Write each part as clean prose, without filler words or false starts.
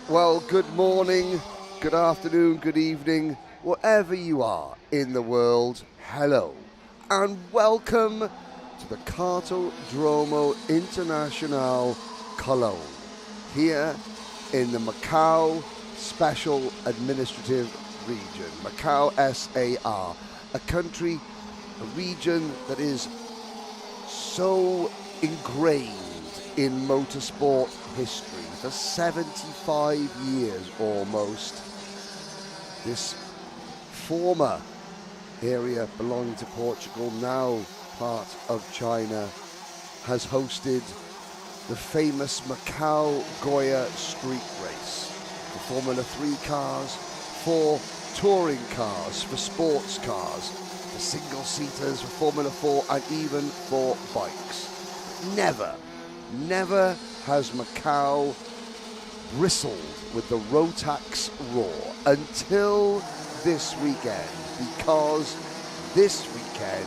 Well, good morning, good afternoon, good evening, wherever you are in the world, hello, and welcome to the Kartodromo International Coloane, here in the Macau Special Administrative Region, Macau SAR, a country, a region that is so ingrained in motorsport history for 75 years almost. This former area belonging to Portugal, now part of China, has hosted the famous Macau Goya street race for Formula 3 cars, for touring cars, for sports cars, for single-seaters, for Formula 4 and even for bikes. Never has Macau bristled with the Rotax roar until this weekend, because this weekend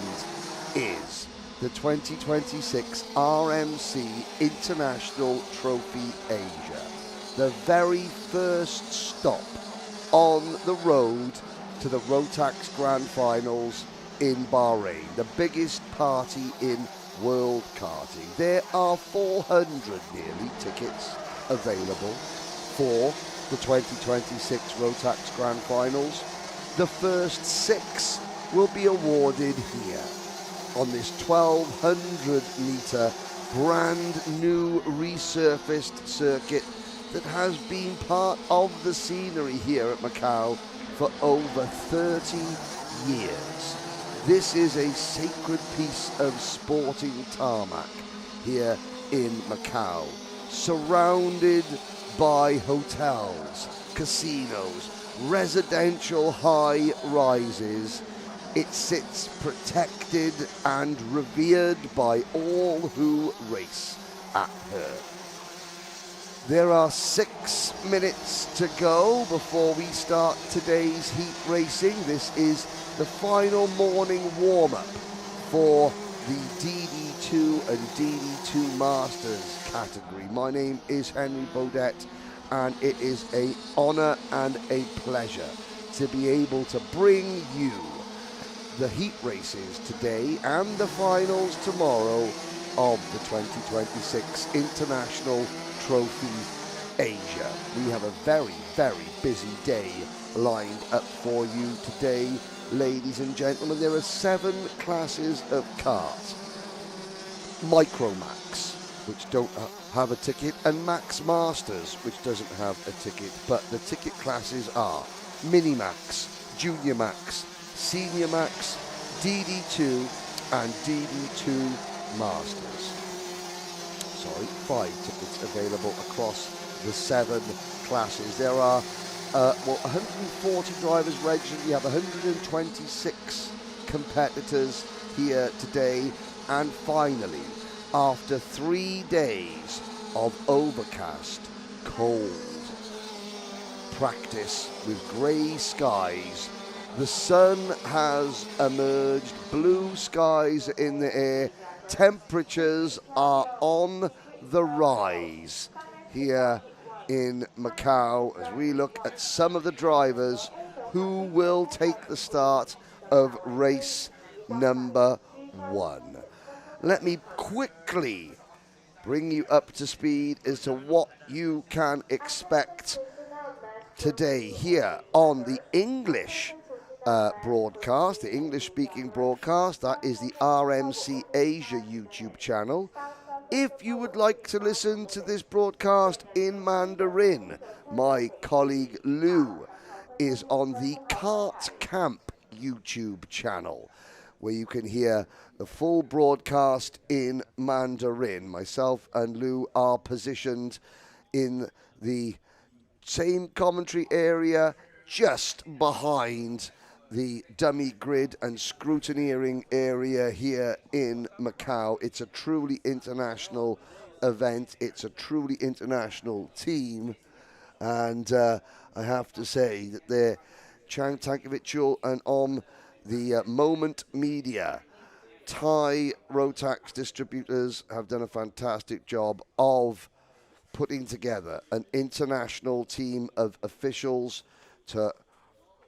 is the 2026 RMC International Trophy Asia, the very first stop on the road to the Rotax Grand Finals in Bahrain, the biggest party in world karting. There are 400 nearly tickets available for the 2026 Rotax Grand Finals. The first 6 will be awarded here on this 1,200 metre brand new resurfaced circuit that has been part of the scenery here at Macau for over 30 years. This is a sacred piece of sporting tarmac here in Macau, surrounded by hotels, casinos, residential high rises. It sits protected and revered by all who race at her. There are 6 minutes to go before we start today's heat racing. This is the final morning warm-up for the DD2 and DD2 Masters category. My name is Henry Baudet, and it is an honour and a pleasure to be able to bring you the heat races today and the finals tomorrow of the 2026 International Trophy Asia. We have a very, very busy day lined up for you today, ladies and gentlemen. There are 7 classes of karts. Micromax, which don't have a ticket, and Max Masters, which doesn't have a ticket, but the ticket classes are Mini-Max, Junior Max, Senior Max, DD2 and DD2 Masters. 5 tickets available across the 7 classes. There are 140 drivers registered. We have 126 competitors here today. And finally, after 3 days of overcast, cold practice with grey skies, the sun has emerged, blue skies in the air, temperatures are on the rise here in Macau as we look at some of the drivers who will take the start of race number 1. Let me quickly bring you up to speed as to what you can expect today here on the English broadcast, the English-speaking broadcast. That is the RMC Asia YouTube channel. If you would like to listen to this broadcast in Mandarin, my colleague Lou is on the Kart Camp YouTube channel, where you can hear the full broadcast in Mandarin. Myself and Lou are positioned in the same commentary area just behind the dummy grid and scrutineering area here in Macau. It's a truly international event. It's a truly international team. And I have to say that they're Chang Tankovic and on the Moment Media, Thai Rotax distributors have done a fantastic job of putting together an international team of officials to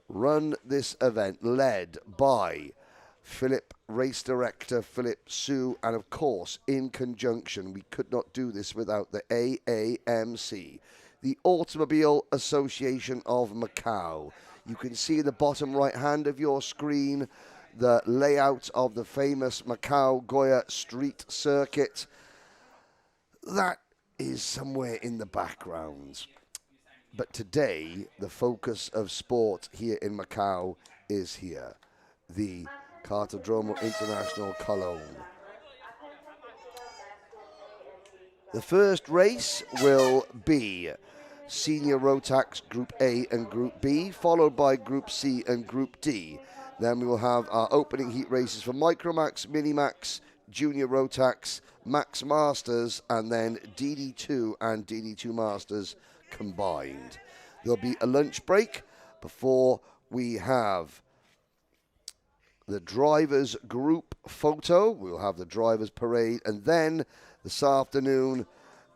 run this event, led by race director Philip Su, and of course, in conjunction, we could not do this without the AAMC, the Automobile Association of Macau. You can see in the bottom right hand of your screen the layout of the famous Macau Goya Street Circuit. That is somewhere in the background. But today, the focus of sport here in Macau is here, the Cartodromo International Coloane. The first race will be Senior Rotax Group A and Group B, followed by Group C and Group D. Then we will have our opening heat races for Micromax, Minimax, Junior Rotax, Max Masters, and then DD2 and DD2 Masters combined. There'll be a lunch break before we have the drivers group photo. We'll have the drivers parade, and then this afternoon,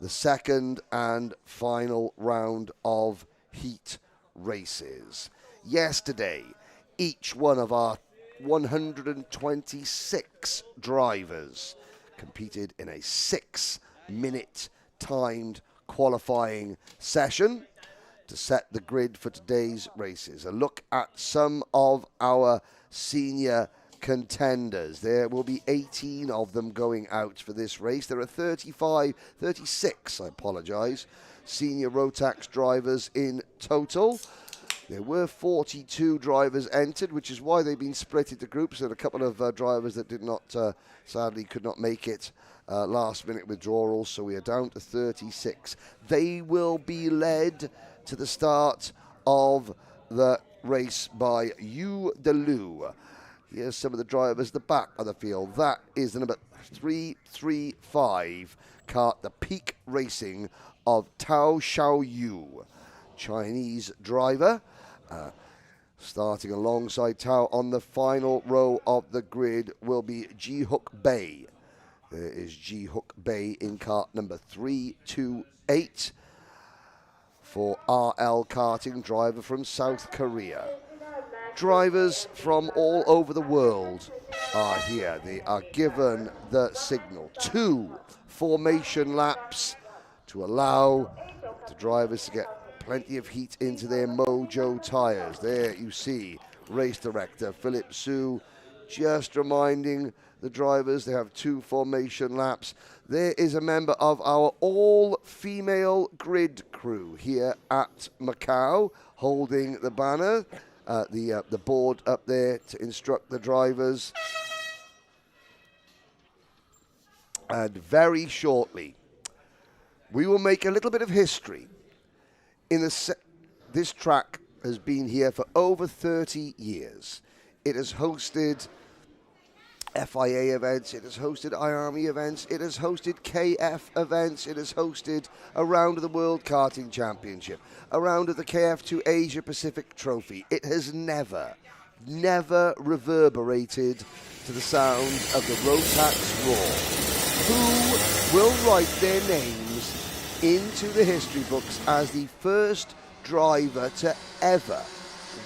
the second and final round of heat races. Yesterday, each one of our 126 drivers competed in a 6-minute timed qualifying session to set the grid for today's races. A look at some of our senior contenders. There will be 18 of them going out for this race. There are 36, senior Rotax drivers in total. There were 42 drivers entered, which is why they've been split into groups. There are a couple of drivers that did not, sadly, could not make it. Last-minute withdrawals, so we are down to 36. They will be led to the start of the race by Yu Delu. Here's some of the drivers at the back of the field. That is the number 335 kart, the Peak Racing of Tao Xiaoyu, Chinese driver. Starting alongside Tao on the final row of the grid will be Ji-Hook Bei. There is Ji-Hook Bei in kart number 328 for RL Karting, driver from South Korea. Drivers from all over the world are here. They are given the signal. 2 formation laps to allow the drivers to get plenty of heat into their mojo tyres. There you see race director Philip Su just reminding the drivers they have 2 formation laps. There is a member of our all-female grid crew here at Macau holding the banner, the board up there to instruct the drivers. And very shortly, we will make a little bit of history. This track has been here for over 30 years. It has hosted FIA events, it has hosted IARMI events, it has hosted KF events, it has hosted a round of the World Karting Championship, a round of the KF2 Asia Pacific Trophy. It has never reverberated to the sound of the Rotax roar. Who will write their names into the history books as the first driver to ever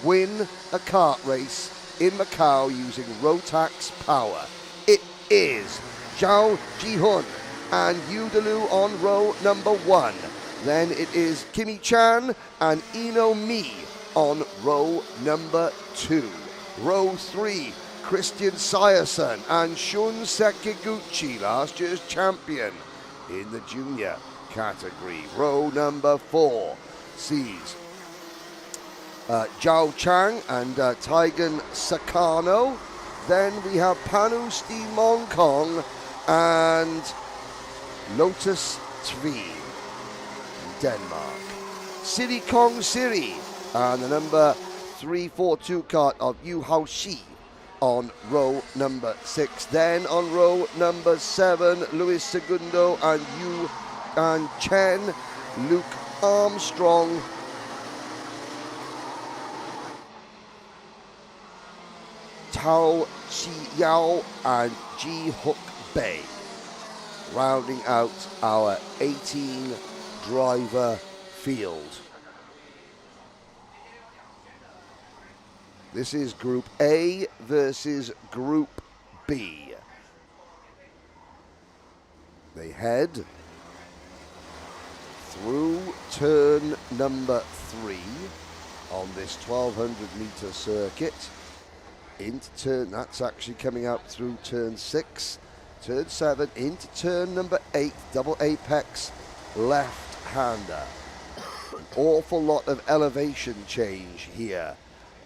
win a kart race in Macau using Rotax power? It is Zhao Jihun and Yu Delu on row number 1. Then it is Kimi Chan and Ino Mi on row number 2. Row 3, Christian Sayerson and Shun Sekiguchi, last year's champion in the junior category. Row number 4 sees Zhao Chang and Taigen Sakano. Then we have Panu Steen Mongkong and Lotus Tveen, Denmark. Siri Kong Siri and the number 342 kart of Yu Hao Shi on row number 6. Then on row number 7, Luis Segundo and Yu and Chen, Luke Armstrong, Tao Xi Yao and Ji-Hook Bei, rounding out our 18 driver field. This is Group A versus Group B. They head through turn number 3 on this 1200-meter circuit. Into turn, that's actually coming out through turn 6, turn 7, into turn number 8, double apex, left-hander. An awful lot of elevation change here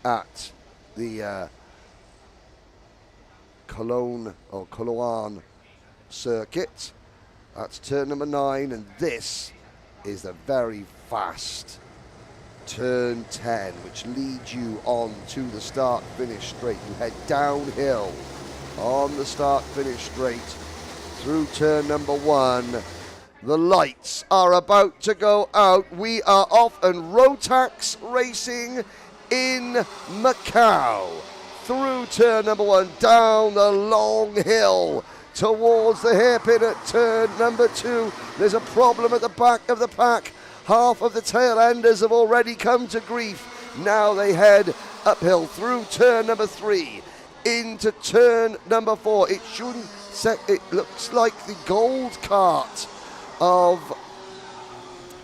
at the Coloane circuit. That's turn number 9, and this is a very fast turn 10, which leads you on to the start-finish straight. You head downhill on the start-finish straight through turn number 1. The lights are about to go out. We are off, and Rotax Racing in Macau through turn number 1, down the long hill towards the hairpin at turn number 2. There's a problem at the back of the pack. Half of the tail enders have already come to grief. Now they head uphill through turn number 3 into turn number 4. It looks like the gold cart of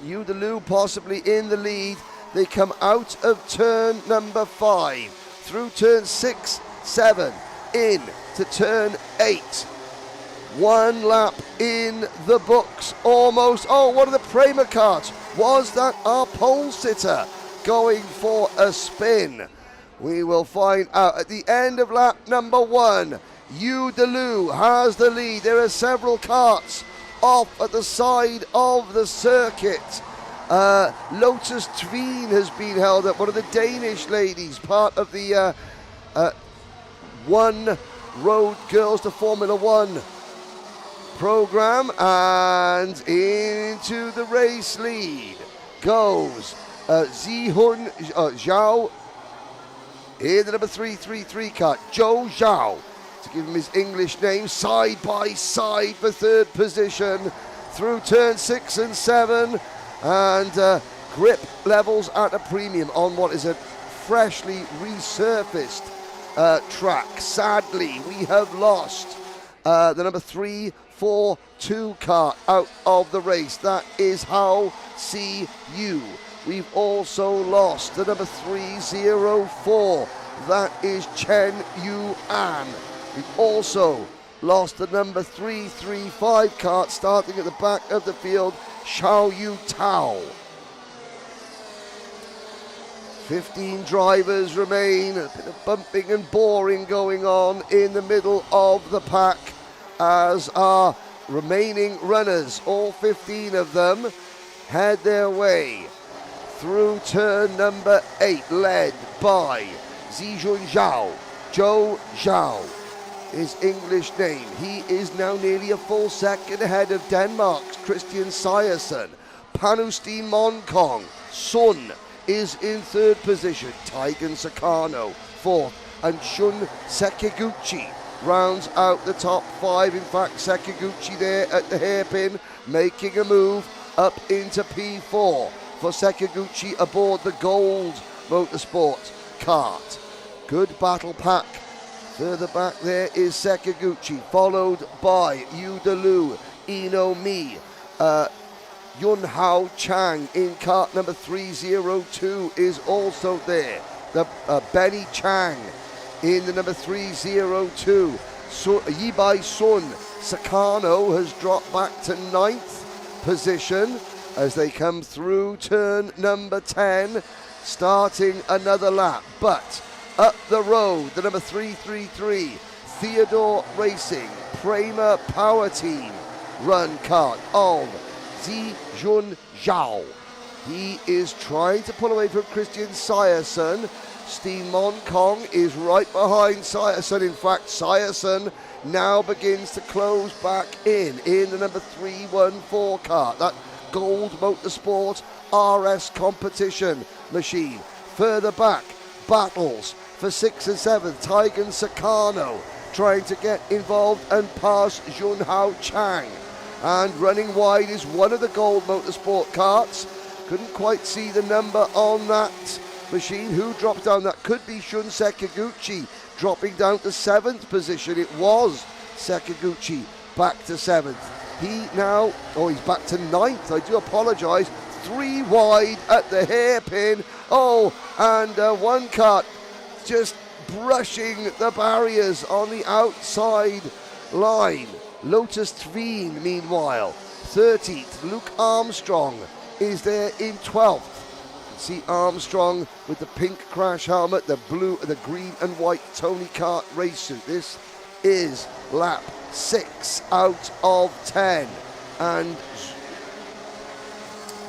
Udaloo possibly in the lead. They come out of turn number 5 through turn 6, 7 in to turn 8. 1 lap in the books, almost. Oh, one of the Prema carts. Was that our pole sitter going for a spin? We will find out at the end of lap number 1. Udaloo has the lead. There are several carts off at the side of the circuit. Lotus Tveen has been held up. One of the Danish ladies, part of the One Road Girls to Formula One program, and into the race lead goes Zihun Zhao in the number 333 car. Zhou Zhao, to give him his English name, side by side for third position through turn 6 and 7, and grip levels at a premium on what is a freshly resurfaced track. Sadly, we have lost the number 342 car out of the race. That is How See You. We've also lost the number 304. That is Chen Yu An. We've also lost the number 335 car starting at the back of the field, Xiao Yu Tao. 15 drivers remain. A bit of bumping and boring going on in the middle of the pack as our remaining runners, all 15 of them, head their way through turn number 8, led by Zijun Zhao, Zhou Zhao, his English name. He is now nearly a full second ahead of Denmark's Christian Sejersen. Panustin Monkong, Sun, is in third position. Taigen Sakano, fourth, and Shun Sekiguchi rounds out the top 5. In fact, Sekiguchi there at the hairpin, making a move up into P4 for Sekiguchi aboard the Gold Motorsport kart. Good battle pack. Further back there is Sekiguchi, followed by Udaloo, Ino Mi, Yun Hao Chang in kart number 302 is also there. The Benny Chang in the number 302. Yibai Sun Sakano has dropped back to 9th position as they come through turn number 10, starting another lap. But up the road, the number 333 Theodore Racing Prema Power Team run kart of Zijun Zhao. He is trying to pull away from Christian Sejersen. Steen Monkong is right behind Sejersen. In fact, Sejersen now begins to close back in the number 314 car, that Gold Motorsport RS competition machine. Further back, battles for 6th and 7th. Taigen Sakano trying to get involved and pass Jun Hao Chang. And running wide is one of the Gold Motorsport karts. Couldn't quite see the number on that machine. Who dropped down? That could be Shun Sekiguchi dropping down to 7th position. It was Sekiguchi back to 7th. He now, he's back to 9th. I do apologise. 3 wide at the hairpin. And one kart just brushing the barriers on the outside line. Lotus Tveen, meanwhile, 13th. Luke Armstrong is there in 12th. See Armstrong with the pink crash helmet, the blue, the green and white Tony Kart race suit. This is lap 6 out of 10. And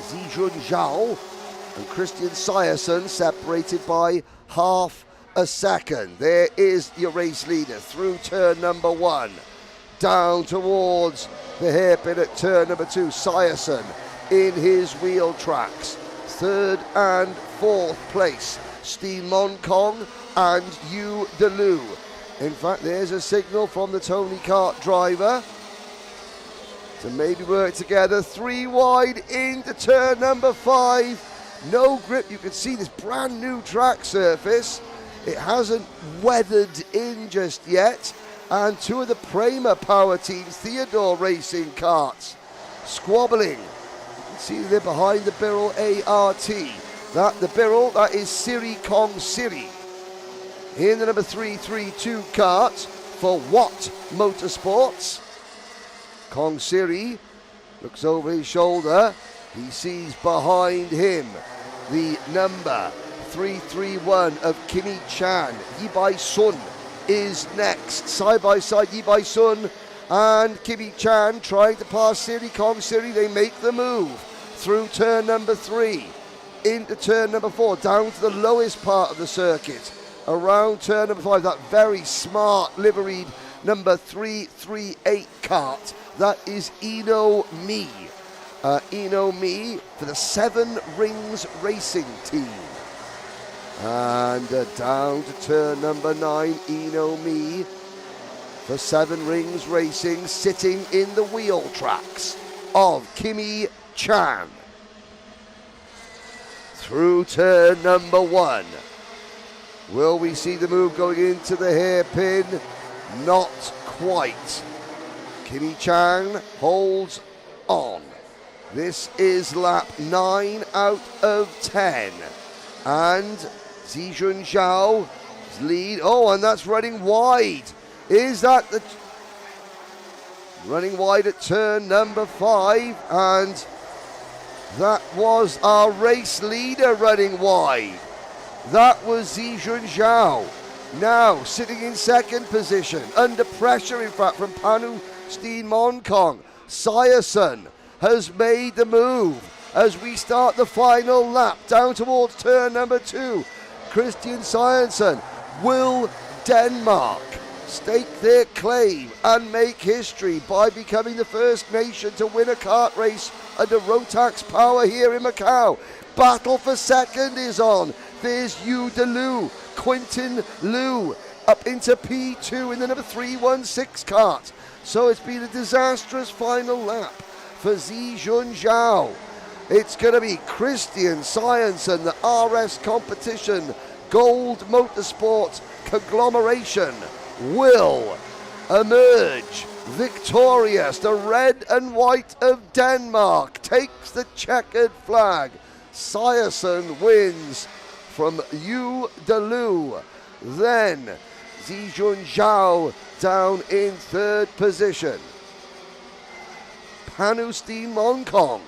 Zijun Zhao and Christian Sierson separated by half a second. There is your race leader through turn number 1. Down towards the hairpin at turn number 2. Sierson in his wheel tracks. 3rd and 4th place, Steen Monkong and Yu Delu. In fact, there's a signal from the Tony Kart driver to maybe work together. 3 wide into turn number 5. No grip. You can see this brand new track surface. It hasn't weathered in just yet. And 2 of the Prema power teams, Theodore Racing karts, squabbling. See they're behind the Birrell ART. The Birrell, that is Siri Kong Siri. In the number 332 kart for Watt Motorsports. Kong Siri looks over his shoulder. He sees behind him the number 331 of Kimi Chan. Yibai Sun is next. Side by side, Yibai Sun and Kimi Chan trying to pass Siri Kong Siri. They make the move through turn number 3 into turn number 4, down to the lowest part of the circuit, around turn number 5. That very smart liveried number 338 kart, that is Ino Mi. Ino Mi for the 7 Rings Racing team. And down to turn number 9, Ino Mi for 7 Rings Racing, sitting in the wheel tracks of Kimi Chan. Through turn number 1. Will we see the move going into the hairpin? Not quite. Kimi Chan holds on. This is lap 9 out of 10. And Zijun Zhao's lead. And that's running wide. Is that the... Running wide at turn number 5. And that was our race leader running wide. That was Zijun Zhao. Now sitting in 2nd position. Under pressure, in fact, from Panu Steen Monkong. Sierson has made the move as we start the final lap down towards turn number 2. Christian Sierson. Will Denmark stake their claim and make history by becoming the first nation to win a kart race under Rotax power here in Macau? Battle for 2nd is on. There's Yu Delu, Quintin Liu up into P2 in the number 316 kart. So it's been a disastrous final lap for Zijun Zhao. It's going to be Christian Sierson, the RS competition Gold Motorsport conglomeration will emerge victorious. The red and white of Denmark takes the checkered flag. Sierson wins from Yu Delu. Then Zijun Zhao down in 3rd position. Panu Steen Monkong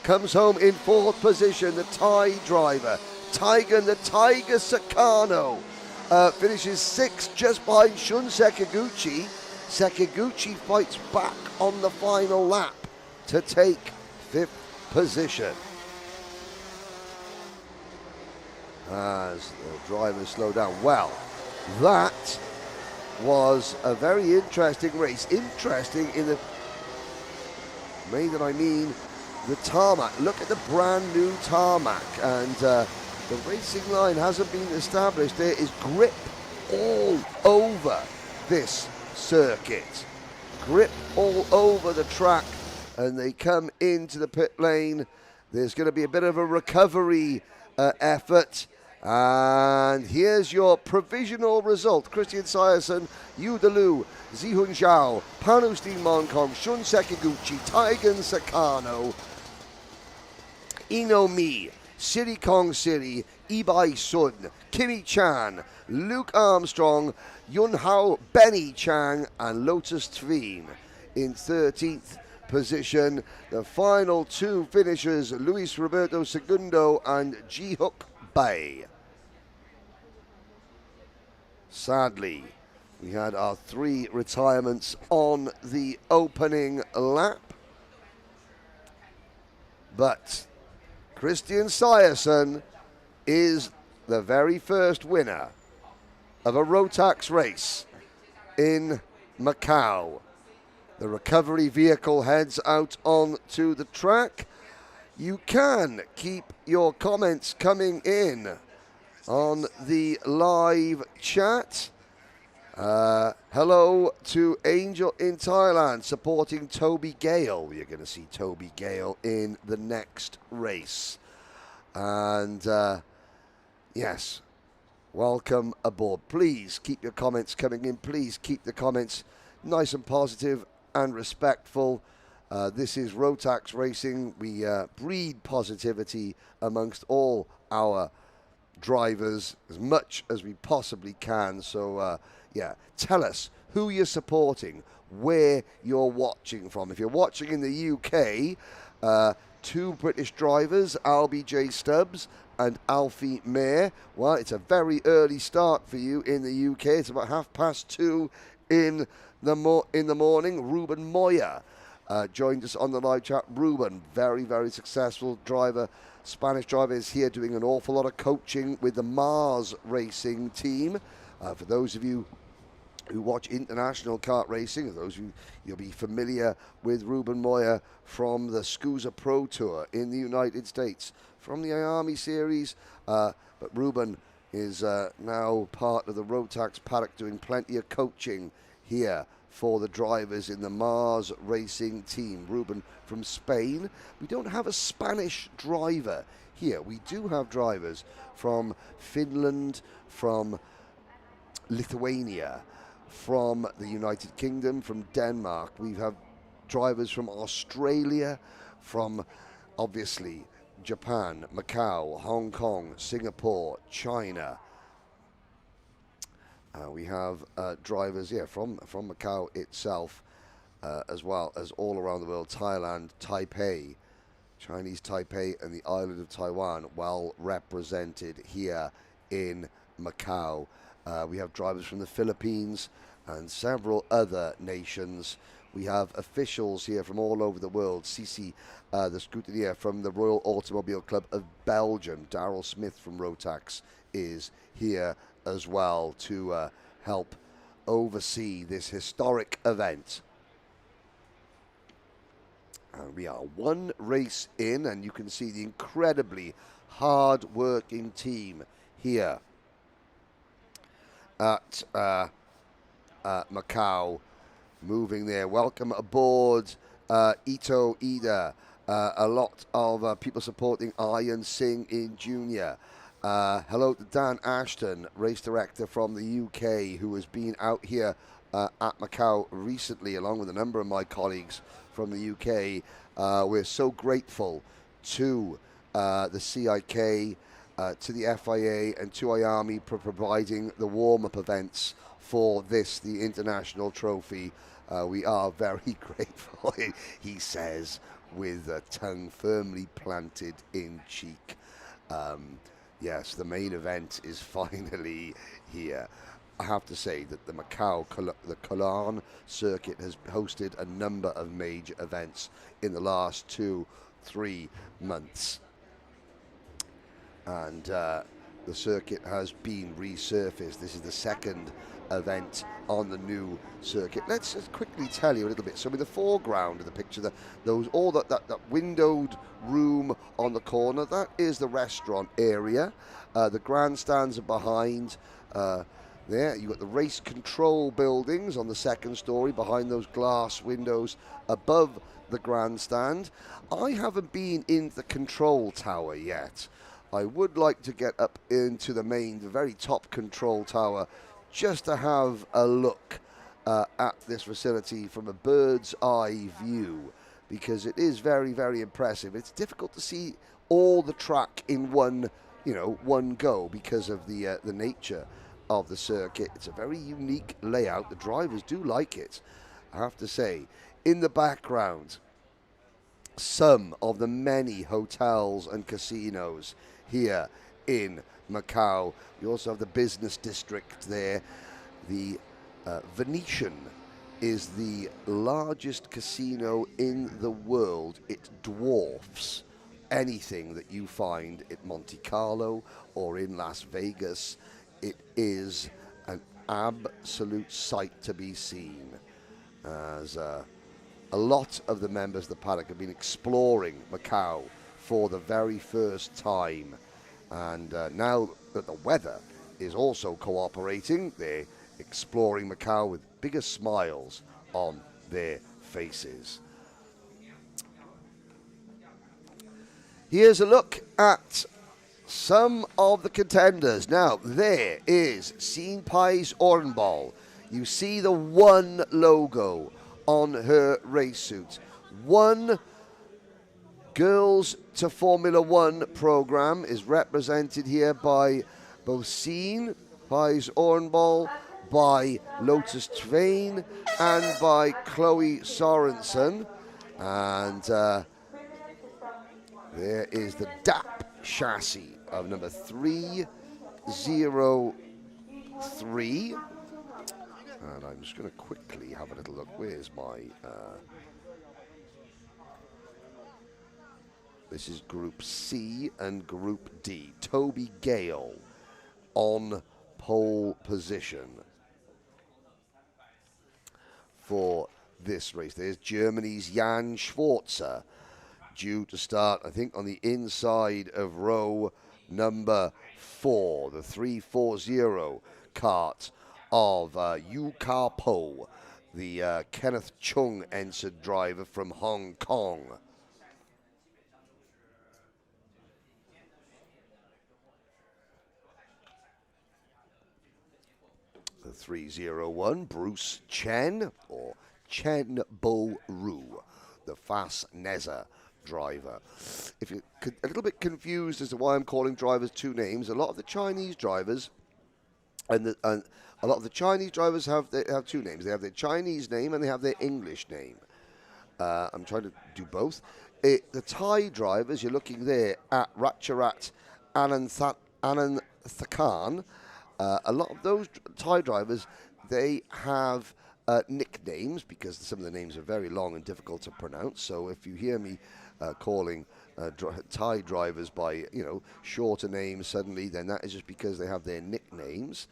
comes home in 4th position. The Thai driver, Taigen the Tiger Sakano, finishes 6th just behind Shun Sekiguchi. Sekiguchi fights back on the final lap to take 5th position. As the drivers slow down. Well, that was a very interesting race. Interesting in the the tarmac. Look at the brand new tarmac, and the racing line hasn't been established. There is grip all over this circuit. Grip all over the track and they come into the pit lane. There's going to be a bit of a recovery effort. And here's your provisional result. Christian Sayerson, Yu Delu, Zihun Zhao, Panustin Monkong, Shun Sekiguchi, Taigen Sakano, Inomi, Siri Kong Siri, Ibai Sun, Kimi Chan, Luke Armstrong, Yunhao Benny Chang, and Lotus Tveen in 13th position. The final two finishers, Luis Roberto Segundo and Ji-Hook Bai. Sadly, we had our three retirements on the opening lap. But Christian Sayerson is the very first winner of a Rotax race in Macau. The recovery vehicle heads out onto the track. You can keep your comments coming in on the live chat. Hello to Angel in Thailand supporting Toby Gale. You're going to see Toby Gale in the next race. And yes, welcome aboard. Please keep your comments coming in. Please keep the comments nice and positive and respectful. This is Rotax Racing. We breed positivity amongst all our drivers as much as we possibly can. So yeah, tell us who you're supporting, where you're watching from. If you're watching in the UK, two British drivers, LBJ Stubbs and Alfie Mayer. Well, it's a very early start for you in the UK. It's about 2:30 in the morning. Ruben Moya joined us on the live chat. Ruben, very, very successful driver. Spanish driver, is here doing an awful lot of coaching with the Mars Racing team. For those of you who watch international kart racing, those of you, you'll be familiar with Ruben Moya from the SCUSA Pro Tour in the United States, from the Miami series. But Ruben is now part of the Rotax paddock, doing plenty of coaching here for the drivers in the Mars Racing team. Ruben from Spain. We don't have a Spanish driver here. We do have drivers from Finland, from Lithuania, from the United Kingdom, from Denmark. We have drivers from Australia, from obviously Japan, Macau, Hong Kong, Singapore, China. We have drivers from Macau itself, as well as all around the world. Thailand, Taipei, Chinese Taipei, and the island of Taiwan well represented here in Macau. We have drivers from the Philippines and several other nations. We have officials here from all over the world. Cici, the scrutineer from the Royal Automobile Club of Belgium. Daryl Smith from Rotax is here as well to help oversee this historic event. And we are one race in, and you can see the incredibly hard-working team here at Macau, moving there. Welcome aboard, Ito Ida. A lot of people supporting Ian Singh in Junior. Hello to Dan Ashton, race director from the UK, who has been out here at Macau recently, along with a number of my colleagues from the UK. We're so grateful to the CIK, to the FIA, and to IAMI for providing the warm-up events for this, the international trophy. We are very grateful, he says, with a tongue firmly planted in cheek. Yes, the main event is finally here. I have to say that the Macau, the Coloane circuit has hosted a number of major events in the last 2-3 months. And the circuit has been resurfaced. This is the second event on the new circuit. Let's just quickly tell you a little bit. So in the foreground of the picture, that windowed room on the corner, that is the restaurant area. The grandstands are behind. There, you've got the race control buildings on the second story behind those glass windows above the grandstand. I haven't been in the control tower yet. I would like to get up into the very top control tower, just to have a look at this facility from a bird's eye view, because it is very, very impressive. It's difficult to see all the track in one go because of the nature of the circuit. It's a very unique layout. The drivers do like it, I have to say. In the background, some of the many hotels and casinos here in Macau. You also have the business district there. The Venetian is the largest casino in the world. It dwarfs anything that you find at Monte Carlo or in Las Vegas. It is an absolute sight to be seen, as a lot of the members of the paddock have been exploring Macau for the very first time, and now that the weather is also cooperating, they're exploring Macau with bigger smiles on their faces. Here's a look at some of the contenders. Now, there is Xinpai's Orenball. You see the one logo on her race suit. One Girls to Formula One program is represented here by both Xinpai's Orenball, by Lotus Twain, and by Chloe Sorensen. And there is the DAP chassis of number 303. And I'm just going to quickly have a little look. Where's my... this is Group C and Group D. Toby Gale on pole position for this race. There's Germany's Jan Schwarzer, due to start, I think, on the inside of row number 4, the 340 kart of Yu Ka Po, the Kenneth Chung entered driver from Hong Kong. The 301, Bruce Chen, or Chen Bo Ru, the Fas Neza driver. If you're a little bit confused as to why I'm calling drivers two names, a lot of the Chinese drivers and a lot of the Chinese drivers have two names. They have their Chinese name and they have their English name. I'm trying to do both. The Thai drivers, you're looking there at Ratcharat Ananthakan. A lot of those Thai drivers, they have nicknames, because some of the names are very long and difficult to pronounce. So if you hear me calling Thai drivers by shorter names suddenly, then that is just because they have their nicknames.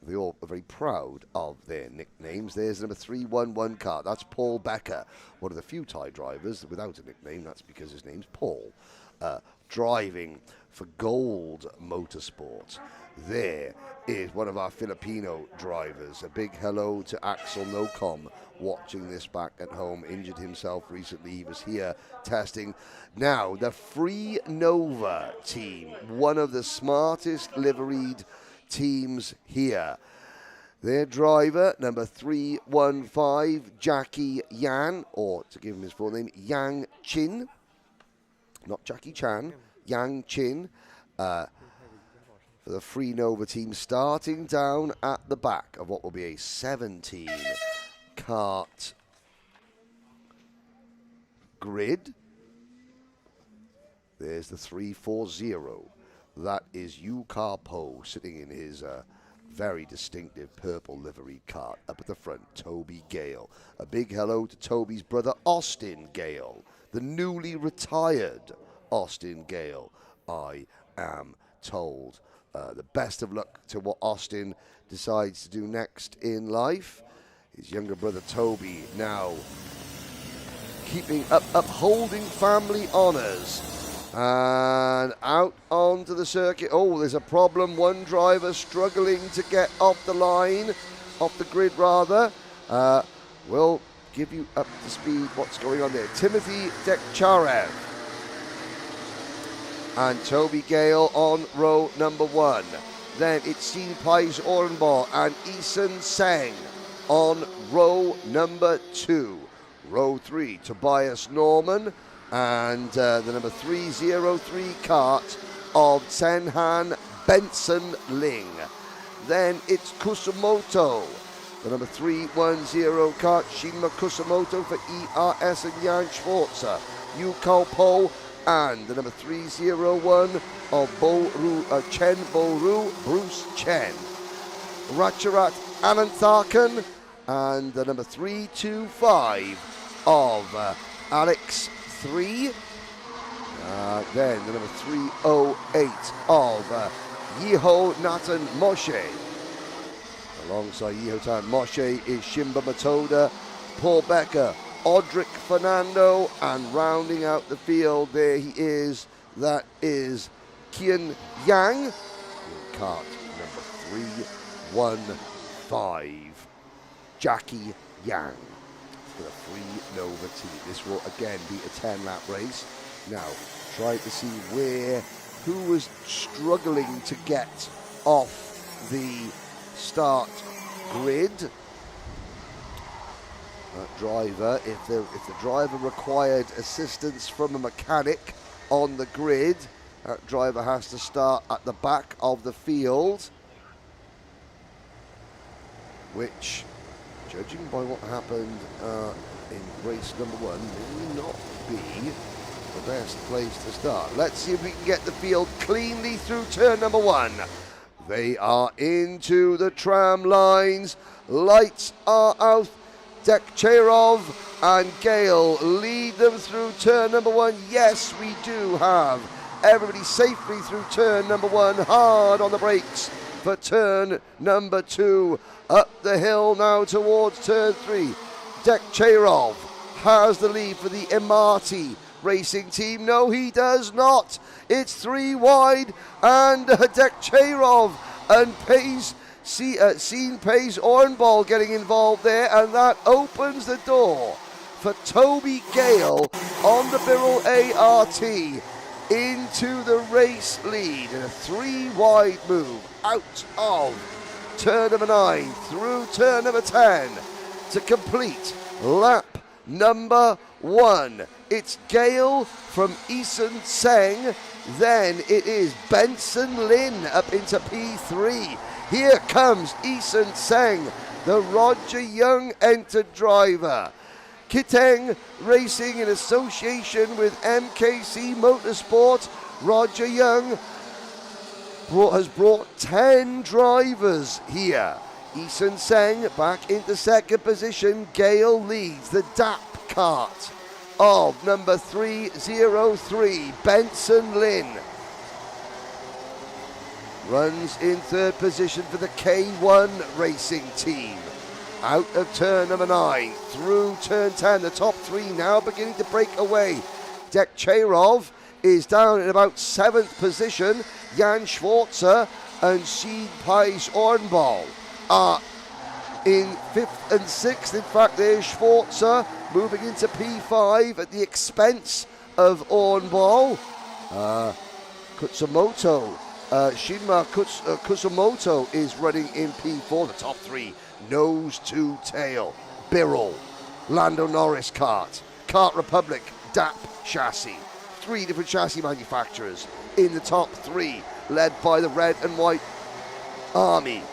They all are very proud of their nicknames. There's number 311 car. That's Paul Becker, one of the few Thai drivers without a nickname. That's because his name's Paul. Driving for Gold Motorsport. There is one of our Filipino drivers. A big hello to Axel Nocom, watching this back at home. Injured himself recently. He was here testing. Now, the Free Nova team, one of the smartest liveried teams here. Their driver, number 315, Jackie Yan, or to give him his full name, Yang Chin. Not Jackie Chan, Yang Chin. For the Free Nova team, starting down at the back of what will be a 17 kart grid. There's the 340. That is Yu Ka Po sitting in his very distinctive purple liveried kart. Up at the front, Toby Gale. A big hello to Toby's brother, Austin Gale, the newly retired Austin Gale, I am told. The best of luck to what Austin decides to do next in life. His younger brother Toby now upholding family honours And out onto the circuit. Oh, there's a problem. One driver struggling to get off the line, off the grid rather. We'll give you up to speed what's going on there. Timothy Dekcharev and Toby Gale on row number 1. Then it's Seen Pais Orenball and Eason Seng on row number 2. Row 3, Tobias Norman and the number 303 kart of Senhan Benson Ling. Then it's Kusumoto, the number 310 kart, Shinma Kusumoto for ERS and Jan Schwarzer, Yu Kao Po, and the number 301 of Chen Boru, Bruce Chen. Ratcharat Ananthakan and the number 325 of Alex 3. Then the number 308 of Yiho Nathan Moshe. Alongside Yiho Nathan Moshe is Shimba Matoda, Paul Becker, Audric Fernando, and rounding out the field there he is, that is Kian Yang in kart number 315, Jackie Yang for the Free Nova team. This will again be a 10-lap race. Now, try to see who was struggling to get off the start grid. Driver, if the driver required assistance from a mechanic on the grid, that driver has to start at the back of the field, which, judging by what happened in race number 1, may not be the best place to start. Let's see if we can get the field cleanly through turn number 1. They are into the tram lines. Lights are out. Dekcharev and Gale lead them through turn number 1. Yes, we do have everybody safely through turn number 1. Hard on the brakes for turn number 2. Up the hill now towards turn 3. Dekcharev has the lead for the Imati Racing team. No, he does not. It's 3 wide, and Dekcharev and Seen Pays Orenball getting involved there, and that opens the door for Toby Gale on the Birrell ART into the race lead in a 3 wide move out of turn number 9 through turn number 10 to complete lap number 1. It's Gale from Eason Seng, then it is Benson Lin up into P3. Here comes Eason Seng, the Roger Young entered driver. Kiteng Racing in association with MKC Motorsport. Roger Young has brought 10 drivers here. Eason Seng back into second position. Gale leads the DAP kart of number 303, Benson Lin. Runs in third position for the K1 Racing team. Out of turn number 9, through turn 10, the top 3 now beginning to break away. Dekcharev is down in about 7th position. Jan Schwarzer and Seen Pais Orenball are in 5th and 6th. In fact, there's Schwarzer moving into P5 at the expense of Orenball. Kutsumoto, Shinma Kusumoto is running in P4. The top 3, nose to tail. Birrell, Lando Norris kart, Kart Republic, DAP chassis. 3 different chassis manufacturers in the top 3, led by the red and white army.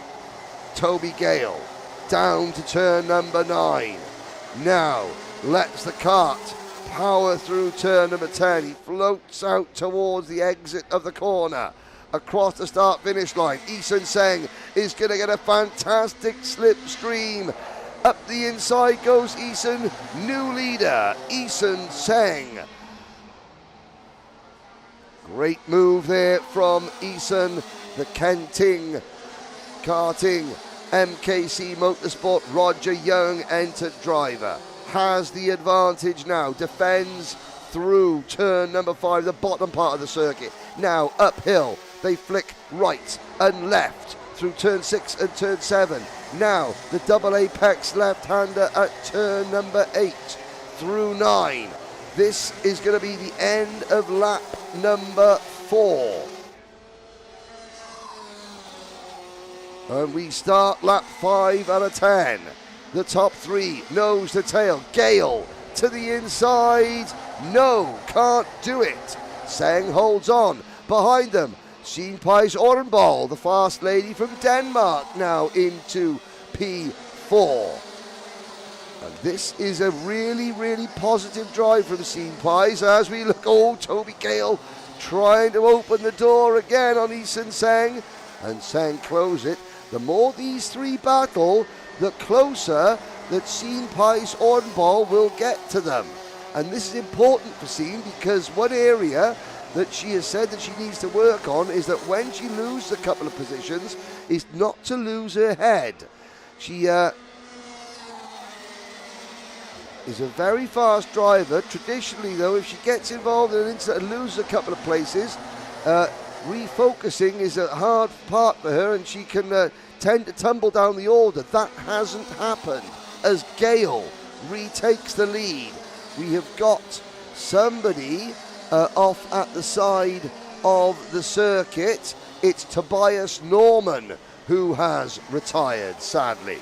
Toby Gale down to turn number 9. Now lets the kart power through turn number 10. He floats out towards the exit of the corner. Across the start-finish line, Eason Seng is going to get a fantastic slipstream. Up the inside goes Eason, new leader, Eason Seng. Great move there from Eason, the Karting, MKC Motorsport, Roger Young entered driver. Has the advantage now, defends through turn number 5, the bottom part of the circuit. Now uphill, they flick right and left through turn 6 and turn 7. Now the double apex left-hander at turn number 8 through 9. This is going to be the end of lap number 4. And we start lap 5 out of 10. The top 3, nose to tail. Gale to the inside. No, can't do it. Seng holds on. Behind them, Sinpais Orenball, the fast lady from Denmark, now into P4. And this is a really, really positive drive from Sinpais as we look. Oh, Toby Gale trying to open the door again on Eason Seng. And Seng close it. The more these three battle, the closer that Sinpais Orenball will get to them. And this is important for Sin because one area that she has said that she needs to work on is that when she loses a couple of positions, is not to lose her head. She is a very fast driver. Traditionally, though, if she gets involved in an incident and loses a couple of places, refocusing is a hard part for her, and she can tend to tumble down the order. That hasn't happened as Gale retakes the lead. We have got somebody off at the side of the circuit. It's Tobias Norman who has retired, sadly.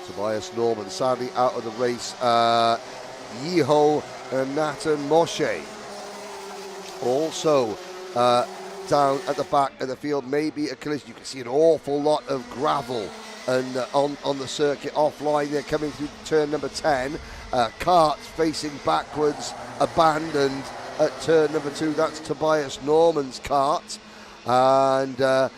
Tobias Norman sadly out of the race. Yiho and Nathan Moshe also down at the back of the field. Maybe a collision. You can see an awful lot of gravel and on the circuit offline. They're coming through turn number 10. Kart facing backwards, abandoned at turn number 2. That's Tobias Norman's kart. And I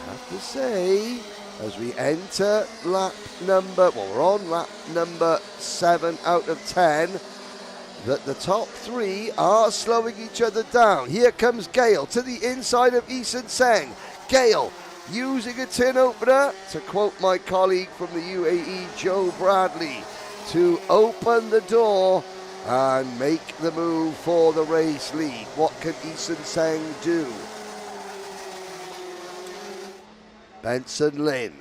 have to say, as we enter lap number, well, we're on lap number 7 out of 10, that the top 3 are slowing each other down. Here comes Gale to the inside of Eason Seng. Gale using a tin opener, to quote my colleague from the UAE, Joe Bradley, to open the door and make the move for the race lead. What can Eason Seng do? Benson Lin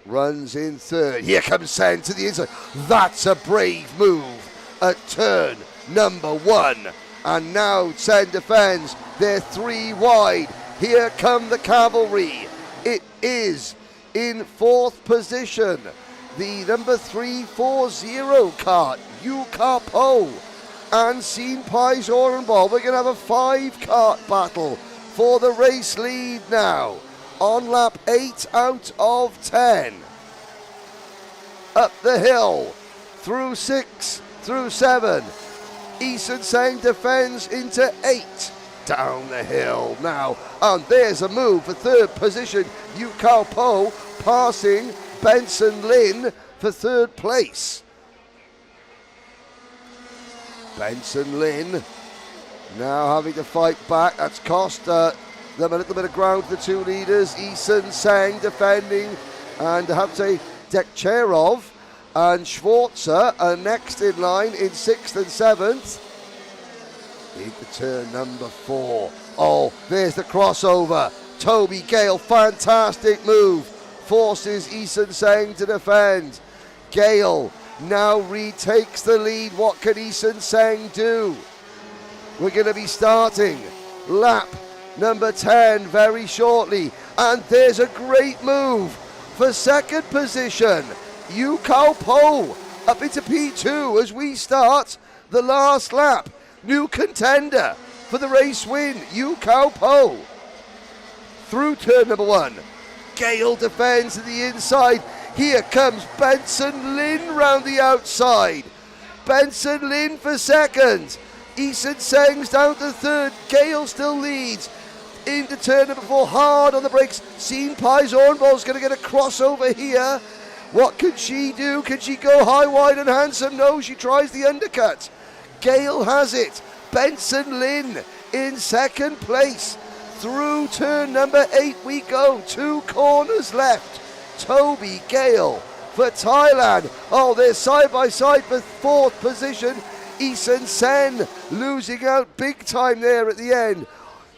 runs in third. Here comes Seng to the inside. That's a brave move at turn number 1. And now Seng defends. They're 3 wide. Here come the cavalry. It is in 4th position, the number 340 kart, Yu Carpo and Sinpais Orenball. We're going to have a 5 kart battle for the race lead now on lap 8 out of 10. Up the hill, through 6, through 7. Eason Seng defends into 8. Down the hill now, and there's a move for 3rd position. Yu Carpo passing Benson Lin for 3rd place. Benson Lin now having to fight back. That's cost them a little bit of ground for the 2 leaders. Eason Seng defending, and Havte Dekcherov and Schwarzer are next in line in 6th and 7th. Into turn number 4. Oh, there's the crossover. Toby Gale, fantastic move. Forces Eason Seng to defend. Gale now retakes the lead. What can Eason Seng do? We're going to be starting lap number 10 very shortly. And there's a great move for 2nd position. Yu Carpo up into P2 as we start the last lap. New contender for the race win, Yu Carpo. Through turn number 1. Gale defends to the inside. Here comes Benson Lin round the outside. Benson Lin for 2nd. Eason Seng's down to 3rd. Gale still leads. Into turn number 4, hard on the brakes. Sinpais Orenball's going to get a crossover here. What can she do? Can she go high, wide and handsome? No, she tries the undercut. Gale has it. Benson Lin in 2nd place. Through turn number 8 we go. 2 corners left. Toby Gale for Thailand. Oh, they're side by side for 4th position. Eason Sen losing out big time there at the end.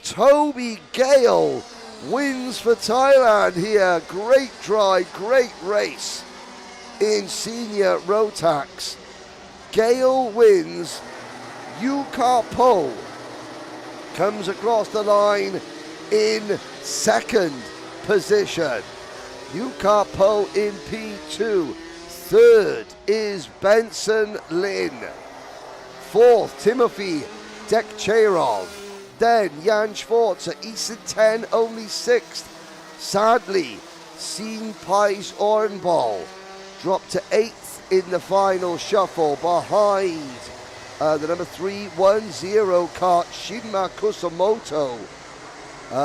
Toby Gale wins for Thailand here. Great drive, great race in senior Rotax. Gale wins. Yukar Po comes across the line in 2nd position. Yukar Po in P2. 3rd is Benson Lin. 4th, Timothy Dekcherov. Then Jan Schwarzer, Eason 10, only 6th. Sadly, Sien Pais Ornball dropped to 8th in the final shuffle behind the number 310 kart Shinma Kusamoto.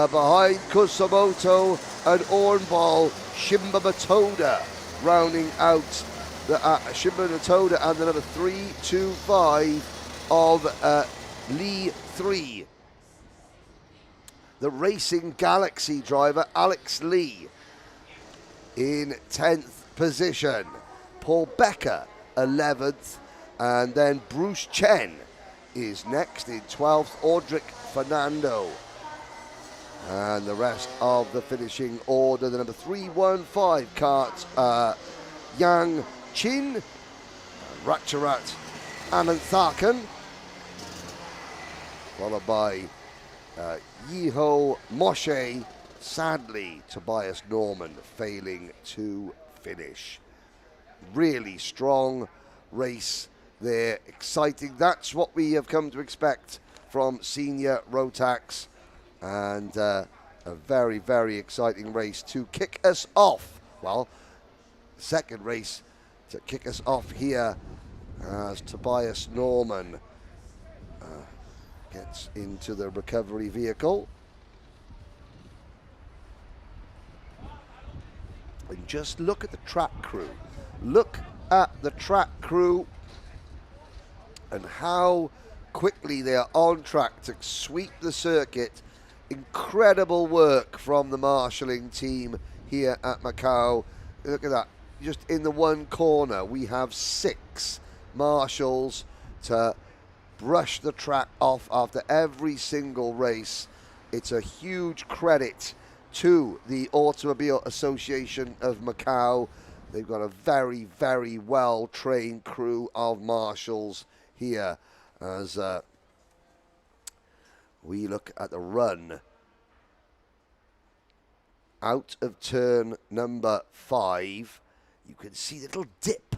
Behind Kusamoto and Ornball, Shimba Matoda rounding out the Shimba Matoda and the number 325 of Lee 3. The Racing Galaxy driver, Alex Lee, in 10th position. Paul Becker, 11th. And then Bruce Chen is next in 12th. Audric Fernando. And the rest of the finishing order, the number 315 kart, Yang Chin, Ratcharat Ananthakan, followed by Yiho Moshe. Sadly, Tobias Norman failing to finish. Really strong race there, exciting. That's what we have come to expect from senior Rotax, and a very, very exciting race to kick us off. Well, second race to kick us off here as Tobias Norman gets into the recovery vehicle. And just look at the track crew. Look at the track crew and how quickly they are on track to sweep the circuit. Incredible work from the marshalling team here at Macau. Look at that. Just in the one corner, we have 6 marshals to brush the track off after every single race. It's a huge credit to the Automobile Association of Macau. They've got a very, very well-trained crew of marshals here as we look at the run out of turn number 5. You can see the little dip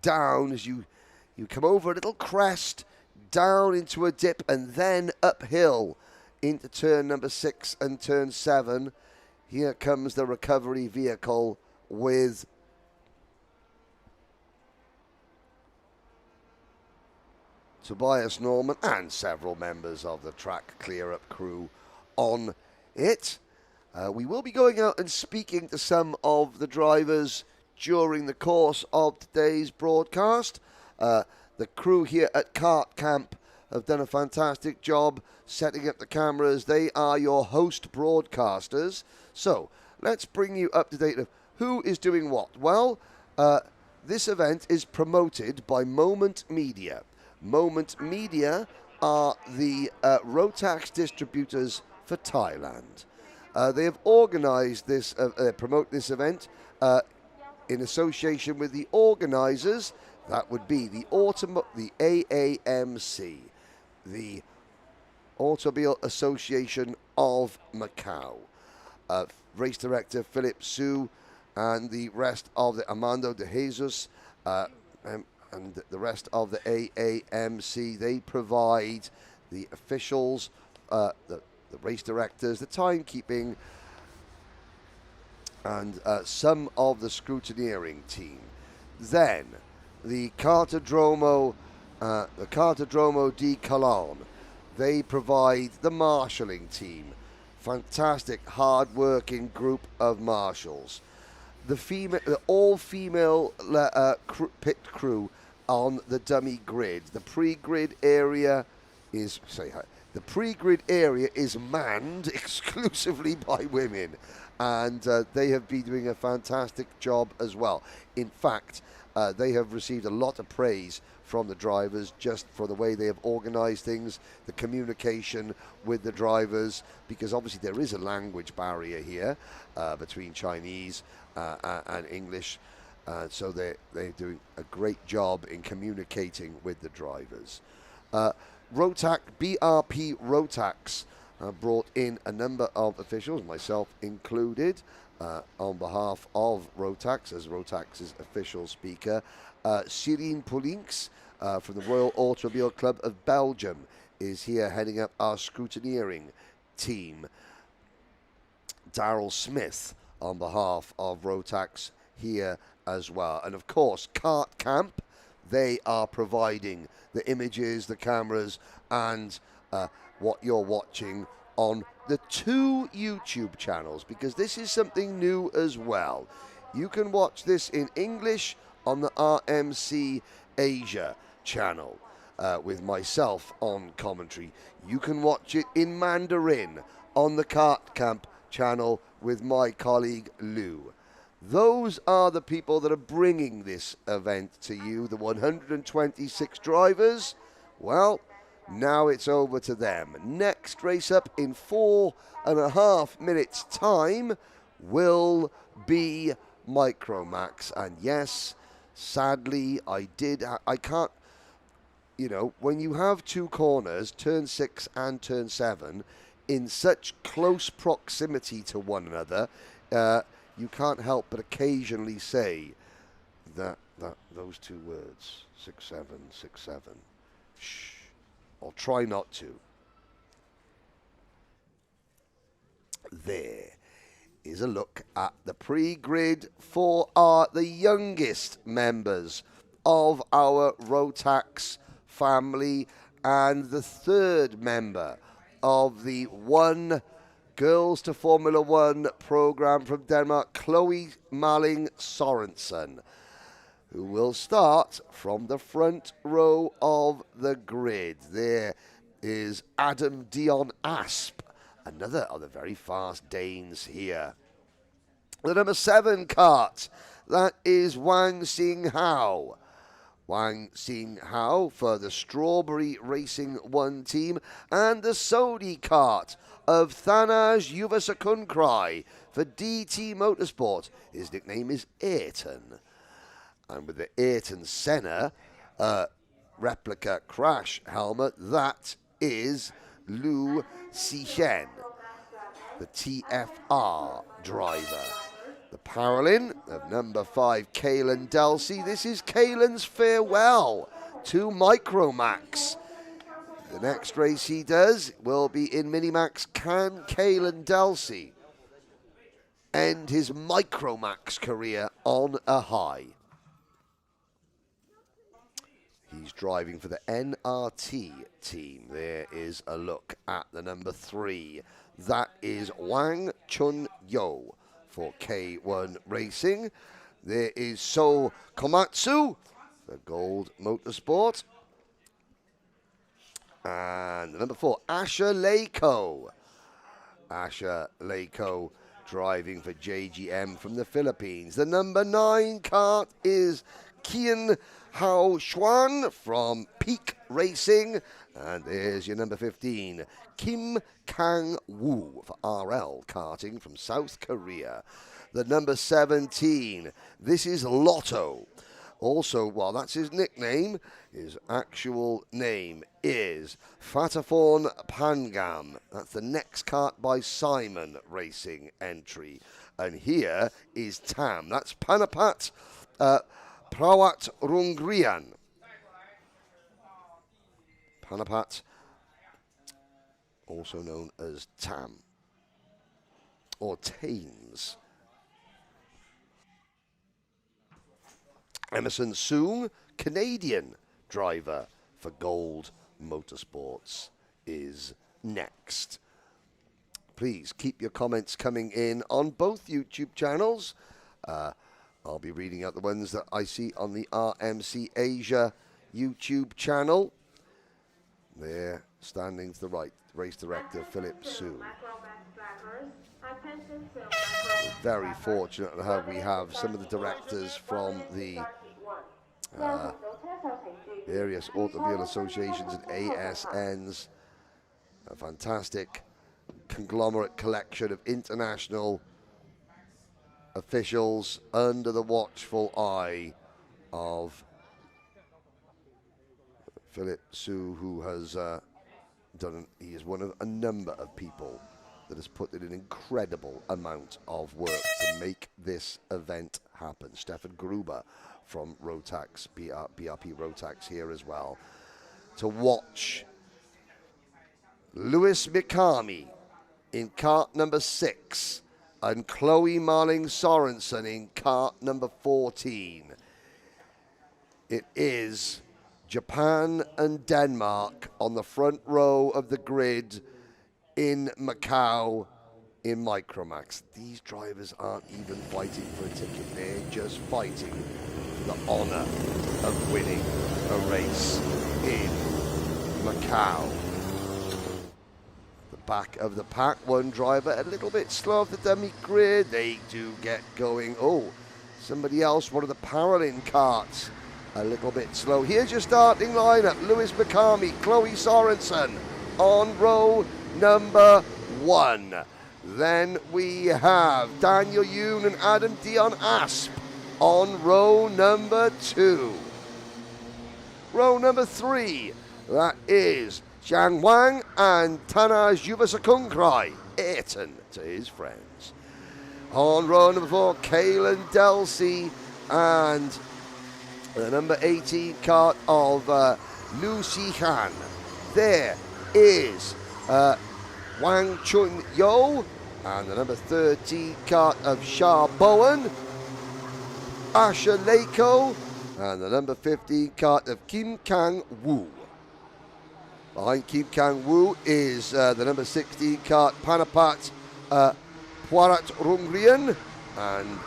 down as you come over a little crest, down into a dip, and then uphill into turn number 6 and turn 7. Here comes the recovery vehicle with Tobias Norman and several members of the track clear-up crew on it. We will be going out and speaking to some of the drivers during the course of today's broadcast. The crew here at Kart Camp have done a fantastic job setting up the cameras. They are your host broadcasters. So let's bring you up to date of who is doing what. Well, this event is promoted by Moment Media. Moment Media are the Rotax distributors for Thailand. They have organized this, promote this event in association with the organizers. That would be the AAMC, the Automobile Association of Macau. Race director Philip Su and the rest of the Armando de Jesus and the rest of the AAMC, they provide the officials, the race directors, the timekeeping, and some of the scrutineering team. Then the Cartodromo di Coloane, they provide the marshalling team. Fantastic, hard-working group of marshals. The all-female pit crew on the dummy grid. The pre-grid area is the pre-grid area is manned exclusively by women, and they have been doing a fantastic job as well. In fact, they have received a lot of praise from the drivers just for the way they have organized things, the communication with the drivers, because obviously there is a language barrier here between Chinese and English, so they're doing a great job in communicating with the drivers. Rotax, BRP Rotax brought in a number of officials, myself included, on behalf of Rotax, as Rotax's official speaker. Cyrine Poulinx from the Royal Automobile Club of Belgium is here heading up our scrutineering team. Daryl Smith on behalf of Rotax here as well. And of course, Kart Camp, they are providing the images, the cameras, and what you're watching on the 2 YouTube channels, because this is something new as well. You can watch this in English on the RMC Asia channel with myself on commentary. You can watch it in Mandarin on the Kart Camp channel with my colleague Lou. Those are the people that are bringing this event to you, the 126 drivers. Well, now it's over to them. Next race up in 4.5 minutes time will be Micromax. And yes, sadly, I can't, you know, when you have 2 corners, turn 6 and turn 7, in such close proximity to one another, you can't help but occasionally say that those 2 words, 6-7, 6-7. Shh. I'll try not to. There is a look at the pre-grid for the youngest members of our Rotax family, and the 3rd member of the One Girls to Formula One program from Denmark, Chloe Malling Sorensen, who will start from the front row of the grid. There is Adam Dion Asp, another of the very fast Danes here. The number 7 kart, that is Wang Xinghao. Wang Xinghao for the Strawberry Racing 1 team, and the Sodi kart of Thanaj Yuvasakunkrai for DT Motorsport. His nickname is Ayrton. And with the Ayrton Senna replica crash helmet, that is Liu Xichen, the TFR driver. The Paralin of number 5, Kaylan Delsey. This is Kaylan's farewell to Micromax. The next race he does will be in Minimax. Can Kaylan Delsey end his Micromax career on a high? He's driving for the NRT team. There is a look at the number 3. That is Wang Chun Yo for K1 Racing. There is So Komatsu for Gold Motorsport. And the number 4, Asher Leiko. Asher Leiko driving for JGM from the Philippines. The number 9 kart is Kian Hao Xuan from Peak Racing. And there's your number 15, Kim Kang-woo for RL Karting from South Korea. The number 17, this is Lotto. Also, well, that's his nickname. His actual name is Fataforn Pangam. That's the next kart by Simon Racing entry. And here is Tam. That's Panapat Prawat Rungrian. Panapat, also known as Tam, or Thames. Emerson Soong, Canadian driver for Gold Motorsports, is next. Please keep your comments coming in on both YouTube channels. I'll be reading out the ones that I see on the RMC Asia YouTube channel. There standing to the right, race director Philip Su. Very fortunate to have, we have some of the directors from the various automobile associations and ASNs. A fantastic conglomerate collection of international officials under the watchful eye of Philip Su, who has he is one of a number of people that has put in an incredible amount of work to make this event happen. Stefan Gruber from Rotax, BRP Rotax here as well, to watch Lewis Mikami in cart number 6 and Chloe Marling Sorensen in cart number 14. It is Japan and Denmark on the front row of the grid in Macau in Micromax. These drivers aren't even fighting for a ticket, they're just fighting for the honor of winning a race in Macau. The back of the pack, one driver a little bit slow off the dummy grid. They do get going. Oh, somebody else, one of the Paralin carts, a little bit slow. Here's your starting lineup. Lewis Mikami, Chloe Sorensen on row number 1. Then we have Daniel Yoon and Adam Dion Asp on row number 2. Row number 3, that is Jiang Wang and Tanaj Yuvasakungrai, Ayrton to his friends. On row number 4, Kalen Delsey and the number 18 cart of Lu Xihan. There is Wang Chun Yo and the number 13 cart of Shah Bowen, Asha Leiko, and the number 15 cart of Kim Kang Woo. Behind Kim Kang Woo is the number 16 cart Panapat Pwarat Rungrian and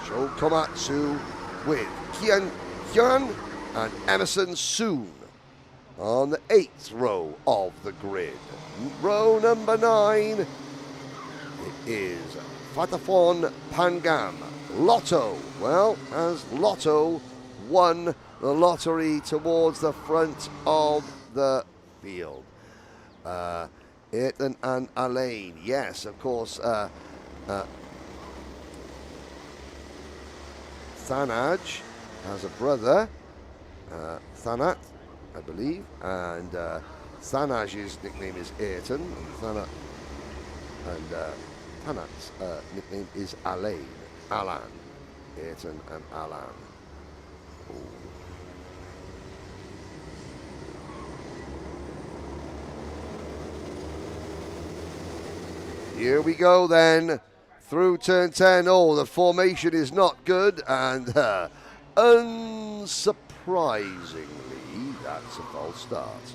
Sho Komatsu with Kian Hyun and Emerson Soon on the 8th row of the grid. Row number 9, it is Fatafon Pangam. Lotto, well, as Lotto won the lottery towards the front of the field. Ethan and Alain, yes, of course, Thanaj has a brother, Thanat, I believe, and Thanaj's nickname is Ayrton, and Thanat's nickname is Alain, Alan, Ayrton and Alan. Ooh. Here we go then, through turn 10. Oh, the formation is not good, and unsurprisingly, that's a false start.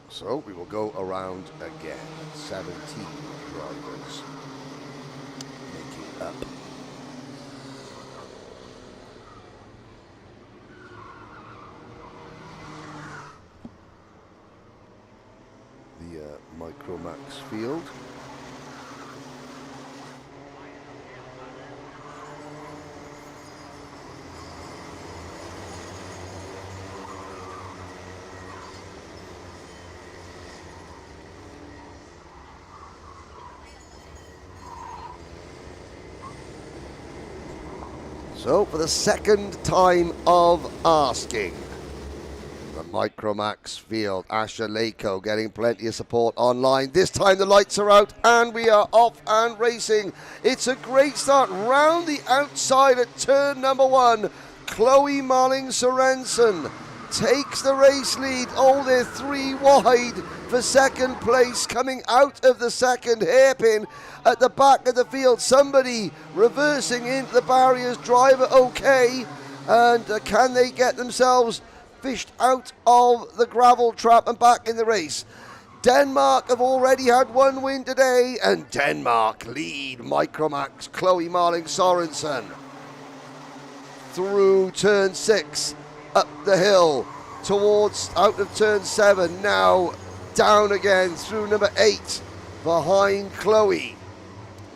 So we will go around again. 17 drivers making up. The Micromax field. So for the second time of asking, the Micromax field, Asha Leiko getting plenty of support online. This time the lights are out and we are off and racing. It's a great start round the outside at turn number 1. Chloe Marling Sorensen takes the race lead. Oh, they're 3 wide for second place, coming out of the second hairpin at the back of the field. Somebody reversing into the barriers. Driver okay, and can they get themselves fished out of the gravel trap and back in the race? Denmark have already had one win today, and Denmark lead Micromax, Chloe Marling Sorensen. Through turn 6, up the hill, towards out of turn 7, now down again through number 8, behind Chloe.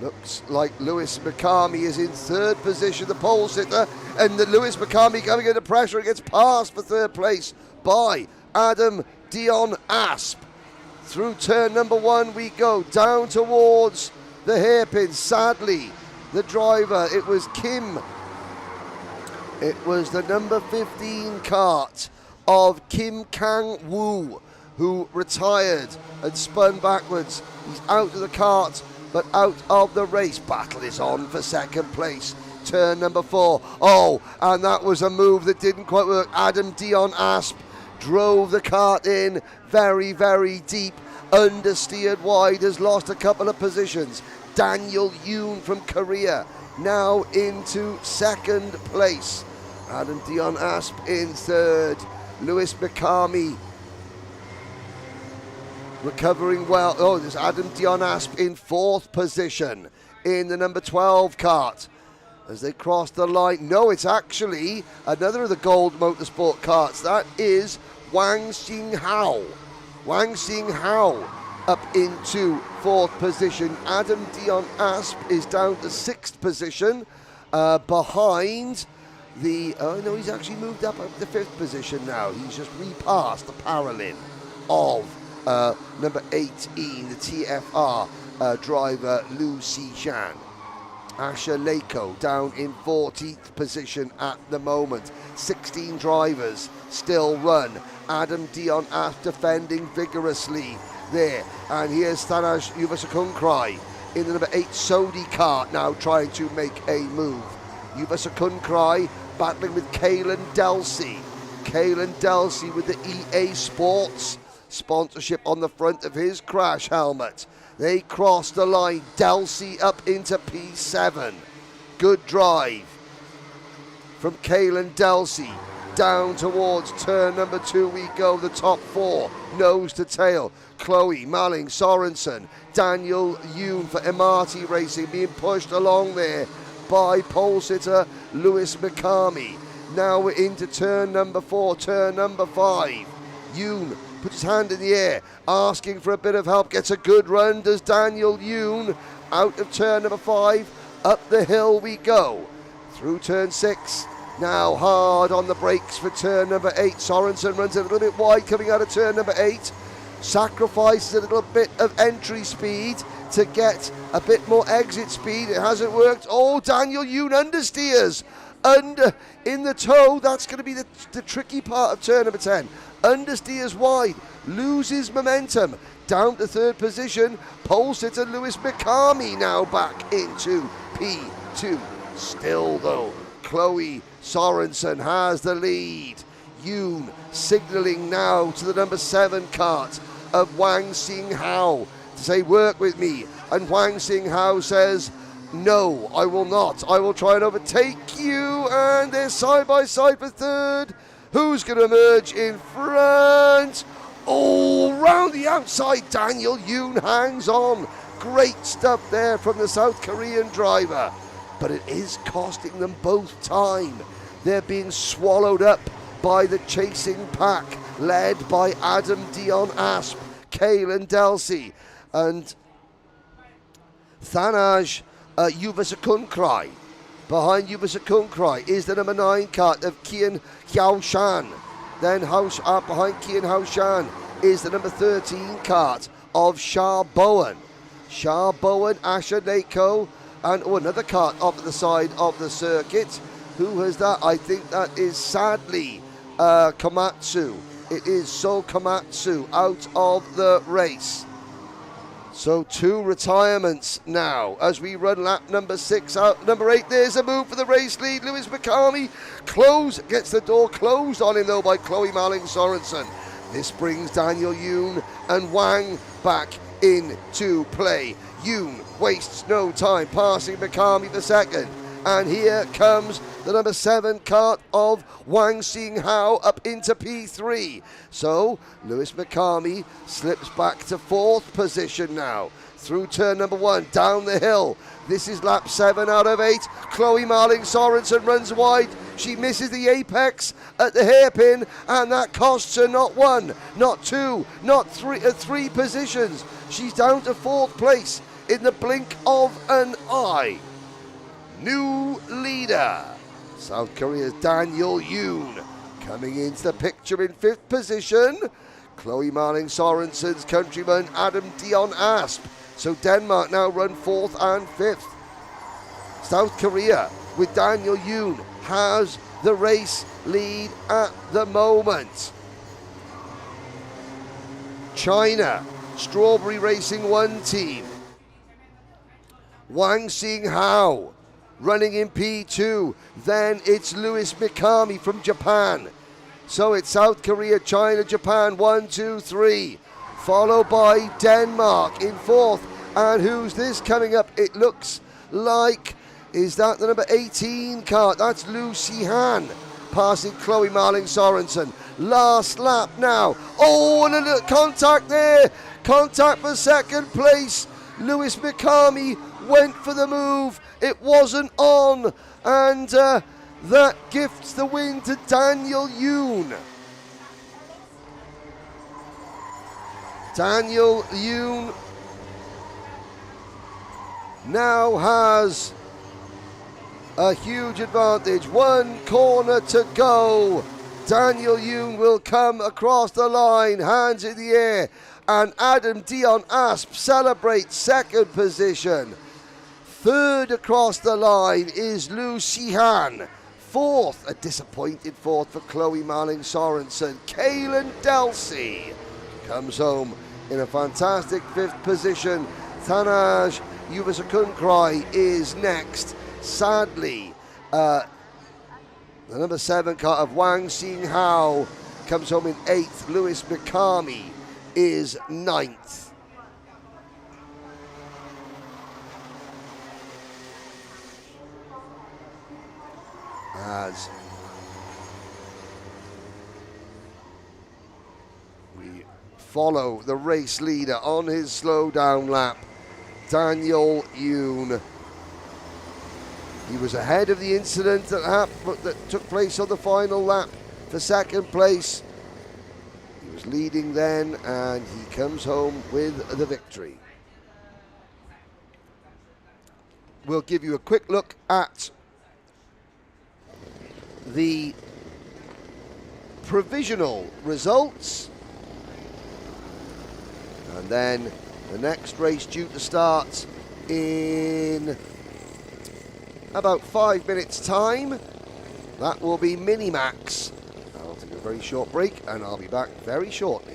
Looks like Lewis McCarmy is in third position, the pole sitter, and the Lewis McCarmy coming under pressure and gets passed for third place by Adam Dion Asp. Through turn number 1 we go, down towards the hairpin. Sadly, the driver, it was the number 15 kart of Kim Kang-woo, who retired and spun backwards. He's out of the kart, but out of the race. Battle is on for second place. Turn number 4. Oh, and that was a move that didn't quite work. Adam Dion Asp drove the kart in very, very deep, understeered wide, has lost a couple of positions. Daniel Yoon from Korea now into second place. Adam Dion Asp in third. Lewis McCarmy recovering well. Oh, there's Adam Dion Asp in fourth position in the number 12 kart. As they cross the line, no, it's actually another of the Gold Motorsport karts. That is Wang Xinghao. Wang Xinghao up into fourth position. Adam Dion Asp is down to sixth position behind the, oh no, he's actually moved up to fifth position now. He's just repassed the Paralin of number 18, the TFR driver Lu Xishan. Asher Lako down in 14th position at the moment. 16 drivers still run. Adam Dion Asp defending vigorously there. And here's Thanas Yuvasakunkrai in the number 8 Sodi kart now trying to make a move. Yuvasakunkrai battling with Kalen Delsey. Kalen Delsey with the EA Sports sponsorship on the front of his crash helmet. They cross the line. Delsey up into P7. Good drive from Kalen Delsey. Down towards turn number 2 we go. The top 4, nose to tail. Chloe Marling Sorensen, Daniel Yoon for Amati Racing being pushed along there by pole sitter Lewis McCarmy. Now we're into turn number 4, turn number 5. Yoon puts his hand in the air, asking for a bit of help, gets a good run, does Daniel Yoon. Out of turn number 5, up the hill we go. Through turn 6, now hard on the brakes for turn number 8. Sorensen runs a little bit wide coming out of turn number 8. Sacrifices a little bit of entry speed to get a bit more exit speed. It hasn't worked. Oh, Daniel Yoon understeers. Under in the toe, that's going to be the tricky part of turn number 10. Understeers wide, loses momentum, down to third position. Pole sitter Lewis McCarmy now back into P2. Still though, Chloe Sorensen has the lead. Yoon signalling now to the number 7 kart of Wang Xinghao to say, work with me. And Wang Xinghao says, no, I will not. I will try and overtake you. And they're side by side for third. Who's going to emerge in front? Oh, round the outside, Daniel Yoon hangs on. Great stuff there from the South Korean driver. But it is costing them both time. They're being swallowed up by the chasing pack, led by Adam Dion Asp, Kalen Delsey, and Thanaj Yuvasakunkrai. Behind Yuvasakunkrai is the number 9 kart of Kian Xiaoshan. Then behind Kian Xiaoshan is the number 13 kart of Shah Bowen. Shah Bowen, Asher Lako, and another kart off the side of the circuit. Who has that? I think that is sadly Komatsu. It is So Komatsu out of the race. So 2 retirements now as we run lap number 6 out. Number 8, there's a move for the race lead. Lewis McCarmy gets the door closed on him though by Chloe Marling Sorensen. This brings Daniel Yoon and Wang back into play. Yoon wastes no time passing McCarmy for second. And here comes the number 7 kart of Wang Xinghao up into P3. So Lewis McCarmy slips back to 4th position now. Through turn number 1, down the hill. This is lap 7 out of 8. Chloe Marling Sorensen runs wide. She misses the apex at the hairpin, and that costs her not 1, not 2, not 3 positions. She's down to 4th place in the blink of an eye. New leader, South Korea's Daniel Yoon, coming into the picture in 5th position. Chloe Marling Sorensen's countryman Adam Dion Asp. So Denmark now run 4th and 5th. South Korea with Daniel Yoon has the race lead at the moment. China, Strawberry Racing 1 team. Wang Xinghao running in P2. Then it's Lewis Mikami from Japan. So it's South Korea, China, Japan, 1, 2, 3. Followed by Denmark in 4th. And who's this coming up? It looks like, is that the number 18 kart? That's Lu Xihan passing Chloe Marling Sorensen. Last lap now. Oh, and a little contact there. Contact for 2nd place. Lewis Mikami went for the move. It wasn't on. And that gifts the win to Daniel Yoon. Daniel Yoon now has a huge advantage. 1 corner to go. Daniel Yoon will come across the line, hands in the air, and Adam Dion Asp celebrates 2nd position. 3rd across the line is Lu Xihan. 4th, a disappointed 4th for Chloe Marling Sorensen. Kaylin Delsey comes home in a fantastic 5th position. Tanaj Yuvasakunkrai is next. Sadly, the number 7 car of Wang Xinghao comes home in 8th. Lewis Mikami is 9th. As we follow the race leader on his slow down lap, Daniel Yoon. He was ahead of the incident that took place on the final lap for 2nd place. He was leading then, and he comes home with the victory. We'll give you a quick look at the provisional results, and then the next race due to start in about 5 minutes time. That will be Minimax. I'll take a very short break and I'll be back very shortly.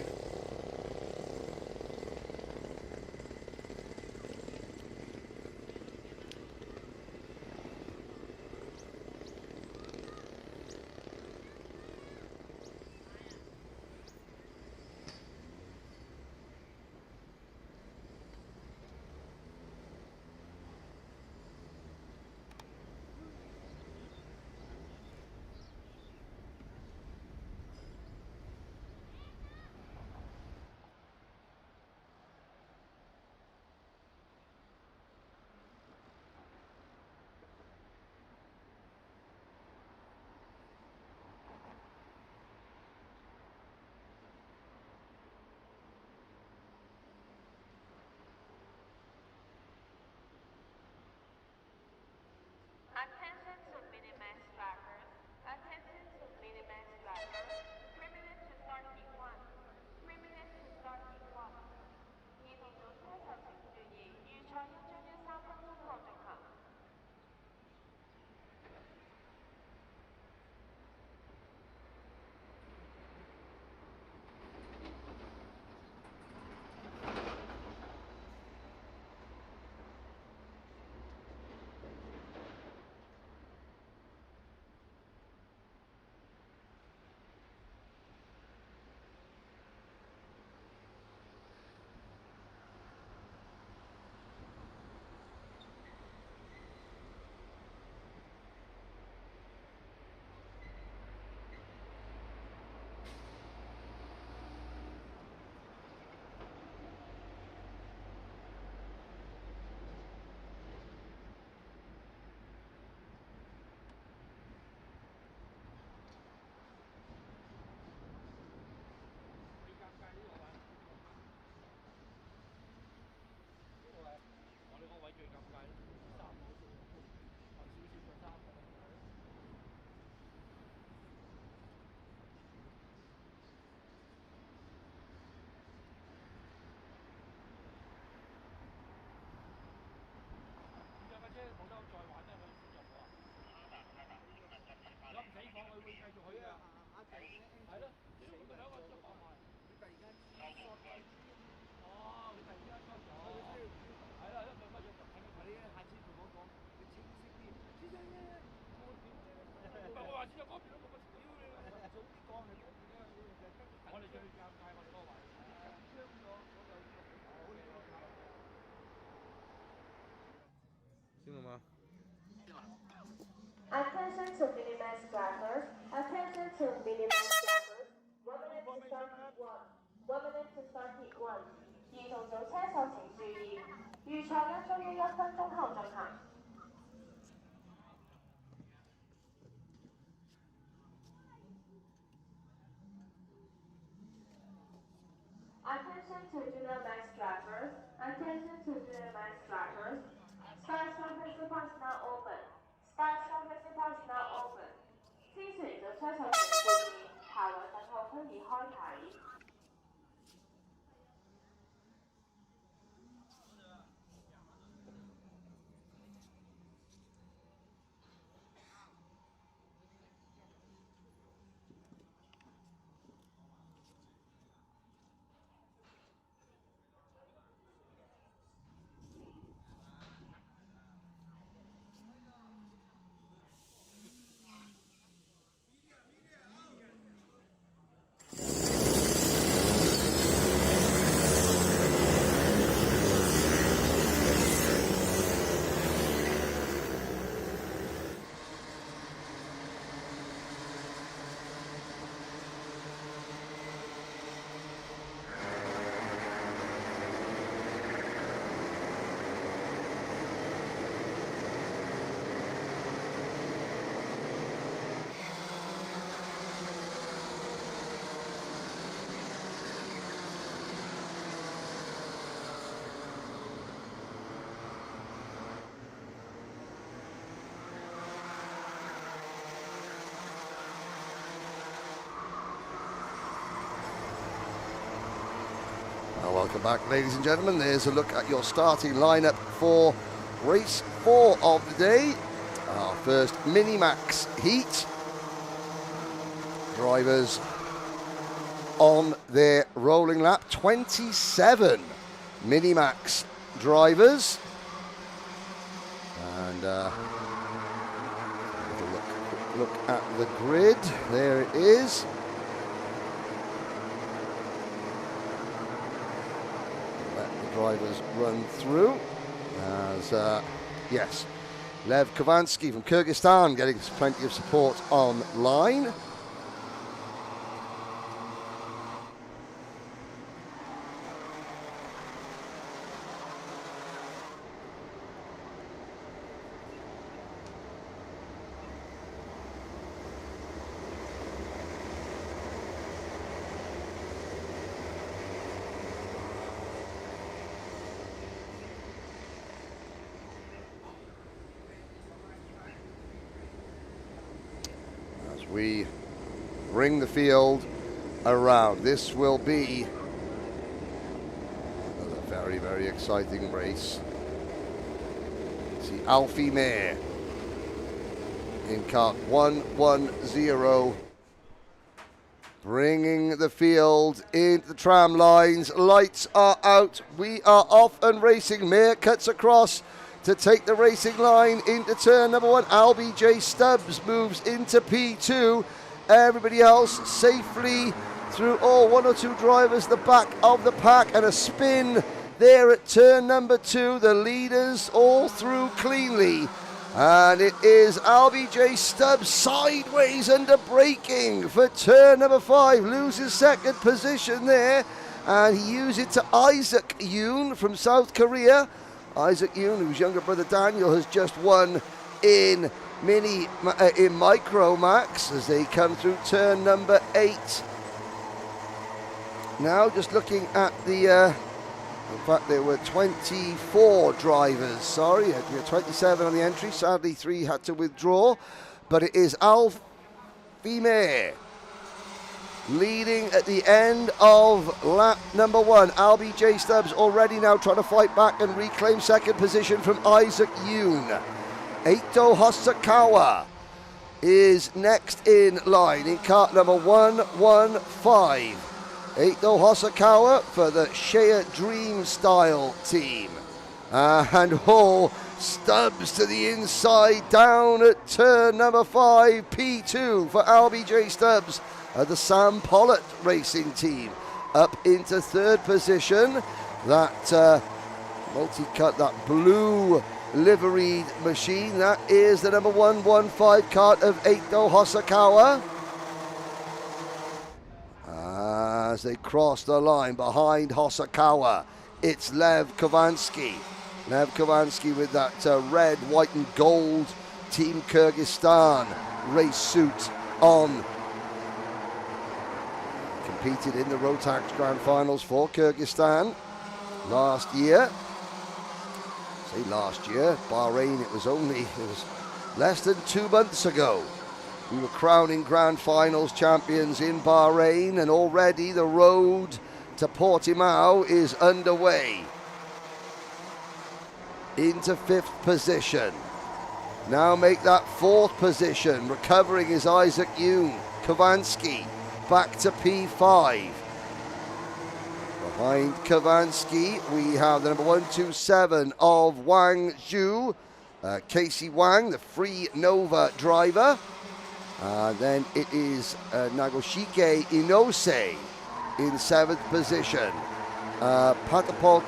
Attention to Minimax drivers. Attention to Minimax drivers. 1 minute to start heat 1. 1 minute to start heat 1. 移动轴车手请注意，預賽將於1分鐘後進行。Attention to Junior Max drivers. Attention to Junior Max drivers. Start stop support now open. Start stop support now open. 先隨着車手請注意，下位等候區已開啟。Welcome back, ladies and gentlemen. There's a look at your starting lineup for race 4 of the day. Our first Minimax heat. Drivers on their rolling lap. 27 Minimax drivers. And look at the grid. There it is. Drivers run through as yes, Lev Kovansky from Kyrgyzstan getting plenty of support online. We bring the field around. This will be another very, very exciting race. See Alfie Mayer in kart 110, bringing the field into the tram lines. Lights are out. We are off and racing. Mayer cuts across to take the racing line into turn number 1. LBJ Stubbs moves into P2. Everybody else safely through all 1 or 2 drivers, the back of the pack, and a spin there at turn number 2. The leaders all through cleanly. And it is LBJ Stubbs sideways under braking for turn number 5. Loses second position there. And he used it to Isaac Yoon from South Korea. Isaac Yoon, whose younger brother Daniel has just won in Micromax as they come through turn number 8. Now just looking at the, in fact there were 24 drivers, sorry, we had 27 on the entry, sadly 3 had to withdraw, but it is Alfie Mayer leading at the end of lap number 1. LBJ Stubbs already now trying to fight back and reclaim second position from Isaac Yoon. Eito Hosokawa is next in line in kart number 115. Eito Hosokawa for the Shea Dream Style team. And Stubbs to the inside down at turn number 5. P2 for LBJ Stubbs. The Sam Pollitt racing team up into third position. That multi-cut, that blue liveried machine. That is the number 115 kart of Eito Hosokawa. As they cross the line behind Hosokawa, it's Lev Kovansky. Lev Kovansky with that red, white and gold Team Kyrgyzstan race suit on. Competed in the Rotax Grand Finals for Kyrgyzstan last year. Last year, Bahrain, it was less than 2 months ago. We were crowning Grand Finals champions in Bahrain, and already the road to Portimao is underway. Into 5th position. Now make that 4th position. Recovering is Isaac Yoon. Kovansky back to P5. Behind Kovansky, we have the number 127 of Wang Zhu, Casey Wang, the Free Nova driver. Then it is Nagoshige Inose in 7th position. Patapol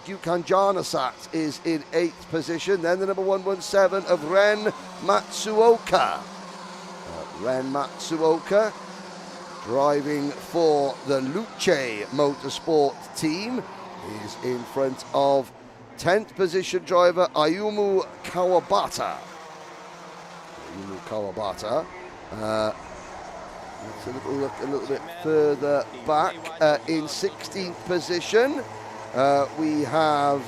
Gyukanjanasat is in 8th position. Then the number 117 of Ren Matsuoka. Ren Matsuoka, driving for the Luce Motorsport team, is in front of 10th position driver Ayumu Kawabata. Let's look a little bit further back. In 16th position, we have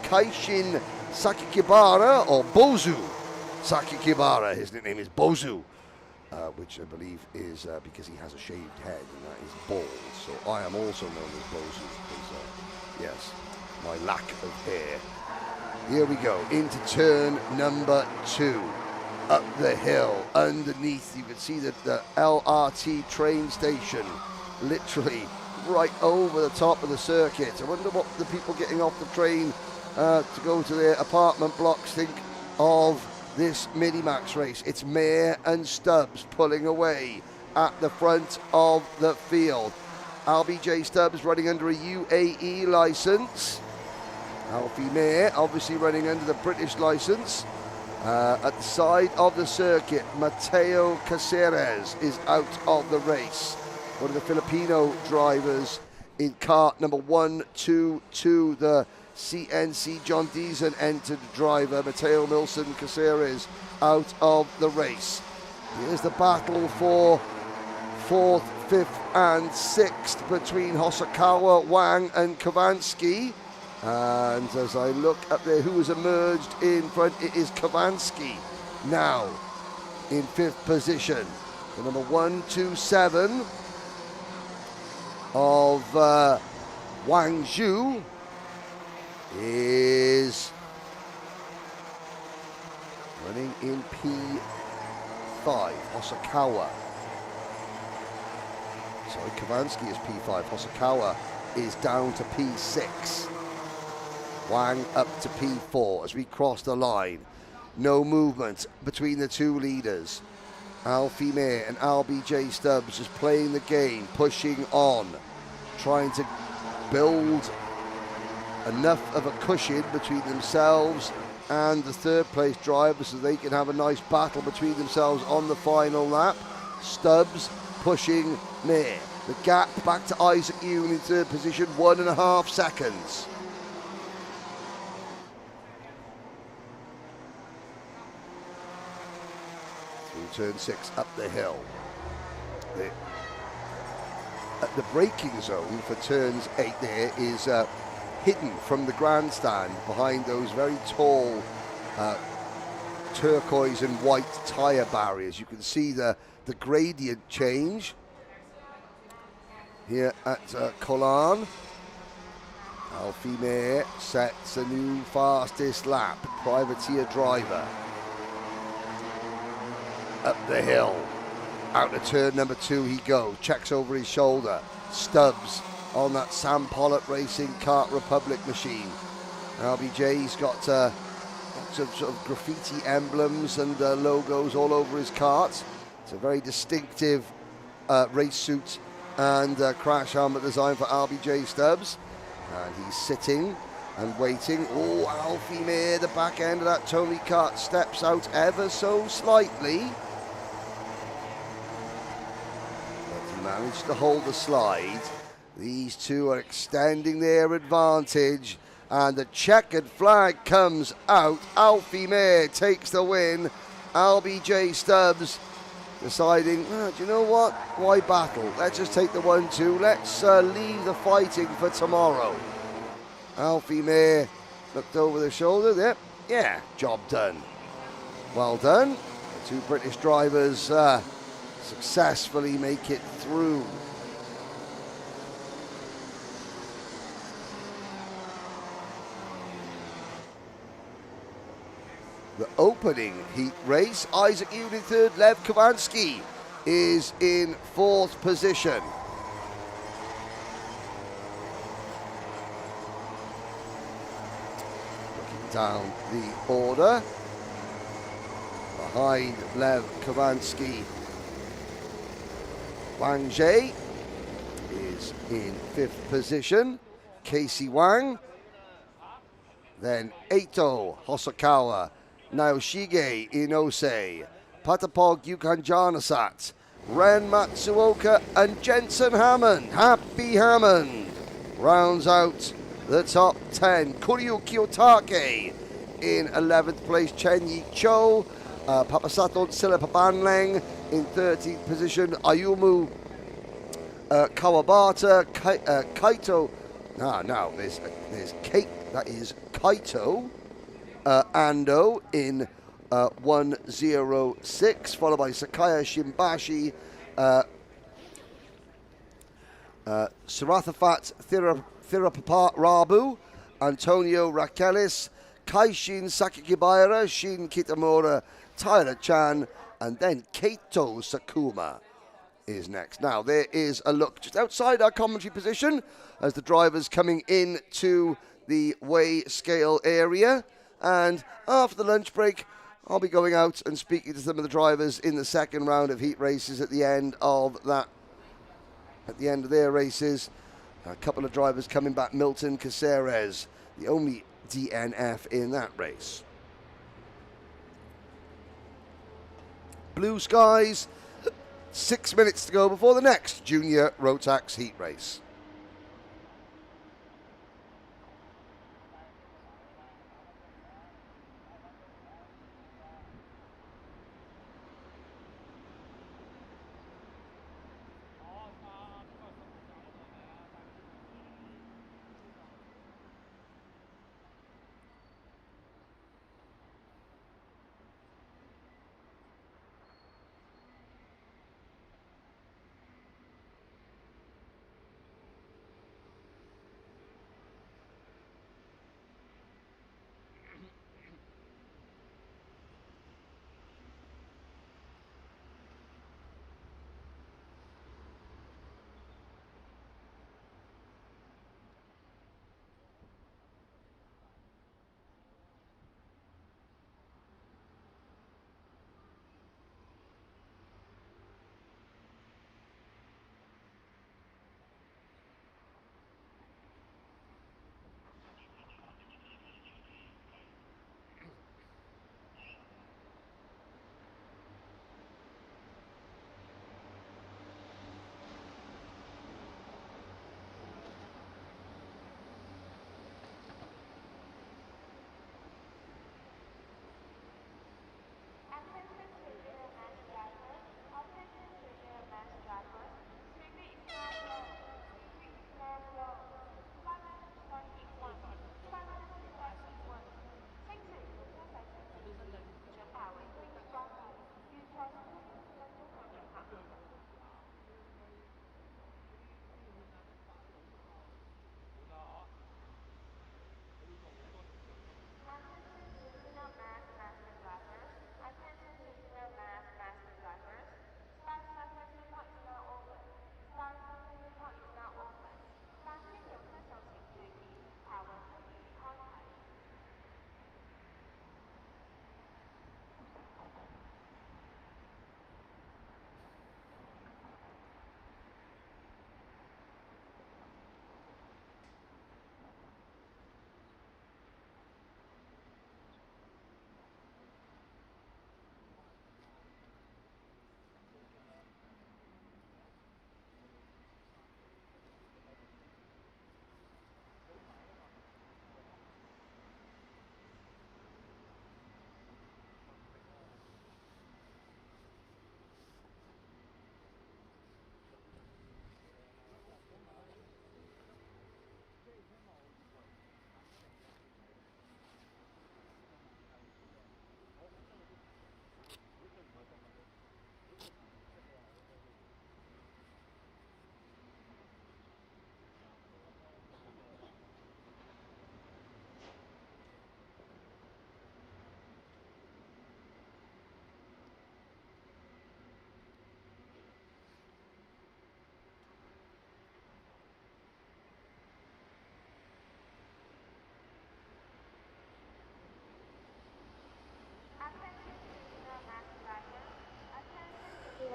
Kaishin Sakikibara, or Bozu Sakikibara. His nickname is Bozu. Which I believe is because he has a shaved head, and that is bald. So I am also known as Bozu, because, yes, my lack of hair. Here we go, into turn number 2. Up the hill, underneath, you can see that the LRT train station, literally right over the top of the circuit. I wonder what the people getting off the train to go to their apartment blocks think of this Minimax race. It's Mayer and Stubbs pulling away at the front of the field. RBJ Stubbs running under a UAE license. Alfie Mayer obviously running under the British license. At the side of the circuit, Mateo Caceres is out of the race. One of the Filipino drivers in kart number 122, the CNC John Deason entered driver, Mateo Milson Caceres, out of the race. Here's the battle for 4th, 5th and 6th between Hosokawa, Wang and Kovansky. And as I look up there, who has emerged in front, it is Kovansky now in 5th position. The number 127 of Wang Zhu is running in P5, Hosokawa. Sorry, Kovansky is P5, Hosokawa is down to P6. Wang up to P4 as we cross the line. No movement between the two leaders. Alfie Mayer and RBJ Stubbs just playing the game, pushing on, trying to build enough of a cushion between themselves and the 3rd place driver so they can have a nice battle between themselves on the final lap. Stubbs pushing Mayer. The gap back to Isaac Yoon in 3rd position, 1.5 seconds. Through turn 6 up the hill. At the braking zone for turns 8 there is hidden from the grandstand behind those very tall turquoise and white tyre barriers. You can see the gradient change here at Coloane. Alfie Mayer sets a new fastest lap, privateer driver. Up the hill, out to turn number 2 he goes, checks over his shoulder. Stubbs on that Sam Pollitt Racing Kart Republic machine. RBJ's got lots of sort of graffiti emblems and logos all over his kart. It's a very distinctive race suit and crash helmet design for RBJ Stubbs. And he's sitting and waiting. Oh, Alfie May, the back end of that Tony Kart, steps out ever so slightly. But he managed to hold the slide. These two are extending their advantage, and the checkered flag comes out. Alfie May takes the win. LBJ Stubbs deciding, do you know what? Why battle? Let's just take the 1-2. Let's leave the fighting for tomorrow. Alfie May looked over the shoulder there. Yeah, job done. Well done. The two British drivers successfully make it through. The opening heat race, Isaac Yoon in third, Lev Kovansky is in fourth position. Looking down the order, behind Lev Kovansky, Wang Zhe is in fifth position, Casey Wang, then Eito Hosokawa, Naoshige Inose, Patapog Yukanjanasat, Ren Matsuoka and Jensen Hammond. Happy Hammond rounds out the top 10. Kuryu Kiyotake in 11th place. Chen Yi Cho, Papasato Silipabanleng in 13th position. Ayumu Kawabata, Kaito. No, there's Kate. That is Kaito. Ando in 106, followed by Sakaya Shimbashi, Sarathafat Thirapapa Rabu, Antonio Rakelis, Kaishin Sakikibaira, Shin Kitamura, Tyler Chan, and then Keito Sakuma is next. Now, there is a look just outside our commentary position as the drivers coming in to the weigh scale area. And after the lunch break, I'll be going out and speaking to some of the drivers in the second round of heat races at the end of their races. A couple of drivers coming back. Milton Caceres, the only DNF in that race. Blue skies, 6 minutes to go before the next junior Rotax heat race.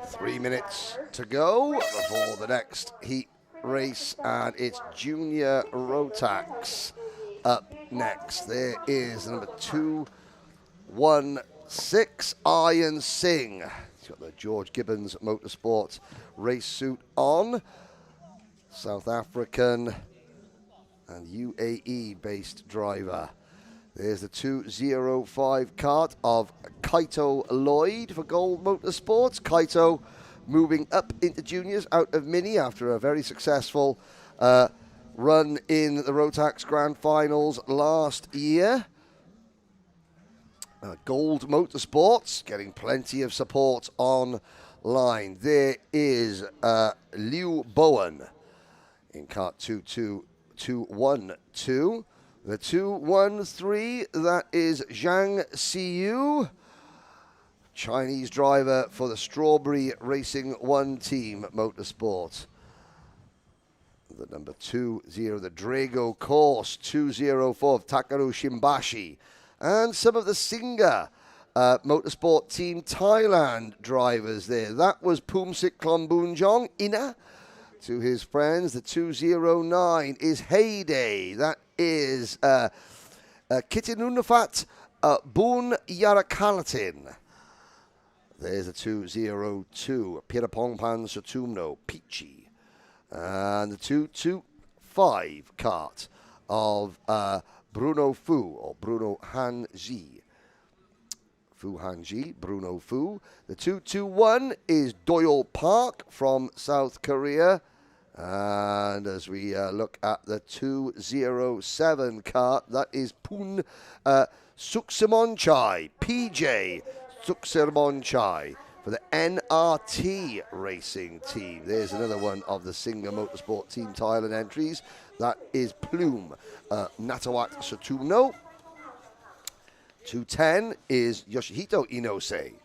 3 minutes to go before the next heat race, and it's Junior Rotax up next. There is number 216, Iron Singh. He's got the George Gibbons Motorsport race suit on. South African and UAE-based driver. There's the 205 kart of Kaito Lloyd for Gold Motorsports. Kaito moving up into juniors out of Mini after a very successful run in the Rotax Grand Finals last year. Gold Motorsports getting plenty of support online. There is Liu Bowen in kart 212. The 213, that is Zhang Xiyu, Chinese driver for the Strawberry Racing 1 team Motorsport. The number 20, the Drago Course 204 of Takaru Shimbashi. And some of the Singer Motorsport Team Thailand drivers there. That was Pumsik Klomboonjong, Ina. To his friends, the 209 is Heyday. That is Kitinunafat Boon Yarakalatin. There's the 202, Pirapongpan Sutumno, Pichi. And the 225 kart of Bruno Fu, or Bruno Hanji. Fu Hanji, Bruno Fu. The 221 is Doyle Park from South Korea. And as we look at the 207 kart, that is Poon Suksamonchai, PJ Suksamonchai for the NRT Racing team. There's another one of the Singer Motorsport Team Thailand entries. That is Plume Natawat Sutumno. 210 is Yoshihito Inose.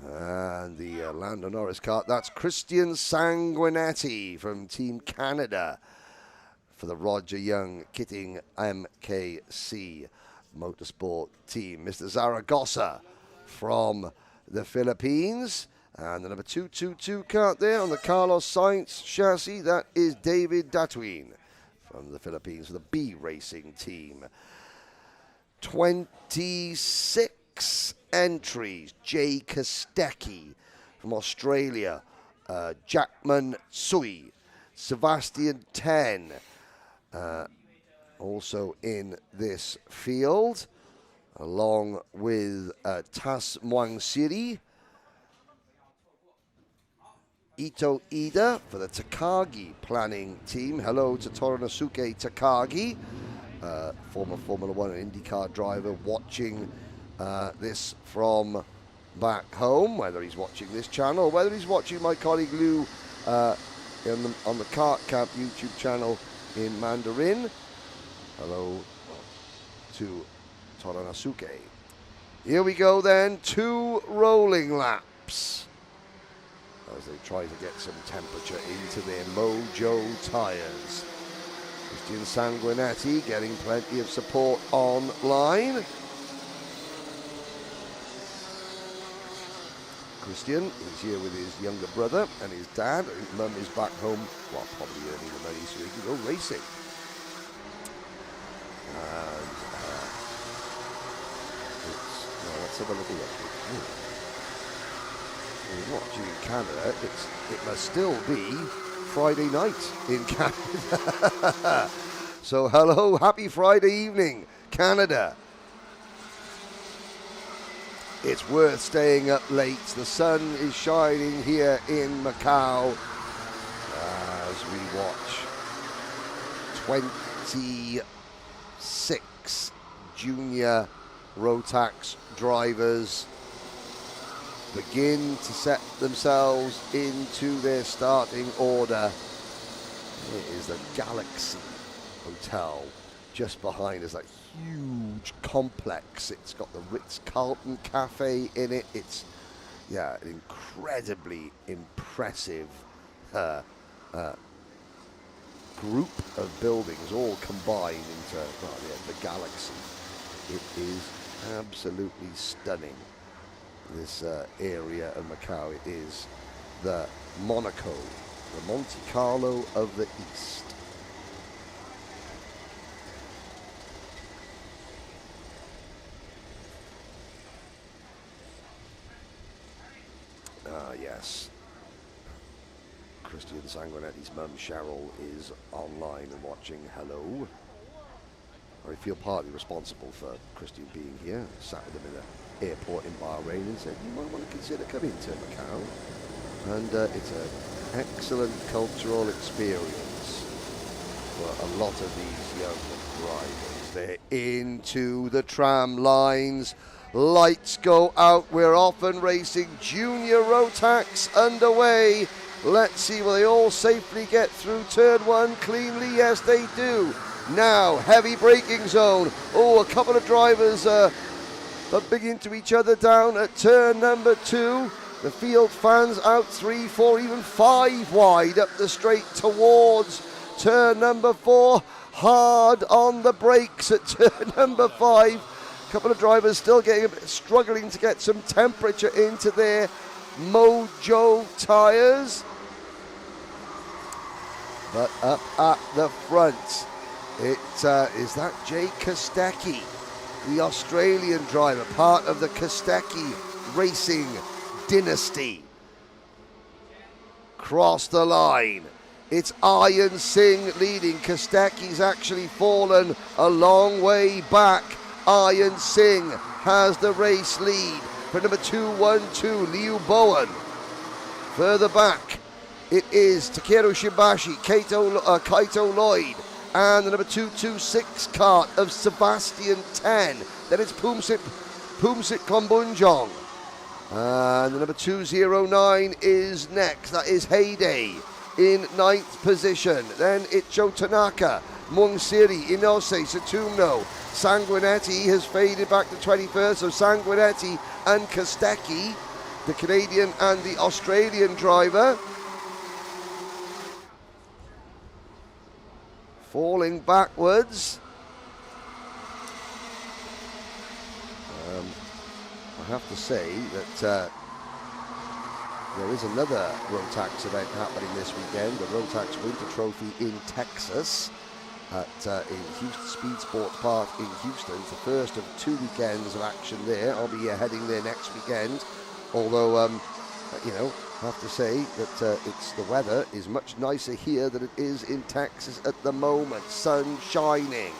And the Lando Norris kart, that's Christian Sanguinetti from Team Canada for the Roger Young Kitting MKC Motorsport team. Mr. Zaragoza from the Philippines. And the number 222 kart there on the Carlos Sainz chassis, that is David Datwin from the Philippines for the B Racing team. 26 entries. Jay Kostecki from Australia, Jackman Sui, Sebastian Ten, also in this field, along with Tas Muang Siri, Ito Ida for the Takagi planning team. Hello to Torinosuke Takagi, former Formula 1 and IndyCar driver, watching this from back home, whether he's watching this channel or whether he's watching my colleague Lou on the Kart Camp YouTube channel in Mandarin. Hello to Torinosuke. Here we go then, 2 rolling laps as they try to get some temperature into their Mojo tyres. Christian Sanguinetti getting plenty of support online. Christian is here with his younger brother and his dad. His mum is back home, well, probably earning the money so he can go racing. And let's have a little look. When you're watching in Canada, it must still be Friday night in Canada. So hello, happy Friday evening, Canada. It's worth staying up late. The sun is shining here in Macau as we watch 26 junior Rotax drivers begin to set themselves into their starting order. It is the Galaxy Hotel just behind us, that huge complex. It's got the Ritz-Carlton Cafe in it. It's, yeah, an incredibly impressive group of buildings all combined into, well, yeah, the Galaxy. It is absolutely stunning. this area of Macau. It is the Monaco, the Monte Carlo of the East. Ah, yes. Christian Sanguinetti's mum, Cheryl, is online and watching. Hello. I feel partly responsible for Christian being here. I sat with him in the airport in Bahrain and said, you might want to consider coming to Macau. And it's an excellent cultural experience for a lot of these young drivers. They're into the tram lines. Lights go out. We're off and racing. Junior Rotax underway. Let's see, will they all safely get through turn one cleanly? Yes, they do. Now, heavy braking zone. Oh, a couple of drivers bumping into each other down at turn number 2. The field fans out 3, 4, even 5 wide up the straight towards turn number 4. Hard on the brakes at turn number 5. A couple of drivers still struggling to get some temperature into their mojo tyres. But up at the front, is that Jay Kostecki, the Australian driver, part of the Kostecki Racing dynasty. Cross the line. It's Iron Singh leading. Kostecki's actually fallen a long way back. Iron Singh has the race lead for number 212, Liu Bowen. Further back, it is Takeru Shimbashi, Kaito Lloyd, and the number 226 cart of Sebastian 10. Then it's Pumsit Klombunjong. And the number 209 is next. That is Heyday in 9th position. Then it's Joe Tanaka, Mungsiri, Inose, Satumno. Sanguinetti has faded back to 21st. So Sanguinetti and Kostecki, the Canadian and the Australian driver, falling backwards. I have to say that there is another Rotax event happening this weekend, the Rotax Winter Trophy in Texas in Houston Speed Sports Park in Houston. It's the first of 2 weekends of action there. I'll be heading there next weekend, although you know, I have to say that it's the weather is much nicer here than it is in Texas at the moment. Sun shining.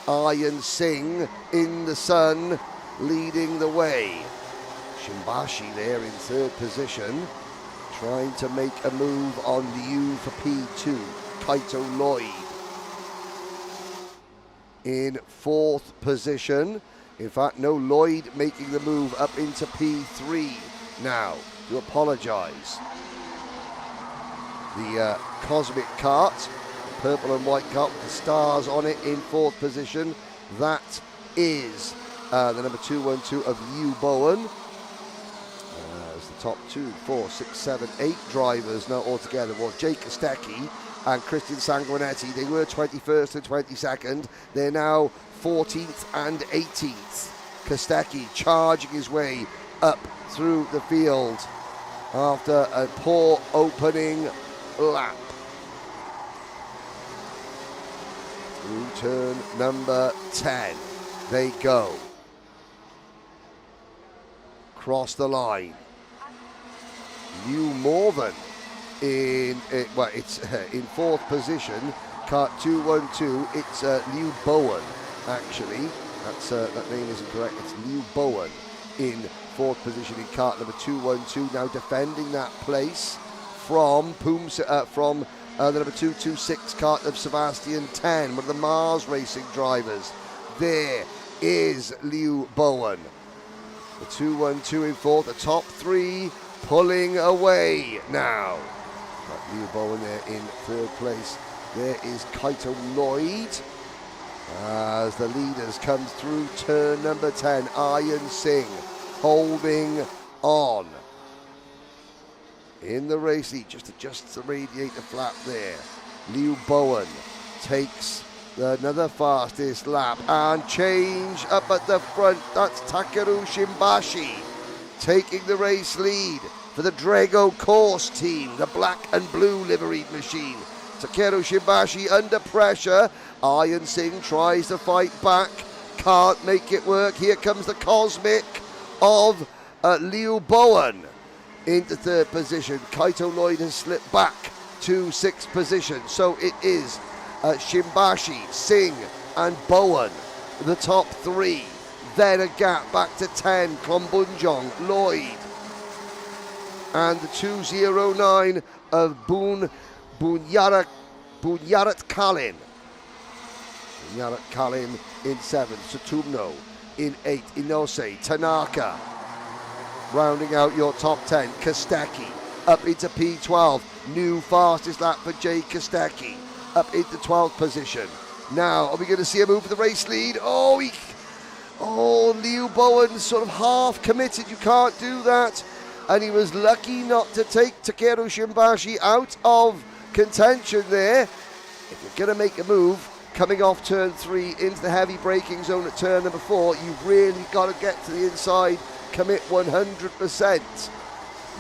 Iron Singh in the sun, leading the way. Shimbashi there in 3rd position, trying to make a move on Liu for P2. Kaito Lloyd in 4th position. In fact, no, Lloyd making the move up into P3 now. To apologise. The Cosmic Cart, purple and white cart with the stars on it in 4th position. That is the number 212 of Liu Bowen. As the top 2, 4, 6, 7, 8 drivers now altogether was Jay Kostecki and Christian Sanguinetti. They were 21st and 22nd. They're now 14th and 18th. Kostecki charging his way up through the field after a poor opening lap. Through turn number 10 they go. Cross the line. New Morven in it's in 4th position. Cart 212. It's Liu Bowen actually. That name isn't correct. It's Liu Bowen in 4th position in cart number 212. Now defending that place from the number 226 cart of Sebastian 10, one of the Mars Racing drivers. There is Liu Bowen. The 212 in 4th. The top 3 pulling away now. Got Liu Bowen there in 3rd place. There is Kaito Lloyd as the leaders come through turn number 10. Iron Singh holding on in the race lead. Just adjusts the radiator flap there. Liu Bowen takes another fastest lap and change up at the front. That's Takeru Shimbashi taking the race lead for the Drago course team, the black and blue liveried machine. Takeru Shimbashi under pressure. Iron Singh tries to fight back, can't make it work. Here comes the cosmic of Liu Bowen into third position. Kaito Lloyd has slipped back to sixth position. So it is Shimbashi, Singh and Bowen, the top three. Then a gap back to 10, Klombunjong, Lloyd. And the 209 of Bunyarat Kalin. Bunyarat Kalin in 7th, Sutumno in 8th, Inose, Tanaka. Rounding out your top 10, Kostecki up into P12. New fastest lap for Jay Kostecki up into 12th position. Now, are we going to see him move for the race lead? Liu Bowen sort of half committed. You can't do that. And he was lucky not to take Takeru Shimbashi out of contention there. If you're going to make a move coming off turn 3 into the heavy braking zone at turn number 4, you've really got to get to the inside, commit 100%.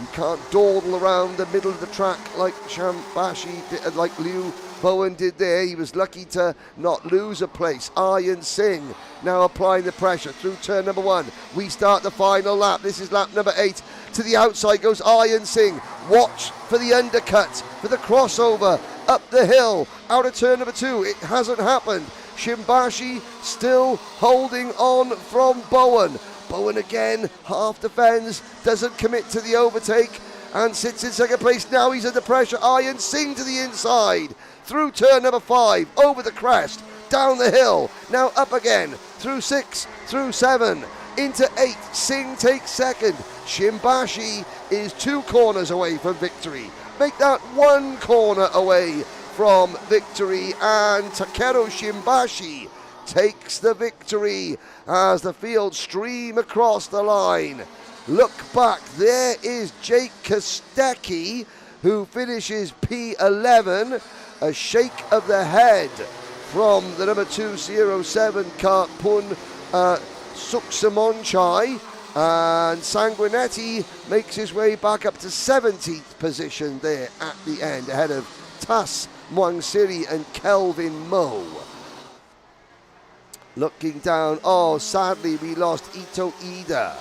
You can't dawdle around the middle of the track like Shimbashi did, like Liu Bowen did there. He was lucky to not lose a place. Iron Singh now applying the pressure through turn number 1. We start the final lap. This is lap number 8. To the outside goes Iron Singh. Watch for the undercut, for the crossover up the hill out of turn number 2. It hasn't happened. Shimbashi still holding on from Bowen. Bowen again, half defends, doesn't commit to the overtake and sits in second place. Now he's under pressure. Iron Singh to the inside, through turn number 5, over the crest, down the hill, now up again, through 6, through 7, into 8. Singh takes second. Shimbashi is 2 corners away from victory. Make that 1 corner away from victory, and Takeru Shimbashi takes the victory as the field stream across the line. Look back, there is Jake Kostecki, who finishes P11. A shake of the head from the number 207 kart Pun Suksamonchai, and Sanguinetti makes his way back up to 17th position there at the end, ahead of Tas Mwangsiri and Kelvin Moe. Looking down, sadly we lost Ito Ida.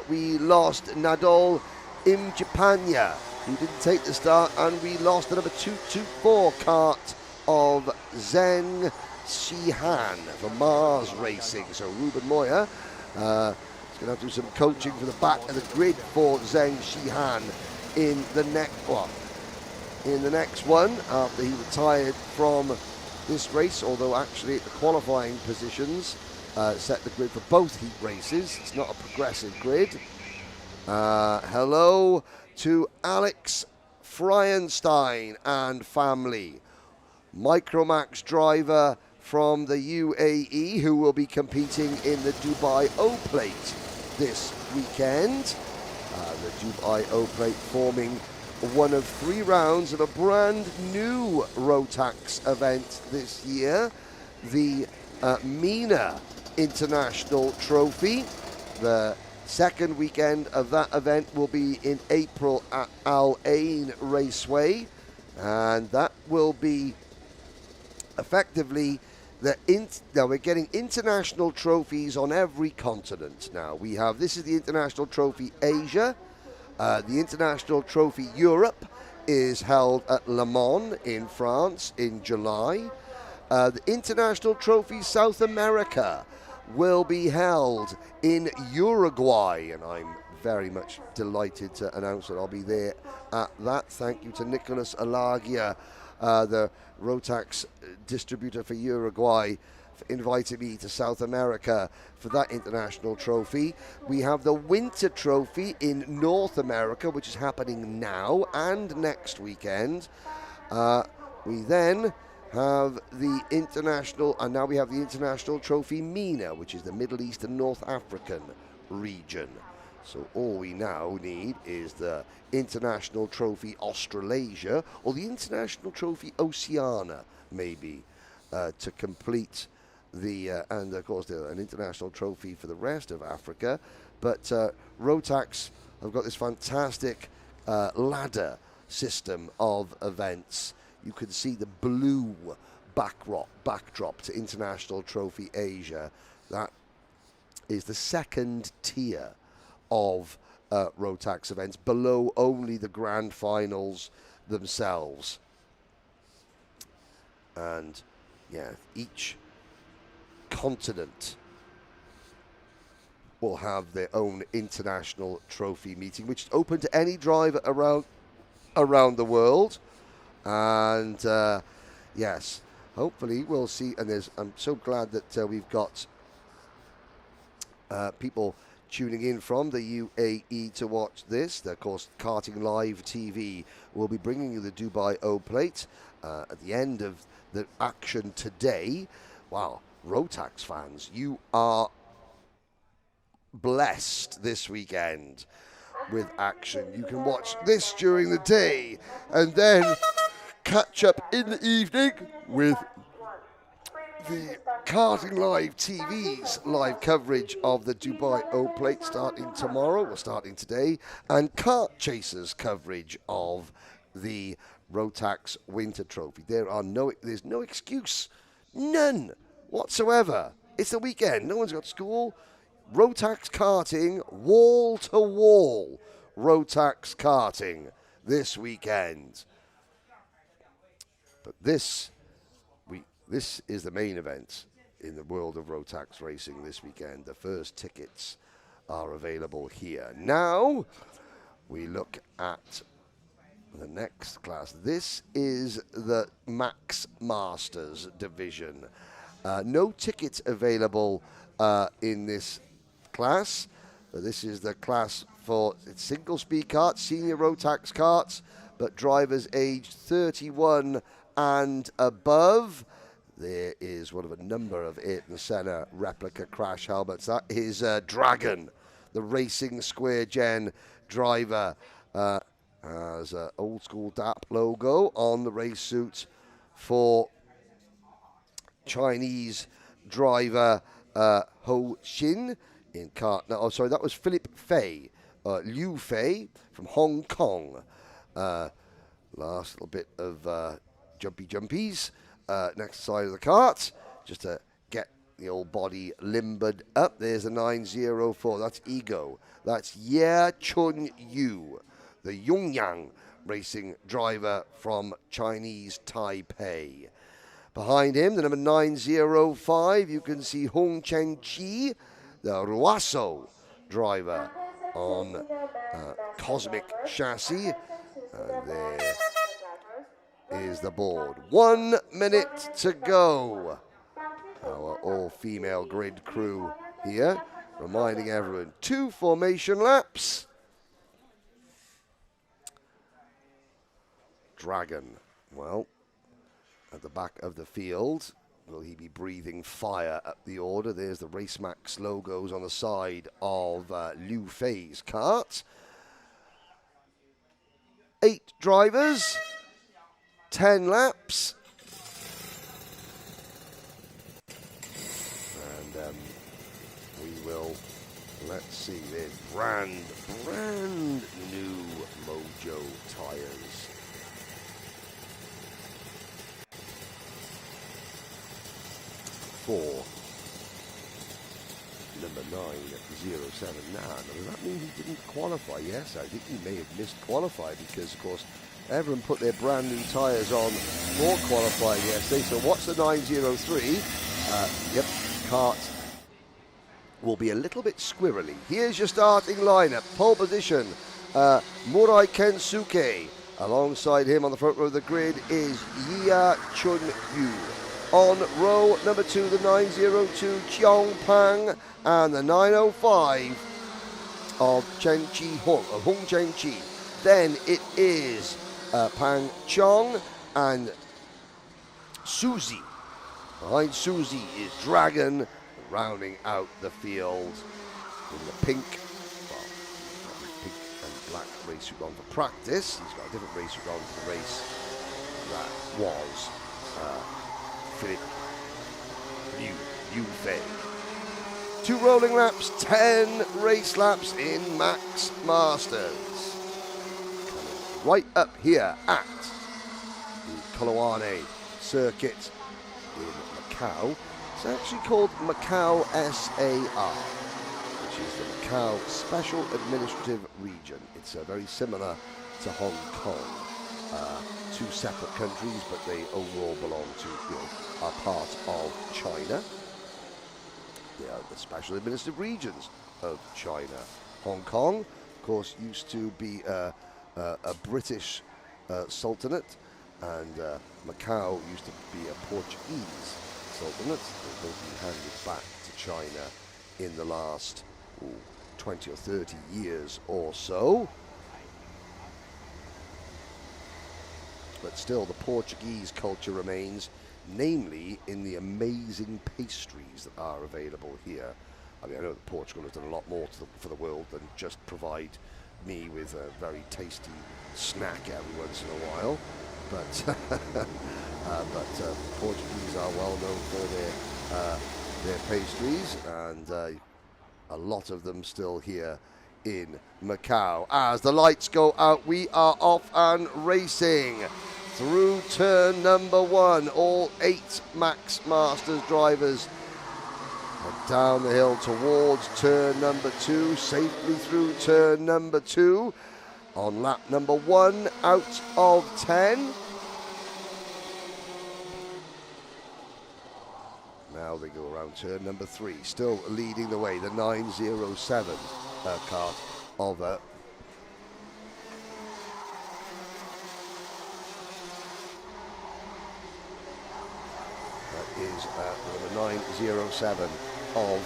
We lost Nadol Imjapanya, who didn't take the start, and we lost the number 224 kart of Zheng Shihan for Mars Racing. So Ruben Moya is going to have to do some coaching for the back of the grid for Zheng Shihan in the next one, after he retired from this race, although actually at the qualifying positions set the grid for both heat races. It's not a progressive grid. Hello to Alex Fryenstein and family, Micromax driver from the UAE, who will be competing in the Dubai O-Plate this weekend. The Dubai O-Plate forming one of 3 rounds of a brand new Rotax event this year, the MENA International Trophy. The second weekend of that event will be in April at Al Ain Raceway, and that will be effectively now we're getting international trophies on every continent. Now we have, this is the International Trophy Asia. The International Trophy Europe is held at Le Mans in France in July. The International Trophy South America will be held in Uruguay, and I'm very much delighted to announce that I'll be there at that. Thank you to Nicholas Alagia, the Rotax distributor for Uruguay, for inviting me to South America for that international trophy. We have the Winter Trophy in North America, which is happening now and next weekend. We then have the international, and now we have the International Trophy MENA, which is the Middle East and North African region. So all we now need is the International Trophy Australasia, or the International Trophy Oceania, maybe, to complete and of course an international trophy for the rest of Africa. But Rotax have got this fantastic ladder system of events. You can see the blue backdrop to International Trophy Asia. That is the second tier of Rotax events, below only the grand finals themselves. And yeah, each continent will have their own international trophy meeting, which is open to any driver around the world. And yes, hopefully we'll see. And I'm so glad that we've got people tuning in from the UAE to watch this. Of course, Karting Live TV will be bringing you the Dubai O Plate at the end of the action today. Wow, Rotax fans, you are blessed this weekend with action. You can watch this during the day and then catch up in the evening with the Karting Live TV's live coverage of the Dubai O Plate starting tomorrow, or starting today, and Kart Chasers coverage of the Rotax Winter Trophy. There's no excuse, none whatsoever. It's the weekend, no one's got school. Rotax Karting, wall to wall. Rotax Karting this weekend. But this is the main event in the world of Rotax racing this weekend. The first tickets are available here. Now we look at the next class. This is the Max Masters division. No tickets available in this class. This is the class for single speed karts, senior Rotax karts, but drivers aged 31 and above. There is one of a number of Ayrton Senna replica crash helmets. That is Dragon, the Racing Square Gen driver. Has an old school DAP logo on the race suit for Chinese driver Ho Xin in kart. No, oh, sorry, that was Philip Fei, Liu Fei from Hong Kong. Last little bit of jumpies next side of the kart, just to get the old body limbered up. There's a 904. That's Ego. That's Ye Chun Yu, the Yongyang racing driver from Chinese Taipei. Behind him, the number 905, you can see Hong Cheng Chi, the Ruasso driver on Cosmic chassis. And there is the board. 1 minute to go. Our all-female grid crew here, reminding everyone, 2 formation laps. Dragon, well, at the back of the field. Will he be breathing fire up the order? There's the RaceMax logos on the side of Liu Fei's kart. 8 drivers, 10 laps. And we will, let's see, there's brand new Mojo tires. For number 907 now. Does that mean he didn't qualify? Yes, I think he may have missed qualify because, of course, everyone put their brand new tyres on for qualifying yesterday. So what's the 903? Yep, kart will be a little bit squirrely. Here's your starting lineup. Pole position, Murai Kensuke. Alongside him on the front row of the grid is Yia Chun Yu. On row number 2, the 902 Chiong Pang, and the 905 of Hong Cheng Chi. Then it is Pang Chong and Suzy. Behind Suzy is Dragon, rounding out the field in the pink, well, pink and black race suit on for practice. He's got a different race suit on for the race. That was Philip Yufei. 2 rolling laps, 10 race laps in Max Masters. Coming right up here at the Coloane circuit in Macau. It's actually called Macau SAR, which is the Macau Special Administrative Region. It's very similar to Hong Kong. 2 separate countries, but they overall belong to, are part of China. They are the special administrative regions of China. Hong Kong, of course, used to be a British sultanate, and Macau used to be a Portuguese sultanate. They've both been handed back to China in the last 20 or 30 years or so. But still, the Portuguese culture remains, namely in the amazing pastries that are available here. I mean, I know that Portugal has done a lot more for the world than just provide me with a very tasty snack every once in a while. But Portuguese are well known for their pastries, and a lot of them still here in Macau. As the lights go out, we are off and racing through turn number 1. All 8 Max Masters drivers head down the hill towards turn number 2, safely through turn number 2 on lap number 1 out of 10. Now they go around turn number 3, still leading the way, the 907 kart of that is number 907 of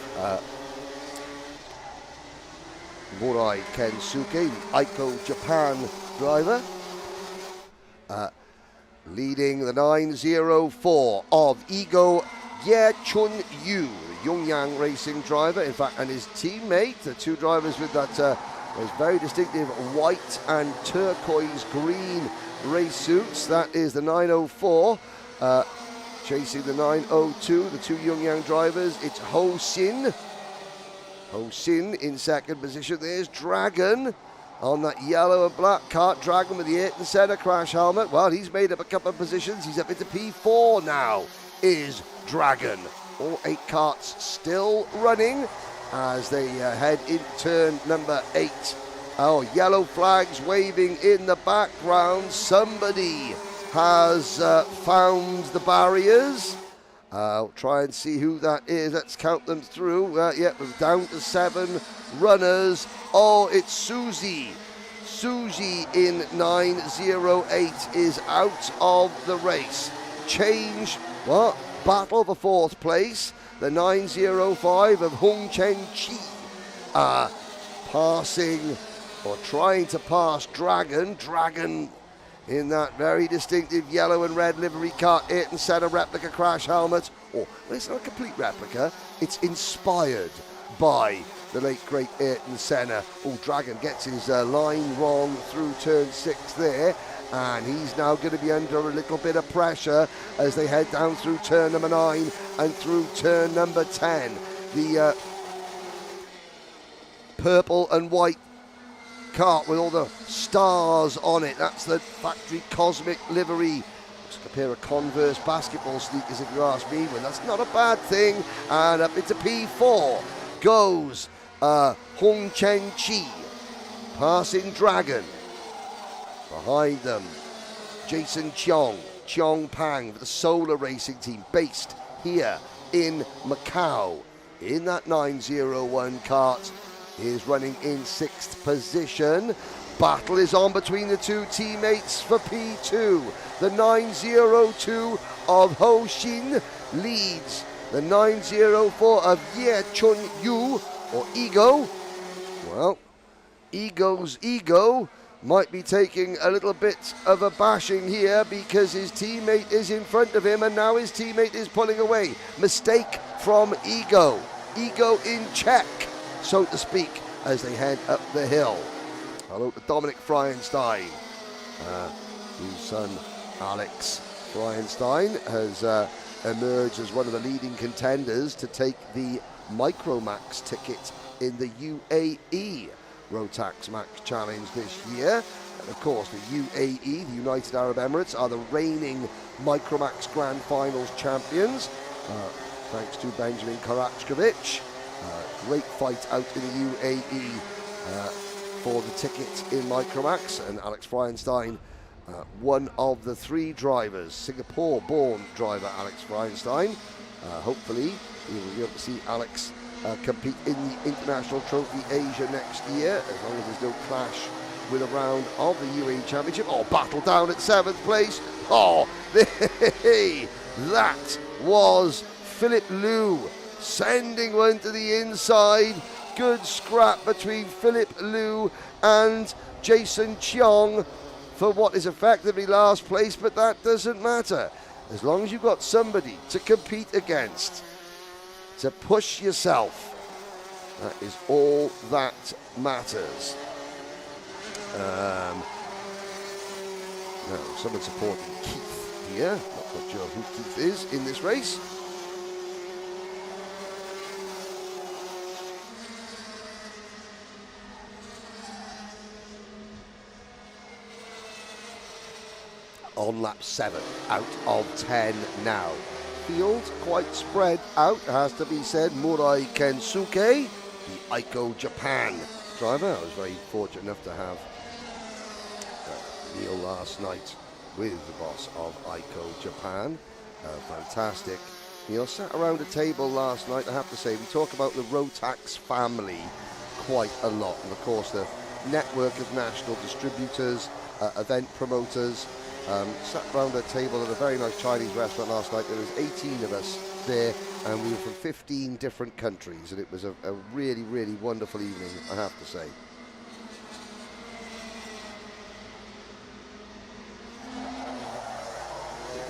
Murai Kensuke, the Aiko Japan driver. Leading the 904 of Igo Ye Chun Yu, the Yongyang Racing driver, in fact, and his teammate, the 2 drivers with that those very distinctive white and turquoise green race suits. That is the 904. Chasing the 902, the 2 Yongyang drivers, it's Ho Sin. Ho Sin in second position. There's Dragon on that yellow and black kart. Dragon with the Ayrton Senna crash helmet. Well, he's made up a couple of positions. He's up into P4 now, is Dragon. All 8 karts still running as they head in turn number 8. Oh, yellow flags waving in the background. Somebody has found the barriers. Try and see who that is. Let's count them through. Yeah, we're down to 7 runners. Oh, it's Suzy. Suzy in 908 is out of the race. Change, what? Battle for 4th place. The 905 of Hung Chen Chi. Passing, or trying to pass Dragon. Dragon in that very distinctive yellow and red livery kart, Ayrton Senna replica crash helmet. Well, it's not a complete replica, it's inspired by the late great Ayrton Senna. Oh, Dragon gets his line wrong through turn 6 there, and he's now going to be under a little bit of pressure as they head down through turn number 9 and through turn number 10. The purple and white kart with all the stars on it, that's the factory cosmic livery. Looks like a pair of Converse basketball sneakers if you ask me, but that's not a bad thing. And up into P4 goes Hung Chen Chi, passing Dragon. Behind them, Jason Cheong Pang for the Solar Racing team, based here in Macau. In that 901 kart, is running in 6th position. Battle is on between the 2 teammates for P2. The 902 of Ho Xin leads the 904 of Ye Chun Yu, or Ego. Well, Ego's ego might be taking a little bit of a bashing here because his teammate is in front of him and now his teammate is pulling away. Mistake from Ego. Ego in check, so to speak, as they head up the hill. Hello to Dominic Fryenstein, whose son Alex Fryenstein has emerged as one of the leading contenders to take the Micromax ticket in the UAE Rotax Max Challenge this year. And of course, the UAE, the United Arab Emirates, are the reigning Micromax Grand Finals champions. Thanks to Benjamin Karachkovic. Great fight out in the UAE for the ticket in Micromax, and Alex Freienstein, one of the three drivers, Singapore-born driver Alex Freienstein. Hopefully, we will be able to see Alex compete in the International Trophy Asia next year, as long as there's no clash with a round of the UAE Championship. Oh, battle down at 7th place. Oh, that was Philip Liu sending one to the inside. Good scrap between Philip Liu and Jason Cheong for what is effectively last place, but that doesn't matter. As long as you've got somebody to compete against, to push yourself, that is all that matters. Now, someone supporting Keith here. Not quite sure who Keith is in this race. On lap 7, out of 10 now. Field quite spread out, has to be said. Murai Kensuke, the Aiko Japan driver. I was very fortunate enough to have Neil last night with the boss of Aiko Japan. Fantastic. Neil sat around a table last night, I have to say. We talk about the Rotax family quite a lot, and of course the network of national distributors, event promoters. Sat around a table at a very nice Chinese restaurant last night. There was 18 of us there, and we were from 15 different countries, and it was a really, really wonderful evening, I have to say.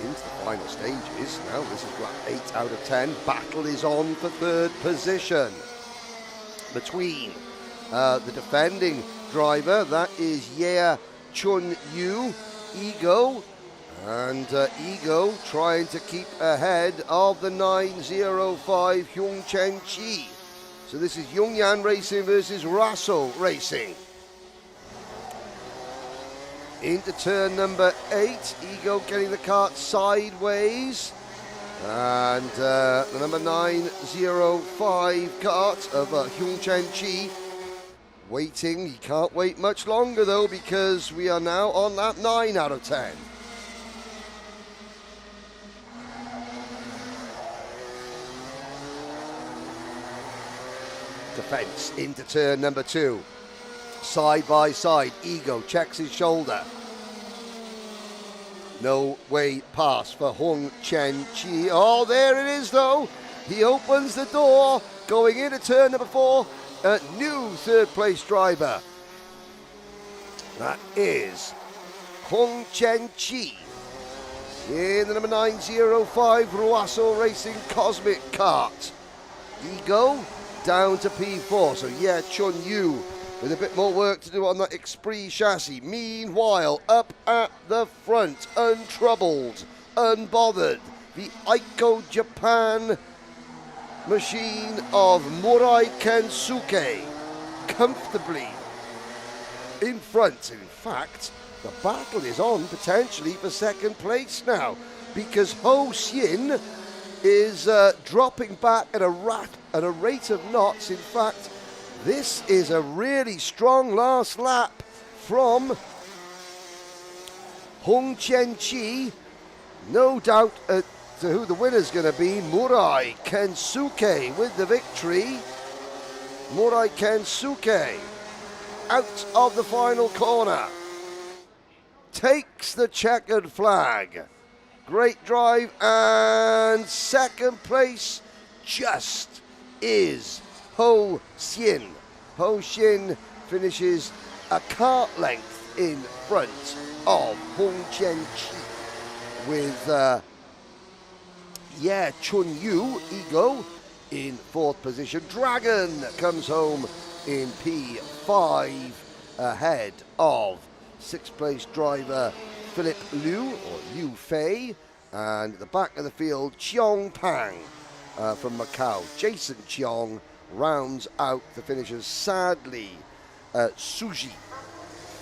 Into the final stages now. This is lap 8 out of 10. Battle is on for 3rd position between the defending driver, that is Ye Chun Yu, Ego, and Ego trying to keep ahead of the 905 Hyung Chen Chi. So this is Yongyan Racing versus Rasso Racing. Into turn number 8, Ego getting the kart sideways, and the number 905 kart of Hyung Chen Chi waiting. He can't wait much longer though, because we are now on lap 9 out of 10. Defense into turn number 2. Side by side, Ego checks his shoulder. No way past for Hung Chen Chi. Oh, there it is though. He opens the door going into turn number 4. A new 3rd place driver. That is Hung Chen Chi in the number 905 Ruasso Racing Cosmic Kart. Ego down to P4. So yeah, Chun Yu with a bit more work to do on that Esprit chassis. Meanwhile, up at the front, untroubled, unbothered, the Aiko Japan machine of Murai Kensuke, comfortably in front. In fact, the battle is on potentially for 2nd place now, because Ho Xin is dropping back at a rate of knots. In fact, this is a really strong last lap from Hung Chen Chi. No doubt to who the winner's going to be. Murai Kensuke with the victory. Murai Kensuke out of the final corner. Takes the checkered flag. Great drive, and 2nd place just is Ho Xin. Ho Xin finishes a kart length in front of Hung Chen Chi with Chun Yu, Ego, in 4th position. Dragon comes home in P5 ahead of 6th place driver Philip Liu, or Liu Fei, And at the back of the field, Cheong Pang from Macau. Jason Cheong rounds out the finishers. Sadly, Suji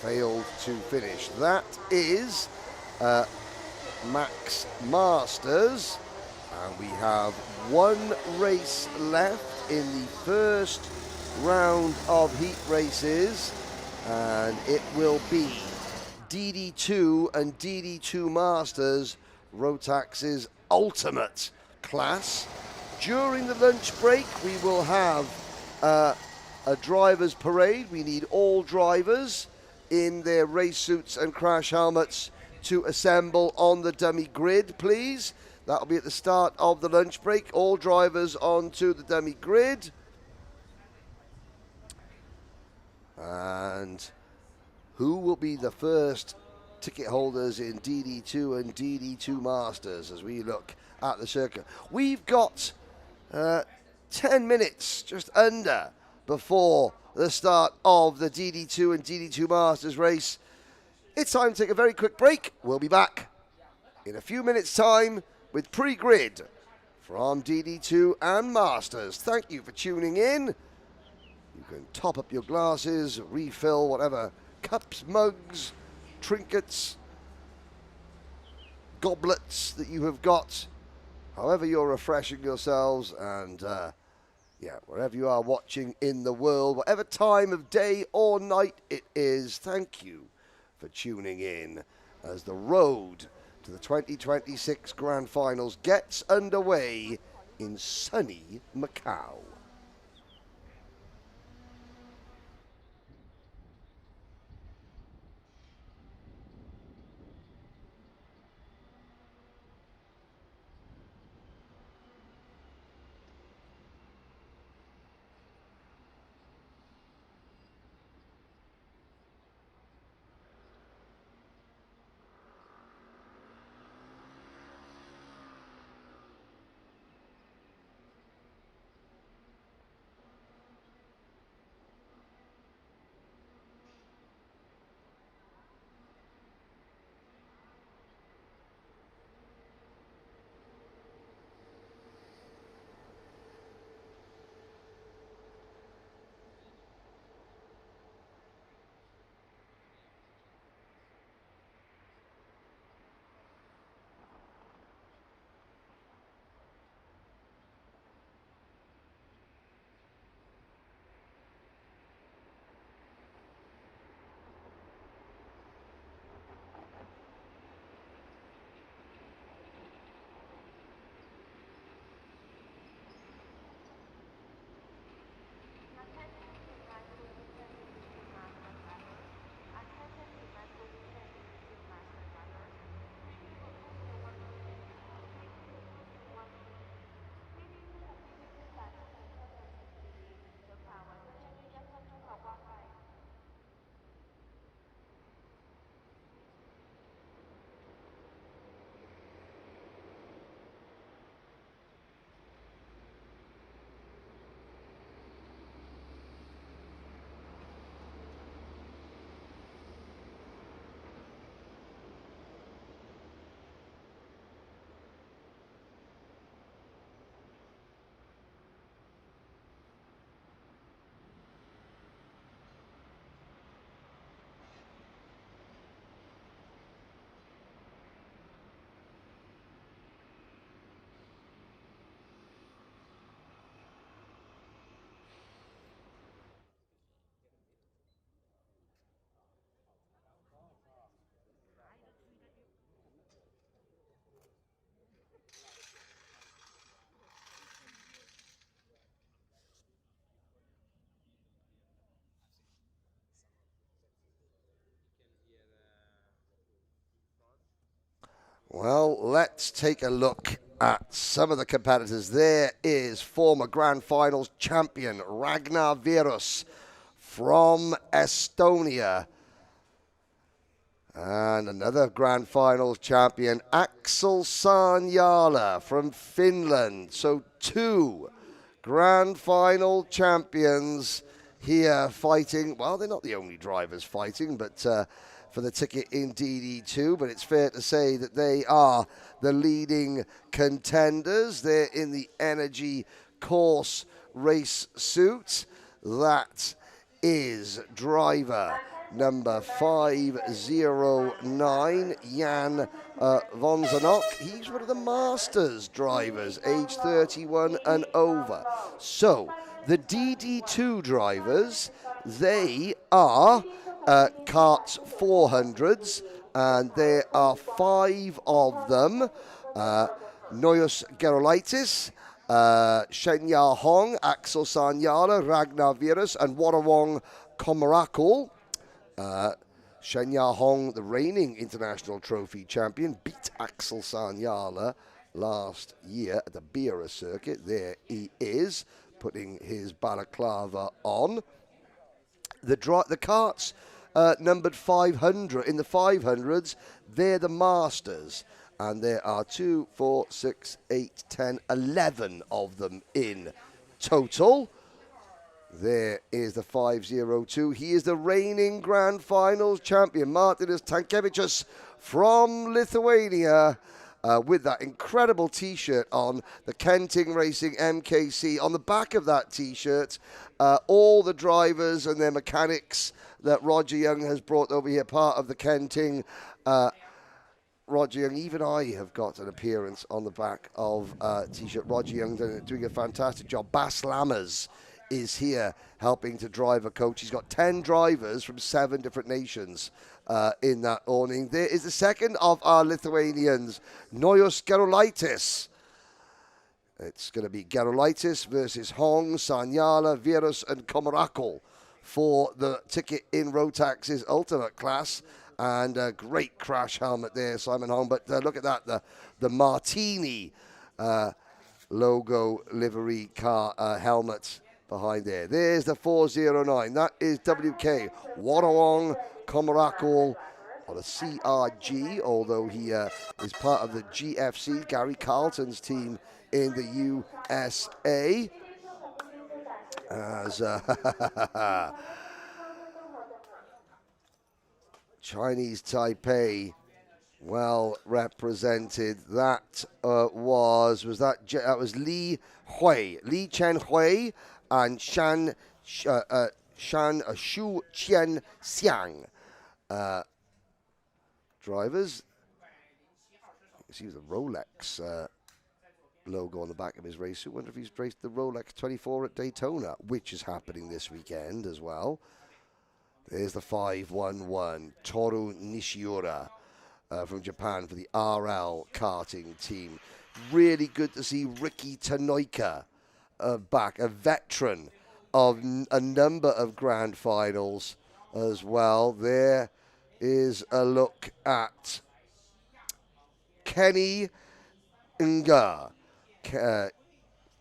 failed to finish. That is Max Masters. And we have one race left in the first round of heat races. And it will be DD2 and DD2 Masters, Rotax's ultimate class. During the lunch break, we will have a driver's parade. We need all drivers in their race suits and crash helmets to assemble on the dummy grid, please. That'll be at the start of the lunch break. All drivers onto the dummy grid. And who will be the first ticket holders in DD2 and DD2 Masters as we look at the circuit? We've got 10 minutes, just under, before the start of the DD2 and DD2 Masters race. It's time to take a very quick break. We'll be back in a few minutes' time with pre-grid from DD2 and Masters. Thank you for tuning in. You can top up your glasses, refill whatever cups, mugs, trinkets, goblets that you have got, however you're refreshing yourselves, and wherever you are watching in the world, whatever time of day or night it is, thank you for tuning in as the road to the 2026 Grand Finals gets underway in sunny Macau. Well, let's take a look at some of the competitors. There is former Grand Finals champion Ragnar Virus from Estonia. And another Grand Finals champion, Axel Sarniala from Finland. So two Grand Final champions here fighting. Well, they're not the only drivers fighting, but for the ticket in DD2, but it's fair to say that they are the leading contenders. They're in the energy course race suit. That is driver number 509, Jan Vonzenok. He's one of the Masters drivers, age 31 and over. So the DD2 drivers, they are karts 400s, and there are 5 of them. Noyos Gerolaitis, Shenya Hong, Axel Sanyala, Ragnar Virus, and Warawong Komarakul. Shenya Hong, the reigning international trophy champion, beat Axel Sanyala last year at the Bira circuit. There he is, putting his balaclava on. The karts numbered 500. In the 500s, they're the Masters. And there are 2, 4, 6, 8, 10, 11 of them in total. There is the 502. He is the reigning Grand Finals champion, Martinas Tankevicius from Lithuania, with that incredible T-shirt on, the Karting Racing MKC. On the back of that T-shirt, all the drivers and their mechanics that Roger Young has brought over here, part of the Karting. Roger Young, even I have got an appearance on the back of T-shirt. Roger Young doing a fantastic job. Bas Lammers is here helping to drive a coach. He's got 10 drivers from 7 different nations in that awning. There is the second of our Lithuanians, Noyos Gerolaitis. It's going to be Gerolaitis versus Hong, Sanyala, Virus, and Komarakul for the ticket in Rotax's Ultimate class. And a great crash helmet there, Simon Hong. But look at that, the Martini logo livery car helmet behind there. There's the 409. That is WK Warawong Komarakul on a CRG, although he is part of the GFC, Gary Carlton's team in the USA. As Chinese Taipei, well represented. That was Li Chen Hui and Shu Qian Xiang drivers. You see the Rolex logo on the back of his race suit. Wonder if he's raced the Rolex 24 at Daytona, which is happening this weekend as well. There's the 511, Toru Nishiura from Japan for the RL karting team. Really good to see Ricky Tanoika back, a veteran of a number of grand finals as well. There is a look at Kenny Nga,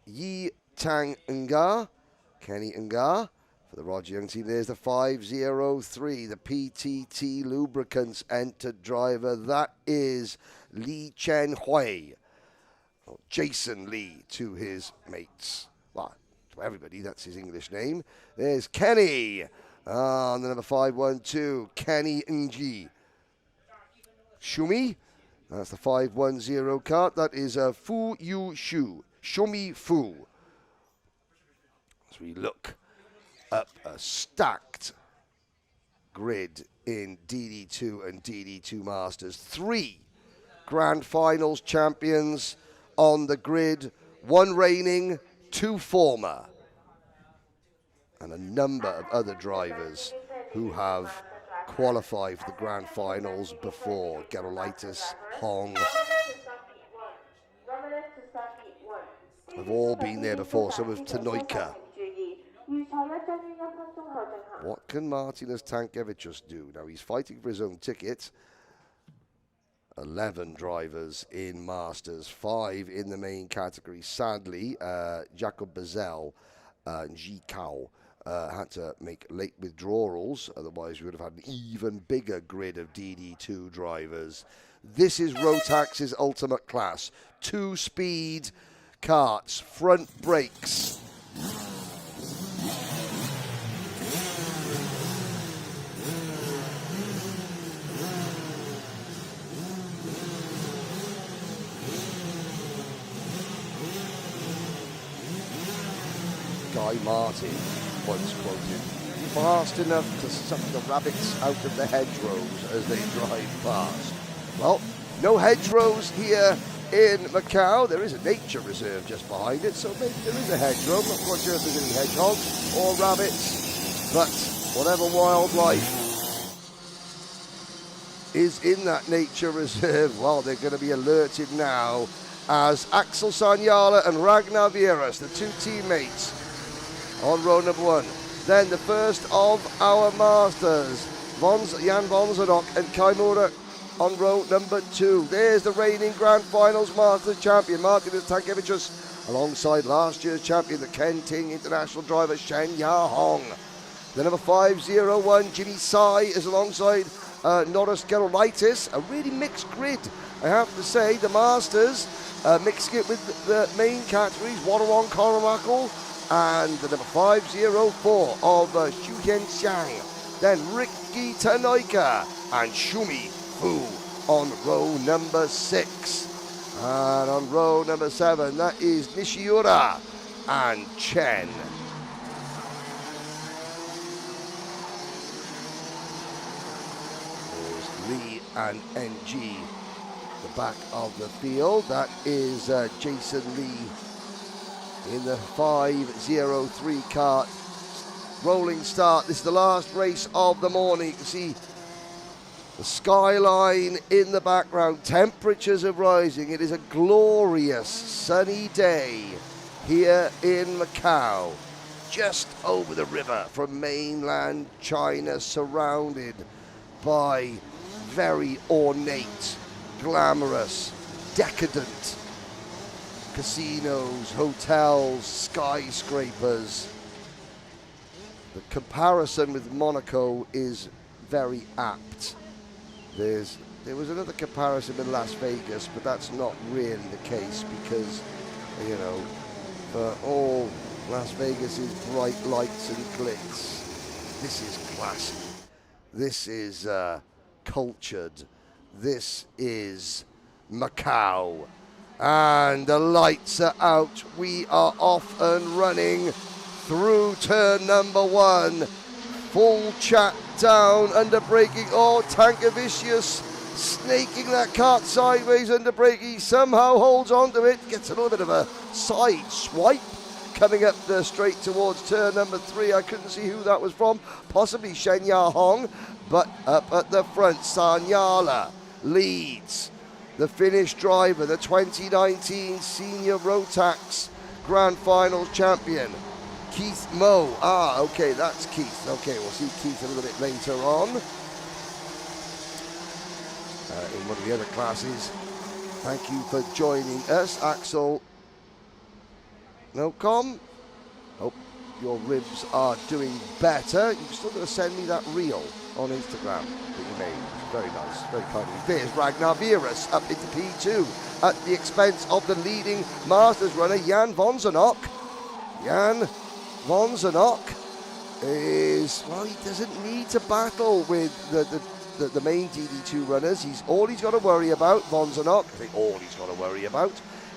Yi Tang Nga, Kenny Nga. For the Roger Young team, there's the 503, the PTT Lubricants entered driver. That is Li Chen Hui, or Jason Lee to his mates. Well, to everybody, that's his English name. There's Kenny, on the number 512, Kenny Ng. Shumi, that's the 510 kart. That is Fu Yu Shu, Shumi Fu. As we look up a stacked grid in DD2 and DD2 Masters. 3 Grand Finals champions on the grid, 1 reigning, 2 former, and a number of other drivers who have qualified for the Grand Finals before. Gerolaitis, Hong, have all been there before, so has Tanoika. What can Martinas Tankevicius do? Now, he's fighting for his own ticket. 11 drivers in Masters, 5 in the main category. Sadly, Jacob Bazell and Ji Kao had to make late withdrawals. Otherwise, we would have had an even bigger grid of DD2 drivers. This is Rotax's Ultimate class. 2-speed karts, front brakes. Martin once quoted. Fast enough to suck the rabbits out of the hedgerows as they drive past. Well, no hedgerows here in Macau. There is a nature reserve just behind it, so maybe there is a hedgerow. I'm not quite sure if there's any hedgehogs or rabbits, but whatever wildlife is in that nature reserve, well, they're going to be alerted now as Axel Sanyala and Ragnar Vieras, the two teammates, on row number one. Then the first of our masters, Jan Vonsenok and Kaimura on row number two. There's the reigning Grand Finals Masters champion, Martinus Tankevicius, alongside last year's champion, the Karting international driver, Shen Ya Hong. The number 501, Jimmy Sai, is alongside Norris Gerolaitis. A really mixed grid, I have to say. The Masters mixing it with the main categories, Warrawong Coromacel, and the number 504 of Xu Tianxiang. Then Ricky Tanoika and Shumi Fu on row number 6. And on row number 7, that is Nishiura and Chen. There's Lee and NG, the back of the field. That is Jason Lee in the 503 kart. Rolling start. This is the last race of the morning. You can see the skyline in the background. Temperatures are rising. It is a glorious sunny day here in Macau, just over the river from mainland China, surrounded by very ornate, glamorous, decadent casinos, hotels, skyscrapers. The comparison with Monaco is very apt. There was another comparison in Las Vegas, but that's not really the case because, you know, for all Las Vegas's bright lights and glitz, this is classy. This is cultured. This is Macau. And the lights are out. We are off and running through turn number 1. Full chat down, under braking. Oh, Tankevicius snaking that kart sideways, under braking. He somehow holds on to it, gets a little bit of a side swipe coming up the straight towards turn number 3. I couldn't see who that was from, possibly Shen Ya Hong, but up at the front, Sanyala leads. The Finnish driver, the 2019 Senior Rotax Grand Finals champion, Keith Moe. Ah, okay, that's Keith. Okay, we'll see Keith a little bit later on in one of the other classes. Thank you for joining us, Axel. No com. Hope your ribs are doing better. You've still got to send me that reel on Instagram that you made. Very nice, very kind of you. There's Ragnar Vieras up into P2 at the expense of the leading Masters runner, Jan Vonsenok. Jan Vonsenok is, well, he doesn't need to battle with the main DD2 runners. All he's got to worry about, Vonsenok, I think all he's got to worry about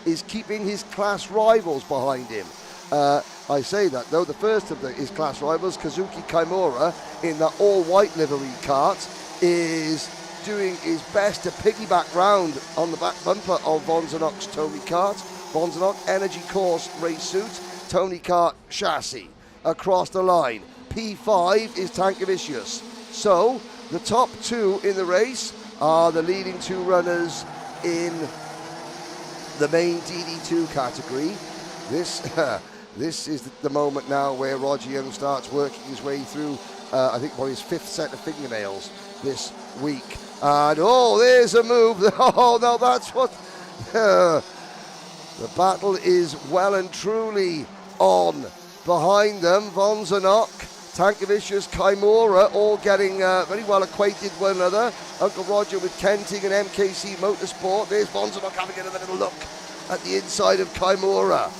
is keeping his class rivals behind him. I say that though, the first of his class rivals, Kazuki Kaimura, in the all-white livery kart, is doing his best to piggyback round on the back bumper of Vonsenok's Tony Kart. Vonsenok Energy Course race suit, Tony Kart chassis across the line. P5 is Tankevicius. So the top 2 in the race are the leading 2 runners in the main DD2 category. This is the moment now where Roger Young starts working his way through, I think, probably his 5th set of fingernails this week. And oh, there's a move. Oh, no, that's what... the battle is well and truly on behind them. Vonsenok, Tankevicius, Kaimura, all getting very well acquainted with one another. Uncle Roger with Karting and MKC Motorsport. There's Vonsenok having another little look at the inside of Kaimura.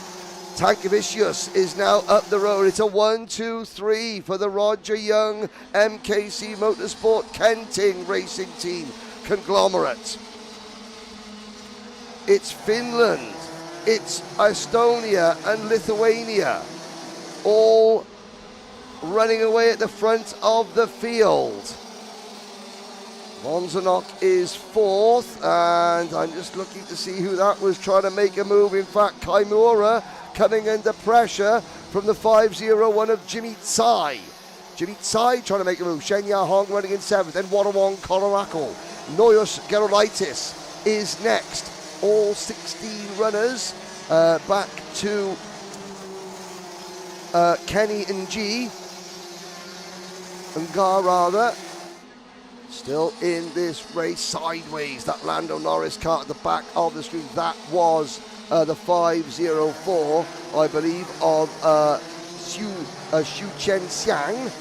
Tankevicius is now up the road. It's a 1-2-3 for the Roger Young MKC Motorsport Karting racing team conglomerate. It's Finland, it's Estonia and Lithuania all running away at the front of the field. Vonzenok is fourth, and I'm just looking to see who that was trying to make a move. In fact, Kaimura coming under pressure from the 501 of Jimmy Tsai. Jimmy Tsai trying to make a move. Shenya Hong running in seventh, and Warawong Kolorako. Noyos Gerolaitis is next. All 16 runners back to Kenny and G. Ngar rather. Still in this race, sideways, that Lando Norris car at the back of the screen. That was the 504, I believe, of Xu Chen Xiang.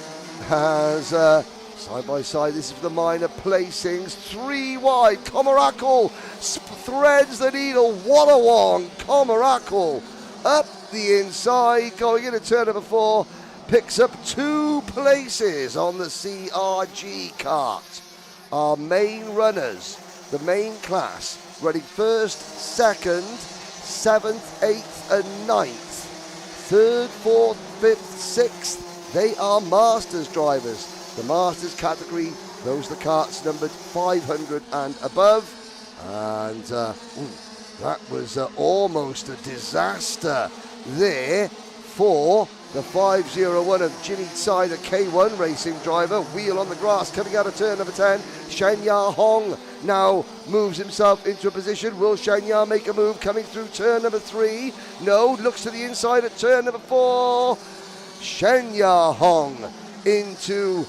Has side by side, this is for the minor placings. 3 wide, Komarakal threads the needle. Warawong, Komarakal up the inside, going into turn number 4. Picks up 2 places on the CRG kart. Our main runners, the main class, running first, second, 7th, 8th and 9th. 3rd, 4th, 5th, 6th, they are Masters drivers. The Masters category, those are the karts numbered 500 and above. And that was almost a disaster there for the 501 of Jimmy Tsai, the K1 racing driver. Wheel on the grass coming out of turn number 10. Shenya Hong now moves himself into a position. Will Shenya make a move coming through turn number 3? No, looks to the inside at turn number 4. Shenya Hong into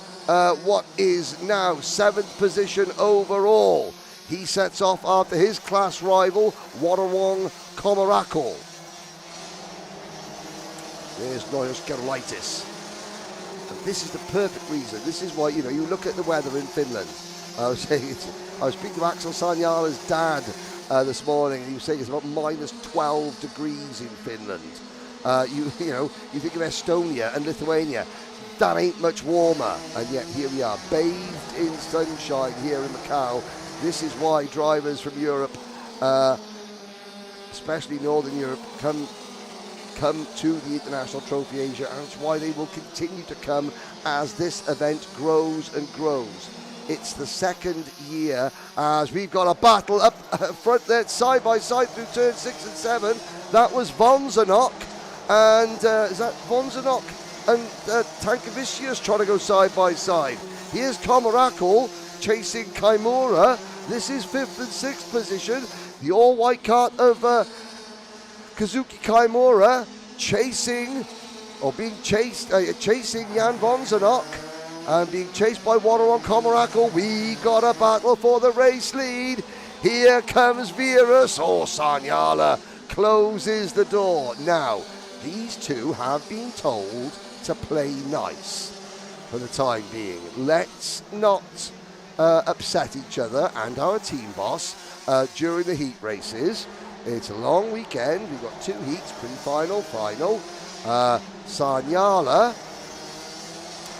what is now 7th position overall. He sets off after his class rival, Warawong Komarakal. There's Noyos Gerolaitis. And this is the perfect reason. This is why, you look at the weather in Finland. I was speaking to Axel Sanjala's dad this morning, and he was saying it's about minus 12 degrees in Finland. You think of Estonia and Lithuania, that ain't much warmer, and yet here we are, bathed in sunshine here in Macau. This is why drivers from Europe, especially Northern Europe, come to the International Trophy Asia, and it's why they will continue to come as this event grows and grows. It's the second year as we've got a battle up front there, side by side through turn 6 and 7. That was Vonzenok, and is that Vonzenok and Tankavicius trying to go side by side. Here's Komarakal chasing Kaimura. This is 5th and 6th position. The all-white kart of Kazuki Kaimura chasing Jan Vonzenok and being chased by Warawong Komarakal. We got a battle for the race lead. Here comes Virus. Sanyala closes the door. Now, these two have been told to play nice for the time being. Let's not upset each other and our team boss during the heat races. It's a long weekend. We've got 2 heats, pre-final, final. Sanyala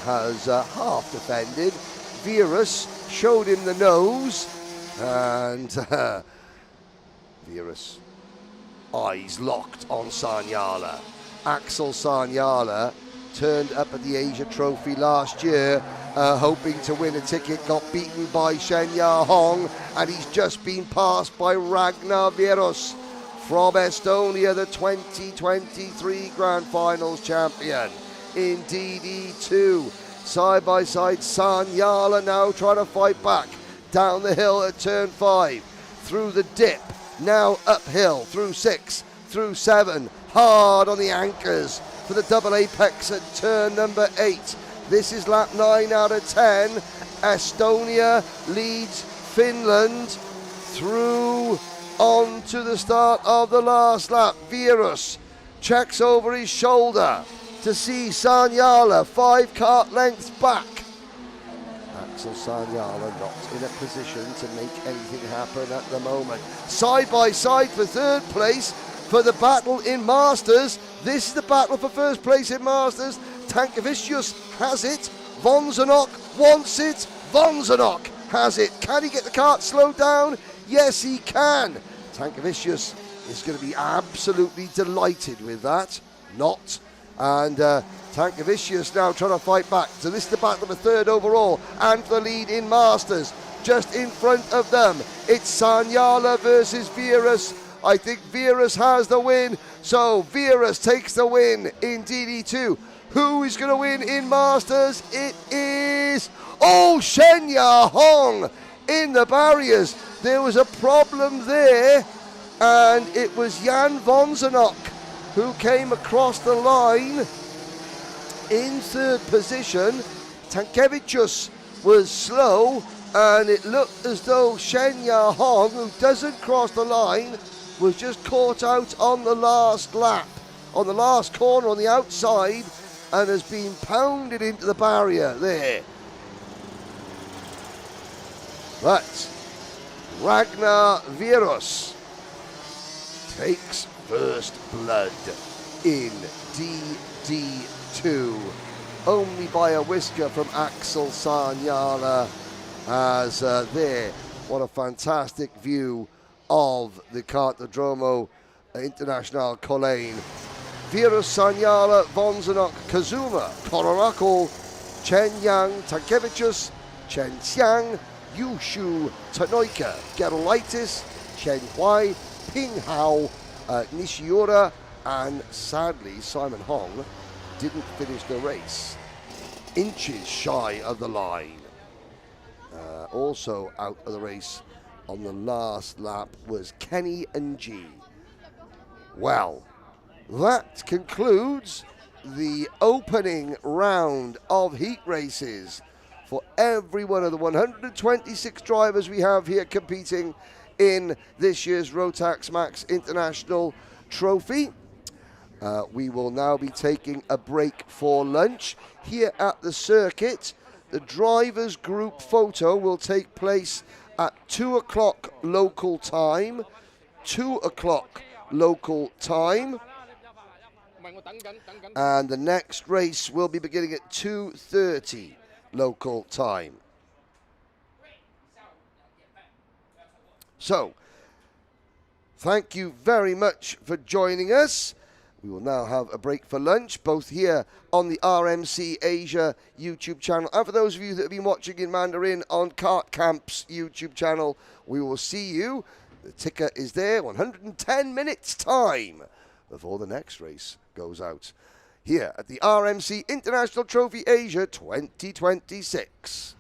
has half defended. Virus showed him the nose, and Virus eyes locked on Sanyala. Axel Sanyala turned up at the Asia Trophy last year, hoping to win a ticket, got beaten by Shenya Hong, and he's just been passed by Ragnar Virus from Estonia, the 2023 Grand Finals champion in DD2. Side by side, Sanyala now trying to fight back down the hill at turn 5, through the dip, now uphill, through 6, through 7, hard on the anchors for the double apex at turn number 8. This is lap 9 out of 10. Estonia leads Finland through on to the start of the last lap. Virus checks over his shoulder to see Sanyala 5 kart lengths back. Axel Sanyala not in a position to make anything happen at the moment. Side by side for 3rd place for the battle in Masters. This is the battle for 1st place in Masters. Tankavicius has it. Vonzenok wants it. Vonzenok has it. Can he get the kart slowed down? Yes, he can. Tankavicius is going to be absolutely delighted with that. Not. And Tankavicius now trying to fight back. So this is the battle of a third overall and the lead in Masters. Just in front of them, it's Sanyala versus Virus. I think Virus has the win. So Virus takes the win in DD2. Who is going to win in Masters? It is, Shenya Hong in the barriers. There was a problem there, and it was Jan Vonsenok who came across the line in third position. Tankevicius was slow, and it looked as though Shenya Hong, who doesn't cross the line, was just caught out on the last lap, on the last corner on the outside, and has been pounded into the barrier there. But Ragnar Virus takes first blood in DD2, only by a whisker from Axel Sanyala. As there, what a fantastic view of the Kartodromo International Coloane. Virus, Sanyala, Vonsenok, Kazuma, Koronako, Chen Yang, Tankevicius, Chen Xiang, Yushu, Tanoika, Gerolaitis, Chen Huai, Ping Hao, Nishiura, and sadly Simon Hong didn't finish the race. Inches shy of the line. Also out of the race on the last lap was Kenny and G. Well, that concludes the opening round of heat races for every one of the 126 drivers we have here competing in this year's Rotax Max International Trophy. We will now be taking a break for lunch here at the circuit. The drivers group photo will take place at 2 o'clock local time. 2 o'clock local time. And the next race will be beginning at 2:30 local time. So, thank you very much for joining us. We will now have a break for lunch, both here on the RMC Asia YouTube channel, and for those of you that have been watching in Mandarin on Kart Camp's YouTube channel, we will see you. The ticker is there, 110 minutes time before the next race goes out here at the RMC International Trophy Asia 2026.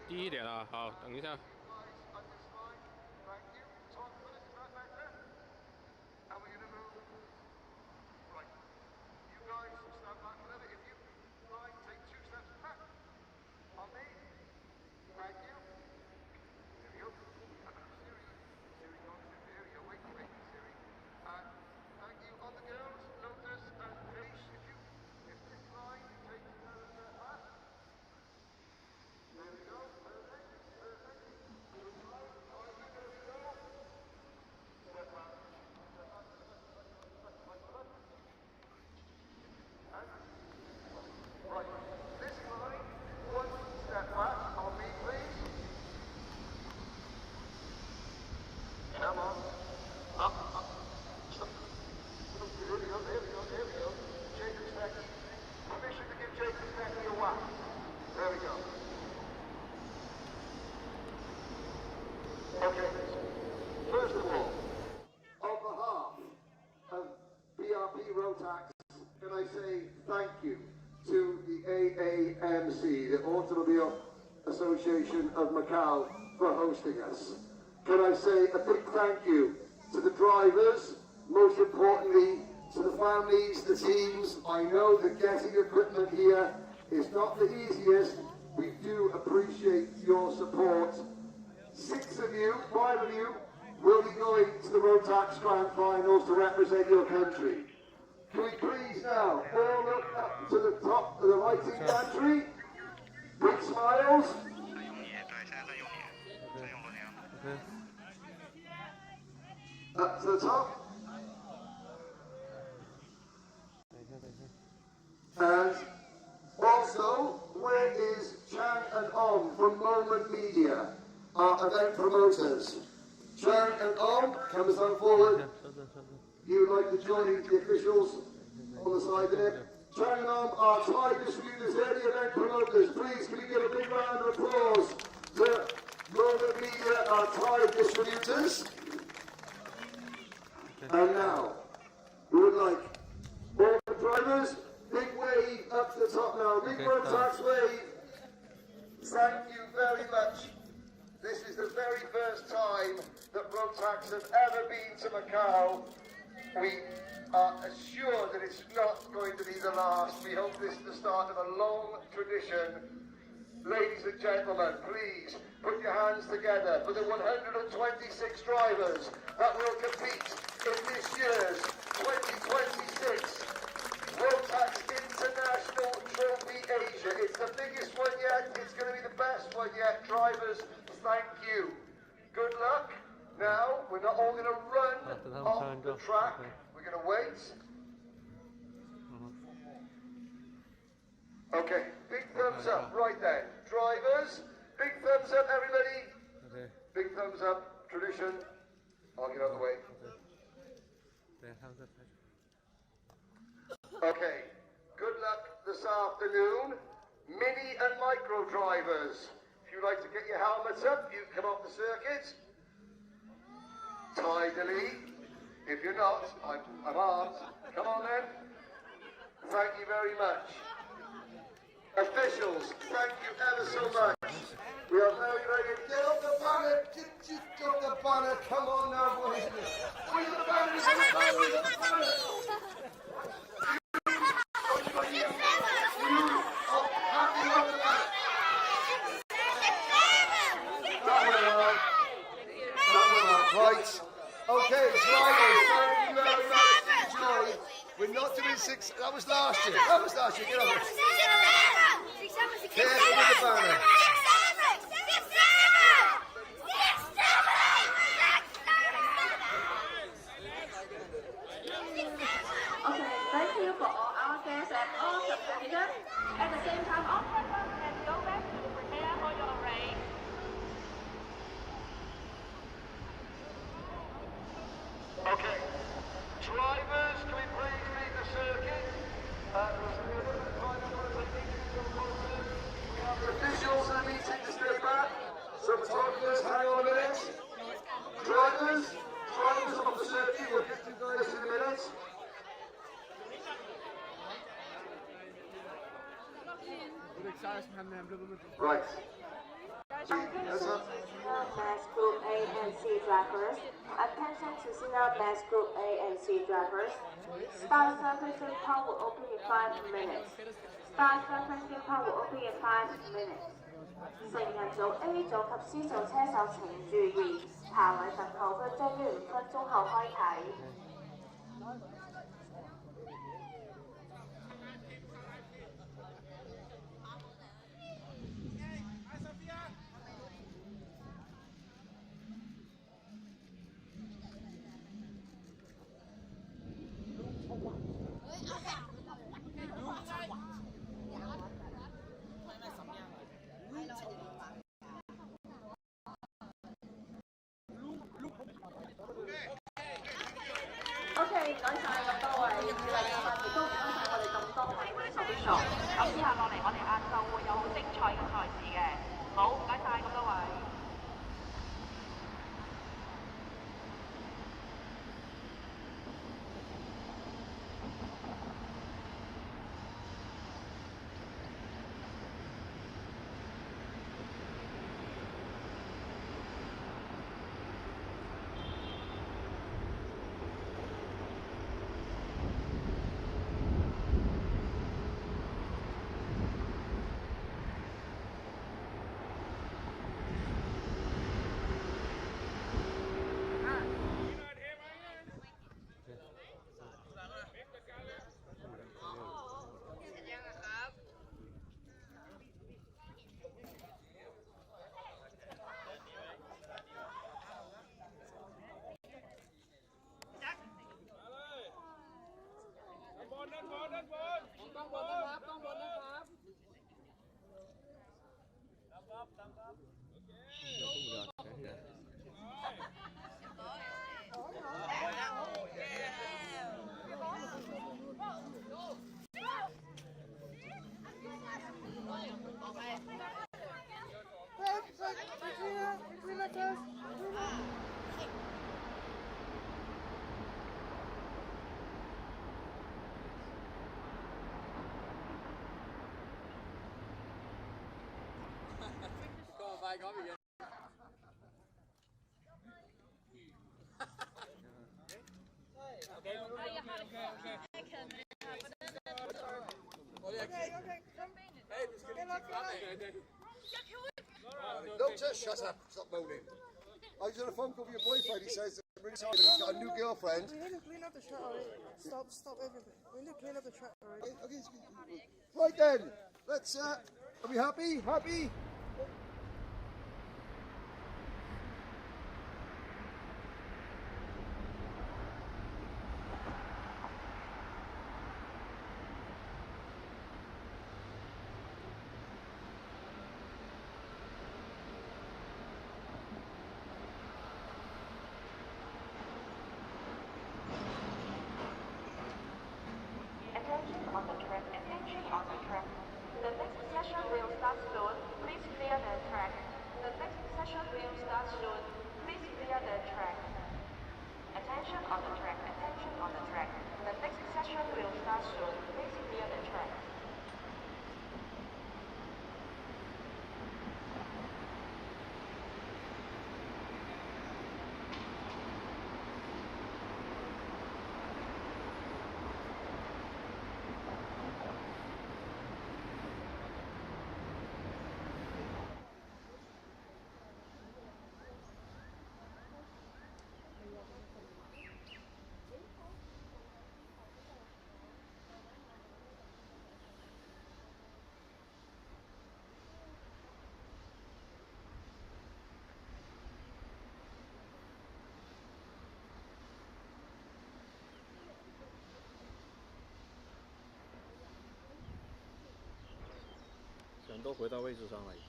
低一点啊，好，等一下。Rotax, can I say thank you to the AAMC, the Automobile Association of Macau, for hosting us. Can I say a big thank you to the drivers, most importantly to the families, the teams. I know that getting equipment here is not the easiest. We do appreciate your support. 6 of you, 5 of you, will be going to the Rotax Grand Finals to represent your country. Can we please now all look up to the top of the lighting gantry? Big smiles. Up to the top. And also, where is Chang and Om from Moment Media, our event promoters? Chang and Om, come on forward. You would like to join the officials on the side there. Chang and Om, our tie distributors, they're the event promoters. Please, can we give a big round of applause to Moment Media, our tie distributors? And now, we would like all the drivers, big wave up to the top now, big Rotax wave. Thank you very much. This is the very first time that Rotax has ever been to Macau. We are assured that it's not going to be the last. We hope this is the start of a long tradition. Ladies and gentlemen, please put your hands together for the 126 drivers that will compete in this year's 2026 Rotax International Trophy Asia. It's the biggest one yet. It's going to be the best one yet. Drivers, thank you. Good luck. Now, we're not all going to run off the track. We're going to wait. Okay, big thumbs up right then. Drivers, big thumbs up, everybody. Okay. Big thumbs up. Tradition. I'll get out of the way. Okay, good luck this afternoon. Mini and micro drivers. If you'd like to get your helmets up, you come off the circuit. Tidily. If you're not, I'm armed. Come on then. Thank you very much. Officials, thank you ever so much. We are very ready. Get up the banner. Get up the banner. Come on now, boys. We got the banner. We got the banner. We got the banner. Right. Okay, drivers, thank you very much. Enjoy. We're not doing 6. That was last year. That was last year. Get on it. Careful with the banner. Okay, thank you for all our guests and all competitors. At the same time, all drivers can go back to prepare for your race. Okay. Drivers, can we please leave the circuit? Officials are meeting to stay back. So photographers, hang on a minute. Drivers off the circuit. We'll get you guys in a minute. Right. Attention to senior mass group A and C drivers. Attention to senior mass group A and C drivers. Start surfacing pump will open in 5 minutes. Start surfacing pump will open in 5 minutes. 成人組 A 組及 C 組車手請注意，排位10後區將於5分鐘後開啟。OK， 唔該曬咁多位，亦都唔該曬我哋咁多位觀眾。咁之後落嚟，我哋晏晝會有好精彩嘅賽事嘅。好，唔該曬咁多位。No, just shut up. Stop moaning. I was on a phone call with your boyfriend. He says that really sorry, but he's got a new girlfriend. We need to clean up the track already. Stop everything. We need to clean up the track already. Okay, right then. Let's. Are we happy? Happy? Attention on the track. Attention on the track. The next session will start soon. Please clear the track. The next session will start soon. Please clear the track. Attention on the track. Attention on the track. The next session will start soon. Please clear the track.人都回到位置上了已经。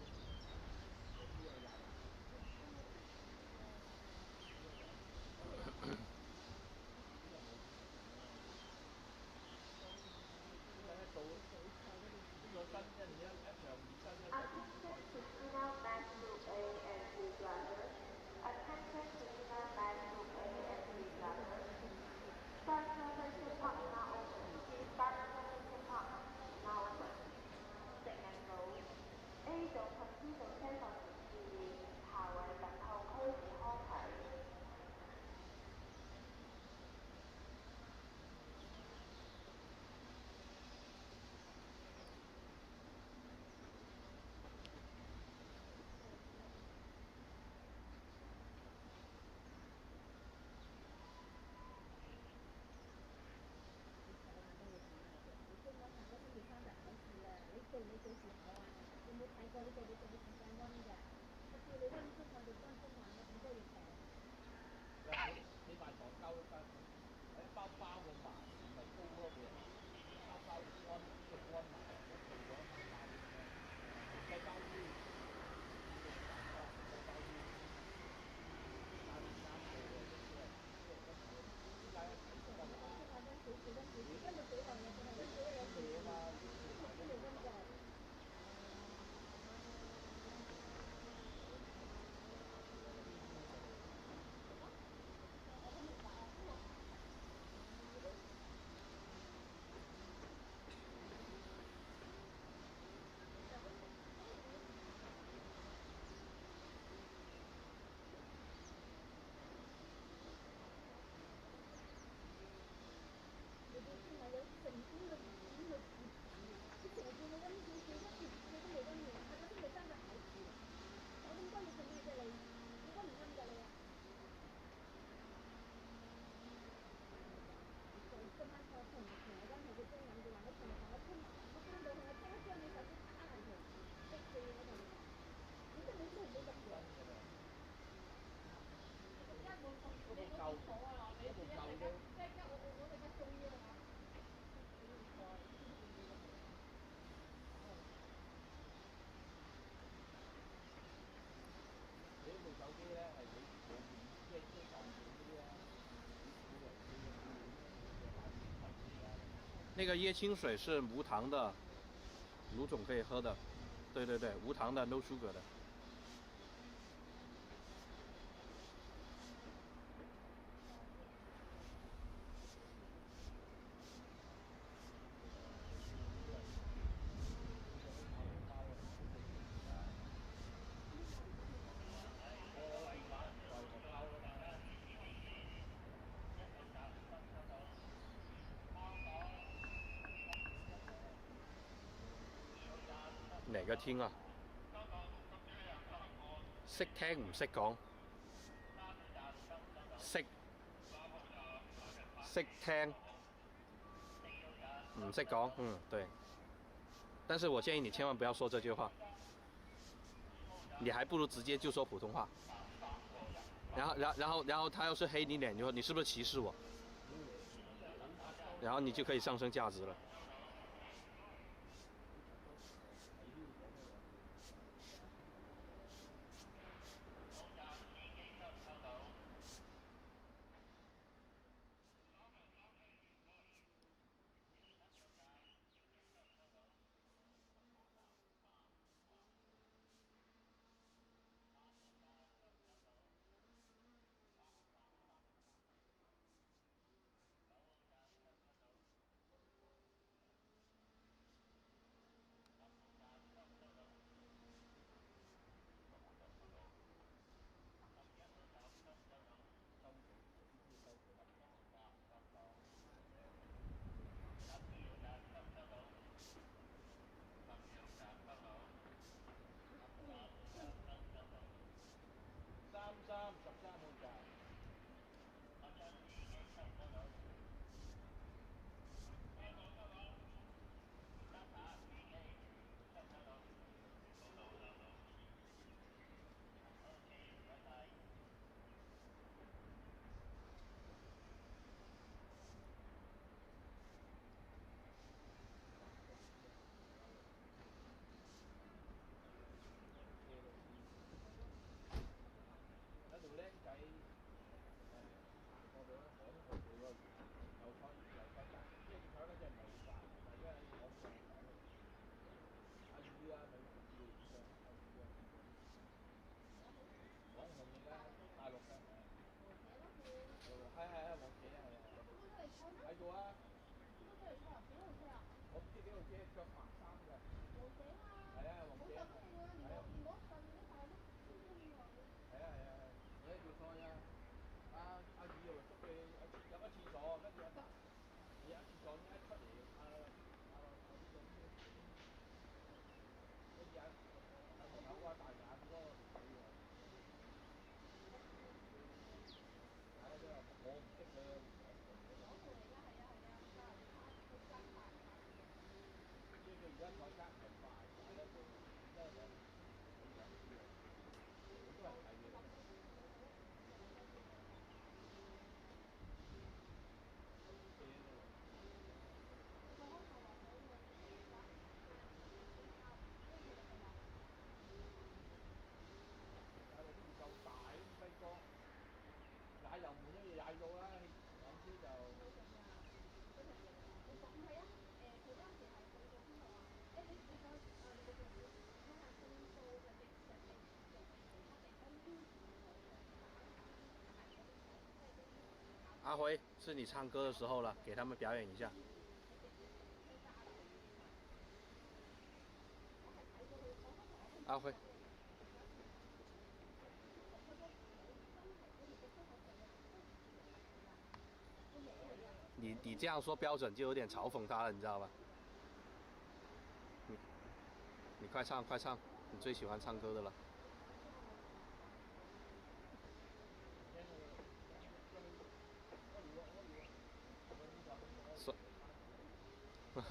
C 你賣糖膠都得，喺包包嘅麻唔係高咯，佢包乾即係乾麻，我做咗包咁樣，細包啲，細包啲，三個嘅，點解一睇就得啦？嘢嘛，你部手機咧係你即係撞斷嗰啲咧，那个椰青水是无糖的，卢总可以喝的。对对对，无糖的 no sugar 的。哪個聽啊？識聽唔識講，識聽唔識講，對。但是我建議你千萬不要說這句話，你還不如直接就說普通話。然後他要是黑你臉，就說你是不是歧視我？然後你就可以上升價值了。阿辉，是你唱歌的时候了，给他们表演一下。阿辉，你这样说标准就有点嘲讽他了，你知道吧？你快唱快唱，你最喜欢唱歌的了。说。我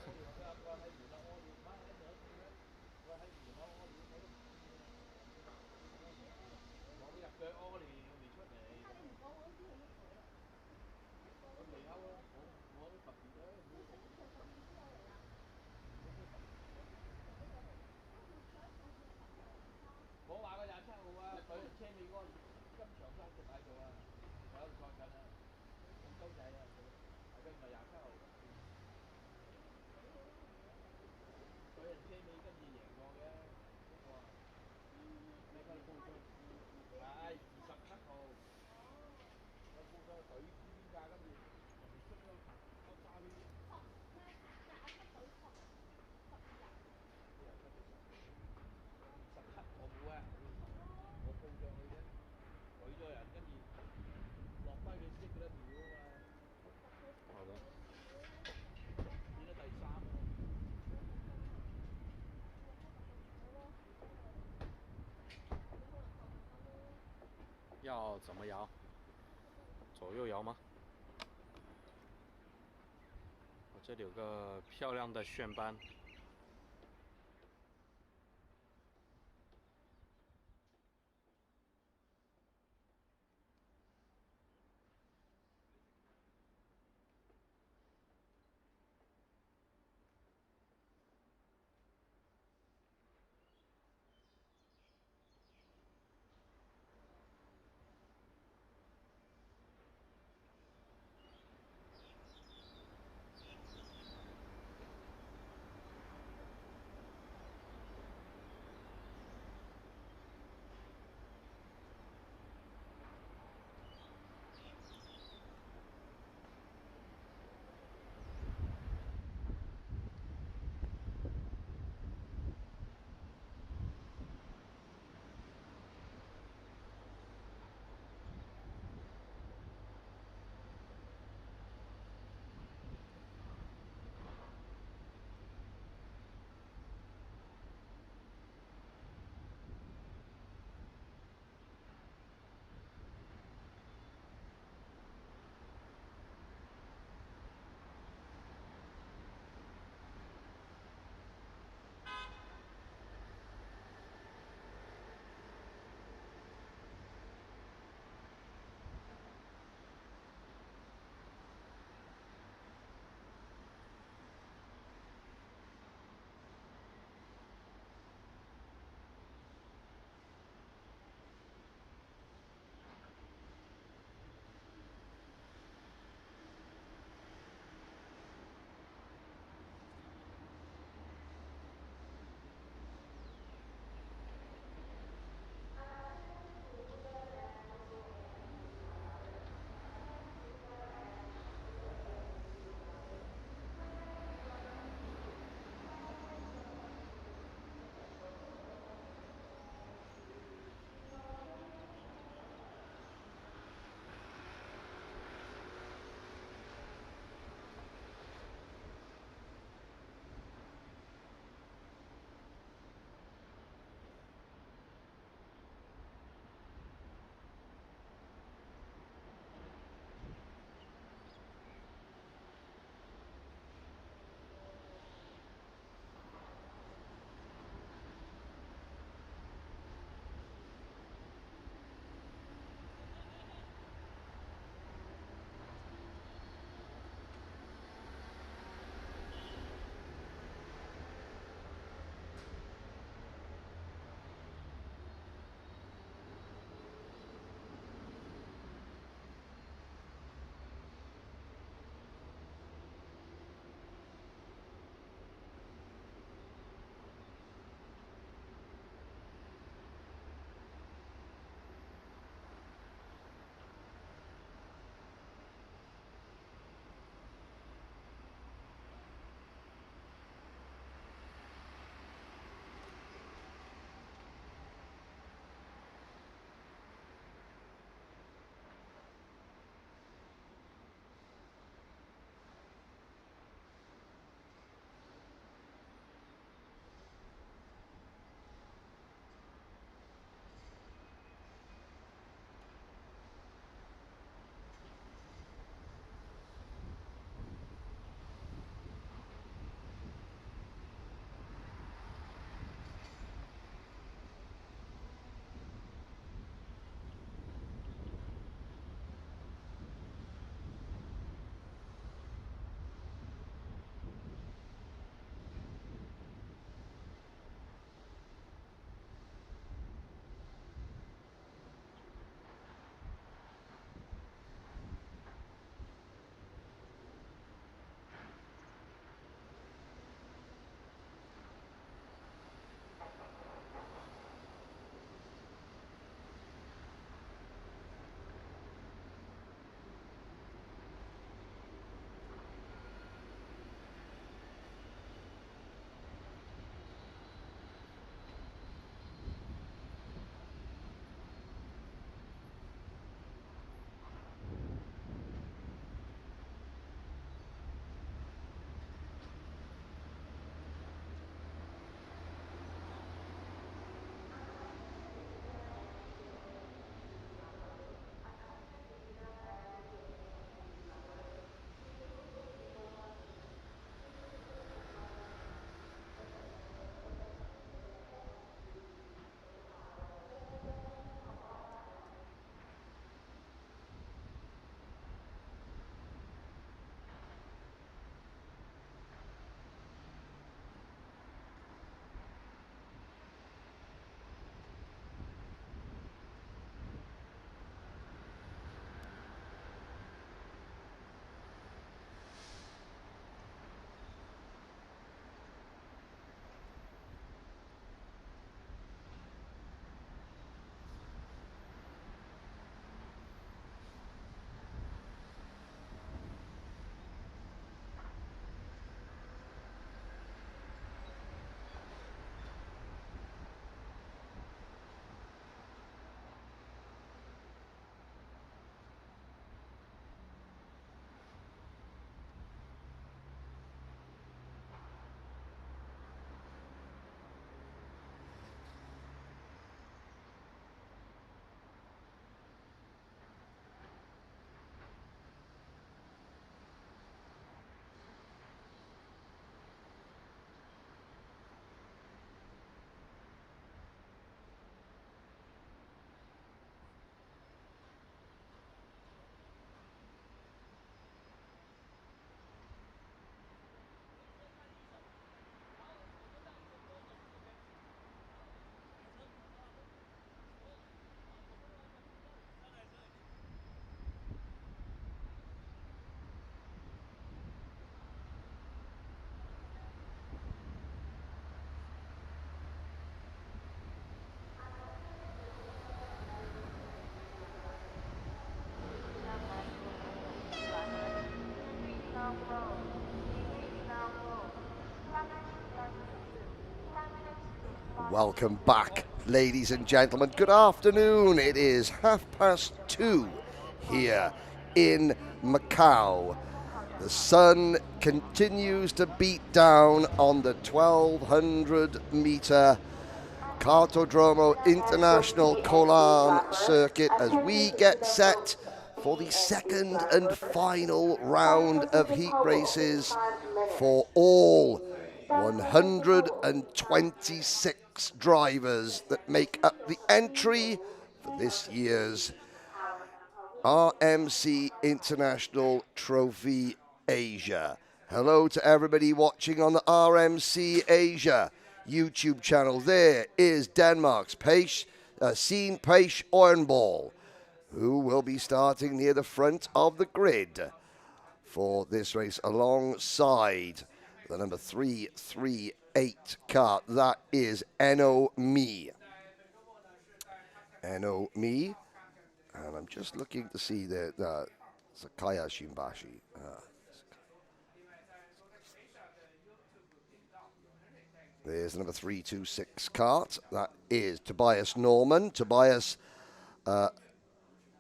入腳屙尿未出嚟，咁未歐咯，我都特別咧，我話個27號啊，佢車尾嗰個金長山仲喺度啊，喺度坐緊啊，咁高仔啊，佢唔係27號，佢人車尾跟住贏過嘅，嗰個啊，你睇報章，係27號。有報章隊知邊架，跟住人哋出咗交叉呢啲，17我冇啊，我報上去啫，舉咗人跟住落低佢識嗰啲秒啊嘛，好的。變咗第3喎。要怎么摇？左右摇吗？我这里有个漂亮的旋扳。Welcome back, ladies and gentlemen. Good afternoon. It is 2:30 here in Macau. The sun continues to beat down on the 1,200-meter Kartodromo International Coloane circuit as we get set for the second and final round of heat races for all 126 drivers that make up the entry for this year's RMC International Trophy Asia. Hello to everybody watching on the RMC Asia YouTube channel. There is Denmark's Signe Page Orenball, who will be starting near the front of the grid for this race alongside the number 338 car. That is Eno Mi. Eno Mi. And I'm just looking to see the Sakaya Shimbashi. There's the number 326 kart. That is Tobias Norman. Tobias, a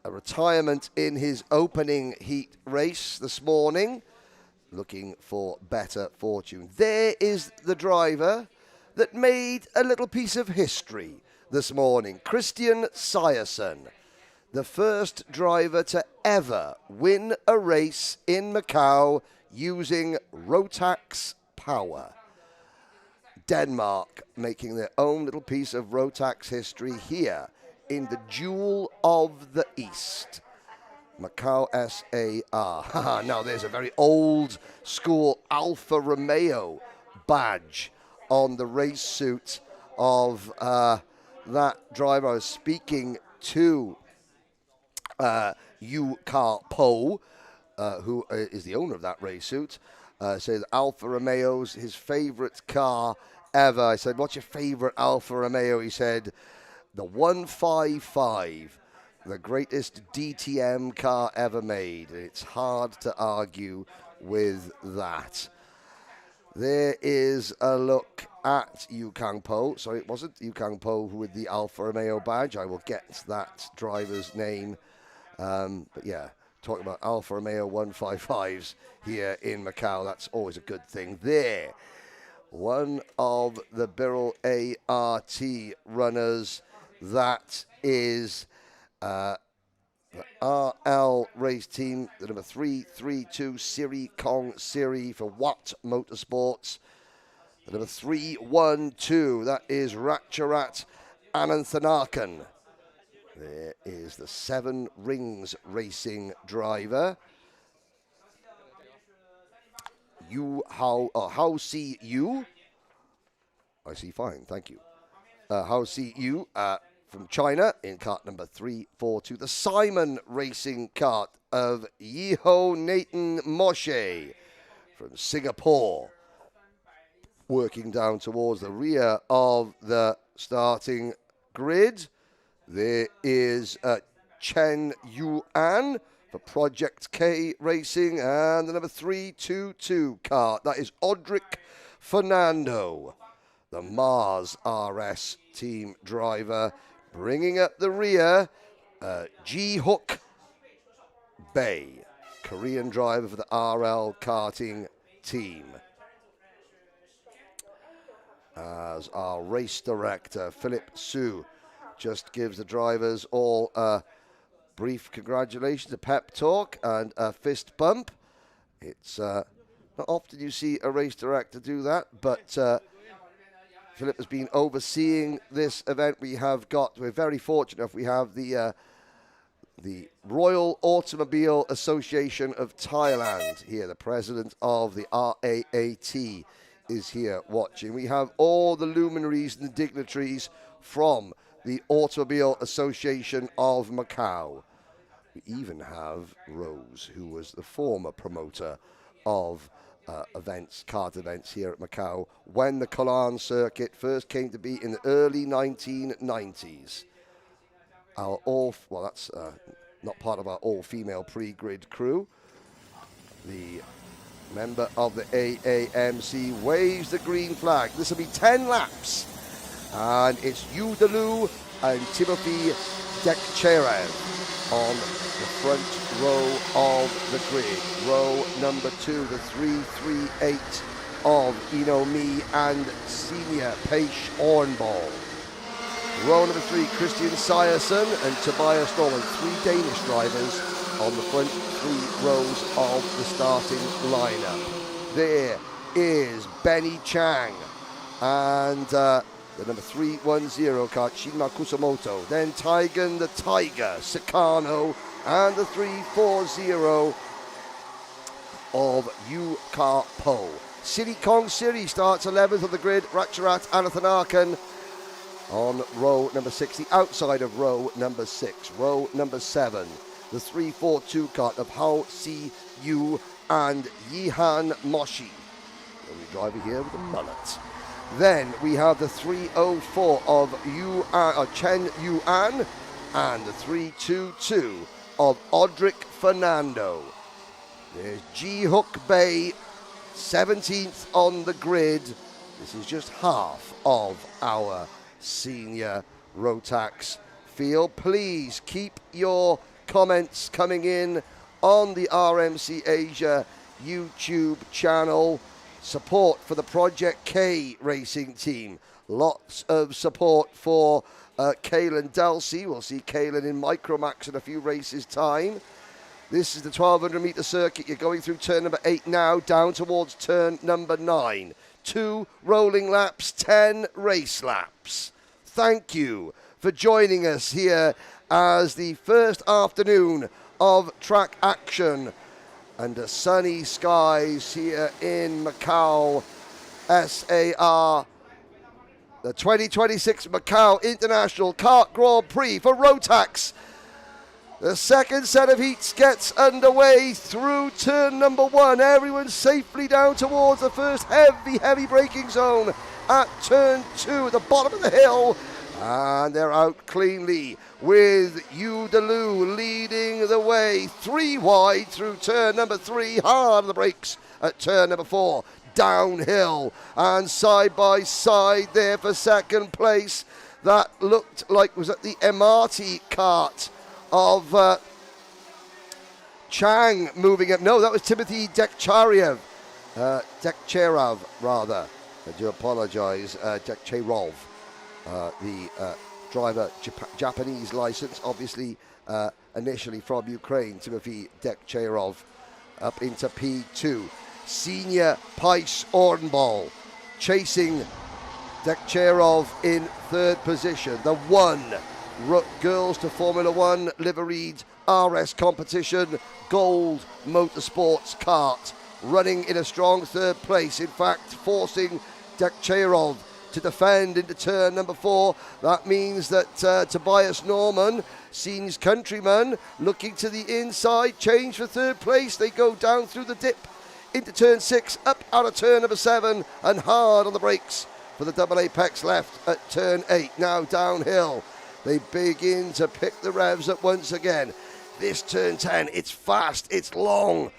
retirement in his opening heat race this morning, looking for better fortune. There is the driver that made a little piece of history this morning, Christian Siersen, the first driver to ever win a race in Macau using Rotax power. Denmark making their own little piece of Rotax history here in the Jewel of the East. Macau SAR. Now there's a very old school Alfa Romeo badge on the race suit of that driver. I was speaking to Yu Ka Po, who is the owner of that race suit. Said Alfa Romeo's his favorite car ever. I said, what's your favorite Alfa Romeo? He said, the 155, the greatest DTM car ever made. It's hard to argue with that. There is a look at Yu Kang Po. Sorry, it wasn't Yu Kang Po with the Alfa Romeo badge. I will get that driver's name. But yeah, talking about Alfa Romeo 155s here in Macau, that's always a good thing. There, one of the Birrell ART runners, that is the RL race team, the number 332 Siri Kong Siri for Watt Motorsports. The number 312, that is Ratcharat Ananthanakan. There is the Seven Rings Racing driver. How see you? I see fine, thank you. How see you from China in kart number 342. The Simon Racing kart of Yiho Nathan Moshe from Singapore. Working down towards the rear of the starting grid. There is Chen Yuan for Project K Racing, and the number 322 kart. That is Odric Fernando, the Mars RS team driver. Bringing up the rear, Ji-Hook Bay, Korean driver for the RL karting team. As our race director, Philip Su, just gives the drivers all a brief congratulations, a pep talk, and a fist bump. It's not often you see a race director do that, but Philip has been overseeing this event. We're very fortunate enough, we have the Royal Automobile Association of Thailand here. The president of the RAAT is here watching. We have all the luminaries and the dignitaries from the Automobile Association of Macau. We even have Rose, who was the former promoter of kart events here at Macau when the Coloane circuit first came to be in the early 1990s. That's not part of our all-female pre-grid crew. The member of the AAMC waves the green flag. This will be 10 laps And it's Udaloo and Timothy Dekcherev on the front row of the grid. Row number 2, the 338 of Inomi and Senior Peish Ornball. Row number 3, Christian Sierson and Tobias Norman, 3 Danish drivers on the front 3 rows of the starting lineup. There is Benny Chang and the number 310 kart, Shinma Kusamoto. Then Taigen the Tiger, Sakano, and the 340 of Yu-Ka Po. City Kong City starts 11th on the grid, Ratcharat Anathanakan on row number 6, the outside of row number 6. Row number 7, the 342 kart of Hao Si Yu and Yihan Moshi. The only driver here with a mullet. Then we have the 304 of Chen Yuan and the 322 of Odric Fernando. There's Ji Hook Bay, 17th on the grid. This is just half of our senior Rotax field. Please keep your comments coming in on the RMC Asia YouTube channel. Support for the Project K racing team. Lots of support for Kaylin Delsey. We'll see Kaylin in Micromax in a few races' time. This is the 1200 metre circuit. You're going through turn number 8 now, down towards turn number 9. 2 rolling laps, 10 race laps. Thank you for joining us here as the first afternoon of track action under sunny skies here in Macau, SAR. The 2026 Macau International Kart Grand Prix for Rotax. The second set of heats gets underway through turn number 1. Everyone's safely down towards the first heavy braking zone at turn 2 at the bottom of the hill. And they're out cleanly with Udaloo leading the way 3 wide through turn number 3. Hard on the brakes at turn number 4. Downhill and side by side there for second place. That looked like was at the MRT kart of Chang moving up. No, that was Timothy Dekcherev. Dekcherev, rather. I do apologise. Dekcherov. The driver, Japanese license, obviously initially from Ukraine, Timothy Dekcherov, up into P2. Senior Peish Ornball chasing Dekcherov in 3rd position. The 1 Girls to Formula 1 liveried RS competition, Gold Motorsports kart, running in a strong 3rd place, in fact forcing Dekcherov to defend into turn number 4. That means that Tobias Norman, Scene's countryman, looking to the inside, change for 3rd place. They go down through the dip into turn 6, up out of turn number 7, and hard on the brakes for the double apex left at turn 8. Now downhill. They begin to pick the revs up once again. This turn 10, it's fast, it's long.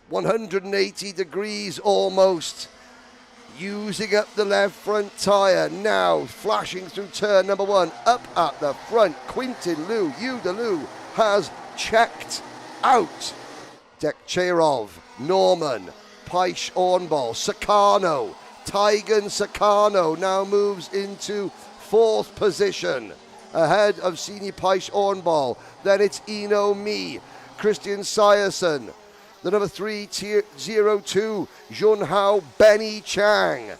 180 degrees almost. Using up the left front tyre, now flashing through turn number 1, up at the front, Quintin Liu, Udaloo has checked out. Dekcherov, Norman, Peish Ornball, Sakano, Taigen Sakano now moves into 4th position, ahead of Senior Peish Ornball. Then it's Inomi, Christian Sierson, the number 302, Junhao Benny Chang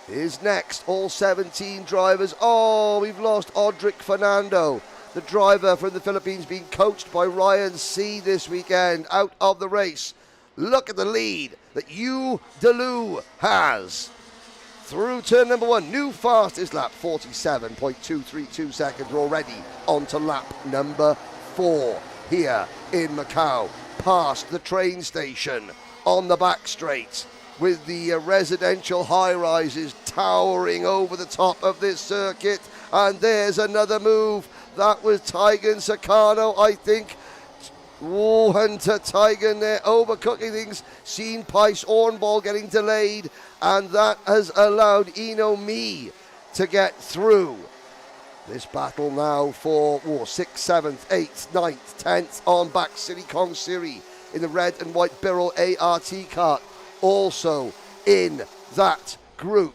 is next. All 17 drivers. Oh, we've lost Odric Fernando, the driver from the Philippines, being coached by Ryan C this weekend, out of the race. Look at the lead that Udaloo has through turn number 1. New fastest lap, 47.232 seconds. We're already on to lap number 4 here in Macau, past the train station on the back straight, with the residential high-rises towering over the top of this circuit. And there's another move. That was Taigen Sakano, I think. Hunter Taigen there, overcooking things. Seen Peish Ornball getting delayed and that has allowed Me to get through. This battle now for 6th, 7th, 8th, 9th, 10th on back City Kong Siri in the red and white Birrell ART kart. Also in that group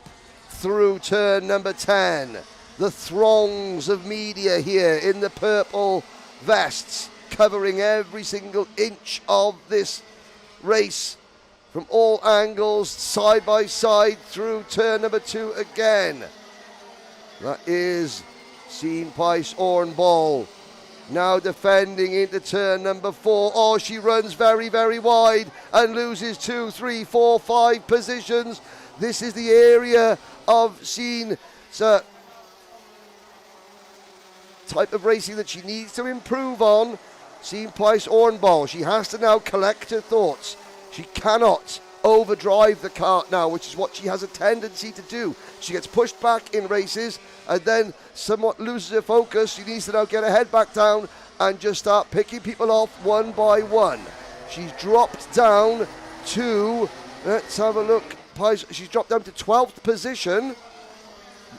through turn number 10. The throngs of media here in the purple vests covering every single inch of this race from all angles, side by side through turn number 2 again. That is Seen Pice Ornball now defending into turn number 4. Oh, she runs very, very wide and loses 2, 3, 4, 5 positions. This is the area of Seen type of racing that she needs to improve on. Seen Pice Ornball, she has to now collect her thoughts. She cannot overdrive the kart now, which is what she has a tendency to do. She gets pushed back in races and then somewhat loses her focus. She needs to now get her head back down and just start picking people off one by one. She's dropped down to, let's have a look, she's dropped down to 12th position.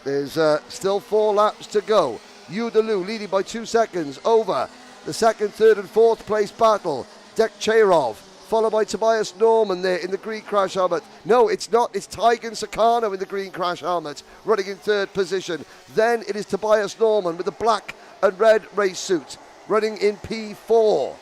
There's still 4 laps to go. Udaloo leading by 2 seconds over the 2nd, 3rd and 4th place battle. Dekcherov followed by Tobias Norman there in the green crash helmet. No, it's not. It's Tygan Sakano in the green crash helmet running in 3rd position. Then it is Tobias Norman with the black and red race suit running in P4.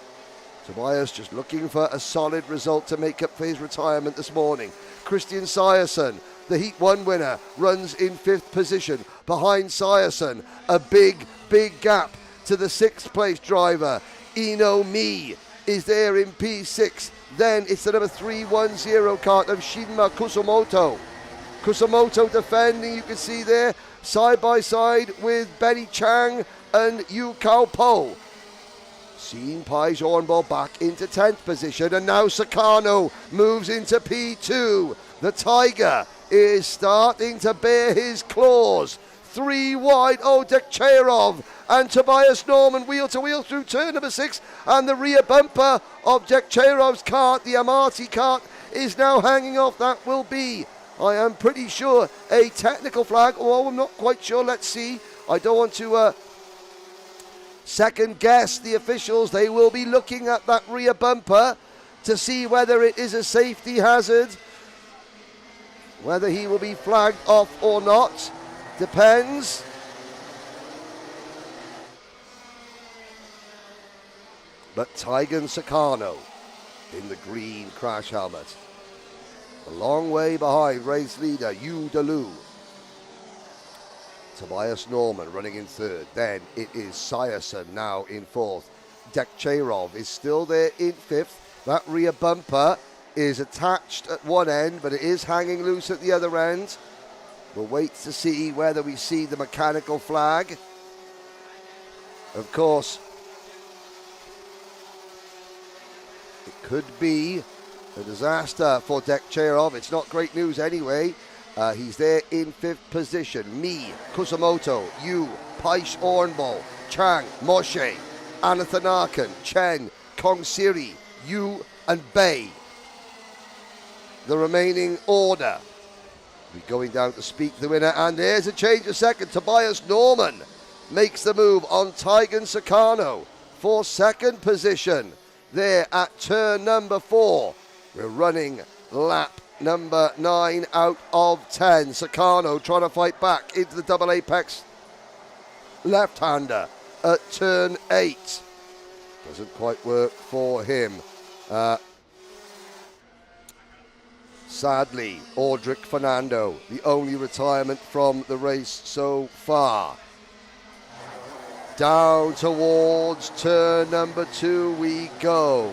Tobias just looking for a solid result to make up for his retirement this morning. Christian Syerson, the Heat 1 winner, runs in 5th position. Behind Syerson, a big, big gap to the 6th place driver. Me is there in P6. Then it's the number 310 kart of Shinma Kusumoto. Kusumoto defending, you can see there, side by side with Benny Chang and Yu Kao Po. Seen Pies Hornball back into 10th position, and now Sakano moves into P2. The Tiger is starting to bare his claws. 3 wide, Dekcherov and Tobias Norman wheel to wheel through turn number 6, and the rear bumper of Dekcherov's kart, the Amati kart, is now hanging off. That will be, I am pretty sure, a technical flag. Oh, I'm not quite sure. Let's see. I don't want to second guess the officials. They will be looking at that rear bumper to see whether it is a safety hazard. Whether he will be flagged off or not depends. But Tygan Sakano in the green crash helmet. A long way behind race leader Udaloo. Tobias Norman running in 3rd. Then it is Syerson now in 4th. Dekcherov is still there in 5th. That rear bumper is attached at one end, but it is hanging loose at the other end. We'll wait to see whether we see the mechanical flag. Of course, it could be a disaster for Dekcherov. It's not great news anyway. He's there in 5th position. Kusumoto, Yu, Paish Ornball, Chang, Moshe, Anathanakan, Chen, Kong Siri, Yu and Bei. The remaining order. We're going down to speak the winner, and there's a change of second. Tobias Norman makes the move on Tygan Sakano for 2nd position there at turn number 4. We're running lap number 9 out of 10. Sakano trying to fight back into the double apex left-hander at turn 8. Doesn't quite work for him. Sadly, Audric Fernando, the only retirement from the race so far. Down towards turn number 2 we go.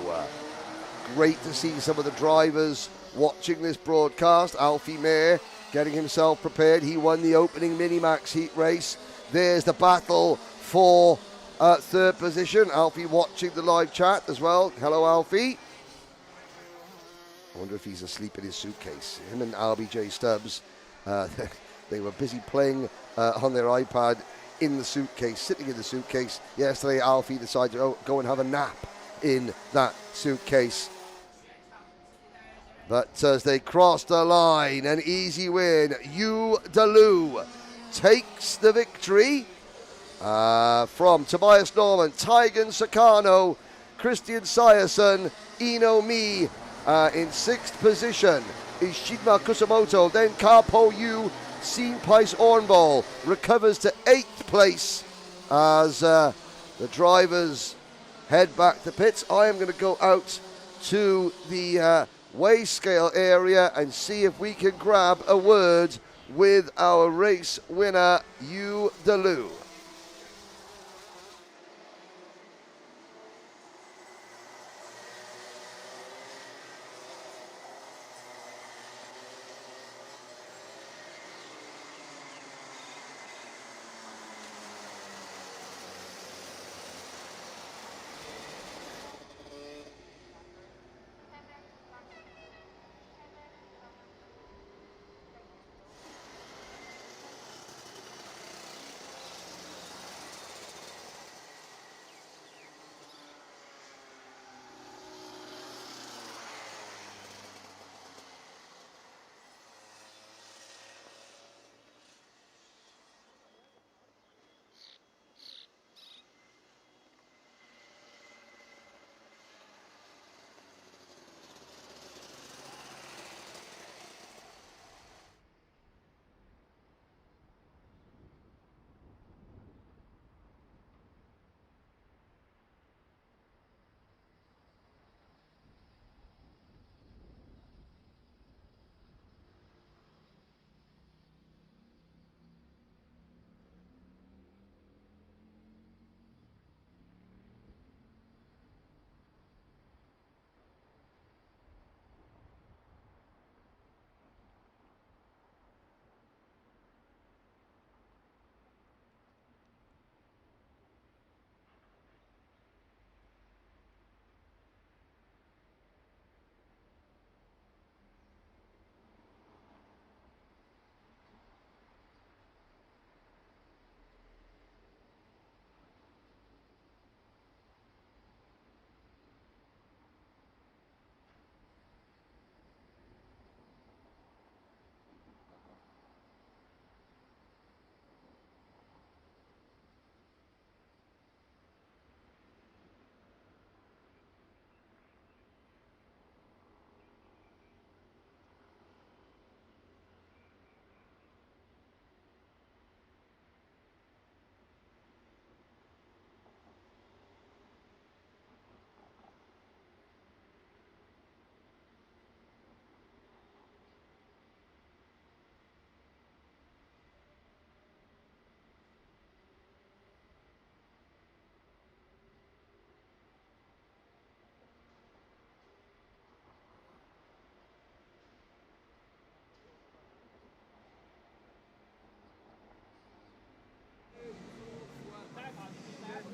Great to see some of the drivers watching this broadcast. Alfie Mayer getting himself prepared. He won the opening Minimax heat race. There's the battle for 3rd position. Alfie watching the live chat as well. Hello, Alfie. I wonder if he's asleep in his suitcase. Him and RBJ Stubbs, they were busy playing on their iPad in the suitcase, sitting in the suitcase. Yesterday, Alfie decided to go and have a nap in that suitcase. But as they cross the line, an easy win. Yu Dalu takes the victory from Tobias Norman, Taigen Sakano, Christian Sayerson, Ino Mi in sixth position is Shidma Kusamoto. Then Karpo Yu, Seen Pais Ornball recovers to eighth place as the drivers head back to pits. I am going to go out to the weigh scale area and see if we can grab a word with our race winner, Yu Dalu.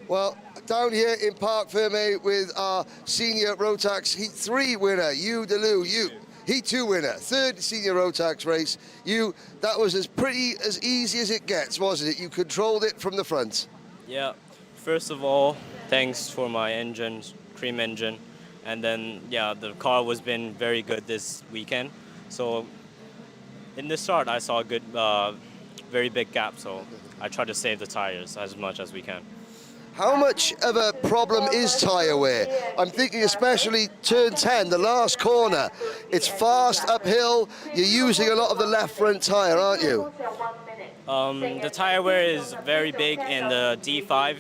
Well, down here in Parc Ferme with our senior Rotax Heat 3 winner, Yu Dalu. Heat 2 winner, third senior Rotax race. That was as easy as it gets, wasn't it? You controlled it from the front. Yeah, first of all, thanks for my engine, cream engine. And then, yeah, the car was been very good this weekend. So in the start, I saw a good, very big gap. So I tried to save the tires as much as we can. How much of a problem is tyre wear? I'm thinking especially turn 10, the last corner. It's fast uphill. You're using a lot of the left front tyre, aren't you? The tire wear is very big in the D5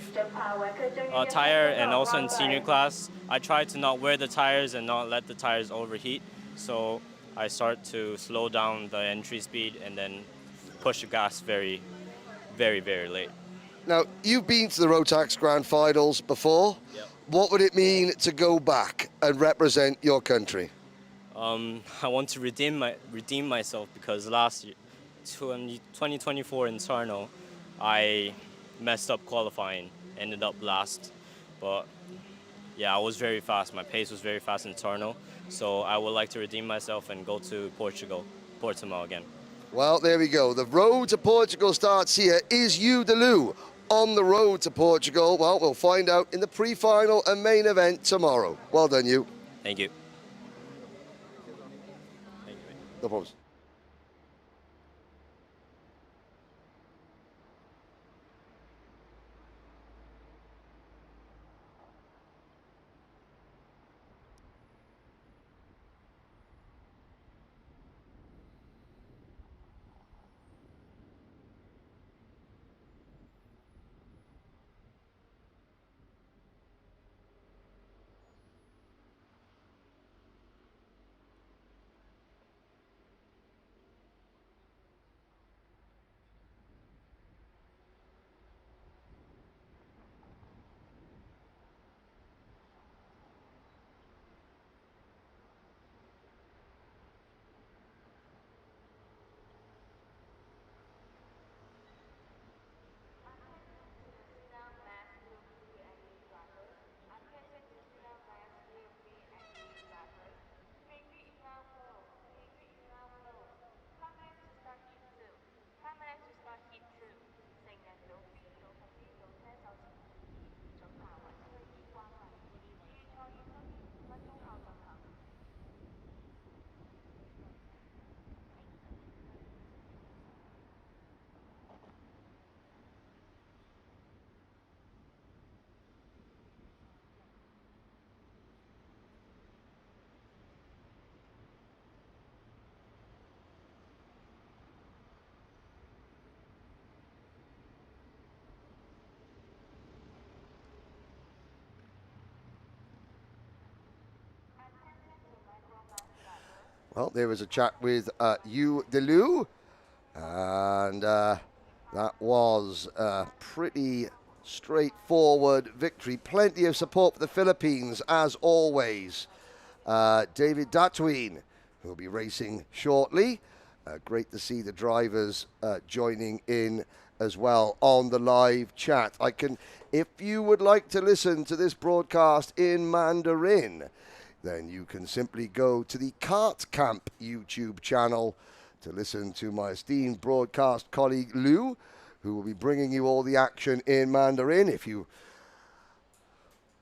tire and also in senior class. I try to not wear the tires and not let the tires overheat. So I start to slow down the entry speed and then push the gas very, very, very late. Now, you've been to the Rotax Grand Finals before. Yep. What would it mean to go back and represent your country? I want to redeem myself because last year, 2024 in Sarno, I messed up qualifying, ended up last. But yeah, I was very fast. My pace was very fast in Sarno. So I would like to redeem myself and go to Portimao again. Well, there we go. The road to Portugal starts here. Is Yu Dalu on the road to Portugal? Well, we'll find out in the pre-final and main event tomorrow. Well done, Yu. Thank you. No problems. Well, there was a chat with Yu Delu, and that was a pretty straightforward victory. Plenty of support for the Philippines, as always. David Datween, who will be racing shortly. Great to see the drivers joining in as well on the live chat. If you would like to listen to this broadcast in Mandarin, then you can simply go to the Kart Camp YouTube channel to listen to my esteemed broadcast colleague Lou, who will be bringing you all the action in Mandarin. If you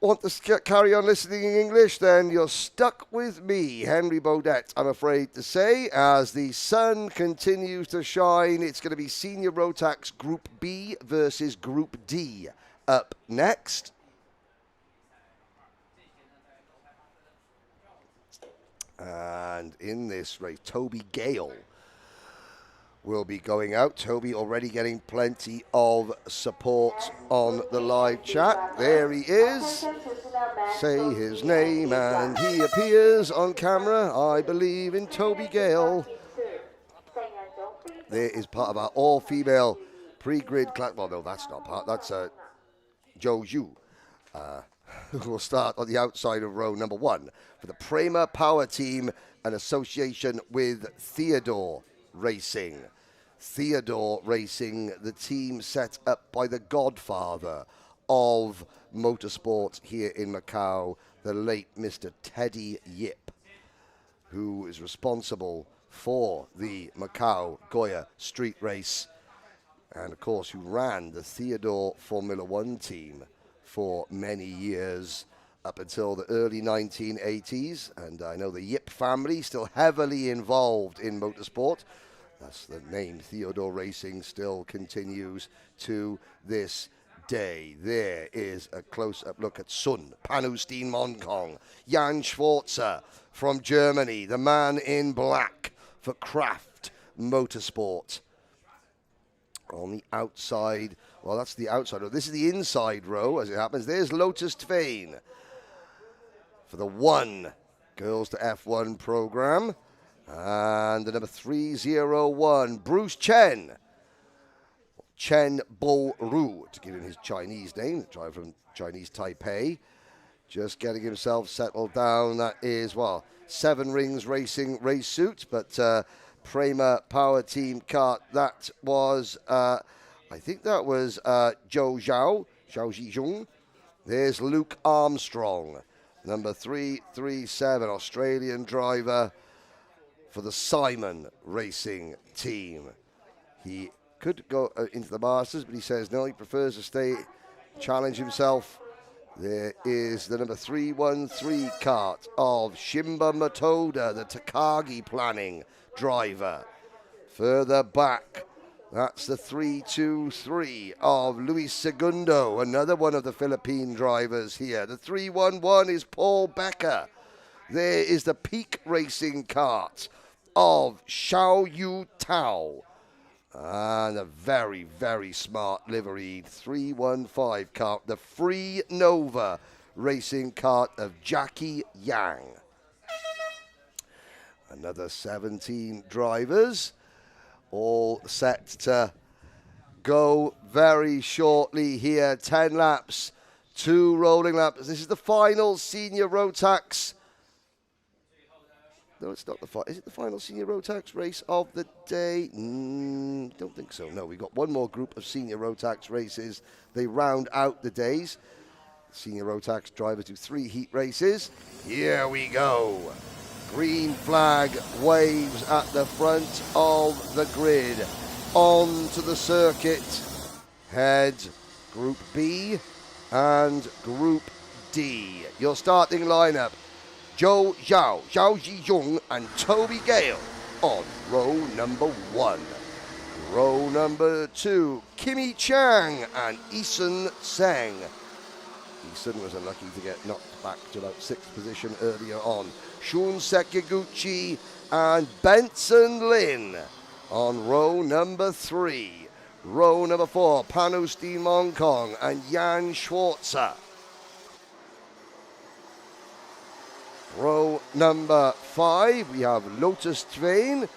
want to carry on listening in English, then you're stuck with me, Henry Baudet, I'm afraid to say. As the sun continues to shine, it's going to be Senior Rotax Group B versus Group D up next. And in this race, Toby Gale will be going out. Toby already getting plenty of support on the live chat. There he is. Say his name and he appears on camera. I believe in Toby Gale. There is part of our all-female pre-grid class. Well, no, that's not part. That's Zhou Yu. Who will start on the outside of row number 1 for the Prema Power Team, an association with Theodore Racing. Theodore Racing, the team set up by the godfather of motorsport here in Macau, the late Mr. Teddy Yip, who is responsible for the Macau Goya street race, and of course who ran the Theodore Formula One team for many years up until the early 1980s. And I know the Yip family still heavily involved in motorsport. That's the name Theodore Racing still continues to this day. There is a close-up look at Sun, Panustin Monkong, Jan Schwarzer from Germany, the man in black for Kraft Motorsport. On the outside, well, that's the outside row. This is the inside row, as it happens. There's Lotus Twain for the One Girls to F1 program. And the number 301, Bruce Chen. Chen Bo Ru, to give him his Chinese name, the driver from Chinese Taipei. Just getting himself settled down. That is, well, Seven Rings Racing race suit, but Prema Power Team kart. That was, I think that was Zhao Zhizhong. There's Luke Armstrong, number 337, Australian driver for the Simon Racing team. He could go into the Masters, but he says no, he prefers to stay, challenge himself There is the number 313 kart of Shimba Matoda, the Takagi planning driver. Further back, that's the 323 of Luis Segundo, another one of the Philippine drivers here. The 311 is Paul Becker. There is the Peak Racing kart of Xiao Yu Tao. And a very, very smart liveried 315 kart, the Free Nova Racing kart of Jackie Yang. Another 17 drivers, all set to go very shortly here. 10 laps, 2 rolling laps. This is the final senior Rotax. No, it's not the final. Is it the final senior Rotax race of the day? Don't think so. No, we've got one more group of senior Rotax races. They round out the days. Senior Rotax drivers do 3 heat races. Here we go. Green flag waves at the front of the grid. On to the circuit. Head Group B and Group D. Your starting lineup. Zhou Zhao, Zhao Zhizhong, and Toby Gale on row number 1. Row number 2, Kimi Chang and Eason Seng. Eason was unlucky to get knocked back to about 6th position earlier on. Shun Sekiguchi and Benson Lin on row number 3. Row number 4, Panustin Mongkong and Jan Schwarzer. Row number 5, we have Lotus Twain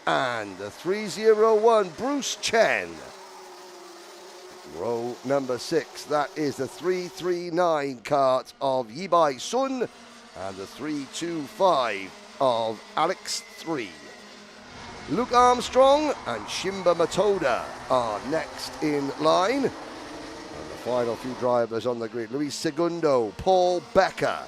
and the 301 Bruce Chen. Row number 6, that is the 339 kart of Yibai Sun and the 325 of Alex 3. Luke Armstrong and Shimba Matoda are next in line. And the final few drivers on the grid, Luis Segundo, Paul Becker.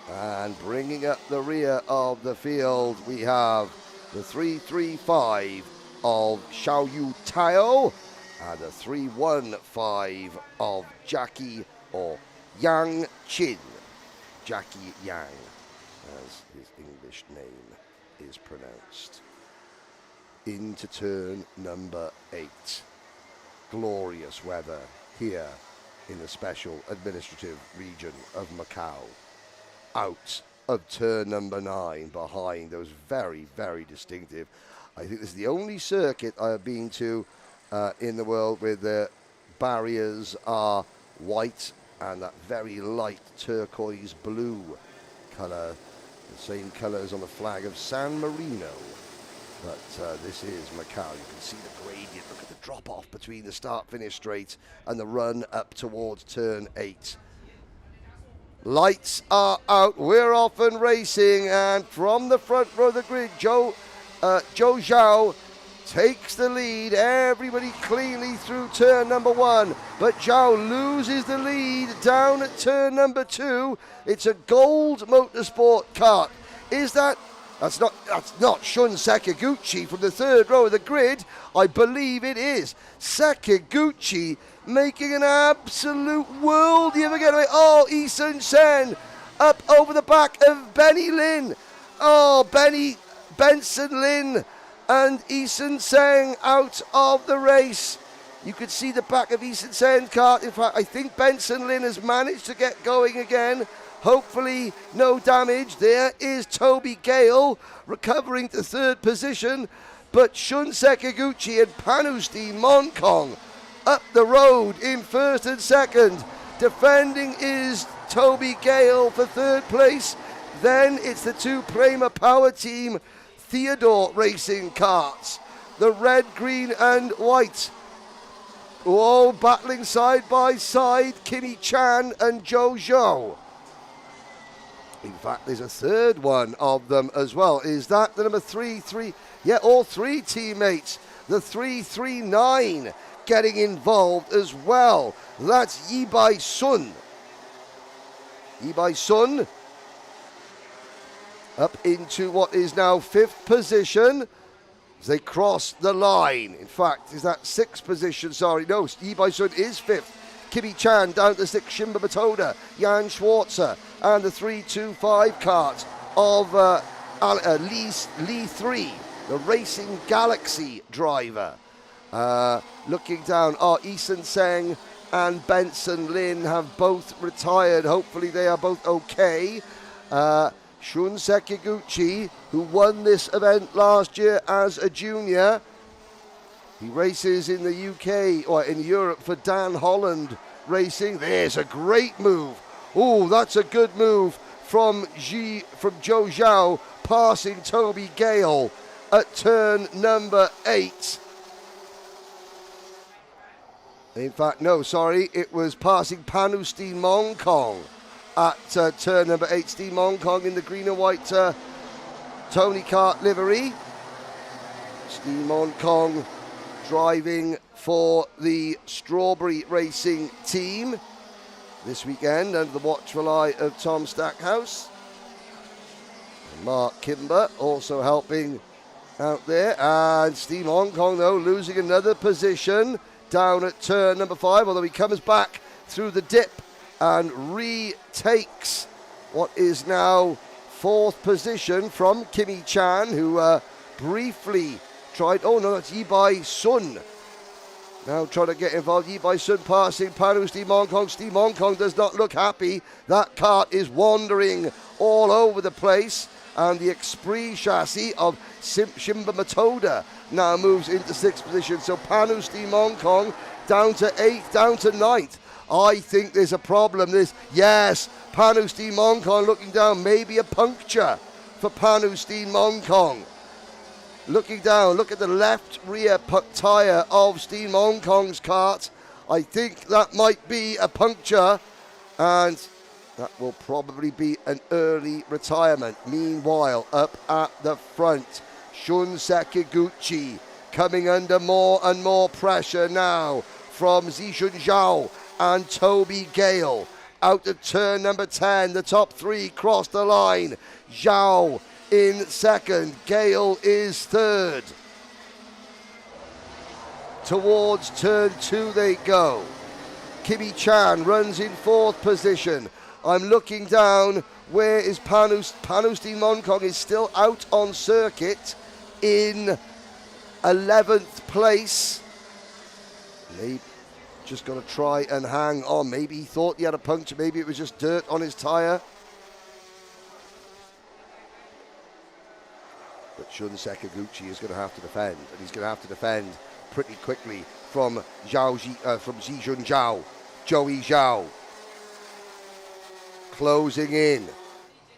And bringing up the rear of the field, we have the 335 of Xiao Yu Tao and the 315 of Jackie or Yang Chin. Jackie Yang, as his English name is pronounced. Into turn number 8. Glorious weather here in the special administrative region of Macau. Out of turn number 9 behind those very, very distinctive. I think this is the only circuit I have been to in the world where the barriers are white and that very light turquoise blue colour, the same colours on the flag of San Marino. But this is Macau. You can see the gradient. Look at the drop off between the start-finish straight and the run up towards turn 8. Lights are out. We're off and racing, and from the front row of the grid, Zhou Zhao takes the lead. Everybody cleanly through turn number 1, but Zhao loses the lead down at turn number 2. It's a gold motorsport kart. That's not Shun Sekiguchi from the 3rd row of the grid. I believe it is. Sekiguchi making an absolute worldie of a getaway. Oh, Eason Sen up over the back of Benny Lin. Oh, Benson Lin and Eason Sen out of the race. You could see the back of Eason Sen's kart. In fact, I think Benson Lin has managed to get going again. Hopefully no damage. There is Toby Gale recovering to 3rd position, but Shun Sekiguchi and Panustin Mongkong up the road in 1st and 2nd. Defending is Toby Gale for 3rd place. Then it's the 2 Prema Power Team Theodore Racing karts, the red, green and white. All battling side by side, Kimi Chan and Zhou Zhou. In fact, there's a 3rd one of them as well. Is that the number 3? Yeah, all 3 teammates. The 339 getting involved as well. That's Yibai Sun. Yibai Sun up into what is now 5th position as they cross the line. In fact, is that 6th position? Sorry, no, Yibai Sun is 5th. Kimi Chan down to 6, Shimba Matoda, Jan Schwarzer, and the 3-2-5 kart of Lee 3, the Racing Galaxy driver. Looking down, Eason Seng and Benson Lin have both retired. Hopefully they are both okay. Shun Sekiguchi, who won this event last year as a junior, he races in the UK or in Europe for Dan Holland Racing. There's a great move. Oh, that's a good move from Zhou Zhao, passing Toby Gale at turn number 8. In fact, no, sorry, it was passing Panu Steen Mong Kong at turn number 8. Steen Mong Kong in the green and white Tony Kart livery. Steen Mong Kong driving for the Strawberry Racing team this weekend under the watchful eye of Tom Stackhouse. Mark Kimber also helping out there. And Steve Hong Kong, though, losing another position down at turn number 5, although he comes back through the dip and retakes what is now 4th position from Kimi Chan, who briefly tried, oh no, that's Yibai Sun. Now trying to get involved, Yibai Sun passing Panu Steve Hong Kong. Steve Hong Kong does not look happy. That kart is wandering all over the place. And the Esprit chassis of Shimba Matoda now moves into 6th position. So Panu Steve Hong Kong down to 8th, down to 9th. I think there's a problem. Yes, Panu Steve Hong Kong looking down, maybe a puncture for Panu Steve Hong Kong. Looking down, look at the left rear tyre of Steve Hong Kong's kart. I think that might be a puncture, and that will probably be an early retirement. Meanwhile, up at the front, Shun Sekiguchi coming under more and more pressure now from Zhishun Zhao and Toby Gale. Out of turn number 10, the top 3 cross the line. Zhao in 2nd, Gale is 3rd. Towards turn 2 they go. Kimi Chan runs in 4th position. I'm looking down, where is Panu Steve Hong Kong is still out on circuit in 11th place. Maybe just got to try and hang on. Maybe he thought he had a puncture, maybe it was just dirt on his tyre. But Shun Sekiguchi is going to have to defend, and he's going to have to defend pretty quickly from Zhishun Zhao, Joey Zhao. Closing in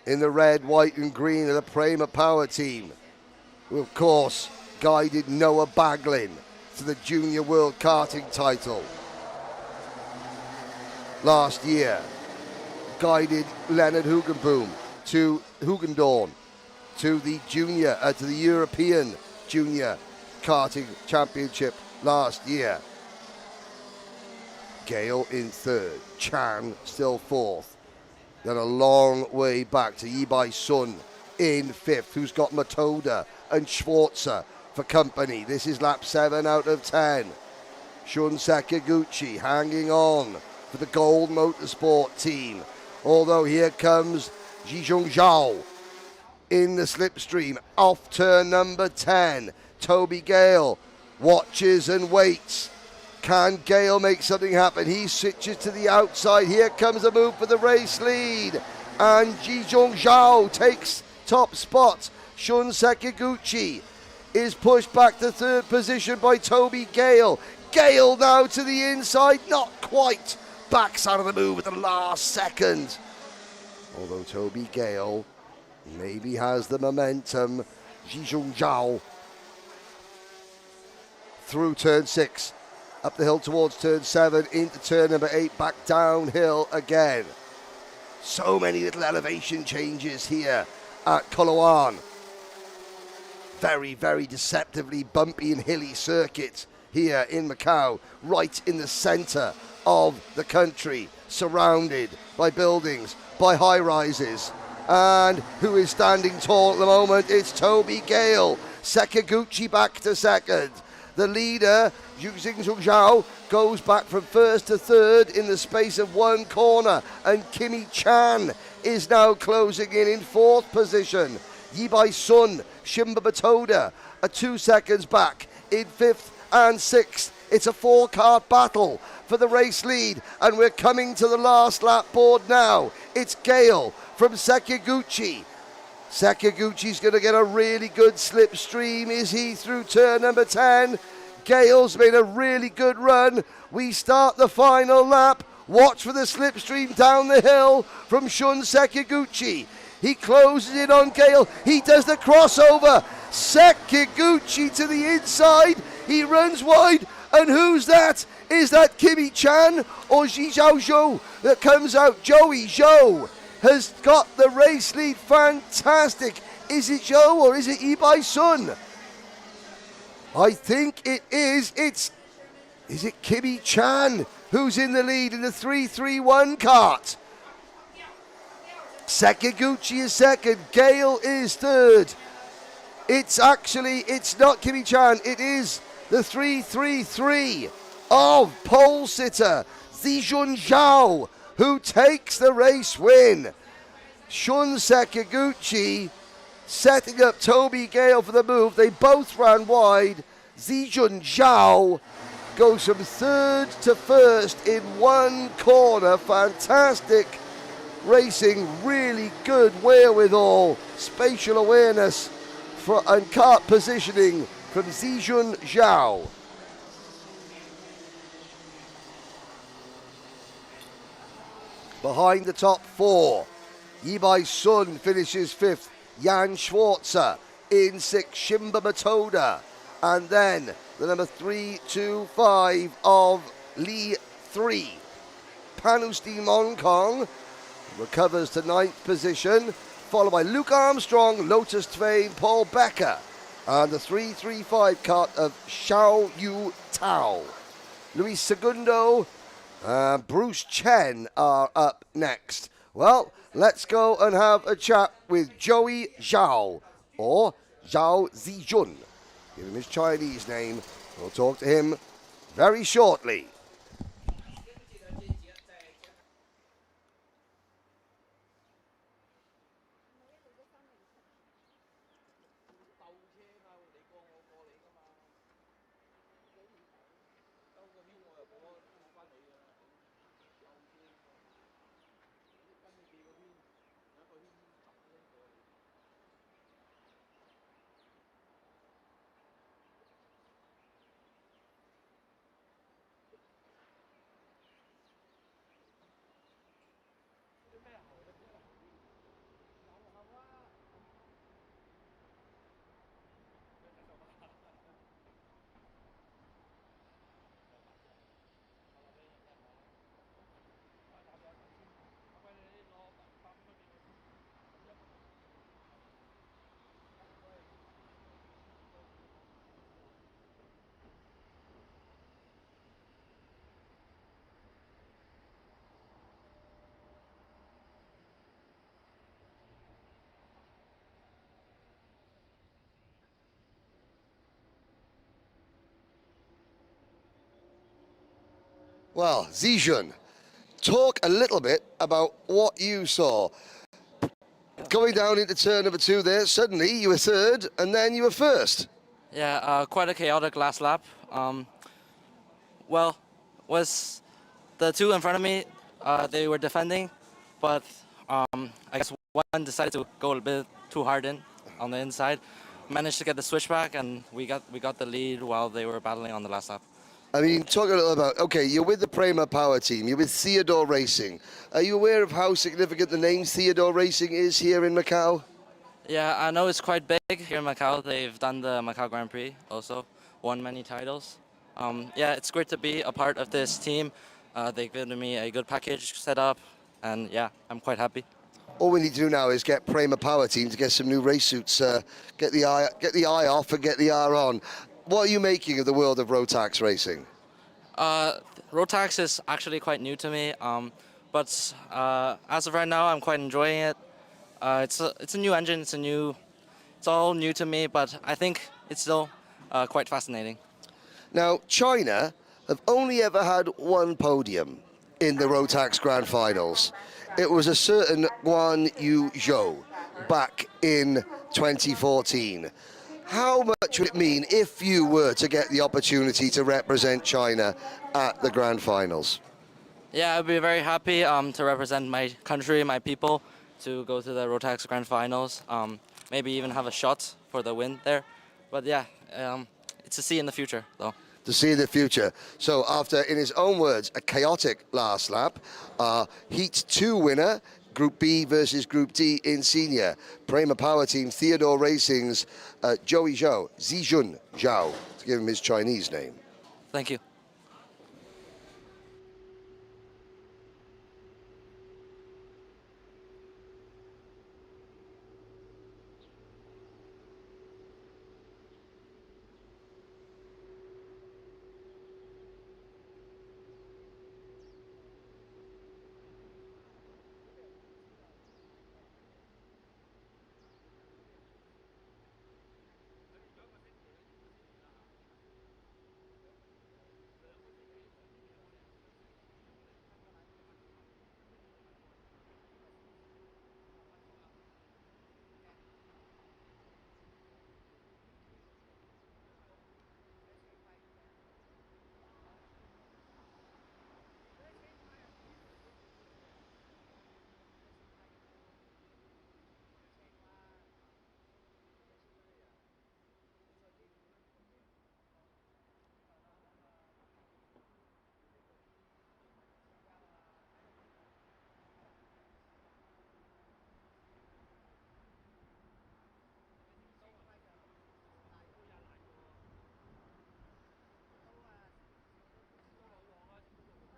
the red, white and green of the Prema Power team, who of course guided Noah Baglin to the Junior World Karting title last year, guided Leonard Hugenboom to Hugendorn to the European Junior Karting Championship last year. Gale in 3rd, Chan still 4th. Then a long way back to Yibai Sun in 5th, who's got Matoda and Schwarzer for company. This is lap 7 out of 10. Shun Sekiguchi hanging on for the Gold Motorsport team. Although here comes Zhishun Zhao in the slipstream off turn number 10. Toby Gale watches and waits. Can Gale make something happen? He switches to the outside. Here comes a move for the race lead. And Zhishun Zhao takes top spot. Shun Sekiguchi is pushed back to 3rd position by Toby Gale. Gale now to the inside. Not quite. Backs out of the move at the last second. Although Toby Gale maybe has the momentum. Zhishun Zhao through turn 6. Up the hill towards turn 7, into turn number 8, back downhill again. So many little elevation changes here at Coloane. Very, very deceptively bumpy and hilly circuit here in Macau, right in the centre of the country, surrounded by buildings, by high-rises. And who is standing tall at the moment? It's Toby Gale. Sekiguchi back to 2nd. The leader, Xing Zhao, goes back from first to third in the space of one corner, and Kimi Chan is now closing in fourth position. Yibai Sun, Shimba Matoda are 2 seconds back in fifth and sixth. It's a four-car battle for the race lead, and we're coming to the last lap board now. It's Gale from Sekiguchi. Sekiguchi's going to get a really good slipstream. Is he through turn number 10? Gale's made a really good run. We start the final lap. Watch for the slipstream down the hill from Shun Sekiguchi. He closes in on Gale. He does the crossover. Sekiguchi to the inside. He runs wide. And who's that? Is that Kimi Chan or Ji Zhao Zhou that comes out? Joey Zhou has got the race lead. Fantastic. Is it Zhou or is it Ibai Sun? I think it is. Is it Kimi Chan who's in the lead in the 331 kart? Sekiguchi is second. Gale is third. It's not Kimi Chan. It is the 333 of pole sitter Zijun Zhao, who takes the race win. Shun Sekiguchi setting up Toby Gale for the move. They both ran wide. Zijun Zhao goes from third to first in one corner. Fantastic racing, really good wherewithal, spatial awareness and kart positioning from Zijun Zhao. Behind the top four, Yibai Sun finishes fifth, Jan Schwarzer in sixth, Shimba Matoda, and then the number 325 of Li 3. Panusti Monkong recovers to ninth position, followed by Luke Armstrong, Lotus Twain, Paul Becker, and the 335 kart of Xiao Yu Tao. Luis Segundo, Bruce Chen are up next. Well, let's go and have a chat with Joey Zhao, or Zhao Zijun. Give him his Chinese name. We'll talk to him very shortly. Well, Zijun, talk a little bit about what you saw. Going down into turn number 2 there, suddenly you were third and then you were first. Yeah, quite a chaotic last lap. Was the two in front of me, they were defending, but I guess one decided to go a bit too hard in on the inside. Managed to get the switchback, and we got the lead while they were battling on the last lap. I mean, talk a little about, okay, you're with the Prema Power team, you're with Theodore Racing. Are you aware of how significant the name Theodore Racing is here in Macau? Yeah, I know it's quite big here in Macau. They've done the Macau Grand Prix also, won many titles. Yeah, it's great to be a part of this team. They've given me a good package set up, and yeah, I'm quite happy. All we need to do now is get Prema Power team to get some new race suits, get the eye off and get the R on. What are you making of the world of Rotax racing? Rotax is actually quite new to me, but as of right now, I'm quite enjoying it. It's a new engine. It's all new to me, but I think it's still quite fascinating. Now, China have only ever had one podium in the Rotax Grand Finals. It was a certain Guan Yu Zhou back in 2014. How much would it mean if you were to get the opportunity to represent China at the Grand Finals? Yeah, I'd be very happy to represent my country, my people, to go to the Rotax Grand Finals. Maybe even have a shot for the win there. But yeah, it's to see in the future, though. To see in the future. So after, in his own words, a chaotic last lap, Heat 2 winner, Group B versus Group D in senior. Prema Power Team, Theodore Racing's Joey Zhou, Zijun Zhao, to give him his Chinese name. Thank you.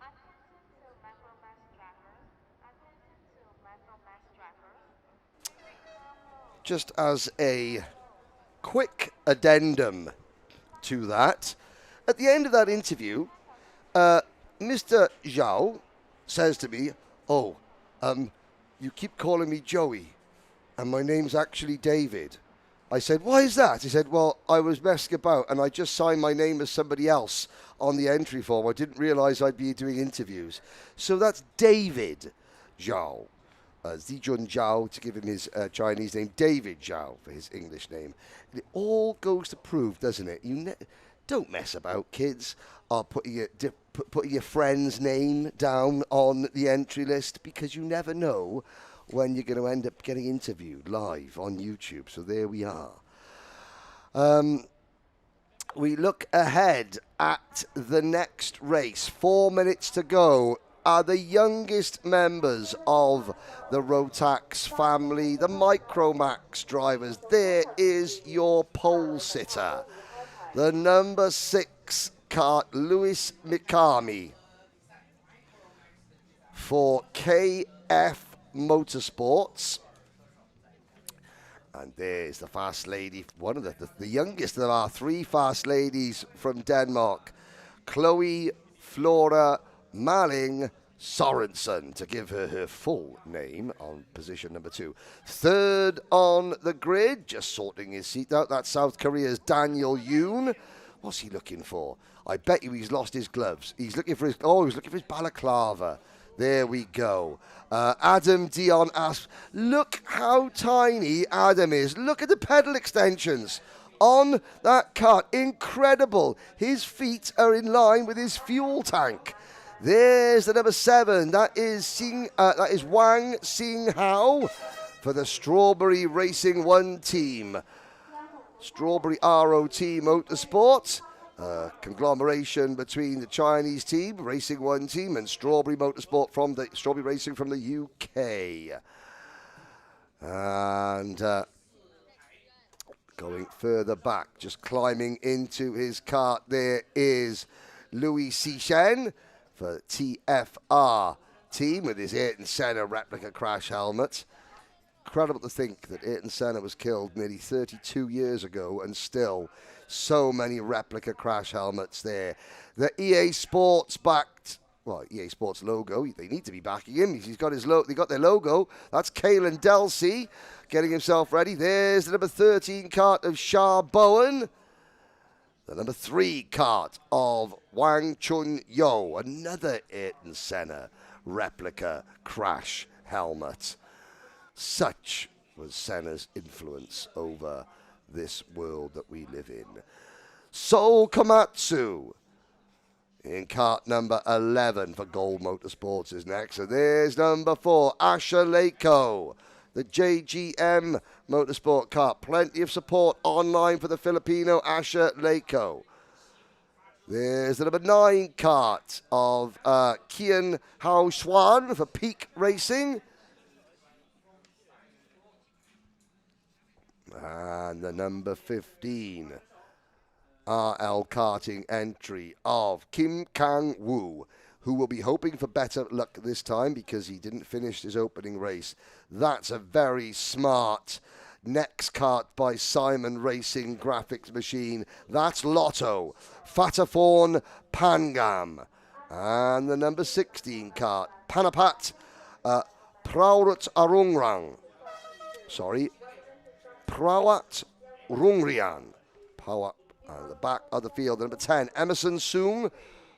Attention to Micromax drivers. Attention to Micromax drivers. Just as a quick addendum to that, at the end of that interview, Mr. Zhao says to me, "Oh, you keep calling me Joey, and my name's actually David." I said, "Why is that?" He said, "Well, I was messing about, and I just signed my name as somebody else on the entry form. I didn't realize I'd be doing interviews." So that's David Zhao. Zijun Zhao, to give him his Chinese name, David Zhao for his English name. And it all goes to prove, doesn't it? Don't mess about, kids, putting your friend's name down on the entry list, because you never know when you're going to end up getting interviewed live on YouTube. So there we are. We look ahead at the next race. 4 minutes to go. Are the youngest members of the Rotax family, the Micromax drivers. There is your pole sitter, the number 6 kart, Louis Mikami, for KF Motorsports. And there's the fast lady, one of the youngest of our 3 fast ladies from Denmark, Chloe Flora Malling Sorensen, to give her full name, on position number 2. Third on the grid, just sorting his seat out, that's South Korea's Daniel Yoon. What's he looking for? I bet you he's lost his gloves. He's looking for his balaclava. There we go. Adam Dion asks, look how tiny Adam is. Look at the pedal extensions on that kart. Incredible. His feet are in line with his fuel tank. There's the number 7. That is Wang Xing Hao for the Strawberry Racing 1 team. Strawberry ROT Motorsport. Conglomeration between the Chinese team, Racing 1 team, and Strawberry Motorsport from the Strawberry Racing from the UK. And going further back, just climbing into his kart, there is Louis Sishen for TFR team with his Ayrton Senna replica crash helmet. Incredible to think that Ayrton Senna was killed nearly 32 years ago, and still so many replica crash helmets there. The EA Sports backed, well, EA Sports logo, they need to be backing him. He's got his they got their logo. That's Kalen Delsey getting himself ready. There's the number 13 kart of Shah Bowen. The number 3 kart of Wang Chun Yo, another Ayrton Senna replica crash helmet. Such was Senna's influence over this world that we live in. Seoul Komatsu in kart number 11 for Gold Motorsports is next. So there's number 4, Asha Leiko, the JGM Motorsport kart. Plenty of support online for the Filipino Asha Leiko. There's the number 9 kart of Kian Hao Xuan for Peak Racing. And the number 15 RL karting entry of Kim Kang Woo, who will be hoping for better luck this time because he didn't finish his opening race. That's a very smart next kart by Simon Racing graphics machine. That's Lotto, Fataforn Pangam. And the number 16 kart, Panapat Prawat Arungrang. Prawat Rungrian. Power at the back of the field. Number 10, Emerson Soong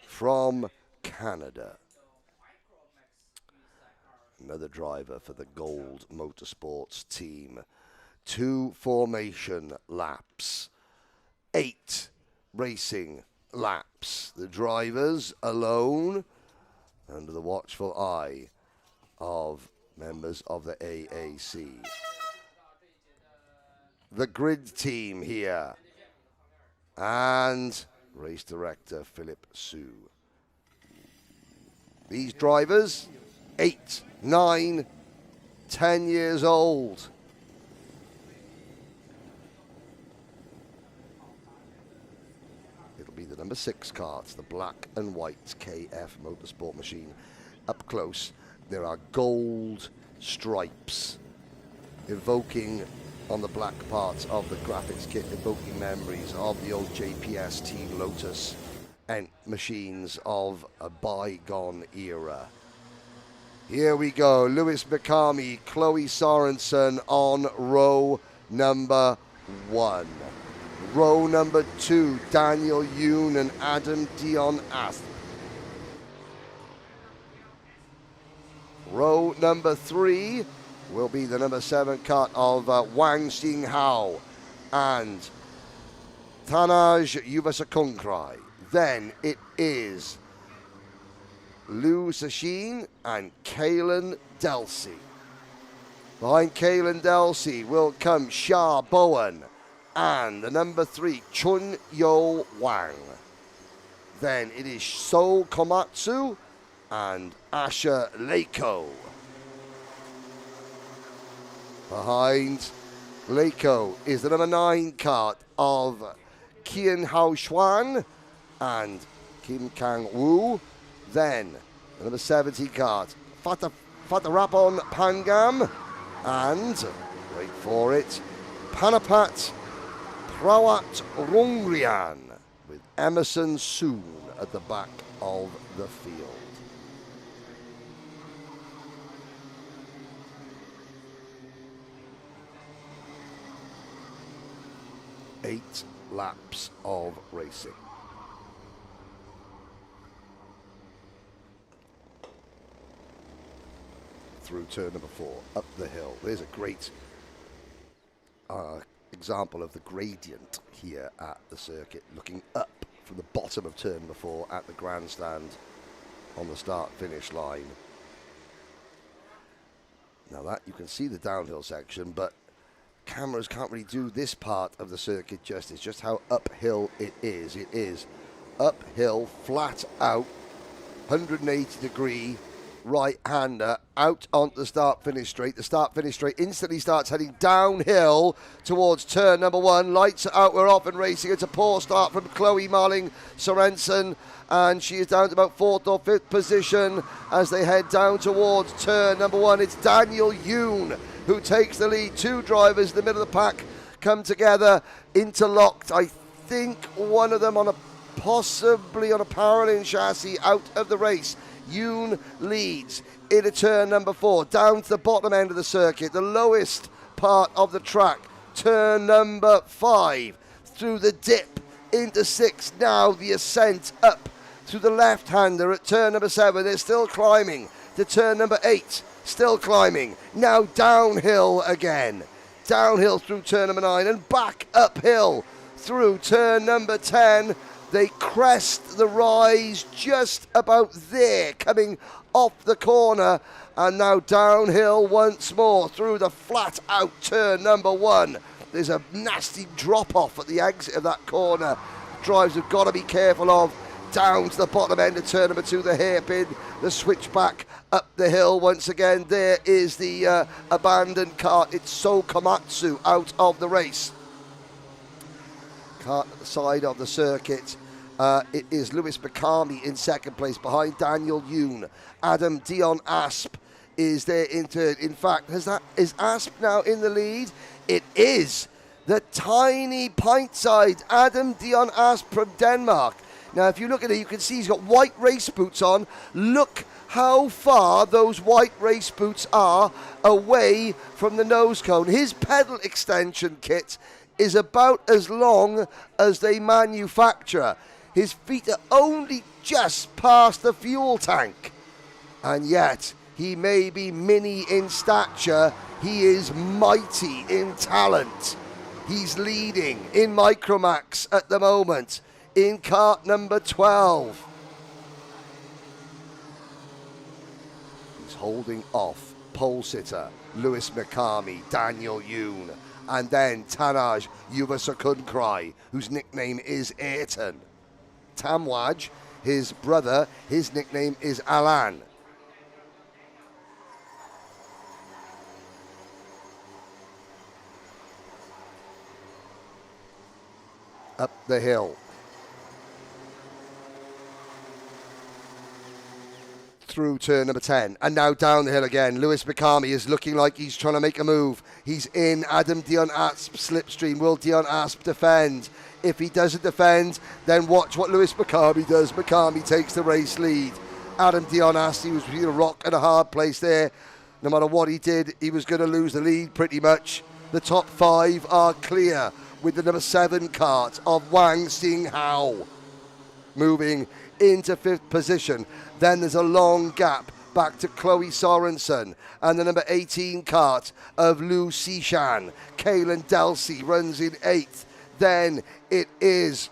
from Canada. Another driver for the Gold Motorsports team. 2 formation laps. 8 racing laps. The drivers alone under the watchful eye of members of the AAC. The grid team here. And race director Philip Su. These drivers, 8, 9, 10 years old. It'll be the number 6 karts, the black and white KF Motorsport machine. Up close, there are gold stripes evoking on the black parts of the graphics kit, evoking memories of the old JPS Team Lotus and machines of a bygone era. Here we go, Lewis Mikami, Chloe Sorensen on row number 1. Row number 2, Daniel Yoon and Adam Dion Asp. Row number 3 will be the number 7 kart of Wang Xinghao and Tanaj Yuvasakungrai. Then it is Liu Sashin and Kalen Delsey. Behind Kalen Delsey will come Xia Bowen and the number 3, Chun Yo Wang. Then it is Seoul Komatsu and Asha Leiko. Behind Leiko is the number 9 kart of Kian Hao Xuan and Kim Kang Woo. Then the number 70 kart, Fatarapon Pangam and, wait for it, Panapat Prawat Rungrian with Emerson Soon at the back of the field. Eight laps of racing. Through turn number 4, up the hill. There's a great example of the gradient here at the circuit, looking up from the bottom of turn number 4 at the grandstand on the start-finish line. Now that you can see the downhill section, but cameras can't really do this part of the circuit justice, just how uphill it is. It is uphill, flat out, 180-degree right-hander out onto the start-finish straight. The start-finish straight instantly starts heading downhill towards turn number 1. Lights are out, we're off and racing. It's a poor start from Chloe Marling Sorensen, and she is down to about 4th or 5th position as they head down towards turn number 1. It's Daniel Yoon who takes the lead. 2 drivers in the middle of the pack come together, interlocked. I think one of them possibly on a parallel chassis out of the race. Yoon leads into turn number 4, down to the bottom end of the circuit, the lowest part of the track. Turn number 5, through the dip into 6. Now the ascent up to the left-hander at turn number 7. They're still climbing to turn number 8. Still climbing. Now downhill again. Downhill through turn number 9 and back uphill through turn number 10. They crest the rise just about there, coming off the corner, and now downhill once more through the flat out turn number 1. There's a nasty drop off at the exit of that corner. Drivers have got to be careful of. Down to the bottom end of turn number 2, the hairpin, the switchback up the hill once again. There is the abandoned cart. It's Sokomatsu out of the race. Cart at the side of the circuit. It is Lewis Mikami in second place behind Daniel Yoon. Adam Dion Asp is there in third. In fact, is Asp now in the lead? It is the tiny pint-sized Adam Dion Asp from Denmark. Now, if you look at it, you can see he's got white race boots on. Look how far those white race boots are away from the nose cone. His pedal extension kit is about as long as they manufacture. His feet are only just past the fuel tank. And yet, he may be mini in stature. He is mighty in talent. He's leading in Micromax at the moment in cart number 12. He's holding off pole sitter Lewis Mikami, Daniel Yoon, and then Tanaj Yuvasakunkrai, whose nickname is Ayrton. Tamwaj, his brother, his nickname is Alan. Up the hill. Through turn number 10 and now down the hill again. Lewis Mikami is looking like he's trying to make a move. He's in Adam Dion Asp slipstream. Will Dion Asp defend? If he doesn't defend, then watch what Lewis Mikami does. Mikami takes the race lead. Adam Dion Asp, he was between a rock and a hard place there. No matter what he did, he was going to lose the lead pretty much. The top 5 are clear with the number 7 cart of Wang Xinghao moving into 5th position. Then there's a long gap back to Chloe Sorensen and the number 18 cart of Lu Sishan. Kaylin Delsey runs in 8th. Then it is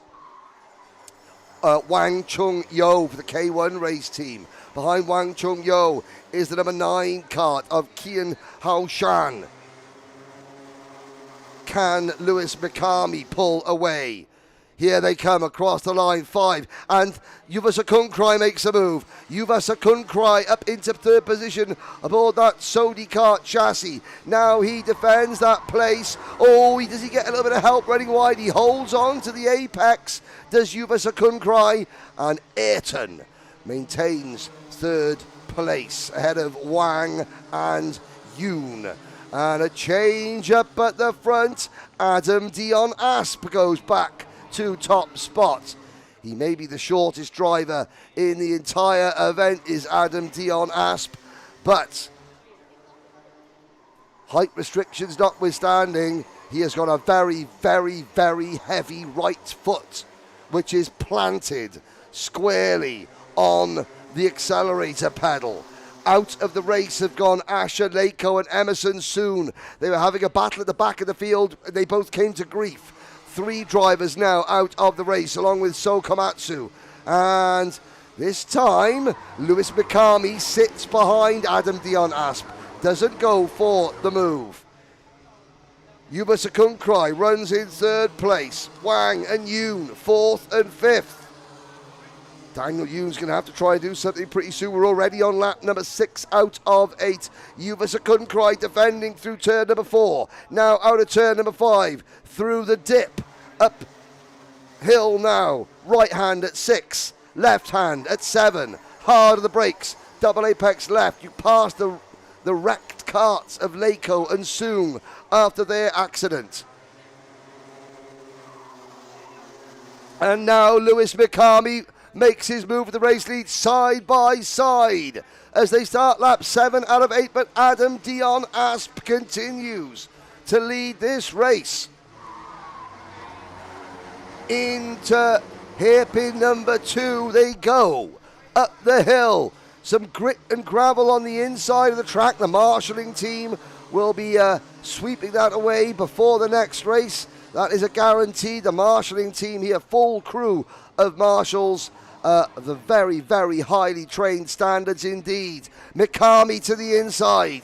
Wang Chung Yo for the K1 race team. Behind Wang Chung Yo is the number 9 cart of Kian Haoshan. Can Lewis Mikami pull away? Here they come across the line, 5, and Yuvasakunkrai makes a move. Yuvasakunkrai up into 3rd position aboard that Sodi cart chassis. Now he defends that place. Oh, does he get a little bit of help running wide? He holds on to the apex, does Yuvasakunkrai, and Ayrton maintains 3rd place ahead of Wang and Yoon. And a change up at the front. Adam Dion Asp goes back to top spot. He may be the shortest driver in the entire event, is Adam Dion Asp, but height restrictions notwithstanding, he has got a very, very, very heavy right foot, which is planted squarely on the accelerator pedal. Out of the race have gone Asher Lako and Emerson Soon. They were having a battle at the back of the field. They both came to grief. 3 drivers now out of the race, along with Sokomatsu. And this time, Lewis Mikami sits behind Adam Dion Asp. Doesn't go for the move. Yuvasakunkrai runs in 3rd place. Wang and Yoon, 4th and 5th. Daniel Yoon's going to have to try and do something pretty soon. We're already on lap number 6 out of 8. Yuvasakunkrai defending through turn number 4. Now out of turn number 5. Through the dip. Up hill now. Right hand at 6. Left hand at 7. Hard on the brakes. Double apex left. You pass the wrecked carts of Lako and Soong after their accident. And now Lewis Mikami makes his move with the race lead side by side as they start lap 7 out of 8, but Adam Dion Asp continues to lead this race. into hairpin number 2 they go. Up the hill. Some grit and gravel on the inside of the track. The marshalling team will be sweeping that away before the next race. That is a guarantee. The marshalling team here, full crew of marshals, the very, very highly trained standards indeed. Mikami to the inside.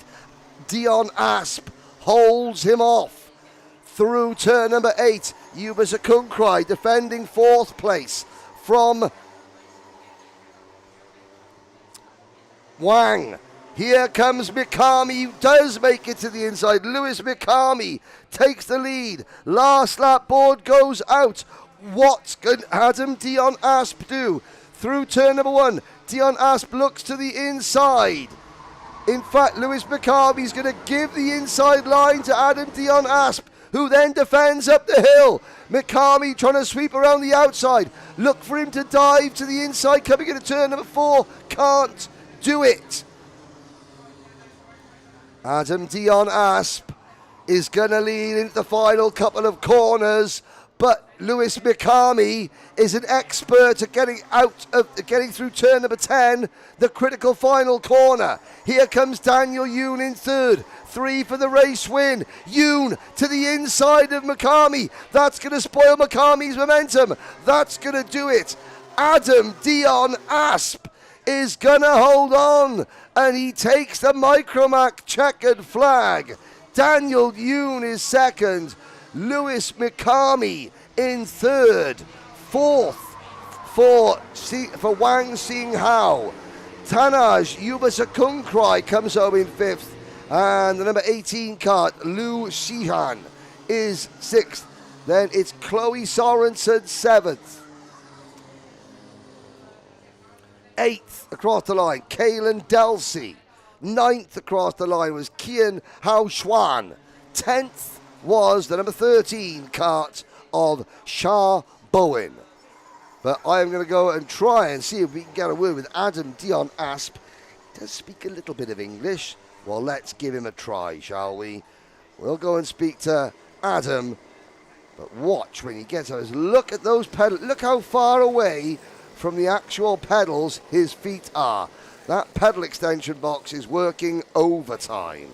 Dion Asp holds him off through turn number 8. Yuba Zakunkrai defending 4th place from Wang. Here comes Mikami, does make it to the inside. Lewis Mikami takes the lead. Last lap board goes out. What can Adam Dion Asp do? Through turn number 1, Dion Asp looks to the inside. In fact, Lewis Mikami's going to give the inside line to Adam Dion Asp, who then defends up the hill. Mikami trying to sweep around the outside. Look for him to dive to the inside, coming into turn number 4. Can't do it. Adam Dion Asp is going to lead into the final couple of corners, but Lewis Mikami is an expert at getting through turn number 10, the critical final corner. Here comes Daniel Yoon in 3rd. 3 for the race win. Yoon to the inside of Mikami. That's going to spoil Mikami's momentum. That's going to do it. Adam Dion Asp is going to hold on, and he takes the Micromax checkered flag. Daniel Yoon is 2nd. Lewis Mikami in 3rd. 4th for Wang Xinghao. Tanaj Yubasakunkrai comes home in 5th. And the number 18 cart, Liu Shihan, is 6th. Then it's Chloe Sorensen, 7th. 8th across the line, Kaylin Delsey. 9th across the line was Kian Hao Xuan. 10th was the number 13 cart of Sha Bowen. But I am going to go and try and see if we can get a word with Adam Dion Asp. He does speak a little bit of English. Well, let's give him a try, shall we? We'll go and speak to Adam. But watch when he gets us. Look at those pedals. Look how far away from the actual pedals his feet are. That pedal extension box is working overtime.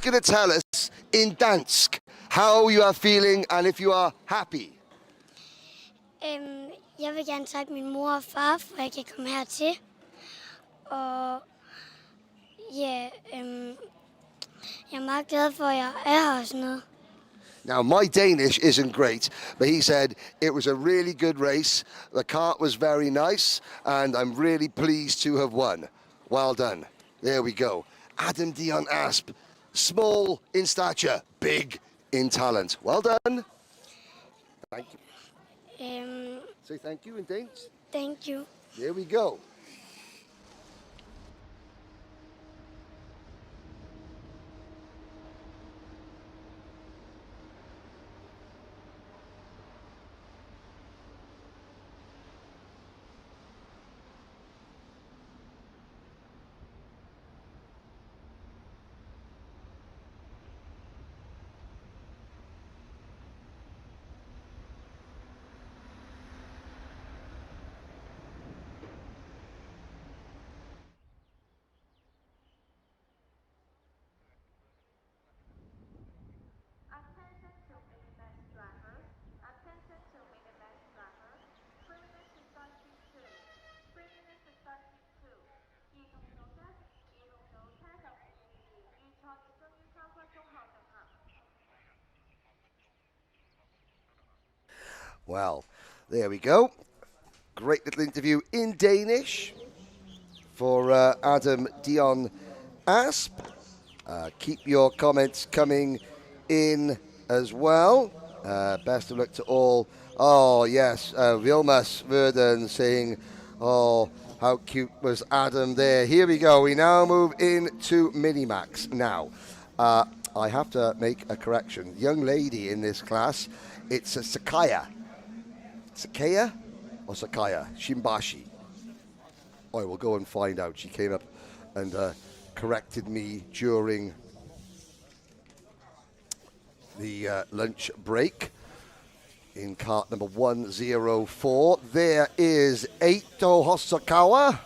He's going to tell us in Dansk how you are feeling and if you are happy. Jeg vil gerne takke min mor og far, for jeg kan komme hertil. Og ja, jeg er meget glad for, at jeg er her og sådan noget. Now, my Danish isn't great, but he said it was a really good race. The kart was very nice, and I'm really pleased to have won. Well done. There we go. Adam Dion Asp, small in stature, big in talent. Well done. Thank you. Say thank you in Danish. Thank you. There we go. Well, there we go. Great little interview in Danish for Adam Dion Asp. Keep your comments coming in as well. Best of luck to all. Oh, yes, Vilmas Verden saying, oh, how cute was Adam there. Here we go. We now move into Minimax. Now, I have to make a correction. Young lady in this class, it's a Sakaya. Sakaya or Sakaya? Shimbashi. I will go and find out. She came up and corrected me during the lunch break in cart number 104. There is Eito Hosokawa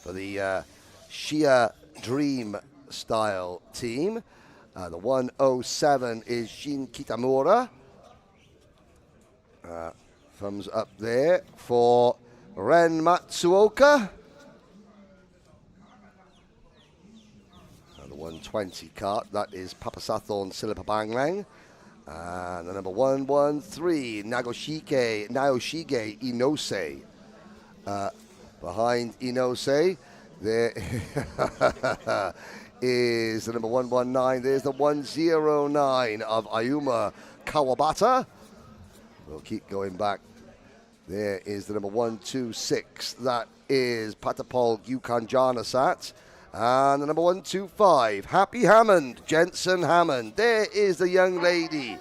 for the Shia Dream style team. The 107 is Shin Kitamura. Thumbs up there for Ren Matsuoka. The 120 cart, that is Papasathorn Silipabanglang. And the number 113, Naoshige Inose. Behind Inose, there is the number 119. There's the 109 of Ayuma Kawabata. We'll keep going back. There is the number 126. That is Patapol Gukanjanasat. And the number 125, Happy Hammond, Jensen Hammond. There is the young lady.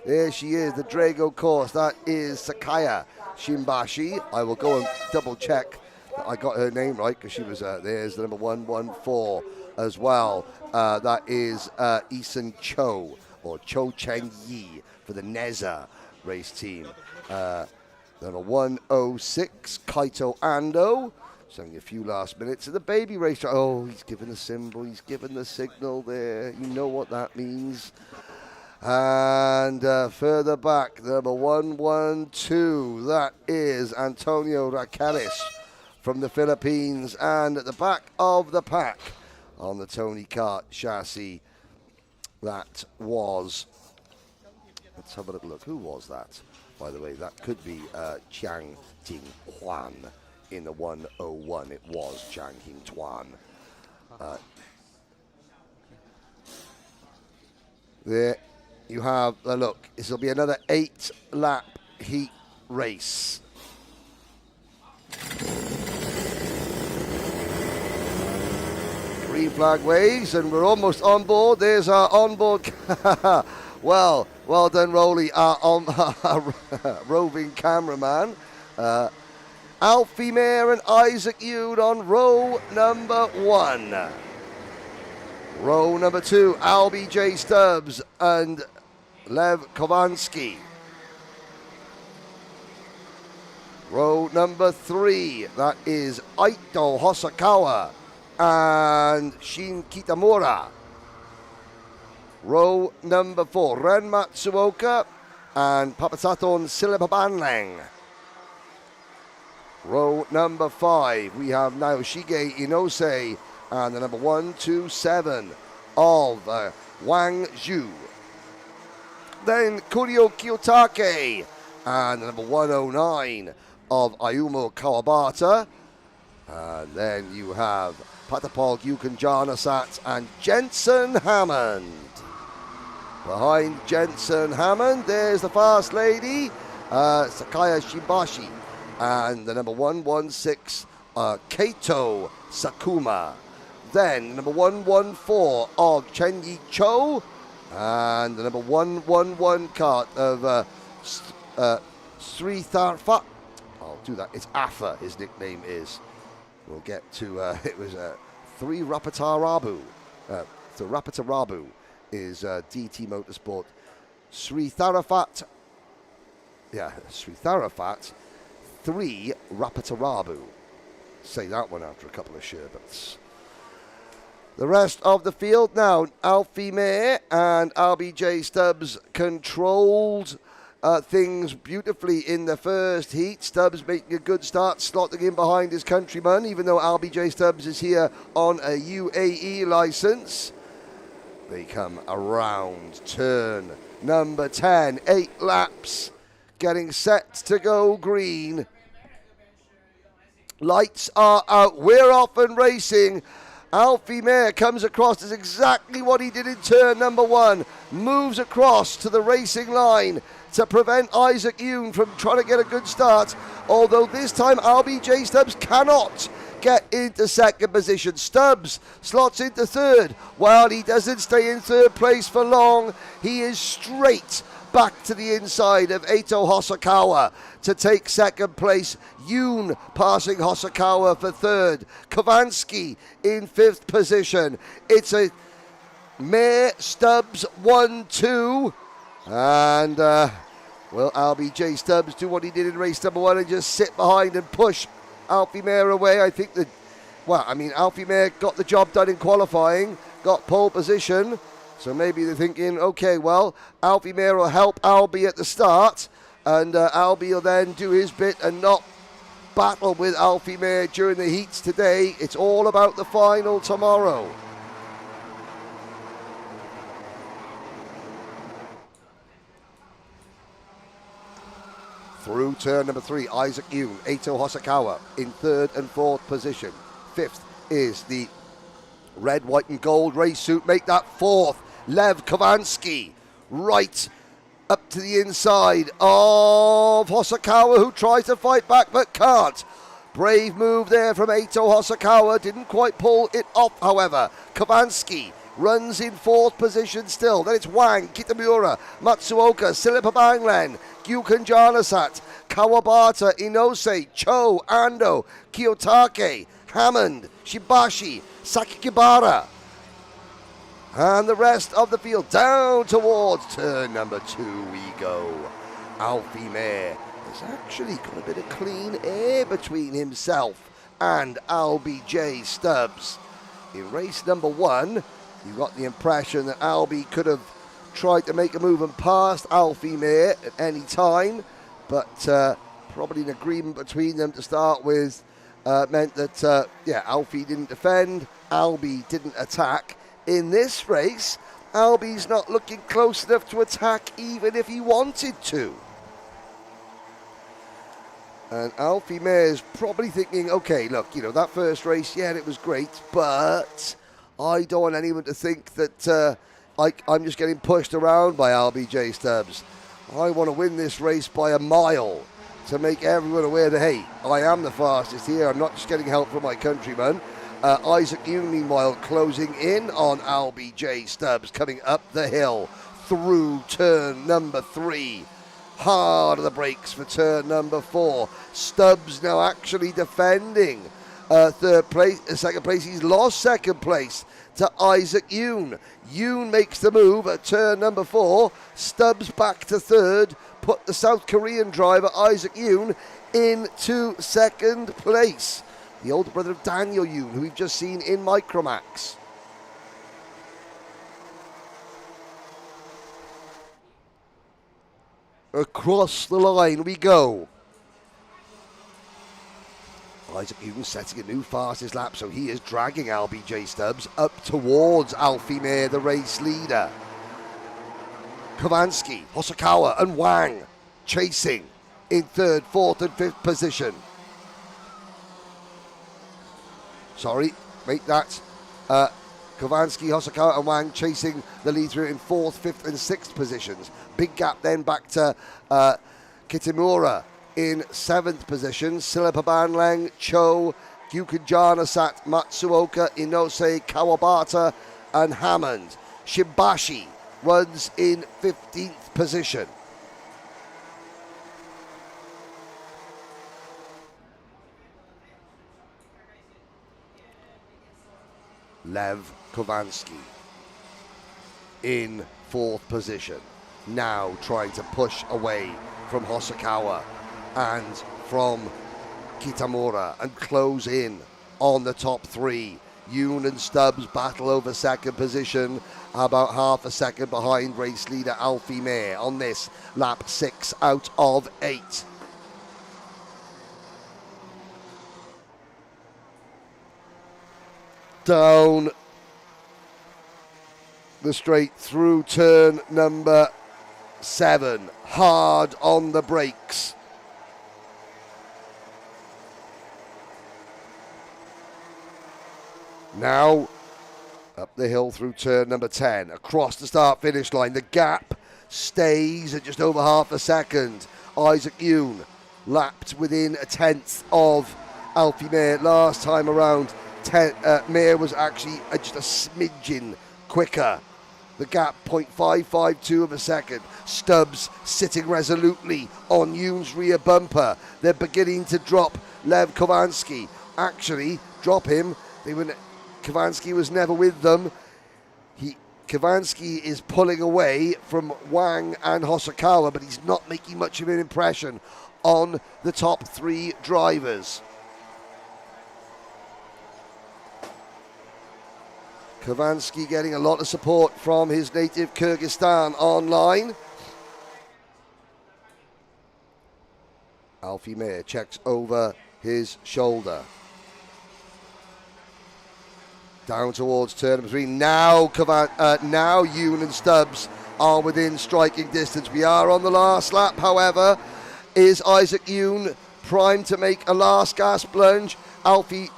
There she is, the Drago course. That is Sakaya Shimbashi. I will go and double check that I got her name right because she was there's the number 114 as well. That is Isan Cho or Cho Cheng Yi for the Neza race team. Number 106, Kaito Ando. It's only a few last minutes of the baby race. Oh, he's given a symbol. He's given the signal there. You know what that means. And further back, number 112. That is Antonio Raquelis from the Philippines. And at the back of the pack on the Tony Kart chassis, that was... Let's have a little look. Who was that? By the way, that could be Chiang Ting Huan. In the 101, it was Chang Hing Tuan. There you have a look. This will be another 8-lap heat race. Green flag waves, and we're almost on board. There's our onboard. Well done, Rolly, our roving cameraman. Alfie Mayer and Isaac Yude on row number 1. Row number 2, Albie J. Stubbs and Lev Kovansky. Row number 3, that is Aito Hosokawa and Shin Kitamura. Row number 4, Ren Matsuoka and Papasathorn Silipabanglang. Row number 5, we have Naoshige Inose and the number 127 of Wang Zhu. Then Kuryo Kiyotake and the number 109 of Ayumu Kawabata. And then you have Patapol Gukanjanasat and Jensen Hammond. Behind Jensen Hammond, there's the fast lady, Sakaya Shibashi. And the number 116, Kaito Sakuma. Then number 114 of Chen Yi Cho. And the number 111 cart of Sri Tharfa. I'll do that. It's Afa, his nickname is. We'll get to, it was 3 Rapatarabu. So Rapatarabu is DT Motorsport. Sri Tharafat. Yeah, Sri Tharafat. 3 Rapatarabu. Say that one after a couple of sherbets. The rest of the field now, Alfie Mayer and RBJ Stubbs controlled things beautifully in the first heat. Stubbs making a good start, slotting in behind his countryman, even though RBJ Stubbs is here on a UAE license. They come around turn number 10, 8 laps. getting set to go green. Lights are out. We're off and racing. Alfie Mayer comes across, does exactly what he did in turn number 1. Moves across to the racing line to prevent Isaac Yoon from trying to get a good start. Although this time LBJ Stubbs cannot get into second position. Stubbs slots into third. While he doesn't stay in third place for long, he is straight back to the inside of Eito Hosokawa to take second place. Yoon passing Hosokawa for third. Kovansky in fifth position. It's a Mayer Stubbs 1-2. And will LBJ Stubbs do what he did in race number 1 and just sit behind and push Alfie Mayer away? I think that, Alfie Mayer got the job done in qualifying, got pole position. So maybe they're thinking, okay, well, Alfie Mayer will help Albie at the start, and Albie will then do his bit and not battle with Alfie Mayer during the heats today. It's all about the final tomorrow. Through turn number 3, Isaac Yoon, Eito Hosokawa in third and fourth position. Fifth is the red, white and gold race suit. Make that fourth. Lev Kovansky right up to the inside of Hosokawa, who tries to fight back but can't. Brave move there from Eito Hosokawa. Didn't quite pull it off, however. Kovansky runs in fourth position still. Then it's Wang, Kitamura, Matsuoka, Silipabanglen, Gyukan Janasat, Kawabata, Inose, Cho, Ando, Kiyotake, Hammond, Shibashi, Sakikibara. And the rest of the field down towards turn number 2 we go. Alfie Mayer has actually got a bit of clean air between himself and LBJ Stubbs. In race number 1, you got the impression that Albie could have tried to make a move and passed Alfie Mayer at any time, but probably an agreement between them to start with meant that, Alfie didn't defend, Albie didn't attack. In this race, Albie's not looking close enough to attack even if he wanted to. And Alfie Mayer's probably thinking, okay, look, that first race, it was great, but I don't want anyone to think that I'm just getting pushed around by LBJ Stubbs. I want to win this race by a mile to make everyone aware that, hey, I am the fastest here. I'm not just getting help from my countrymen. Isaac Yoon, meanwhile, closing in on LBJ Stubbs, coming up the hill through turn number 3. Hard on the brakes for turn number 4. Stubbs now actually defending third place, second place. He's lost second place to Isaac Yoon. Yoon makes the move at turn number 4. Stubbs back to third, put the South Korean driver Isaac Yoon into second place. The older brother of Daniel Yoon, who we've just seen in Micromax. Across the line we go. Isaac Yoon setting a new fastest lap, so he is dragging LBJ Stubbs up towards Alfie Mayer, the race leader. Kovansky, Hosokawa and Wang chasing in third, fourth and fifth position. Make that Kovansky, Hosokawa and Wang chasing the lead through in fourth, fifth and sixth positions. Big gap then back to Kitamura in seventh position. Silipabanleng, Cho, Gyukan Janasat, Matsuoka, Inose, Kawabata and Hammond. Shibashi runs in 15th position. Lev Kovansky in fourth position, now trying to push away from Hosokawa and from Kitamura and close in on the top 3. Yoon and Stubbs battle over second position, about half a second behind race leader Alfie Mayer on this lap 6 out of 8. Down the straight through turn number 7, hard on the brakes. Now, up the hill through turn number 10, across the start-finish line. The gap stays at just over half a second. Isaac Yoon lapped within a tenth of Alfie Mehr last time around. Mehr was actually just a smidgen quicker. The gap 0.552 of a second. Stubbs sitting resolutely on Yoon's rear bumper. They're beginning to drop Lev Kovansky. Actually, drop him. Kovansky was never with them. Kovansky is pulling away from Wang and Hosokawa, but he's not making much of an impression on the top 3 drivers. Kovansky getting a lot of support from his native Kyrgyzstan online. Alfie Mehr checks over his shoulder. Down towards turn number 3. Now Yoon and Stubbs are within striking distance. We are on the last lap, however. Is Isaac Yoon primed to make a last gasp plunge? Alfie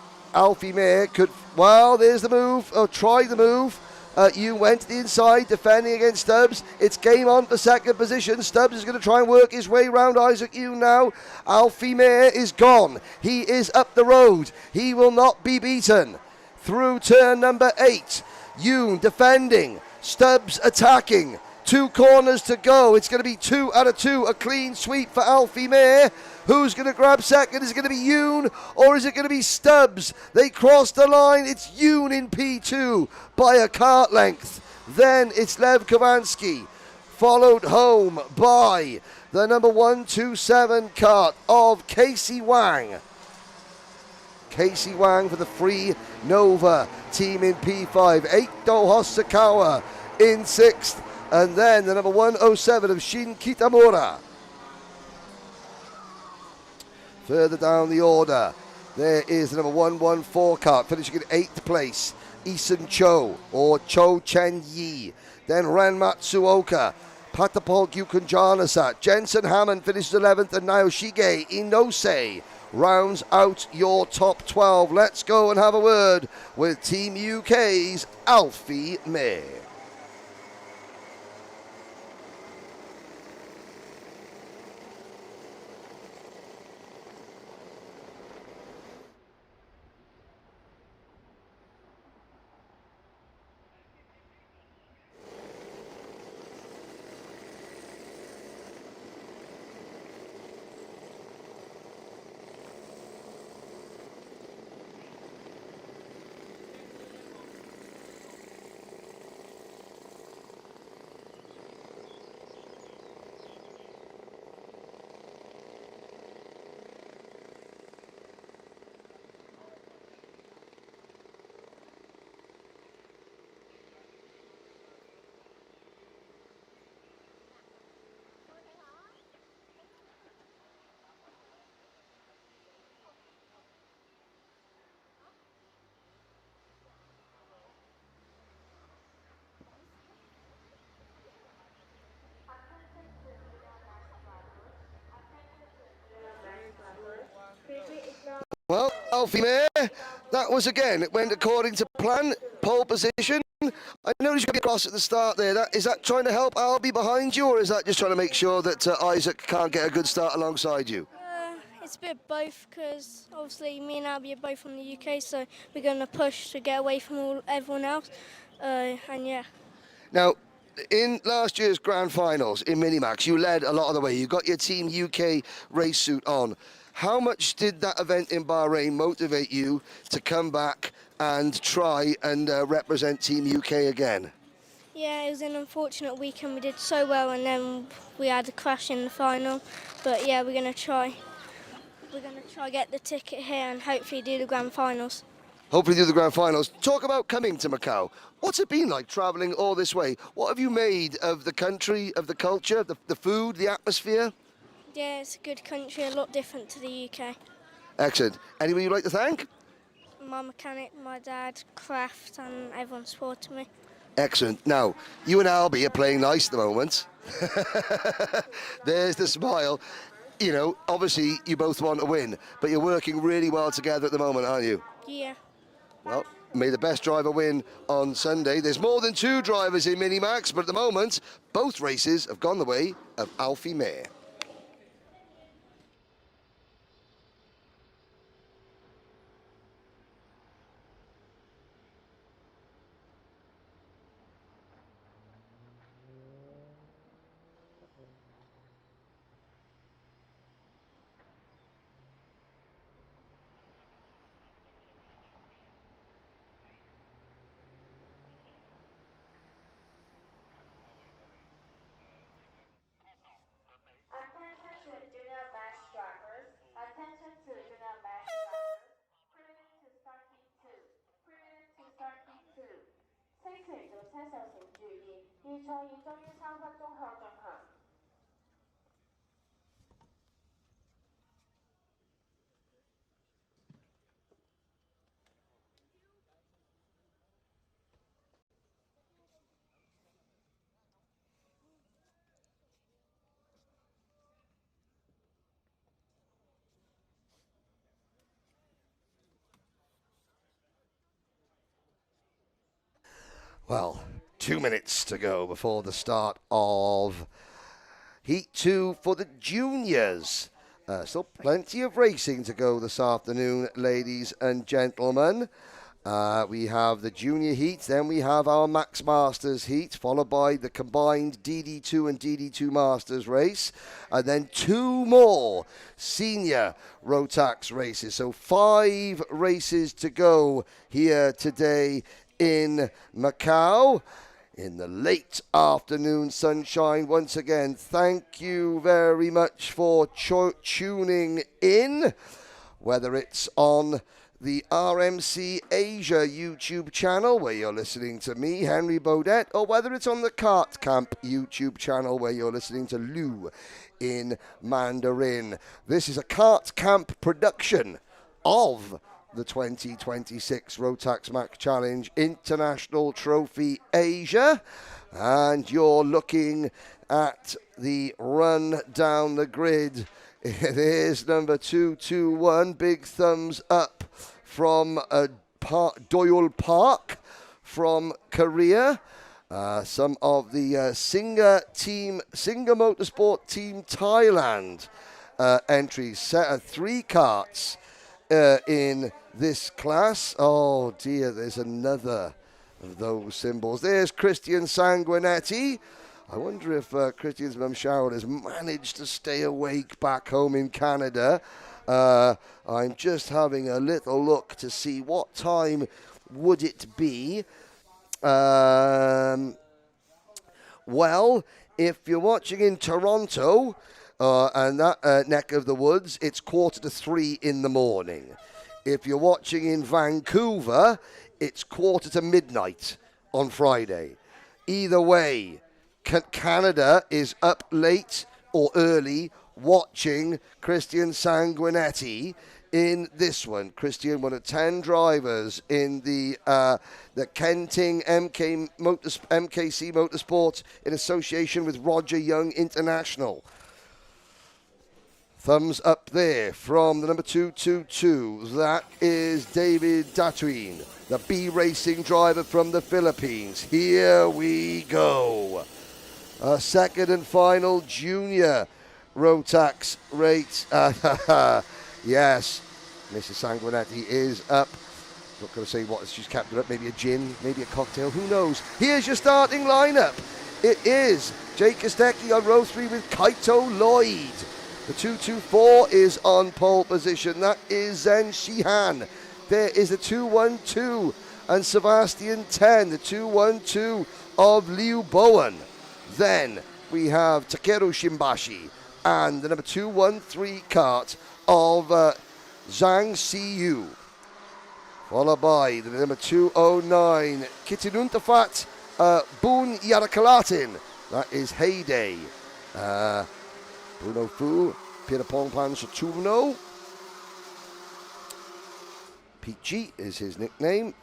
Mehr could, well, there's the move, or try the move. Yoon went to the inside, defending against Stubbs. It's game on for second position. Stubbs is going to try and work his way around Isaac Yoon now. Alfie Mehr is gone. He is up the road. He will not be beaten. Through turn number 8, Yoon defending, Stubbs attacking, 2 corners to go. It's going to be 2 out of 2, a clean sweep for Alfie Mehr. Who's going to grab second? Is it going to be Yoon or is it going to be Stubbs? They cross the line. It's Yoon in P2 by a kart length. Then it's Lev Kovansky, followed home by the number 127 kart of Casey Wang. Casey Wang for the Free Nova team in P5. Eito Hosokawa in 6th. And then the number 107 of Shin Kitamura. Further down the order, there is the number 114 kart finishing in 8th place. Isun Cho or Cho Chen Yi. Then Ren Matsuoka. Patapol Gyukunjanasa. Jensen Hammond finishes 11th and Naoshige Inose rounds out your top 12. Let's go and have a word with Team UK's Alfie Mehr. Well, Alfie Mehr, that was again, it went according to plan, pole position. I noticed you got across at the start there. Is that trying to help Albie behind you, or is that just trying to make sure that Isaac can't get a good start alongside you? It's a bit of both, because obviously me and Albie are both from the UK, so we're going to push to get away from everyone else, and yeah. Now, in last year's grand finals in Minimax, you led a lot of the way. You got your Team UK race suit on. How much did that event in Bahrain motivate you to come back and try and represent Team UK again? Yeah, it was an unfortunate weekend. We did so well, and then we had a crash in the final. But yeah, we're going to try. We're going to try get the ticket here and hopefully do the grand finals. Hopefully do the grand finals. Talk about coming to Macau. What's it been like travelling all this way? What have you made of the country, of the culture, the food, the atmosphere? Yeah, it's a good country, a lot different to the UK. Excellent. Anyone you'd like to thank? My mechanic, my dad, Kraft, and everyone supported me. Excellent. Now, you and Albie are playing nice at the moment. There's the smile. You know, obviously you both want to win, but you're working really well together at the moment, aren't you? Yeah. Well, may the best driver win on Sunday. There's more than 2 drivers in Minimax, but at the moment, both races have gone the way of Alfie May. Attention to junior max drivers. Attention to junior max drivers. Prelude to start heat 2. Prelude to start heat 2. 星期組車手請注意，預賽已終於3分鐘後進行。Well, 2 minutes to go before the start of Heat 2 for the juniors. Still plenty of racing to go this afternoon, ladies and gentlemen. We have the junior heat, then we have our Max Masters heat, followed by the combined DD2 and DD2 Masters race, and then 2 more senior Rotax races. So 5 races to go here today in Macau in the late afternoon sunshine. Once again, thank you very much for tuning in, whether it's on the RMC Asia YouTube channel where you're listening to me, Henry Baudet, or whether it's on the Kart Camp YouTube channel where you're listening to Lou in Mandarin. This is a Kart Camp production of the 2026 Rotax Max Challenge International Trophy Asia, and you're looking at the run down the grid. It is number 221. Big thumbs up from Doyle Park from Korea. Some of the Singer Motorsport Team Thailand entries. Set of 3 karts in this class. Oh dear, there's another of those symbols. There's Christian Sanguinetti. I wonder if Christian's mum Sharon has managed to stay awake back home in Canada. I'm just having a little look to see what time would it be. Well, if you're watching in Toronto and that neck of the woods, it's 2:45 in the morning. If you're watching in Vancouver, it's 2:45 on Friday. Either way, Canada is up late or early watching Christian Sanguinetti in this one. Christian, one of 10 drivers in the Kenting MKC Motorsport in association with Roger Young International. Thumbs up there from the number 222. That is David Datuin, the B Racing driver from the Philippines. Here we go. A second and final junior Rotax race. Yes, Mrs. Sanguinetti is up. Not going to say what she's kept her up. Maybe a gin, maybe a cocktail. Who knows? Here's your starting lineup. It is Jake Kostecki on row 3 with Kaito Lloyd. The 224 is on pole position. That is Zen Shihan. There is the 212 and Sebastian 10, the 212 of Liu Bowen. Then we have Takeru Shimbashi and the number 213 kart of Zhang Siyu. Followed by the number 209 Kitinuntafat Boon Yarakalatin. That is Heyday. Bruno Fu, Pirapongpan Saturno. Peachy is his nickname.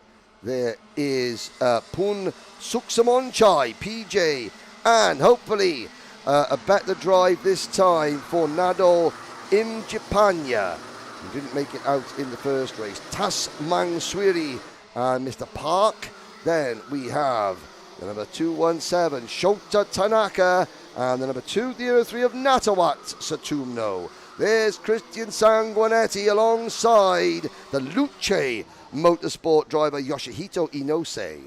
There is Pun Suksamonchai, PJ, and hopefully a better drive this time for Nadal Imjipanya, who didn't make it out in the first race. Tas Mangswiri and Mr. Park. Then we have the number 217, Shota Tanaka, and the number 203 of Natawat Satumno. There's Christian Sanguinetti alongside the Luce Motorsport driver Yoshihito Inose.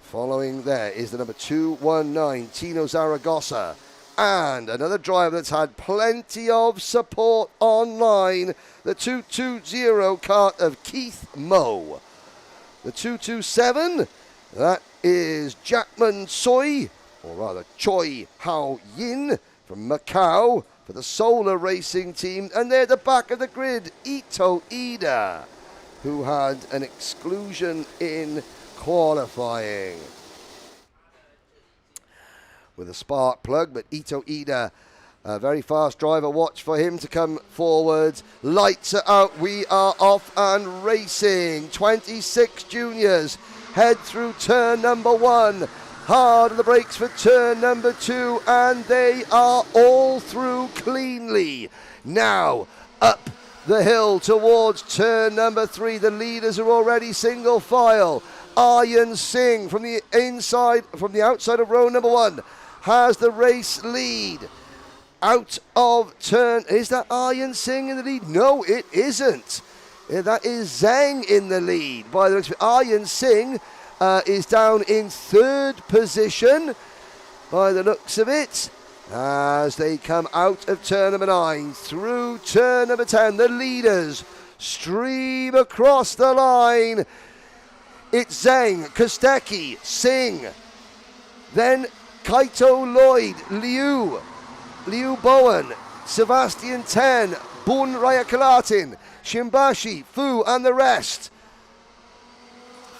Following there is the number 219, Tino Zaragoza, and another driver that's had plenty of support online, the 220 kart of Keith Moe. The 227, that is Jackman Soy, or rather Choi Hao Yin from Macau for the Solar Racing team. And there at the back of the grid, Ito Ida, who had an exclusion in qualifying with a spark plug, but Ito Ida, a very fast driver. Watch for him to come forward. Lights are out. We are off and racing. 26 juniors head through turn number 1. Hard on the brakes for turn number 2, and they are all through cleanly. Now up the hill towards turn number 3. The leaders are already single file. Aryan Singh from the outside of row number 1 has the race lead. Out of turn, is that Aryan Singh in the lead? No, it isn't. That is Zhang in the lead. By the looks of it, Aryan Singh is down in 3rd position by the looks of it. As they come out of turn number 9 through turn number 10, the leaders stream across the line. It's Zhang, Kostecki, Singh, then Kaito Lloyd, Liu Bowen, Sebastian Ten, Bun Rayakalatin, Shimbashi, Fu, and the rest.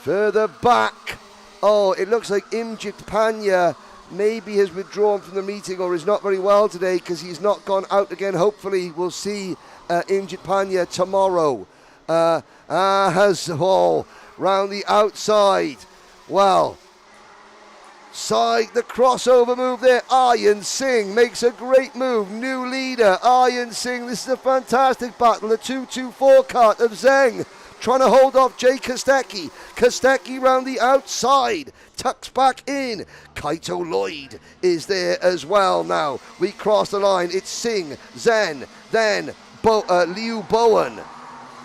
Further back, it looks like Imjit Panya maybe has withdrawn from the meeting or is not very well today because he's not gone out again. Hopefully we'll see Imjit Panya tomorrow. Round the outside. Well, side the crossover move there. Aryan Singh makes a great move. New leader, Aryan Singh. This is a fantastic battle. The 224 kart of Zheng trying to hold off Jay Kostecki. Kostecki round the outside. Tucks back in. Kaito Lloyd is there as well now. We cross the line. It's Singh, Zen, then Liu Bowen.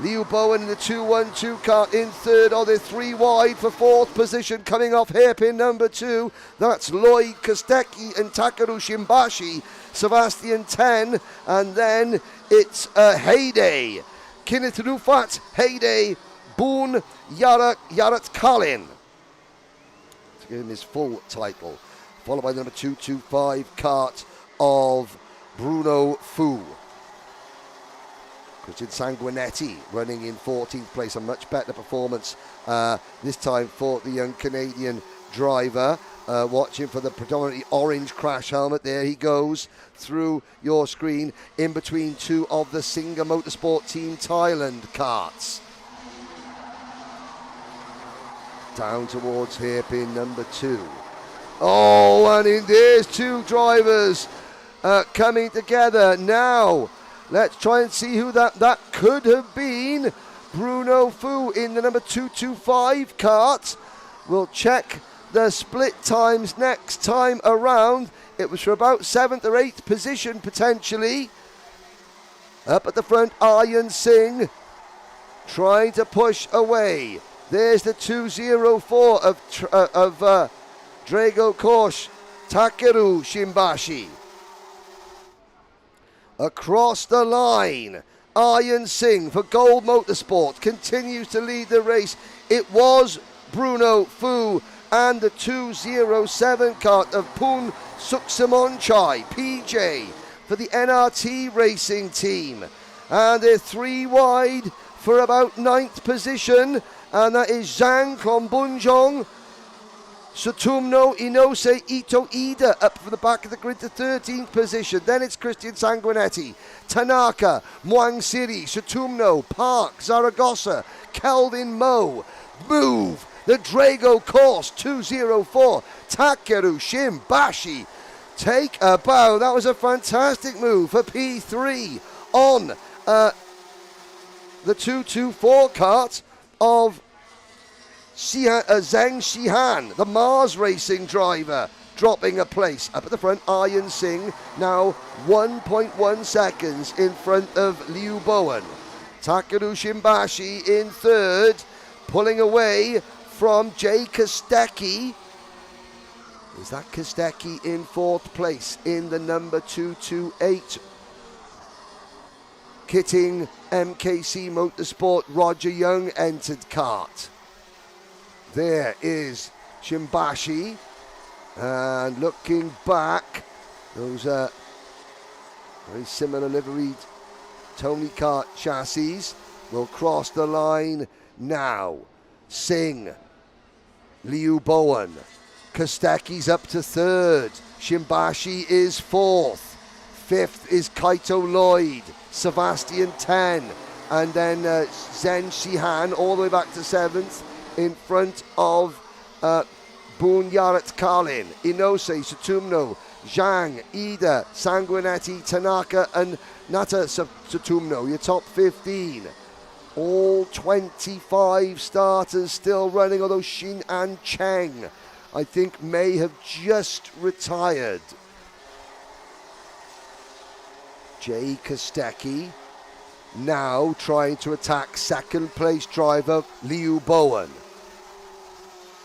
Liu Bowen in the 212 kart in 3rd. They're 3 wide for 4th position. Coming off hairpin number 2. That's Lloyd, Kostecki, and Takaru Shimbashi. Sebastian 10. And then it's Heyday. Kenneth Rufat, Heyday, Boon, Yarat Kalin. To give him his full title. Followed by the number 225 kart of Bruno Fu. Christian Sanguinetti running in 14th place, a much better performance this time for the young Canadian driver. Watching for the predominantly orange crash helmet. There he goes through your screen in between 2 of the Singer Motorsport Team Thailand karts. Down towards hairpin number 2. And in there's 2 drivers coming together now. Let's try and see who that could have been. Bruno Fu in the number 225 kart. We'll check the split times next time around. It was for about 7th or 8th position potentially. Up at the front, Aryan Singh trying to push away. There's the 204 of Drago Kosh, Takeru Shimbashi. Across the line, Aryan Singh for Gold Motorsport continues to lead the race. It was Bruno Fu and the 207 kart of Poon Suksamonchai, PJ, for the NRT racing team. And they're 3 wide for about 9th position, and that is Zhang Klombunjong, Sutumno, Inose, Ito Ida up from the back of the grid to 13th position. Then it's Christian Sanguinetti, Tanaka, Muang Siri, Sutumno, Park, Zaragoza, Kelvin Mo, Move, the Drago Course 204, Takeru Shimbashi, take a bow. That was a fantastic move for P3 on the 224 kart of Zheng Xihan, the Mars Racing driver, dropping a place. Up at the front, Aryan Singh now 1.1 seconds in front of Liu Bowen. Takeru Shimbashi in third, pulling away from Jay Kostecki. Is that Kostecki in fourth place in the number 228? Kitting MKC Motorsport, Roger Young entered kart. There is Shimbashi. And looking back, those are very similar liveried Tony Kart chassis will cross the line now. Singh, Liu Bowen, Kostecki's up to third, Shimbashi is fourth, fifth is Kaito Lloyd, Sebastian 10, and then Zheng Xihan all the way back to seventh in front of Bunyarat Karlin, Inose, Sutumno, Zhang, Ida, Sanguinetti, Tanaka, and Nata Sutumno, your top 15. All 25 starters still running, although Xin An Cheng, I think, may have just retired. Jay Kostecki now trying to attack second place driver Liu Bowen.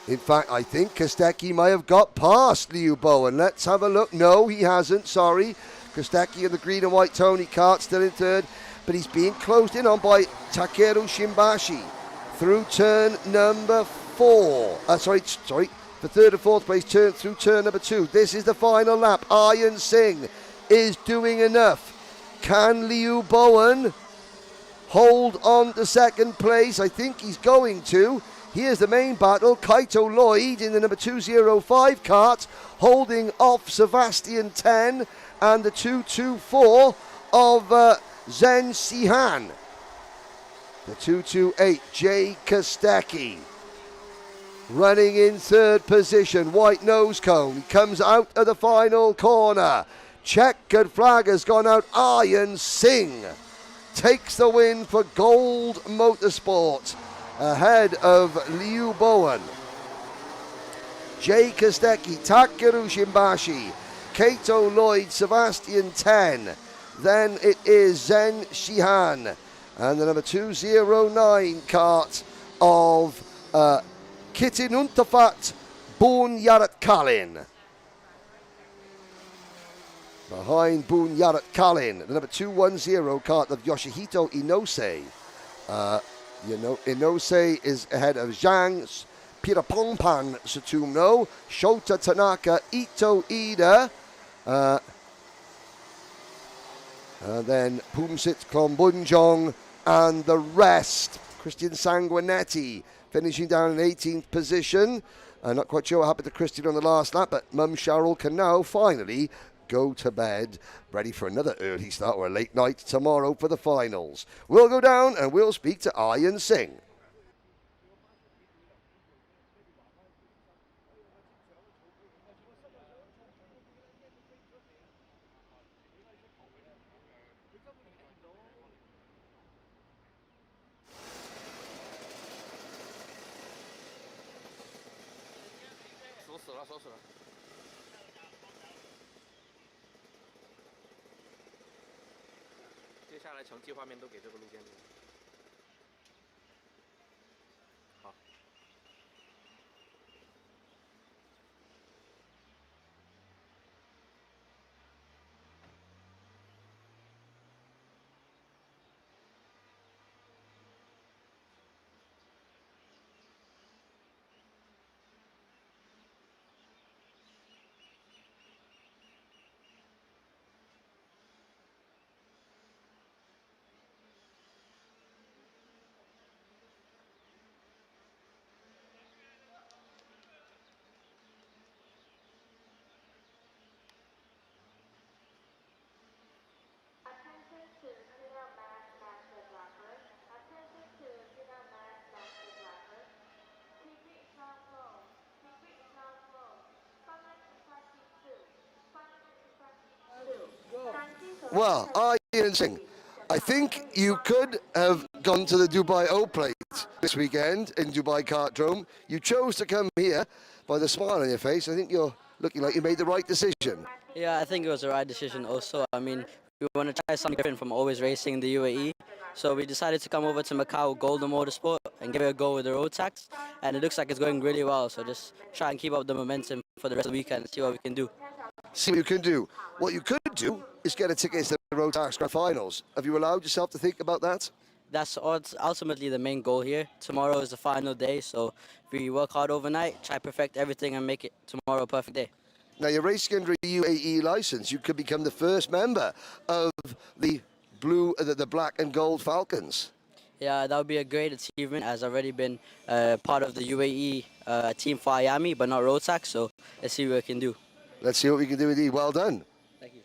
In fact, I think Kostecki may have got past Liu Bowen. Let's have a look. No, he hasn't, sorry. Kostecki in the green and white Tony Kart still in third, but he's being closed in on by Takeru Shimbashi through turn number 4. For third and fourth place, through turn number 2. This is the final lap. Aryan Singh is doing enough. Can Liu Bowen hold on to second place? I think he's going to. Here's the main battle. Kaito Lloyd in the number 205 kart, holding off Sebastian 10 and the 224 of Zheng Xihan. The 228, Jay Kostecki, running in third position. White nose cone. He comes out of the final corner. Checkered flag has gone out. Aryan Singh takes the win for Gold Motorsport, ahead of Liu Bowen. Jay Kostecki, Takeru Shimbashi, Kaito Lloyd, Sebastian 10. Then it is Zheng Xihan and the number 209 kart of Kitinuntafat Bunyarat Kalin. Behind Bunyarat Kalin, the number 210 kart of Yoshihito Inose. Inose is ahead of Zhang, Pirapongpan Sutumno, Shota Tanaka, Ito Ida, and then Pumsit Klombunjong and the rest. Christian Sanguinetti finishing down in 18th position. Not quite sure what happened to Christian on the last lap, but Mum Cheryl can now finally go to bed, ready for another early start or a late night tomorrow for the finals. We'll go down and we'll speak to Aryan Singh. Well, Ian Singh, I think you could have gone to the Dubai O Plate this weekend in Dubai Kartdrome. You chose to come here by the smile on your face. I think you're looking like you made the right decision. Yeah, I think it was the right decision also. I mean, we want to try something different from always racing in the UAE. So we decided to come over to Macau Golden Motorsport and give it a go with the Rotax. And it looks like it's going really well. So just try and keep up the momentum for the rest of the weekend and see what we can do. See what you can do. What you could do is get a ticket to the Rotax Grand Finals. Have you allowed yourself to think about that? That's ultimately the main goal here. Tomorrow is the final day. So if we work hard overnight, try perfect everything and make it tomorrow a perfect day. Now, you're racing under a UAE license. You could become the first member of the the Black and Gold Falcons. Yeah, that would be a great achievement, as I've already been part of the UAE team for Miami, but not Rotax. So let's see what we can do. Let's see what we can do indeed. Well done. Thank you.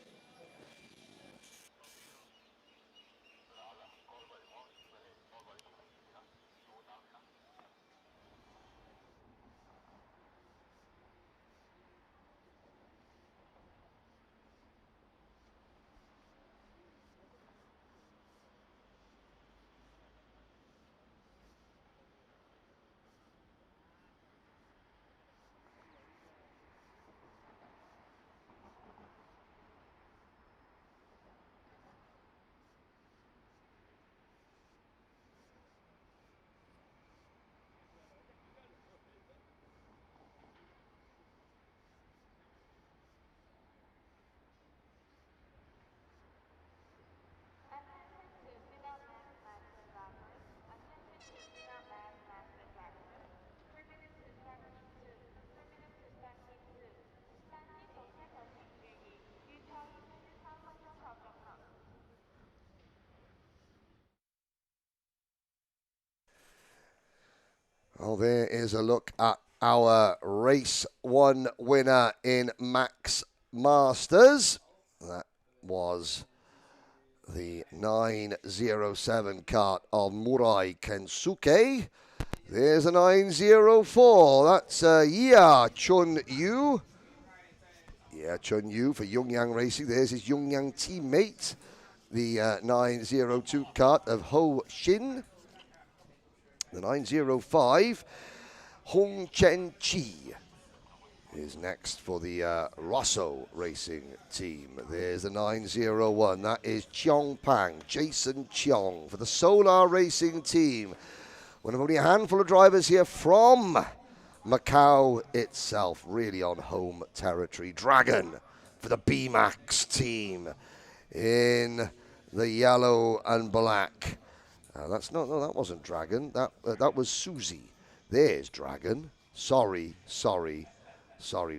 Oh, there is a look at our race one winner in Max Masters. That was the 907 kart of Murai Kensuke. There's a 904. That's Ya Chun Yu. Yeah, Chun Yu for Yongyang Racing. There's his Yongyang teammate. The 902 kart of Ho Shin. The 905, Hong Chen Chi is next for the Rosso Racing team. There's the 901. That is Cheong Pang, Jason Cheong for the Solar Racing team. One of only a handful of drivers here from Macau itself, really on home territory. Dragon for the B-Max team in the yellow and black. That wasn't Dragon. That was Susie. There's Dragon. Sorry,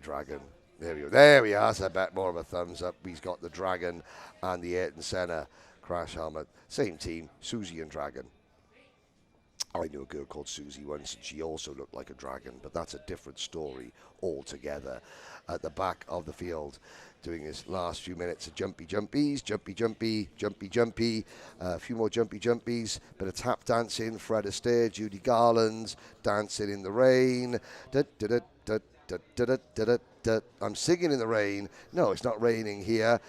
Dragon. There we go. There we are. That's a bit more of a thumbs up. He's got the Dragon and the Ayrton Senna crash helmet. Same team, Susie and Dragon. I knew a girl called Susie once, and she also looked like a dragon, but that's a different story altogether. At the back of the field, doing his last few minutes of jumpy jumpies, a few more jumpy jumpies, bit of tap dancing, Fred Astaire, Judy Garland, dancing in the rain. I'm singing in the rain. No, it's not raining here.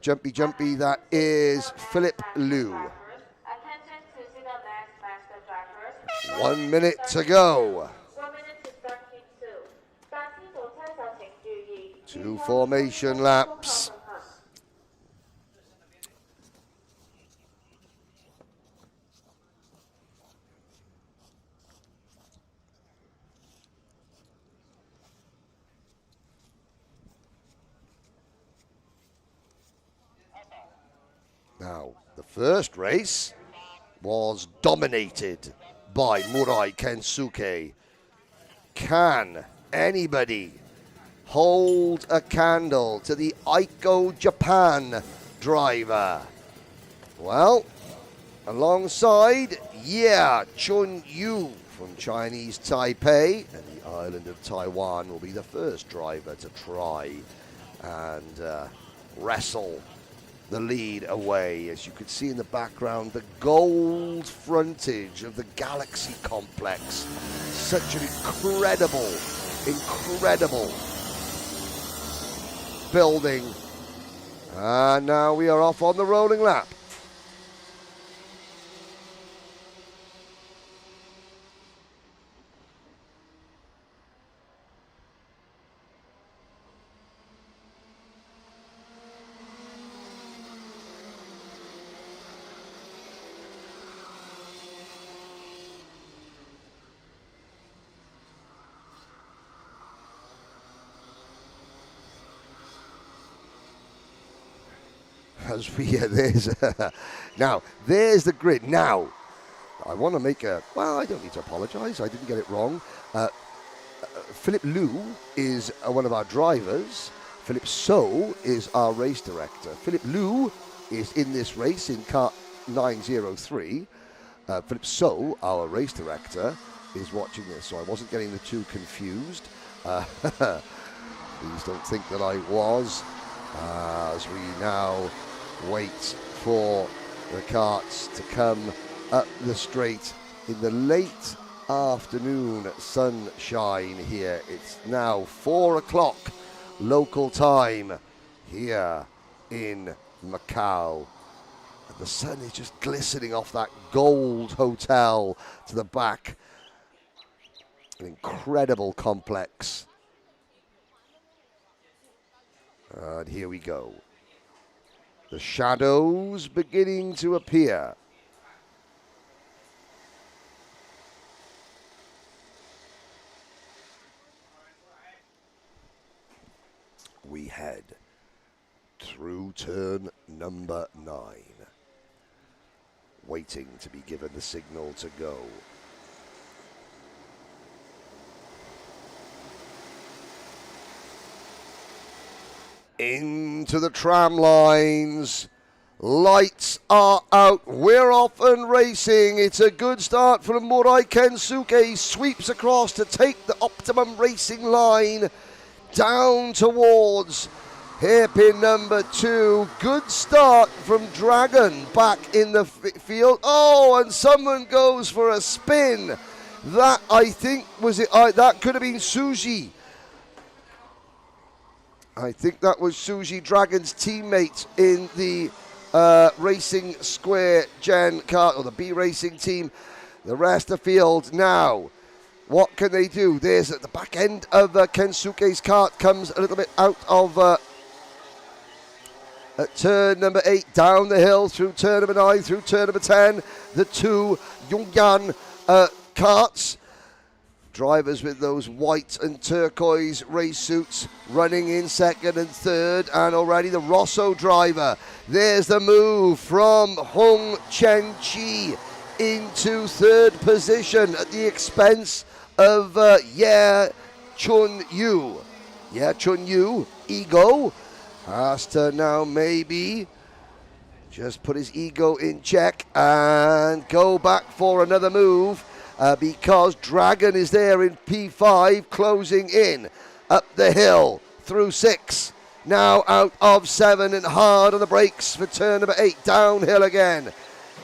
Jumpy, that is Philip Liu. 1 minute to go. 2 formation laps. Now, the first race was dominated by Murai Kensuke. Can anybody hold a candle to the Aiko Japan driver? Well, alongside, Chun Yu from Chinese Taipei, and the island of Taiwan will be the first driver to try and wrestle the lead away. As you can see in the background, the gold frontage of the Galaxy Complex. Such an incredible building. And now we are off on the rolling lap. As we now there's the grid. Now I want to make I don't need to apologize, I didn't get it wrong. Philip Liu is one of our drivers. Philip So is our race director. Philip Liu is in this race in car 903. Philip So, our race director, is watching this, so I wasn't getting the two confused. Please don't think that I was. As we now wait for the karts to come up the straight in the late afternoon sunshine here. It's now 4 o'clock local time here in Macau. And the sun is just glistening off that gold hotel to the back. An incredible complex. And here we go. The shadows beginning to appear. We head through turn number 9, waiting to be given the signal to go. Into the tram lines. Lights are out. We're off and racing. It's a good start from Murai Kensuke. He sweeps across to take the optimum racing line down towards hairpin number 2. Good start from Dragon back in the field. Oh, and someone goes for a spin. That, I think, was it. That could have been Suji. I think that was Suji, Dragon's teammate in the Racing Square Gen kart, or the B Racing team. The rest of the field now. What can they do? There's at the back end of Kensuke's kart, comes a little bit out of at turn number 8, down the hill through turn number 9, through turn number 10. The two Yongyan karts. Drivers with those white and turquoise race suits running in second and third, and already the Rosso driver. There's the move from Hong Chen-chi into third position at the expense of Ye Chun-yu. Ye Chun-yu, ego, has to now maybe just put his ego in check and go back for another move. Because Dragon is there in P5, closing in up the hill through 6. Now out of 7 and hard on the brakes for turn number 8, downhill again.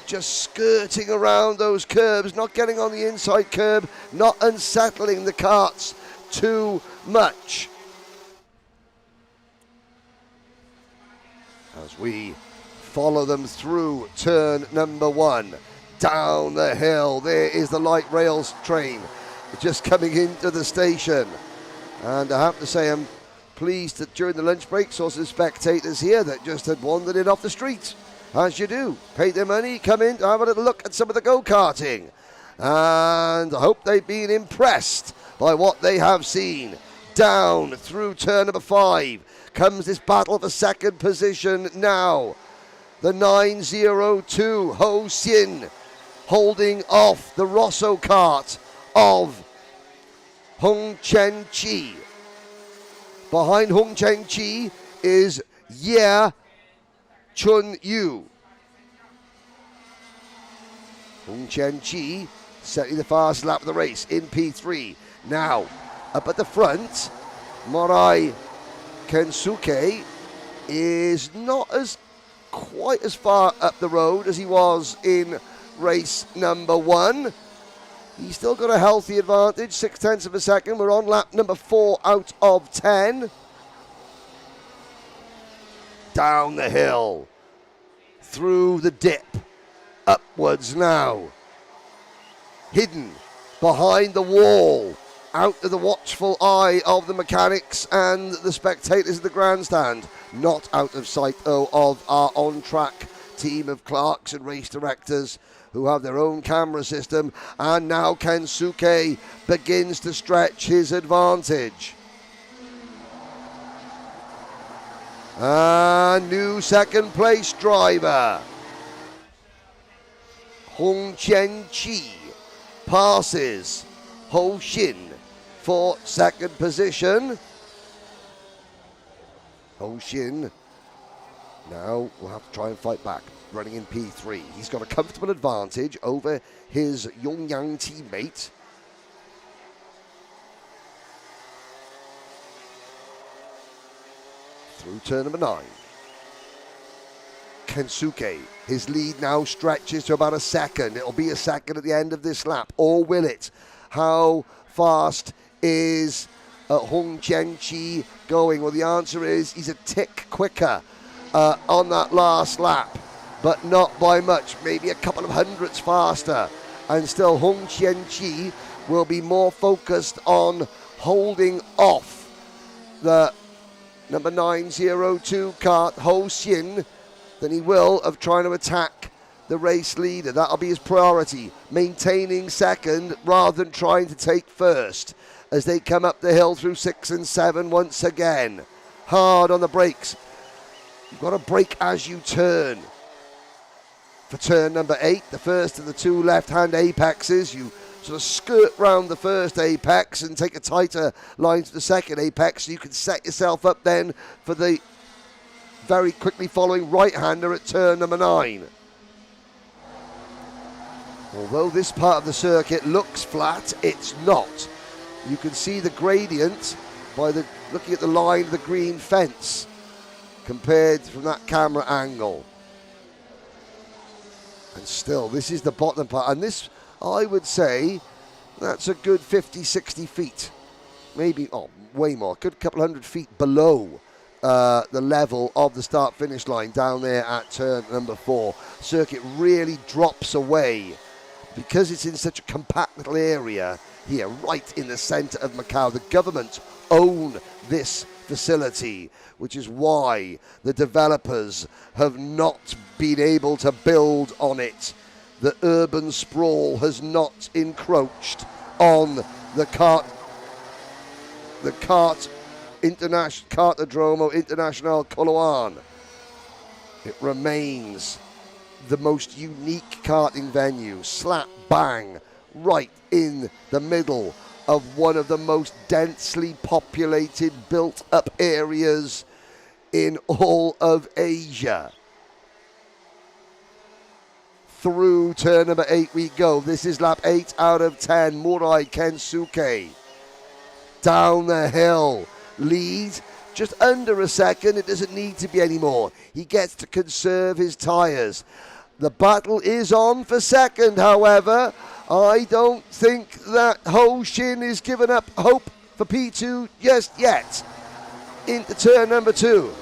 Just skirting around those curbs, not getting on the inside curb, not unsettling the karts too much. As we follow them through turn number 1. Down the hill, there is the light rails train just coming into the station. And I have to say, I'm pleased that during the lunch break saw some spectators here that just had wandered in off the street, as you do. Paid their money, come in to have a little look at some of the go-karting. And I hope they've been impressed by what they have seen. Down through turn number 5 comes this battle for second position now. The 902 Ho Xin holding off the Rosso kart of Hong Chen-chi. Behind Hong Chen-chi is Ye Chun-yu. Hong Chen-chi setting the fast lap of the race in P3. Now, up at the front, Murai Kensuke is not quite as far up the road as he was in race number 1. He's still got a healthy advantage, 0.6 of a second. We're on lap number 4 out of 10. down the hill, through the dip, upwards now. Hidden behind the wall, out of the watchful eye of the mechanics and the spectators of the grandstand. Not out of sight, though, of our on-track team of clerks and race directors who have their own camera system. And now Kensuke begins to stretch his advantage. A new second place driver, Hong Qian-chi, passes Ho Xin for second position. Ho Xin now will have to try and fight back, running in P3. He's got a comfortable advantage over his Yongyang teammate. Through turn number 9. Kensuke, his lead now stretches to about a second. It'll be a second at the end of this lap, or will it? How fast is Hong Qian-chi going? Well, the answer is he's a tick quicker on that last lap, but not by much, maybe a couple of hundredths faster. And still Hong Qian-chi will be more focused on holding off the number 902 kart, Ho Xin, than he will of trying to attack the race leader. That'll be his priority, maintaining second rather than trying to take first as they come up the hill through 6 and 7 once again. Hard on the brakes. You've got to brake as you turn. For turn number 8, the first of the two left-hand apexes, you sort of skirt round the first apex and take a tighter line to the second apex so you can set yourself up then for the very quickly following right-hander at turn number 9. Although this part of the circuit looks flat, it's not. You can see the gradient by looking at the line of the green fence compared from that camera angle. And still, this is the bottom part. And this, I would say, that's a good 50, 60 feet. Maybe, way more. A good couple hundred feet below the level of the start-finish line down there at turn number 4. Circuit really drops away because it's in such a compact little area here, right in the centre of Macau. The government own this facility, which is why the developers have not been able to build on it. The urban sprawl has not encroached on the Kartodromo International Coloane. It remains the most unique karting venue, slap bang, right in the middle of one of the most densely populated, built-up areas in all of Asia. Through turn number 8 we go. This is lap 8 out of 10. Murai Kensuke down the hill. Lead just under a second. It doesn't need to be anymore. He gets to conserve his tyres. The battle is on for second, however. I don't think that Ho Xin is giving up hope for P2 just yet. Into turn number 2.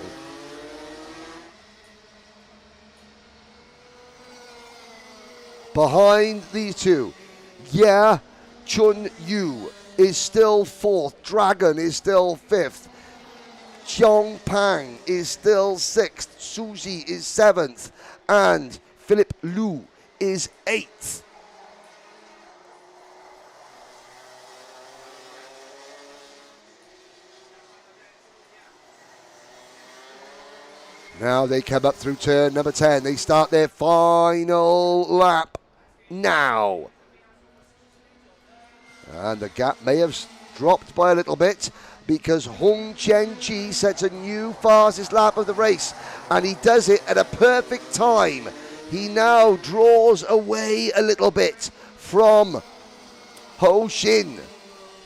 Behind these two, Chun Yu is still 4th. Dragon is still 5th. Xiong Pang is still 6th. Suzy is 7th. And Philip Liu is 8th. Now they come up through turn number 10. They start their final lap now. And the gap may have dropped by a little bit because Hong Qian-chi sets a new fastest lap of the race. And he does it at a perfect time. He now draws away a little bit from Ho Xin.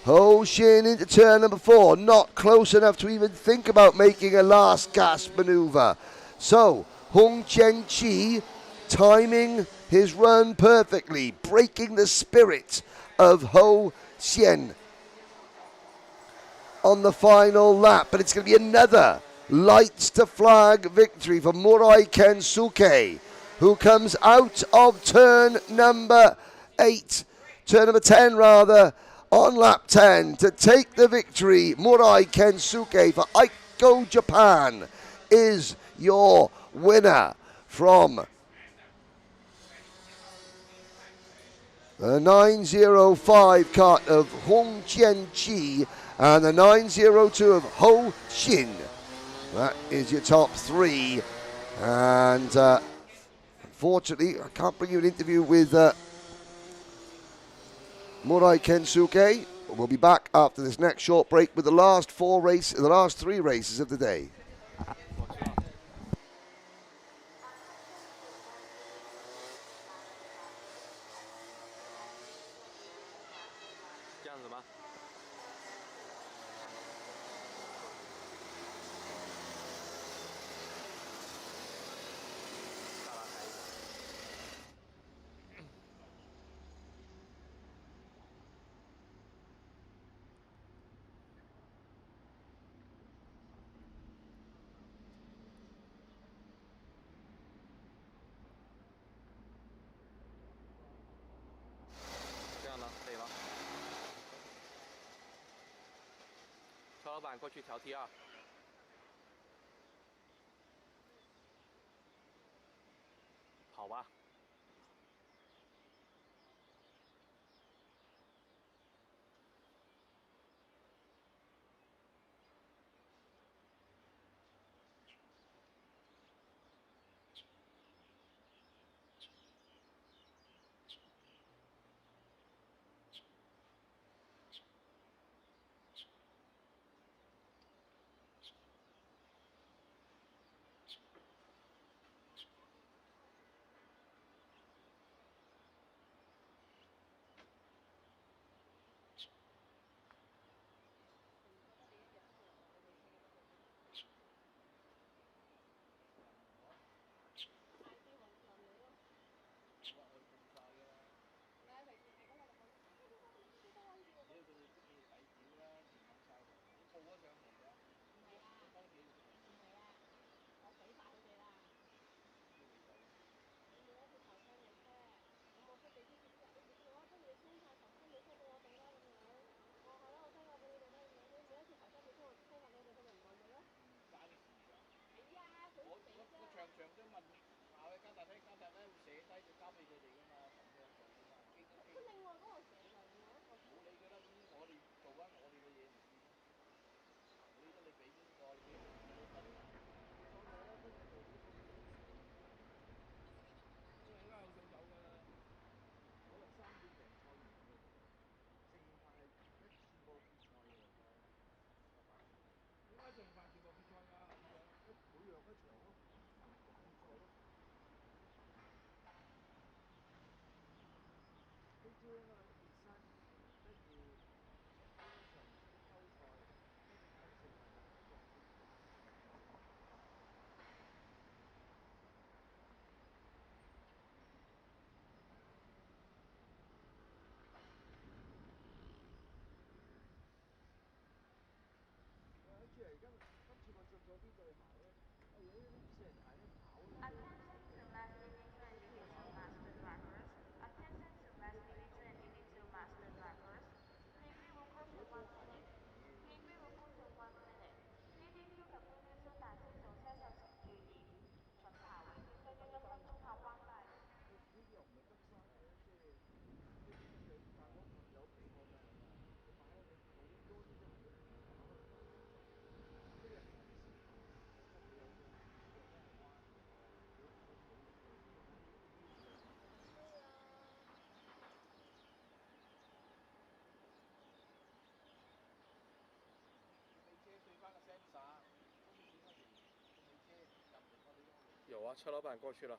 Ho Xin into turn number 4, not close enough to even think about making a last gasp maneuver. So, Hong Qian-chi timing his run perfectly, breaking the spirit of Ho Xin on the final lap. But it's going to be another lights to flag victory for Murai Kensuke, who comes out of turn number 10 rather, on lap 10 to take the victory. Murai Kensuke for Aiko Japan is your winner from the 905 kart of Hong Jianqi and the 902 of Ho Xin. That is your top three. And unfortunately, I can't bring you an interview with Murai Kensuke. We'll be back after this next short break with the last three races of the day. 车老板过去调 T2。好吧。Attention to last DD2 and DD2 Master drivers. Attention to last DD2 and DD2 Master drivers. Playgrade will close in 1 minute. Playgrade will close in 1 minute. DD2 及半秒鐘大聲做車手請注意，巡查會結束於1分鐘後關閉。有啊，车老板过去了。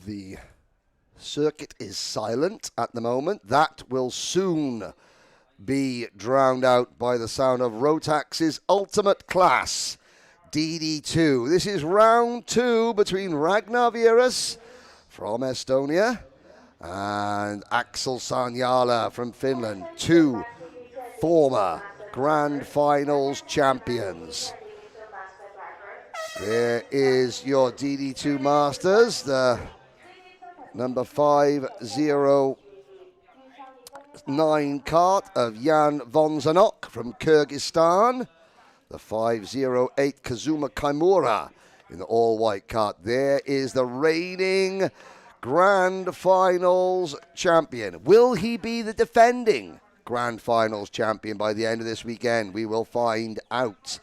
The circuit is silent at the moment. That will soon be drowned out by the sound of Rotax's ultimate class, DD2. This is round 2 between Ragnar Virus from Estonia and Axel Sanjala from Finland, 2 former Grand Finals champions. There is your DD2 Masters, the number 509 kart of Jan Vonzanok from Kyrgyzstan, the 508 Kazuma Kimura in the all-white kart. There is the reigning Grand Finals champion. Will he be the defending Grand Finals champion by the end of this weekend? We will find out.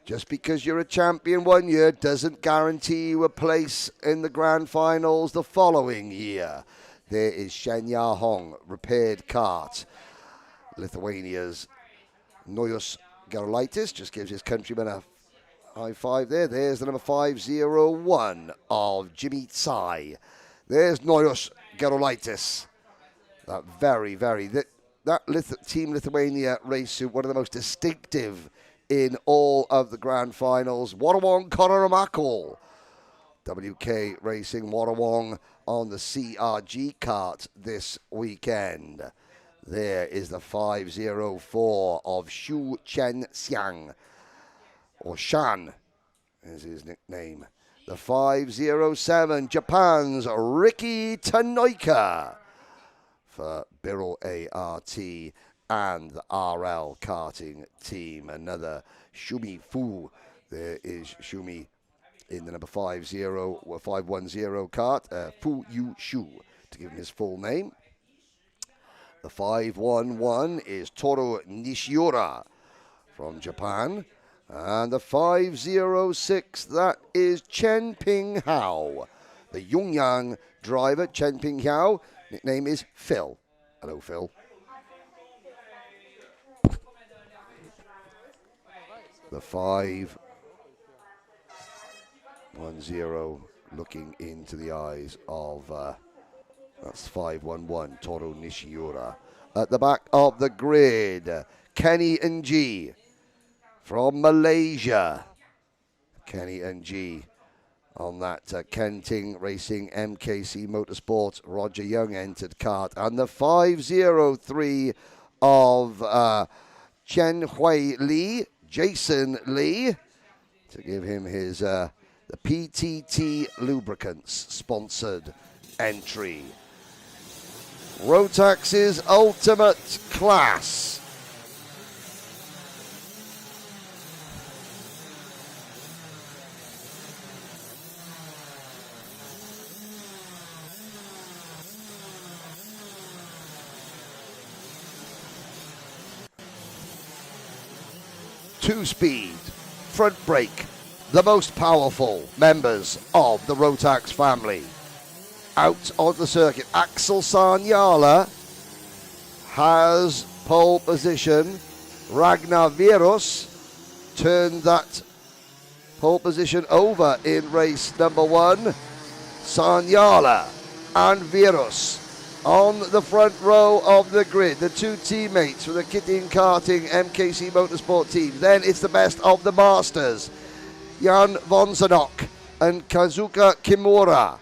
Just because you're a champion one year doesn't guarantee you a place in the Grand Finals the following year. There is Shen Ya Hong, repaired kart. Lithuania's Nojus Gerulaitis just gives his countryman a high five there. There's the number 501 of Jimmy Tsai. There's Nojus Gerulaitis. That Team Lithuania race suit, one of the most distinctive in all of the Grand Finals. Warawong Kororamakol. WK Racing Warawong on the CRG kart this weekend. There is the 504 of Xu Chen Xiang, or Shan is his nickname. The 507, Japan's Riki Tanoika for Birol ART and the RL karting team. Another Shumi Fu. There is Shumi in the number 510 kart, Fu Yu Shu, to give him his full name. The 511 is Toru Nishiura from Japan. And the 506, that is Chen Ping Hao, the Yongyang driver. Chen Ping Hao, nickname is Phil. Hello, Phil. The 510 looking into the eyes of, that's 511, Toru Nishiura. At the back of the grid, Kenny Ng from Malaysia. Kenny Ng on that Karting Racing MKC Motorsports Roger Young entered kart. And the 503 of Chen Hui Li, Jason Lee, to give him his the PTT Lubricants sponsored entry. Rotax's ultimate class. Two-speed, front brake, the most powerful members of the Rotax family. Out of the circuit, Axel Sanjala has pole position. Ragnar Virus turned that pole position over in race number 1. Sanjala and Virus on the front row of the grid, the two teammates from the Karting MKC Motorsport team. Then it's the best of the Masters, Jan Vonzanok and Kazuka Kimura.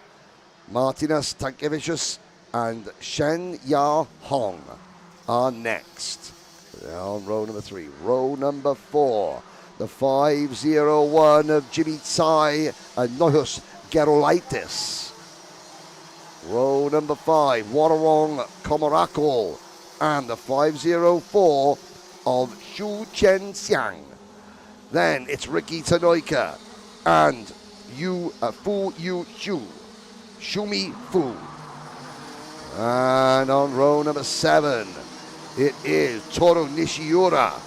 Martinas Tankevicius and Shen Ya Hong are next. They're on row number 3. Row number 4, the 501 of Jimmy Tsai and Nojus Gerulaitis. Row number 5, Warawong Komorakol and the 504 of Xu Chen Xiang. Then it's Riki Tanoika and Fu Yu Shu, Shumi Fu. And on row number 7, it is Toru Nishiura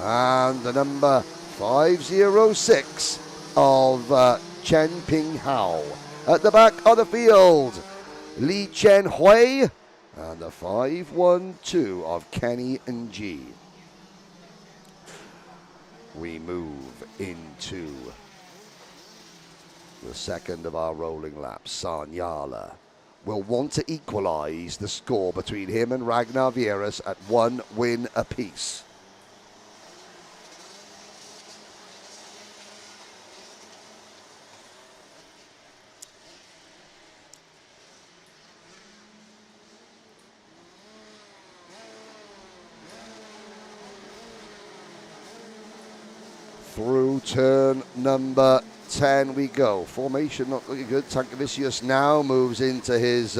and the number 506 of Chen Ping Hao. At the back of the field, Li Chen Hui and the 512 of Kenny Ng. We move into the second of our rolling laps. Sanyala will want to equalise the score between him and Ragnar Vieras at 1 win apiece. Through turn number 10 we go. Formation not looking good. Tankavicius now moves into his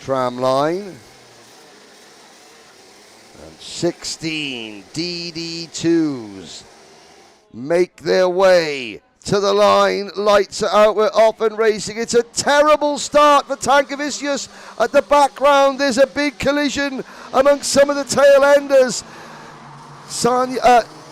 tram line. And 16 DD2s make their way to the line. Lights are out. We're off and racing. It's a terrible start for Tankavicius. At the background, there's a big collision amongst some of the tail enders.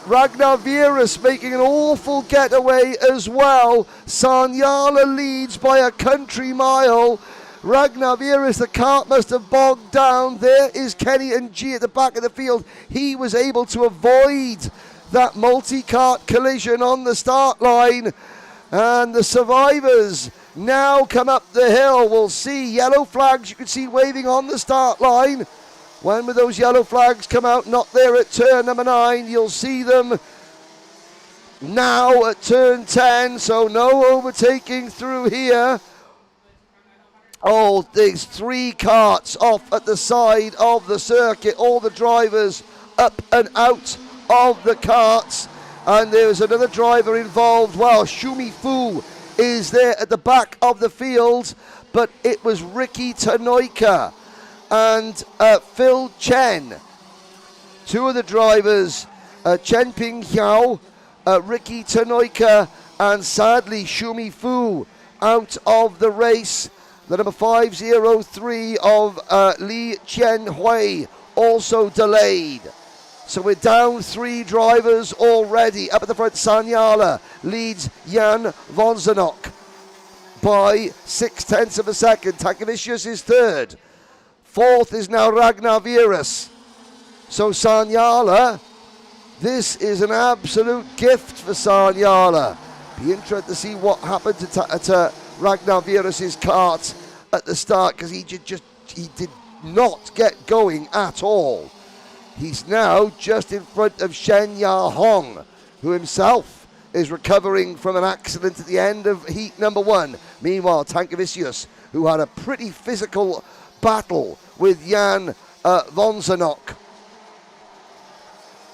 Ragnar Vieras making an awful getaway as well. Sanyala leads by a country mile. Ragnar Vieras, the cart must have bogged down. There is Kenny and G at the back of the field. He was able to avoid that multi-cart collision on the start line. And the survivors now come up the hill. We'll see yellow flags you can see waving on the start line. When will those yellow flags come out? Not there at turn number 9. You'll see them now at turn 10. So no overtaking through here. Oh, there's 3 carts off at the side of the circuit. All the drivers up and out of the carts. And there's another driver involved. Well, Shumi Fu is there at the back of the field. But it was Ricky Tanoika and Phil Chen. 2 of the drivers, Chen Ping Hiao, Ricky Tanoika, and sadly Shumi Fu out of the race. The number 503 of Li Chen Hui also delayed. So we're down 3 drivers already. Up at the front, Sanyala leads Jan Vonzenok by 0.6 of a second. Tankavicius is third. Fourth is now Ragnar Vieras. So Sanyala, this is an absolute gift for Sanyala. Be interested to see what happened to Ragnar Vieras' kart at the start, because he did not get going at all. He's now just in front of Shen Ya Hong, who himself is recovering from an accident at the end of heat number 1. Meanwhile, Tankavicius, who had a pretty physical battle with Jan Vonzenok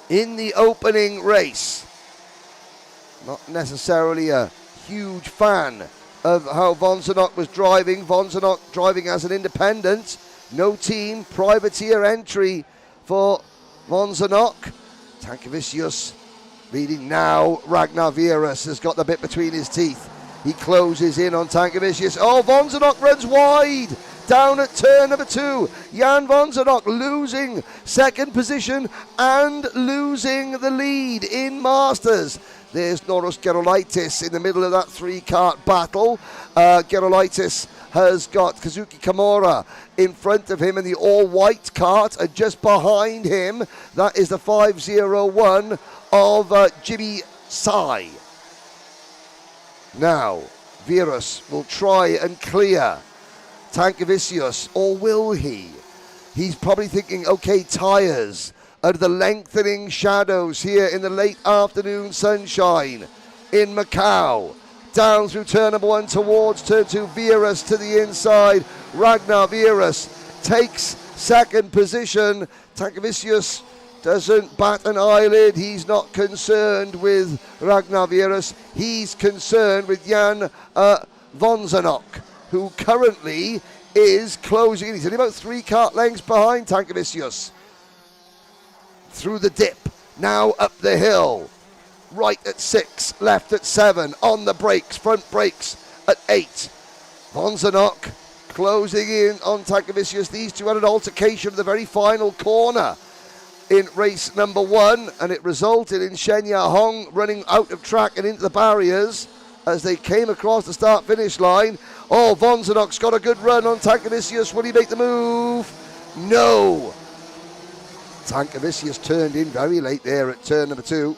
in the opening race. Not necessarily a huge fan of how Vonzenok was driving. Vonzenok driving as an independent. No team, privateer entry for Vonzenok. Tankavicius leading now. Ragnar Vieras has got the bit between his teeth. He closes in on Tankavicius. Oh, Vonzenok runs wide. Down at turn number 2. Jan Vonzenok losing second position and losing the lead in Masters. There's Noros Gerolaitis in the middle of that 3-cart battle. Gerolaitis has got Kazuki Kimura in front of him in the all-white cart, and just behind him, that is the 501 of Jimmy Sai. Now, Vieras will try and clear Tankavicius, or will he? He's probably thinking, okay, tyres under the lengthening shadows here in the late afternoon sunshine in Macau. Down through turn number 1 towards turn 2, Vieras to the inside. Ragnar Vieras takes second position. Tankavicius doesn't bat an eyelid. He's not concerned with Ragnar Vieras. He's concerned with Jan Vonzenok, who currently is closing in. He's only about 3 cart lengths behind Tankavicius. Through the dip, now up the hill. Right at 6, left at 7, on the brakes, front brakes at 8. Vonzenok closing in on Tankavicius. These two had an altercation at the very final corner in race number 1, and it resulted in Shen Ya Hong running out of track and into the barriers as they came across the start-finish line. Oh, Vonzenok's got a good run on Tankavicius. Will he make the move? No. Tankavicius turned in very late there at turn number 2.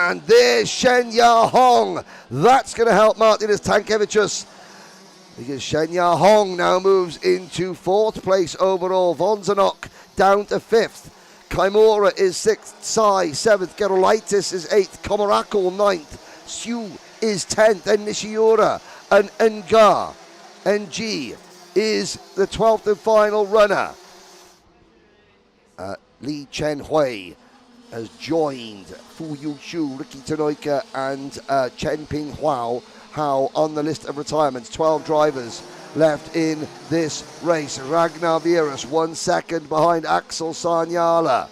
And there's Shenya Hong. That's going to help Martinez Tankevicius, because Shenya Hong now moves into 4th place overall. Vonzanok down to 5th. Kaimura is 6th. Sai 7th. Gerolaitis is 8th. Komarakul 9th. Siu is 10th. And Nishiura and Nga. NG is the 12th and final runner. Li Chen Hui has joined Fu Yushu, Ricky Tanoika, and Chen Ping Hao on the list of retirements. 12 drivers left in this race. Ragnar Vieras 1 second behind Axel Sanyala.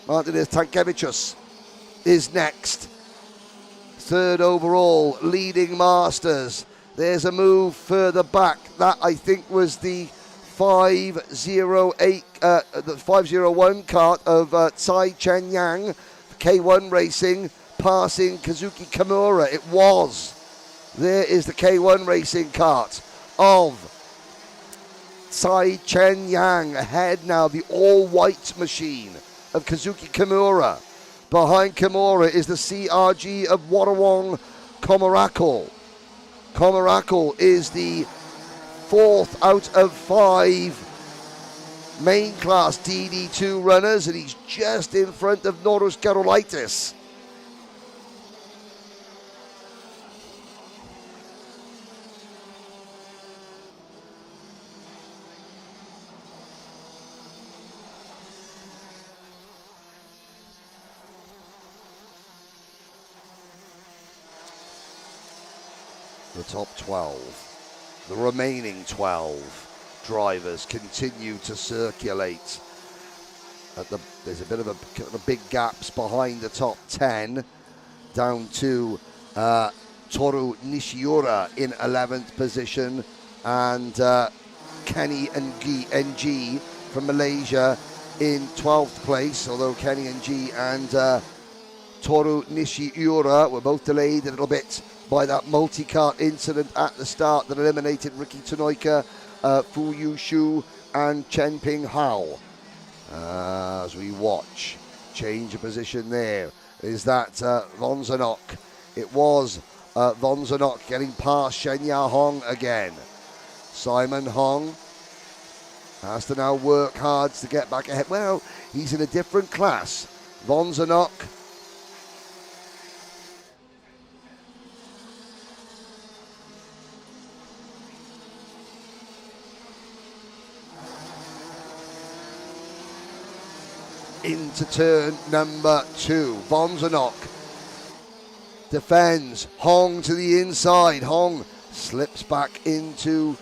Martinez Tankevicius is next. 3rd overall, leading Masters. There's a move further back. That, I think, was the 501 kart of Tsai Chen Yang, K1 Racing, passing Kazuki Kimura. It was. There is the K1 Racing kart of Tsai Chen Yang. Ahead now, the all-white machine of Kazuki Kimura. Behind Kimura is the CRG of Warawong Komarakul. Komarakul is the 4th out of 5 main class DD2 runners, and he's just in front of Norus Gerolaitis. The top 12, the remaining 12 drivers continue to circulate. There's a bit of a big gaps behind the top 10, down to Toru Nishiura in 11th position, and Kenny NG from Malaysia in 12th place, although Kenny NG and Toru Nishiura were both delayed a little bit by that multi-cart incident at the start that eliminated Ricky Tanoika, Fu Yushu, and Chen Ping Hao. As we watch, change of position there. Is that Vonzanok? It was Vonzanok getting past Shenya Hong again. Simon Hong has to now work hard to get back ahead. Well, he's in a different class. Vonzanok into turn number 2. Vonzanok defends. Hong to the inside. Hong slips back into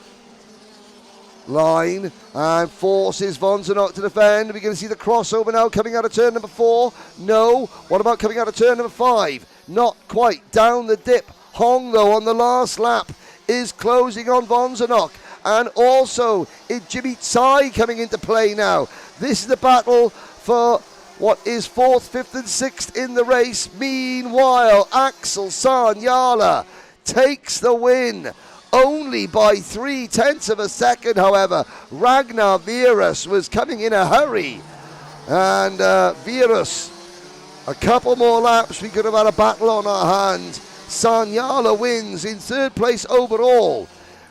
line and forces Vonzanok to defend. We're going to see the crossover now coming out of turn number 4. No. What about coming out of turn number 5? Not quite. Down the dip. Hong, though, on the last lap is closing on Vonzanok. And also, is Jimmy Tsai coming into play now. This is the battle for what is 4th, 5th and 6th in the race. Meanwhile, Axel Sanyala takes the win only by 0.3 of a second. However, Ragnar Vieras was coming in a hurry, and Vieras, a couple more laps, we could have had a battle on our hands. Sanyala wins in 3rd place overall.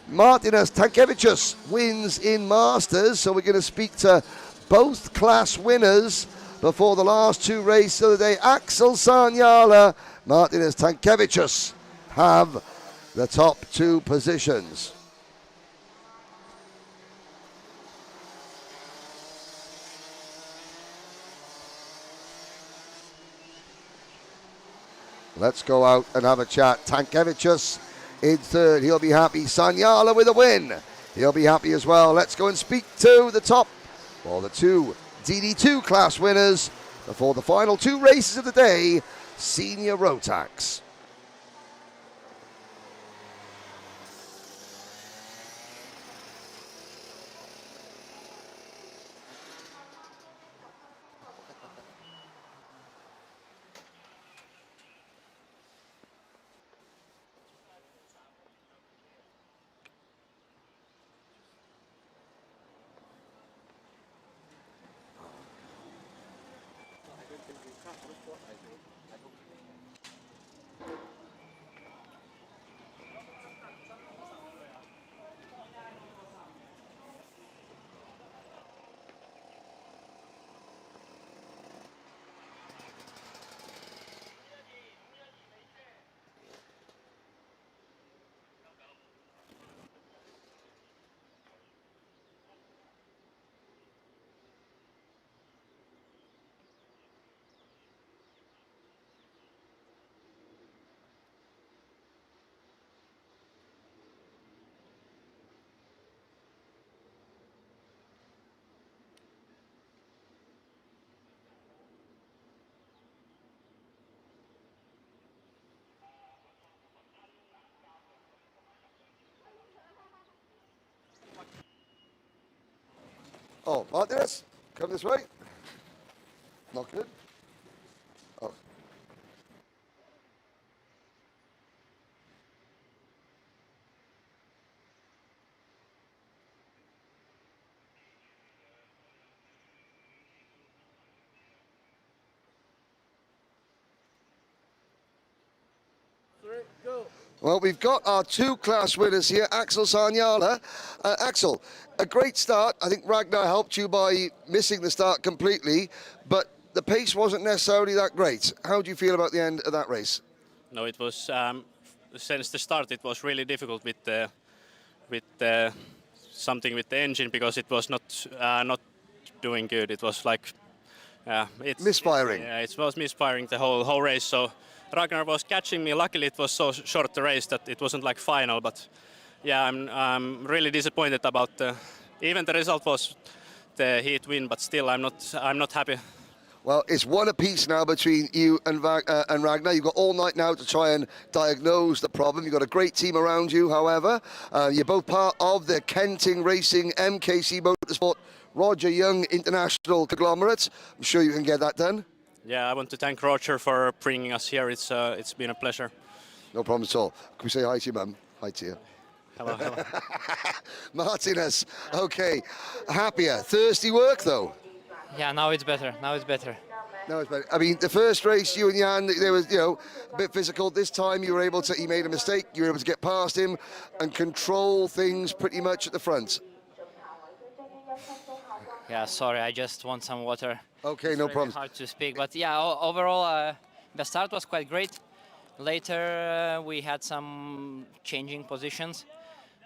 Martinez Tankevicius wins in Masters, so we're going to speak to both class winners before the last 2 races of the day. Axel Sanyala, Martinez Tankevicius have the top 2 positions. Let's go out and have a chat. Tankevicius in 3rd, he'll be happy. Sanyala with a win, he'll be happy as well. Let's go and speak to the top, well, the 2 DD2 class winners before the final 2 races of the day, Senior Rotax. Oh, Martinez, come this way. Not good. Oh. Well, we've got our two class winners here, Axel Sanyala. Axel, a great start. I think Ragnar helped you by missing the start completely, but the pace wasn't necessarily that great. How do you feel about the end of that race? No, it was since the start. It was really difficult with something with the engine because it was not doing good. It was like misfiring. It was misfiring the whole race. So Ragnar was catching me. Luckily, it was so short the race that it wasn't like final. But yeah, I'm really disappointed about even the result was the heat win, but still I'm not happy. Well, it's one apiece now between you and Ragnar. You've got all night now to try and diagnose the problem. You've got a great team around you, however. You're both part of the Karting Racing MKC Motorsport Roger Young International Conglomerate. I'm sure you can get that done. Yeah, I want to thank Roger for bringing us here. It's been a pleasure. No problem at all. Can we say hi to your mum? Hi to you. Hello, hello. Martinez, okay. Happier. Thirsty work, though? Yeah, now it's better. Now it's better. No, it's better. I mean, the first race, you and Jan, there was, a bit physical. This time, you were able to. He made a mistake. You were able to get past him and control things pretty much at the front. Yeah, sorry, I just want some water. Okay, it's no really problem. hard to speak, but yeah, overall, the start was quite great. Later, we had some changing positions.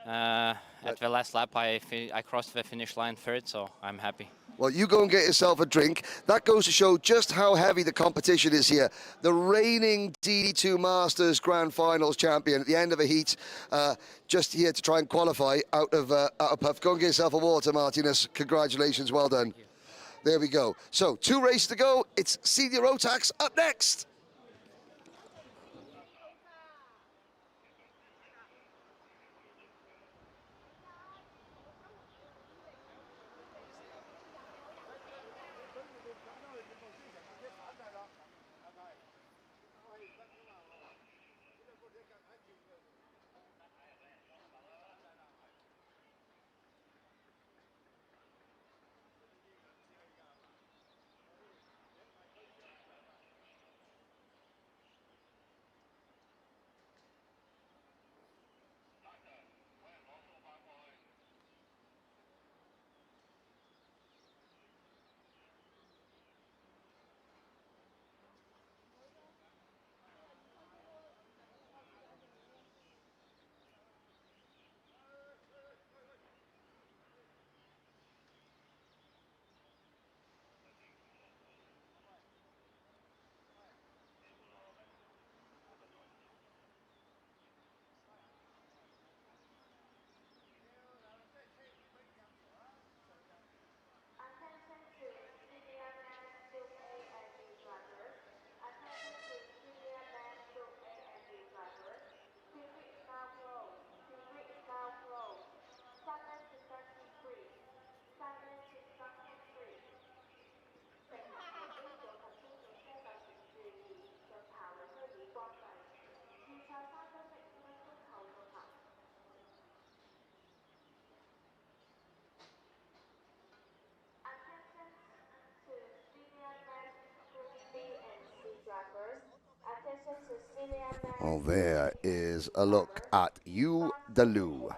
At the last lap, I crossed the finish line third, so I'm happy. Well, you go and get yourself a drink. That goes to show just how heavy the competition is here. The reigning DD2 Masters Grand Finals champion at the end of a heat, just here to try and qualify out of puff. Go and get yourself a water, Martinez. Congratulations, well done. There we go. So, 2 races to go. It's Senior Rotax up next. Well, there is a look at Yu De Liu,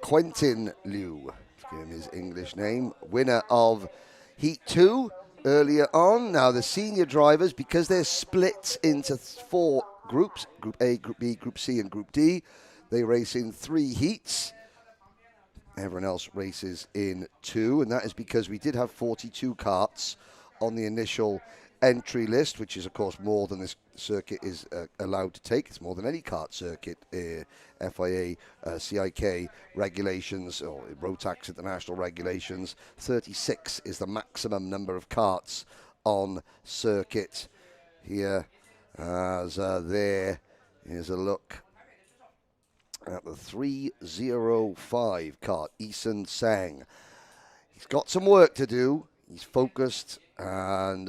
Quentin Liu, give him his English name, winner of Heat 2 earlier on. Now the senior drivers, because they're split into 4 groups, Group A, Group B, Group C and Group D, they race in 3 heats. Everyone else races in 2, and that is because we did have 42 karts on the initial entry list, which is of course more than this circuit is allowed to take. It's more than any kart circuit, FIA, CIK regulations, or Rotax International regulations. 36 is the maximum number of karts on circuit here. As there is a look at the 305 kart, Isan Sang. He's got some work to do. He's focused and,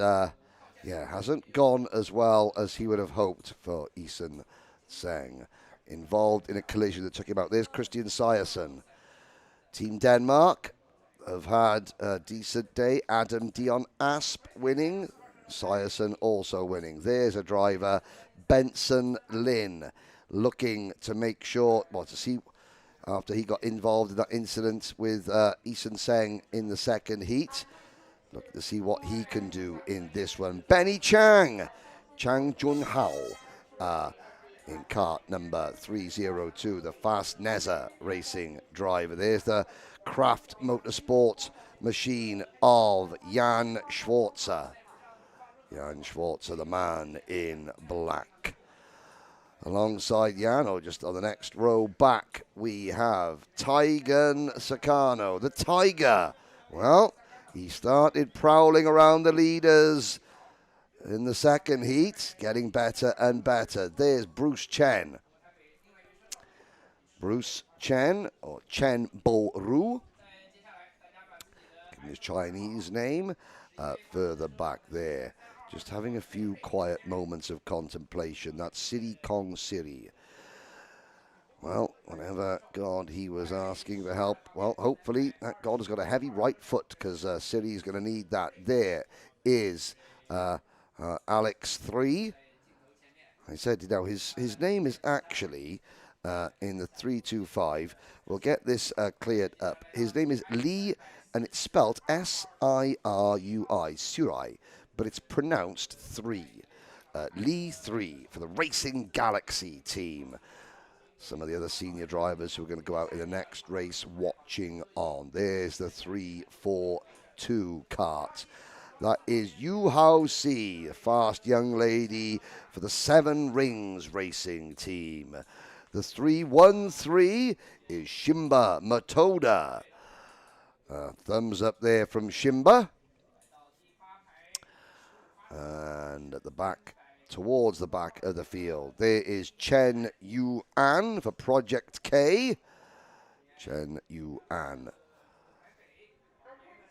hasn't gone as well as he would have hoped for Eason Seng. Involved in a collision that took him out. There's Christian Siersen. Team Denmark have had a decent day. Adam Dion Asp winning. Siersen also winning. There's a driver, Benson Lin, looking to make sure, to see after he got involved in that incident with Eason Seng in the second heat. Looking to see what he can do in this one. Benny Chang Junhao, in kart number 302, the Fast Neza Racing driver. There's the Kraft Motorsport machine of Jan Schwarzer. Jan Schwarzer, the man in black. Alongside Jan, just on the next row back, we have Taigen Sakano, the Tiger. Well, he started prowling around the leaders in the second heat, getting better and better. There's Bruce Chen. Bruce Chen, or Chen Bo-ru, his Chinese name, further back there. Just having a few quiet moments of contemplation. That's Siri Kong Siri. Well, whenever God he was asking for help, well, hopefully that God has got a heavy right foot, because Siri's going to need that. There is Alex 3. I said, his name is actually in the 325. We'll get this cleared up. His name is Lee, and it's spelt S-I-R-U-I, Surai, but it's pronounced 3. Lee 3 for the Racing Galaxy team. Some of the other senior drivers who are going to go out in the next race watching on. There's the 342 kart. That is Yu Hao Si, a fast young lady for the Seven Rings Racing team. The 313 is Shimba Matoda. Thumbs up there from Shimba. And at the back, towards the back of the field, there is Chen Yuan for Project K. Chen Yuan.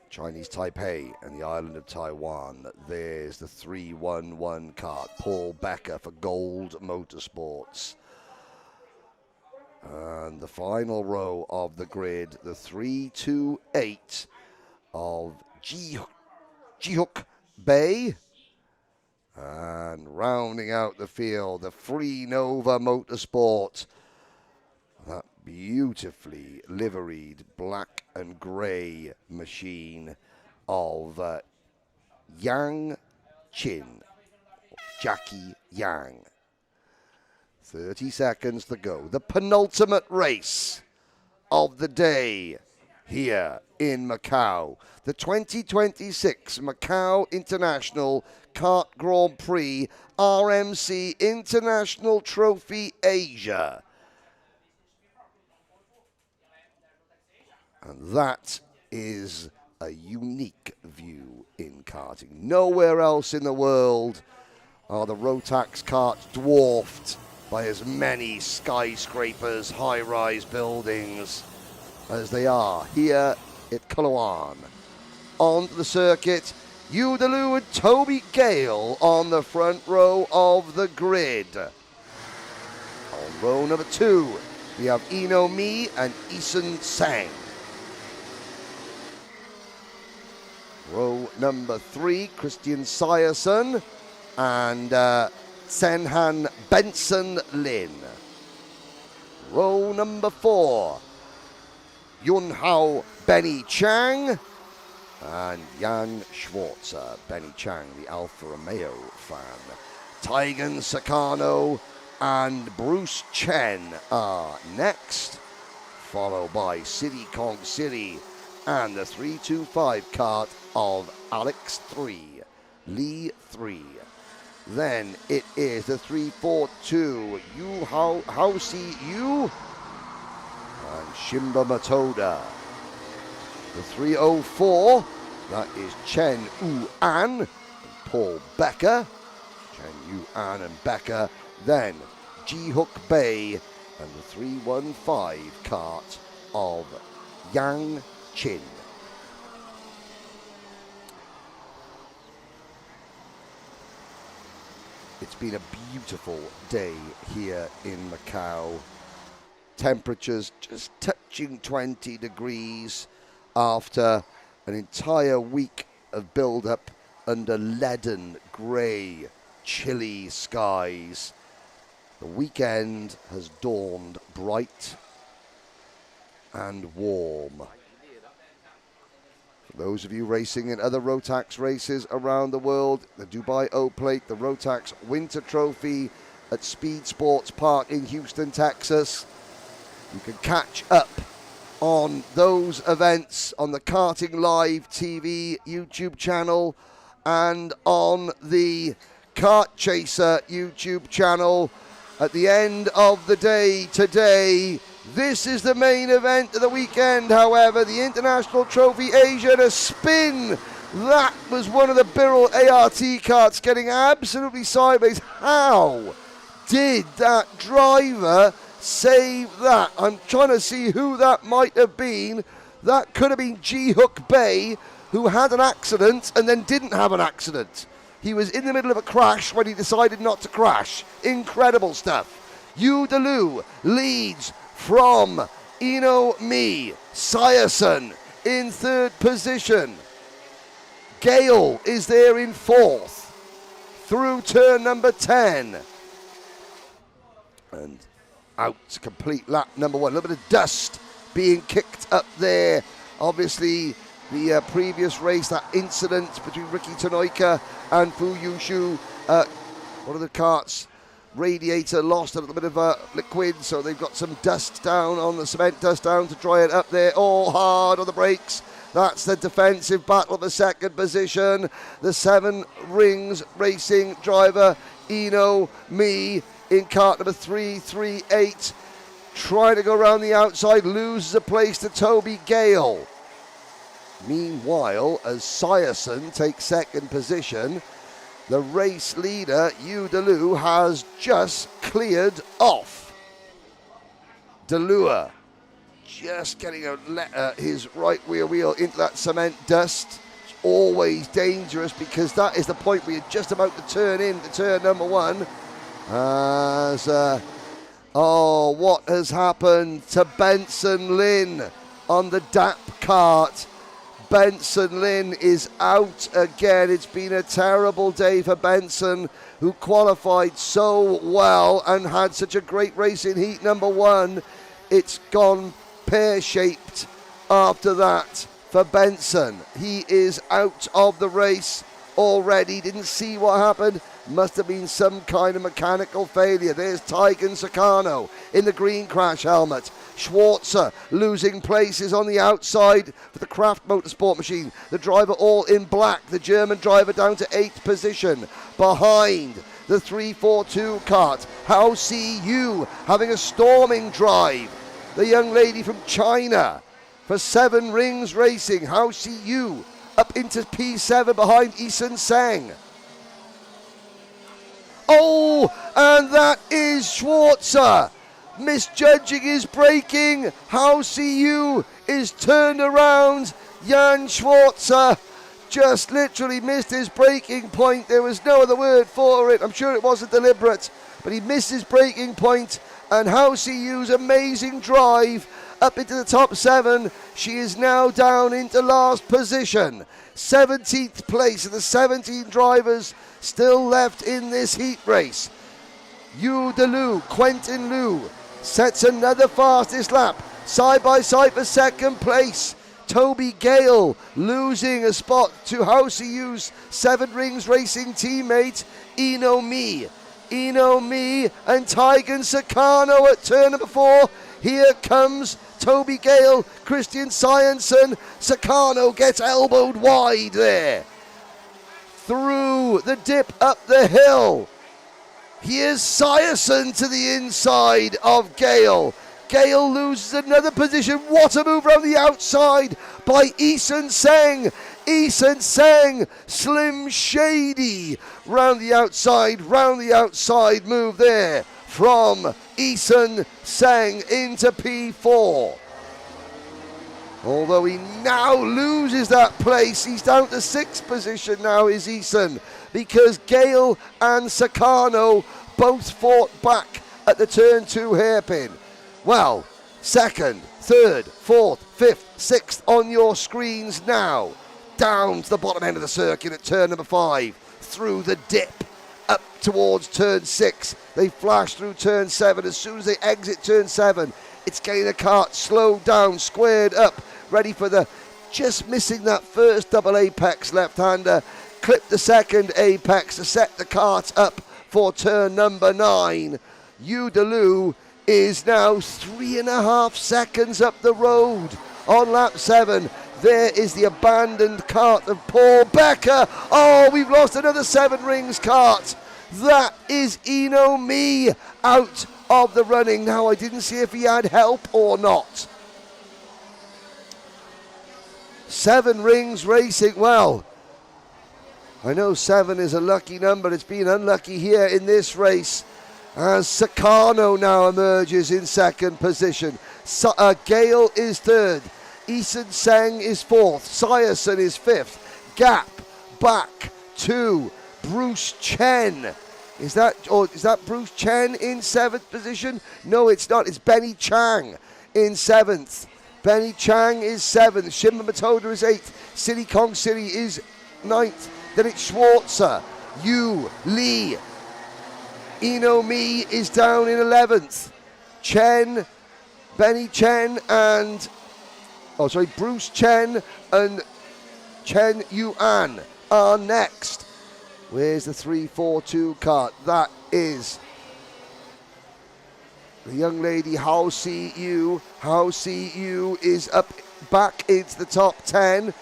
Chinese Taipei and the island of Taiwan. There's the 311 kart. Paul Becker for Gold Motorsports. And the final row of the grid, the 328 of Jihook Bay. And rounding out the field, the Free Nova Motorsport. That beautifully liveried black and grey machine of Yang Chin, Jackie Yang. 30 seconds to go. The penultimate race of the day here in Macau. The 2026 Macau International Kart Grand Prix RMC International Trophy Asia. And that is a unique view in karting. Nowhere else in the world are the Rotax karts dwarfed by as many skyscrapers, high-rise buildings as they are here at Coloane. On the circuit, Yu Delu and Toby Gale on the front row of the grid. On row number 2, we have Ino Mi and Eason Seng. Row number 3, Christian Siersen and Senhan Benson Lin. Row number 4, Yunhao Benny Chang and Jan Schwarzer. Benny Chang, the Alfa Romeo fan. Taigen Sakano and Bruce Chen are next, followed by Siri Kong Siri and the 325 kart of Alex 3, Lee 3. Then it is the 342, Yu Hao Si Yu and Shimba Matoda. The 304, that is Chen Yuan and Paul Becker. Chen Yuan and Becker. Then Jihook Bay and the 315 kart of Yang Chin. It's been a beautiful day here in Macau. Temperatures just touching 20 degrees after an entire week of build-up under leaden, grey, chilly skies. The weekend has dawned bright and warm. For those of you racing in other Rotax races around the world, the Dubai O-Plate, the Rotax Winter Trophy at Speed Sports Park in Houston, Texas. You can catch up on those events on the Karting Live TV YouTube channel and on the Kart Chaser YouTube channel. At the end of the day today, this is the main event of the weekend, however, the International Trophy Asia and a spin. That was one of the Birrell ART karts getting absolutely sideways. How did that driver save that? I'm trying to see who that might have been. That could have been G Hook Bay, who had an accident and then didn't have an accident. He was in the middle of a crash when he decided not to crash. Incredible stuff. Yu Delu leads from Ino Mi. Syerson in third position. Gale is there in fourth through turn number 10. And out to complete lap number 1. A little bit of dust being kicked up there. Obviously, the previous race, that incident between Ricky Tanoika and Fu Yushu, one of the carts, radiator lost a little bit of liquid, so they've got some dust down on the cement dust down to dry it up there. All hard on the brakes. That's the defensive battle of the second position. The 7 Rings Racing driver, Ino Mi, in cart number 338, trying to go around the outside, loses a place to Toby Gale. Meanwhile, as Syerson takes second position, the race leader, Yu Delu, has just cleared off. Delua just getting his right rear wheel into that cement dust. It's always dangerous because that is the point where you're just about to turn into turn number 1. As, what has happened to Benson Lin on the DAP kart? Benson Lin is out again. It's been a terrible day for Benson, who qualified so well and had such a great race in heat number 1. It's gone pear-shaped after that for Benson. He is out of the race already. Didn't see what happened. Must have been some kind of mechanical failure. There's Taigen Sakano in the green crash helmet. Schwarzer losing places on the outside for the Kraft Motorsport machine. The driver all in black. The German driver down to 8th position. Behind the 342 kart. Hao Si Yu having a storming drive. The young lady from China for 7 Rings Racing. Hao Si Yu up into P7 behind Eason Sang. Oh, and that is Schwarzer misjudging his braking. Hao Si Yu is turned around. Jan Schwarzer just literally missed his braking point. There was no other word for it. I'm sure it wasn't deliberate, but he missed his braking point. And Hao Si Yu's amazing drive up into the top 7. She is now down into last position. 17th place of the 17 drivers still left in this heat race. Yu Delu, Quentin Liu sets another fastest lap. Side by side for second place. Toby Gale losing a spot to Hao Si Yu's 7 Rings Racing teammate, Ino Mi. Ino Mi and Taigen Sakano at turn number 4. Here comes Toby Gale, Christian Syerson. Sakano gets elbowed wide there. Through the dip up the hill. Here's Syerson to the inside of Gale. Gale loses another position. What a move around the outside by Eason Sang. Eason Sang, Slim Shady, round the outside move there from Eason Sang into P4. Although he now loses that place, he's down to 6th position now, is Eason. because Gale and Sakano both fought back at the turn 2 hairpin. Well, second, third, fourth, fifth, sixth on your screens now. Down to the bottom end of the circuit at turn number 5, through the dip, up towards turn 6. They flash through turn 7. As soon as they exit turn 7, it's getting the kart slowed down, squared up, ready for the, just missing that first double apex left-hander, clip the second apex to set the kart up for turn number 9. Udaloo is now 3.5 seconds up the road on lap 7. There is the abandoned kart of Paul Becker. Oh, we've lost another 7 Rings kart. That is Eno Me out of the running. Now, I didn't see if he had help or not. 7 Rings Racing, well, I know 7 is a lucky number. It's been unlucky here in this race as Sakano now emerges in second position. Gale is third. Eason Seng is fourth. Syerson is fifth. Gap back to Bruce Chen. Is that Bruce Chen in 7th position? No, it's not. It's Benny Chang in 7th. Benny Chang is 7th. Shimba Matoda is 8th. City Kong City is 9th. Then it's Schwarzer. Yu Lee. Eno Me is down in 11th. Chen, Benny Chen and Bruce Chen and Chen Yuan are next. Where's the 3-4-2 kart? That is the young lady Hao Si Yu. Hao Si Yu is up back into the top 10.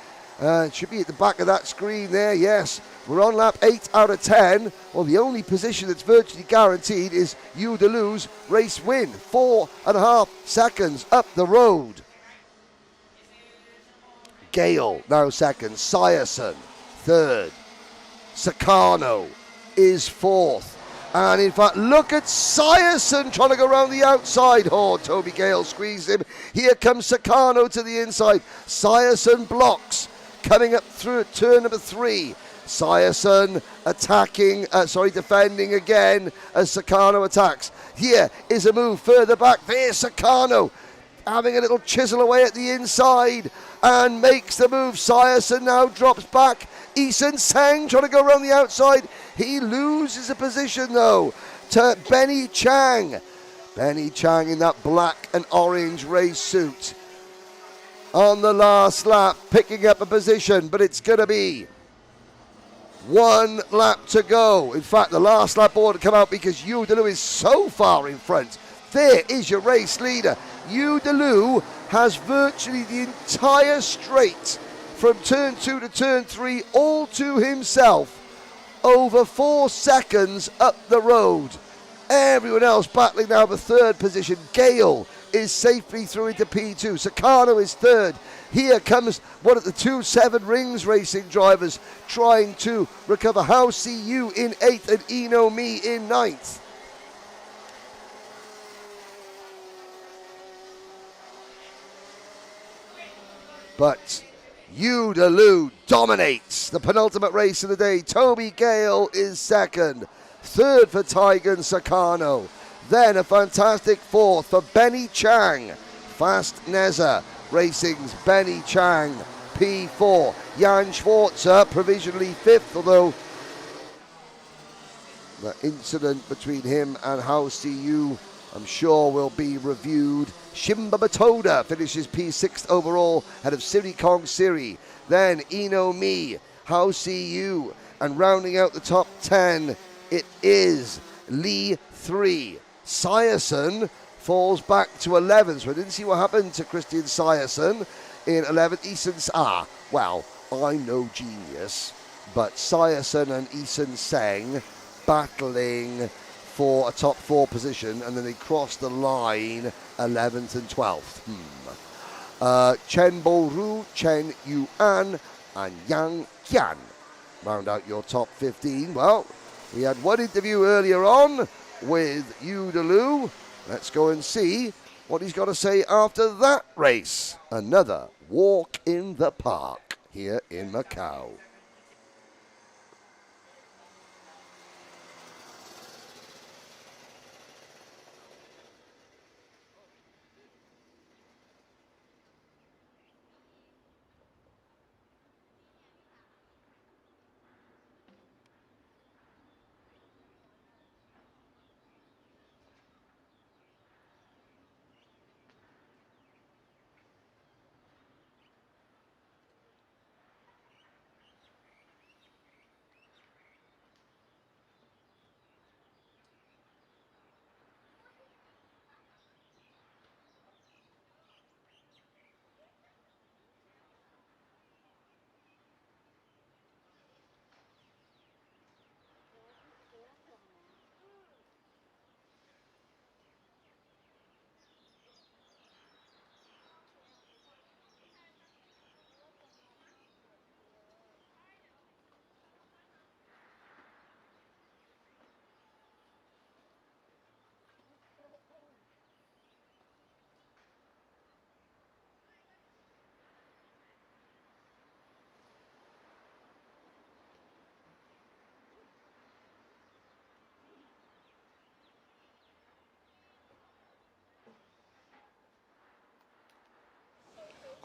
Should be at the back of that screen there, yes. We're on lap 8 out of 10. Well, the only position that's virtually guaranteed is Udaloo's race win. 4.5 seconds up the road. Gale now second. Syerson third. Sakano is fourth. And in fact, look at Syerson trying to go around the outside. Oh, Toby Gale squeezed him. Here comes Sakano to the inside. Syerson blocks. Coming up through at turn number 3. Syerson defending again as Sakano attacks. Here is a move further back. There's Sakano having a little chisel away at the inside and makes the move. Syerson now drops back. Eason Seng trying to go around the outside. He loses a position though to Benny Chang. Benny Chang in that black and orange race suit on the last lap, picking up a position, but it's going to be 1 lap to go. In fact, the last lap ought to come out because Udaloo is so far in front. There is your race leader. Udaloo has virtually the entire straight from turn 2 to turn 3 all to himself, over 4 seconds up the road. Everyone else battling now for third position. Gale is safely through into P2. Sakano is third. Here comes one of the 2 7 Rings Racing drivers trying to recover. How See You in 8th and Eno Me in 9th. But Udaloo dominates the penultimate race of the day. Toby Gale is second. Third for Taigen Sakano. Then a fantastic fourth for Benny Chang. Fast Neza Racing's Benny Chang, P4. Jan Schwarzer provisionally fifth, although the incident between him and How See You, I'm sure, will be reviewed. Shimba Matoda finishes P6 overall, ahead of Siri Kong Siri. Then Eno Me, How See You, and rounding out the top 10, it is Lee 3. Syerson falls back to 11th, so I didn't see what happened to Christian Syerson in 11th. Eason's, I'm no genius, but Syerson and Eason Seng battling for a top 4 position, and then they cross the line 11th and 12th. Chen Bo-ru, Chen Yuan, and Yang Qian round out your top 15. Well, we had one interview earlier on with Udaloo. Let's go and see what he's got to say after that race. Another walk in the park here in Macau.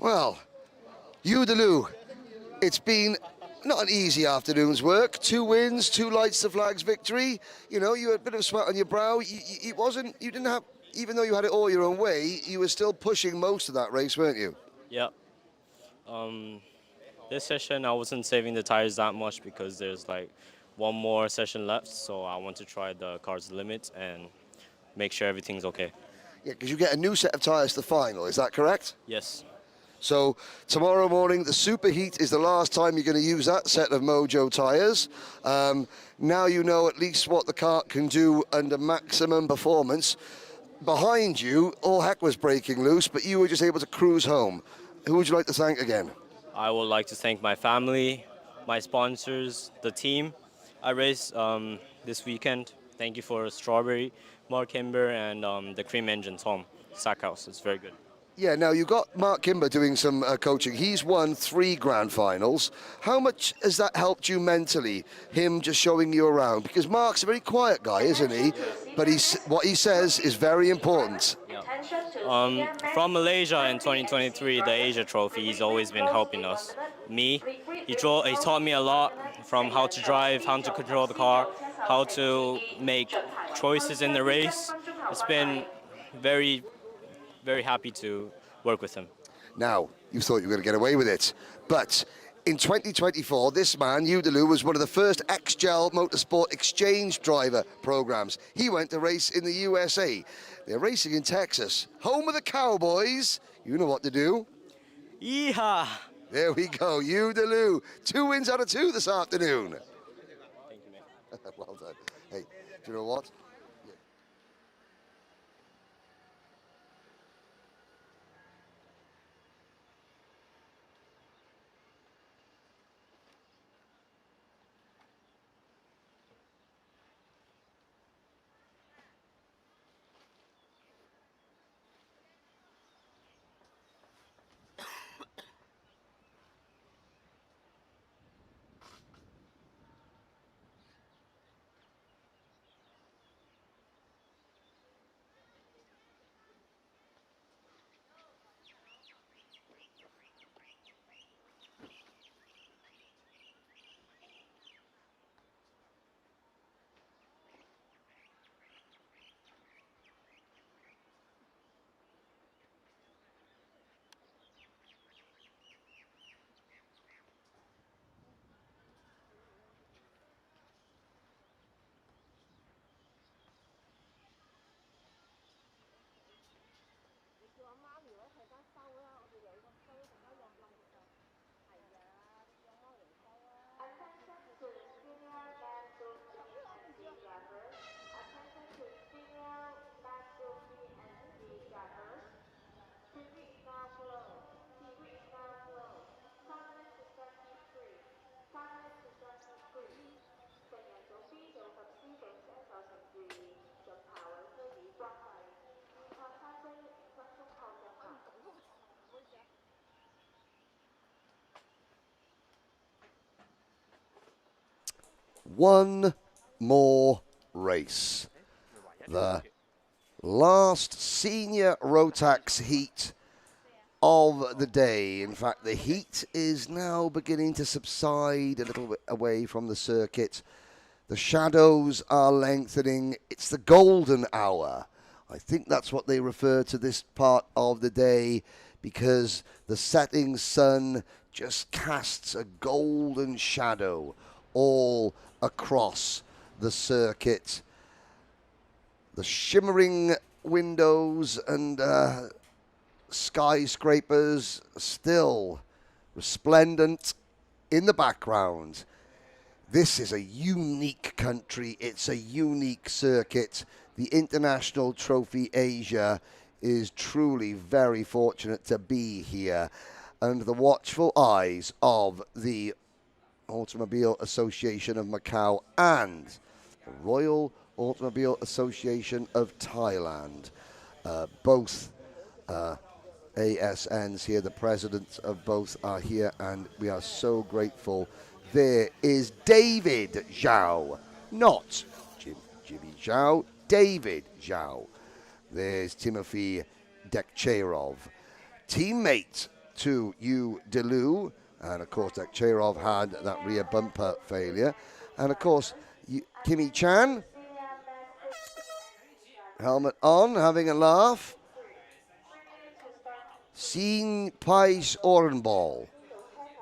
Well, Udaloo, it's been not an easy afternoon's work. 2 wins, 2 lights to flags victory. You know, you had a bit of sweat on your brow. You didn't have, even though you had it all your own way, you were still pushing most of that race, weren't you? Yeah. This session I wasn't saving the tires that much because there's like one more session left, so I want to try the car's limit and make sure everything's okay. Yeah, because you get a new set of tyres to the final, is that correct? Yes. So tomorrow morning, the superheat is the last time you're going to use that set of Mojo tyres. Now you know at least what the kart can do under maximum performance. Behind you, all heck was breaking loose, but you were just able to cruise home. Who would you like to thank again? I would like to thank my family, my sponsors, the team I raced this weekend. Thank you for Strawberry, Mark Kimber, and the cream engine, Tom Sackhouse. It's very good. Yeah, now you got Mark Kimber doing some coaching. He's won 3 grand finals. How much has that helped you mentally, him just showing you around? Because Mark's a very quiet guy, isn't he? But what he says is very important. Yeah. From Malaysia in 2023, the Asia Trophy, he's always been helping us. Me, he taught me a lot from how to drive, how to control the car, how to make choices in the race. It's been very, very happy to work with him. Now, you thought you were going to get away with it, but in 2024, this man, Udaloo, was one of the first X-Gel Motorsport exchange driver programs. He went to race in the USA. They're racing in Texas, home of the Cowboys. You know what to do. Yeehaw! There we go, Udaloo. 2 wins out of 2 this afternoon. Thank you, mate. Well done. Hey, do you know what? One more race. The last senior Rotax heat of the day. In fact, the heat is now beginning to subside a little bit away from the circuit. The shadows are lengthening. It's the golden hour. I think that's what they refer to this part of the day, because the setting sun just casts a golden shadow all across the circuit. The shimmering windows and skyscrapers still resplendent in the background. This is a unique country. It's a unique circuit. The International Trophy Asia is truly very fortunate to be here under the watchful eyes of the Automobile Association of Macau and the Royal Automobile Association of Thailand. Both ASNs here, the presidents of both are here, and we are so grateful. There is David Zhao, not Jimmy Zhao, David Zhao. There's Timothy Dekcherov, teammate to Yu Delu. And of course, Dakcherov had that rear bumper failure. And of course, Kimi Chan, helmet on, having a laugh. Seen Pais Orenball,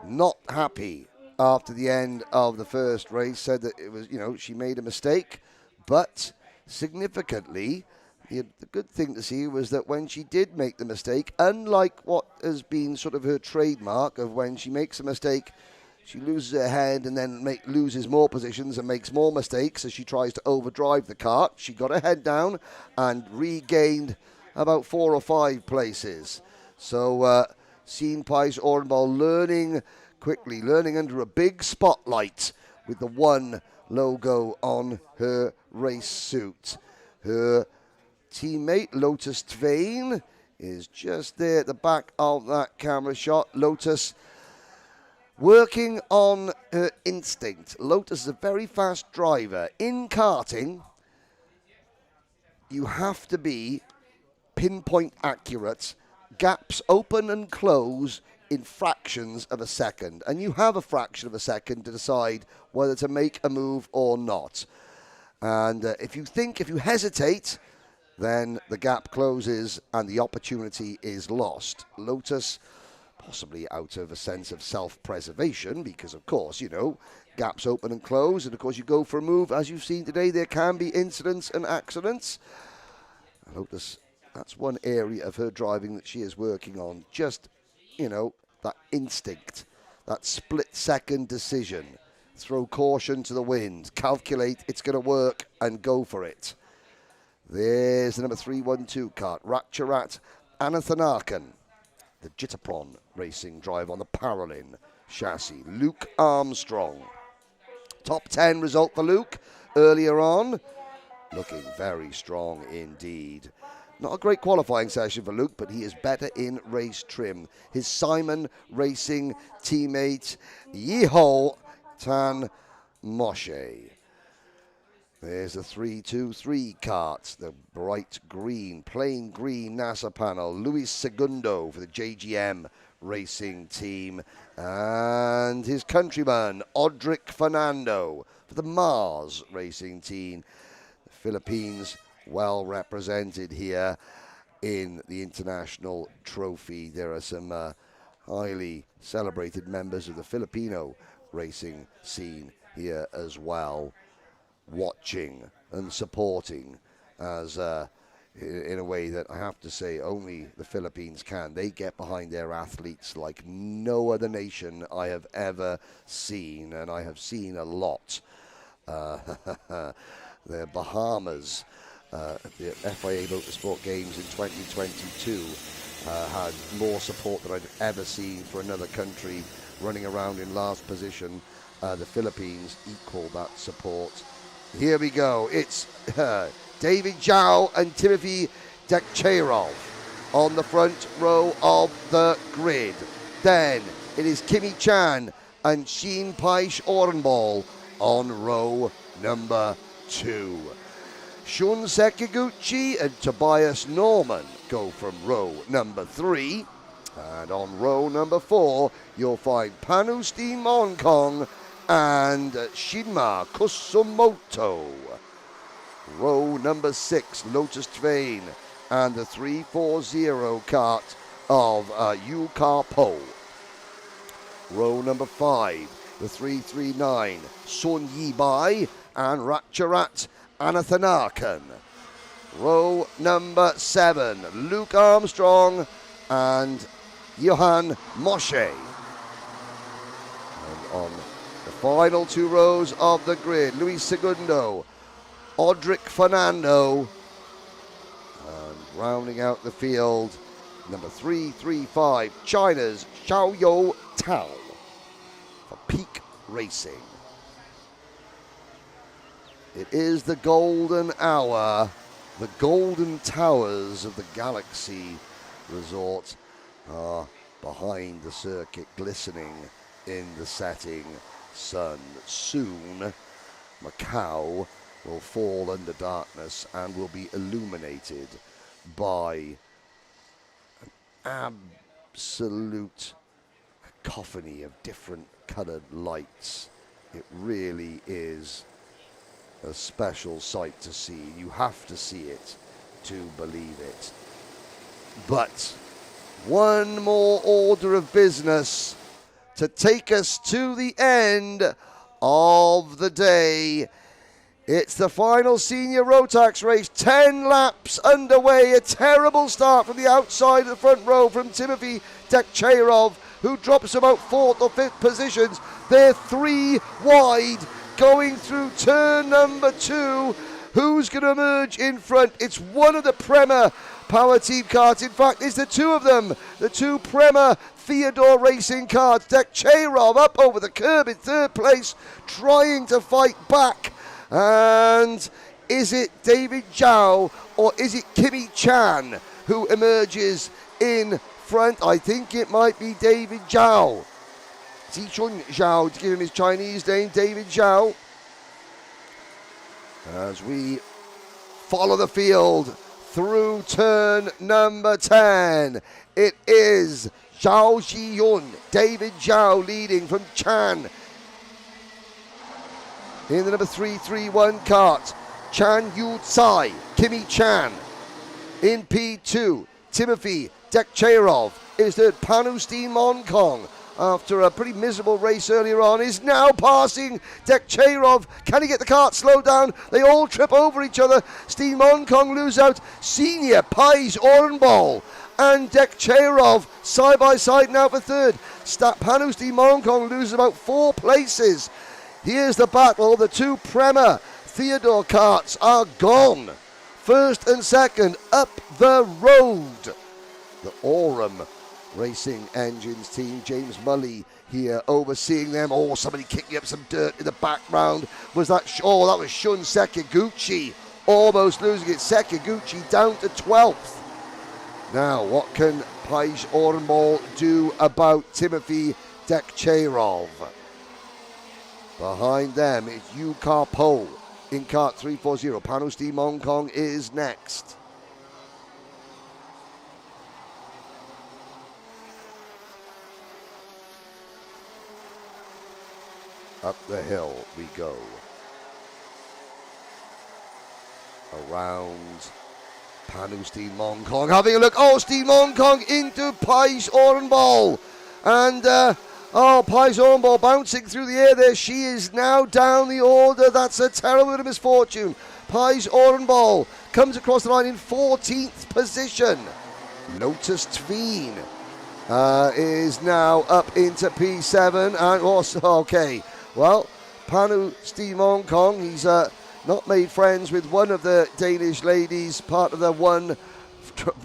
not happy after the end of the first race, said that it was, she made a mistake, but significantly, the good thing to see was that when she did make the mistake, unlike what has been sort of her trademark of when she makes a mistake, she loses her head and then loses more positions and makes more mistakes as she tries to overdrive the kart. She got her head down and regained about 4 or 5 places. So, Seen Pais Orenball learning quickly, learning under a big spotlight with the one logo on her race suit. Her teammate, Lotus Twain, is just there at the back of that camera shot. Lotus working on her instinct. Lotus is a very fast driver. In karting, you have to be pinpoint accurate. Gaps open and close in fractions of a second. And you have a fraction of a second to decide whether to make a move or not. And if you hesitate, then the gap closes and the opportunity is lost. Lotus, possibly out of a sense of self-preservation, because of course, gaps open and close, and of course you go for a move. As you've seen today, there can be incidents and accidents. Lotus, that's one area of her driving that she is working on. Just, that instinct, that split-second decision. Throw caution to the wind, calculate it's going to work, and go for it. There's the number 312 kart, Ratcharat Anathanakan, the Jitapron Racing drive on the Parolin chassis. Luke Armstrong. Top 10 result for Luke earlier on. Looking very strong indeed. Not a great qualifying session for Luke, but he is better in race trim. His Simon Racing teammate, Yeho Tan Moshe. There's the 323 kart, the bright green, plain green NASA panel. Luis Segundo for the JGM Racing team. And his countryman, Odric Fernando for the Mars Racing team. The Philippines well represented here in the international trophy. There are some highly celebrated members of the Filipino racing scene here as well, watching and supporting as in a way that I have to say only the Philippines can. They get behind their athletes like no other nation I have ever seen, and I have seen a lot. The Bahamas, the FIA Motorsport Games in 2022 had more support than I'd ever seen for another country running around in last position. The Philippines equal that support. Here we go. It's David Zhao and Timothy Dakcherov on the front row of the grid. Then it is Kimi Chan and Shin Pais Orenball on row number 2. Shun Sekiguchi and Tobias Norman go from row number 3. And on row number 4, you'll find Panustin Monkong and Shinma Kusumoto. Row number 6, Lotus Twain and the 340 kart of Yu Ka Po. Row number 5, the 339, Sun Yibai and Ratcharat Anathanakan. Row number 7, Luke Armstrong and Johan Moshe. And on the final 2 rows of the grid, Luis Segundo, Odric Fernando, and rounding out the field, number 335, China's Xiaoyou Tao for Peak Racing. It is the golden hour, the golden towers of the Galaxy Resort are behind the circuit, glistening in the setting sun. Soon, Macau will fall under darkness and will be illuminated by an absolute cacophony of different coloured lights. It really is a special sight to see. You have to see it to believe it. But one more order of business to take us to the end of the day. It's the final senior Rotax race, 10 laps underway. A terrible start from the outside of the front row from Timothy Dekcherov, who drops about 4th or 5th positions. They're 3 wide going through turn number 2. Who's going to emerge in front? It's one of the Prema Power Team carts. In fact, it's the two of them, the two Prema Theodore Racing carts. Dekcherov up over the curb in 3rd place, trying to fight back. And is it David Zhao or is it Kimi Chan who emerges in front? I think it might be David Zhao. Zichun Zhao, to give him his Chinese name, David Zhao. As we follow the field through turn number 10, it is Zhao Ziyun, David Zhao leading from Chan. In the number 331 cart, Chan Yu Tsai, Kimi Chan. In P2, Timothy Dekcherov is third. Panustin Monkong, after a pretty miserable race earlier on, is now passing Dekcherov. Can he get the cart slowed down? They all trip over each other. Steen Monkong lose out. Senior Pais Orenbol and Dekcherov side by side now for third. Panustin Monkong loses about 4 places. Here's the battle. The two Prema Theodore carts are gone. First and second up the road. The Aurum Racing Engines team, James Mully here overseeing them. Oh, somebody kicking up some dirt in the background. Was that? Oh, that was Shun Sekiguchi. Almost losing it. Sekiguchi down to 12th. Now, what can Pais Orenbol do about Timothy Dekcherov? Behind them is Yu Ka Po in cart 340. Panustin Monkong is next. Up the hill we go. Around Panustin Monkong. Having a look. Oh, Steen Monkong into Pais Orenbol. And Pais Orenbol bouncing through the air there. She is now down the order. That's a terrible bit of misfortune. Pais Orenbol comes across the line in 14th position. Lotus Tveen is now up into P7. And also, okay. Well, Panustin Monkong, he's not made friends with one of the Danish ladies, part of the One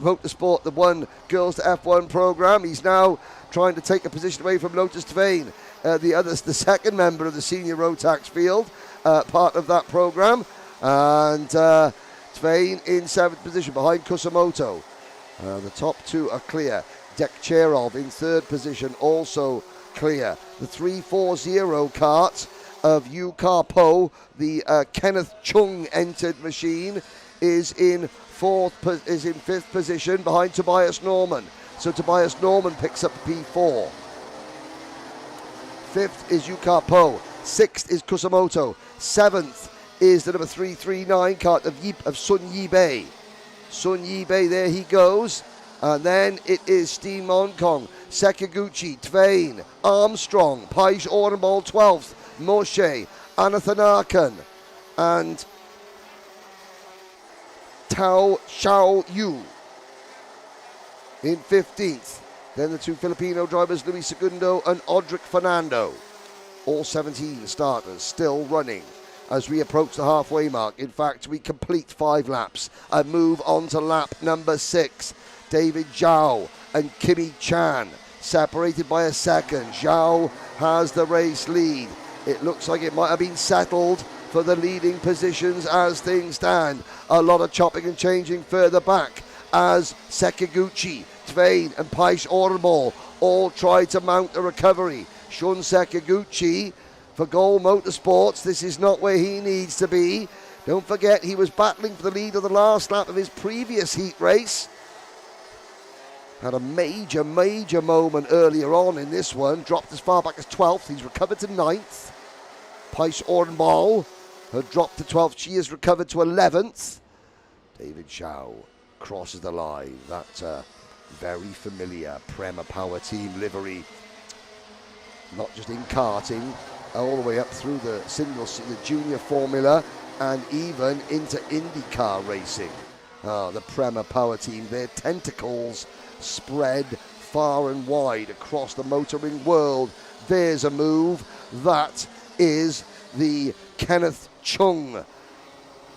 Motorsport, the One Girls to F1 program. He's now trying to take a position away from Lotus Tveen, the second member of the senior Rotax field, part of that program. And Tveen in 7th position behind Kusamoto. The top 2 are clear. Dekcherov in 3rd position, also clear. The 340 cart of Yu Ka Po, the Kenneth Chung entered machine, is in 5th position behind Tobias Norman. So Tobias Norman picks up P4. 5th is Yu Ka Po. 6th is Kusamoto. 7th is the number 339 cart of Sun Yibei. Sun Yibei, there he goes. And then it is Steen Monkong, Sekiguchi, Tveen, Armstrong, Pais Orenbol 12th, Moshe, Anathanakan, and Tao Xiao Yu in 15th. Then the two Filipino drivers, Luis Segundo and Odric Fernando. All 17 starters still running as we approach the halfway mark. In fact, we complete 5 laps and move on to lap number 6. David Zhao and Kimi Chan separated by a second. Zhao has the race lead. It looks like it might have been settled for the leading positions as things stand. A lot of chopping and changing further back as Sekiguchi, Tveen and Pais Orenbol all try to mount a recovery. Shun Sekiguchi for Goal Motorsports. This is not where he needs to be. Don't forget he was battling for the lead on the last lap of his previous heat race. had a major moment earlier on in this one, dropped as far back as 12th. He's recovered to 9th. Pais Orenbal had dropped to 12th. She has recovered to 11th. David Zhao crosses the line. That very familiar Prema Power Team livery, not just in karting, all the way up through the the junior formula and even into IndyCar racing. The Prema Power Team, their tentacles spread far and wide across the motoring world. There's a move. That is the Kenneth Chung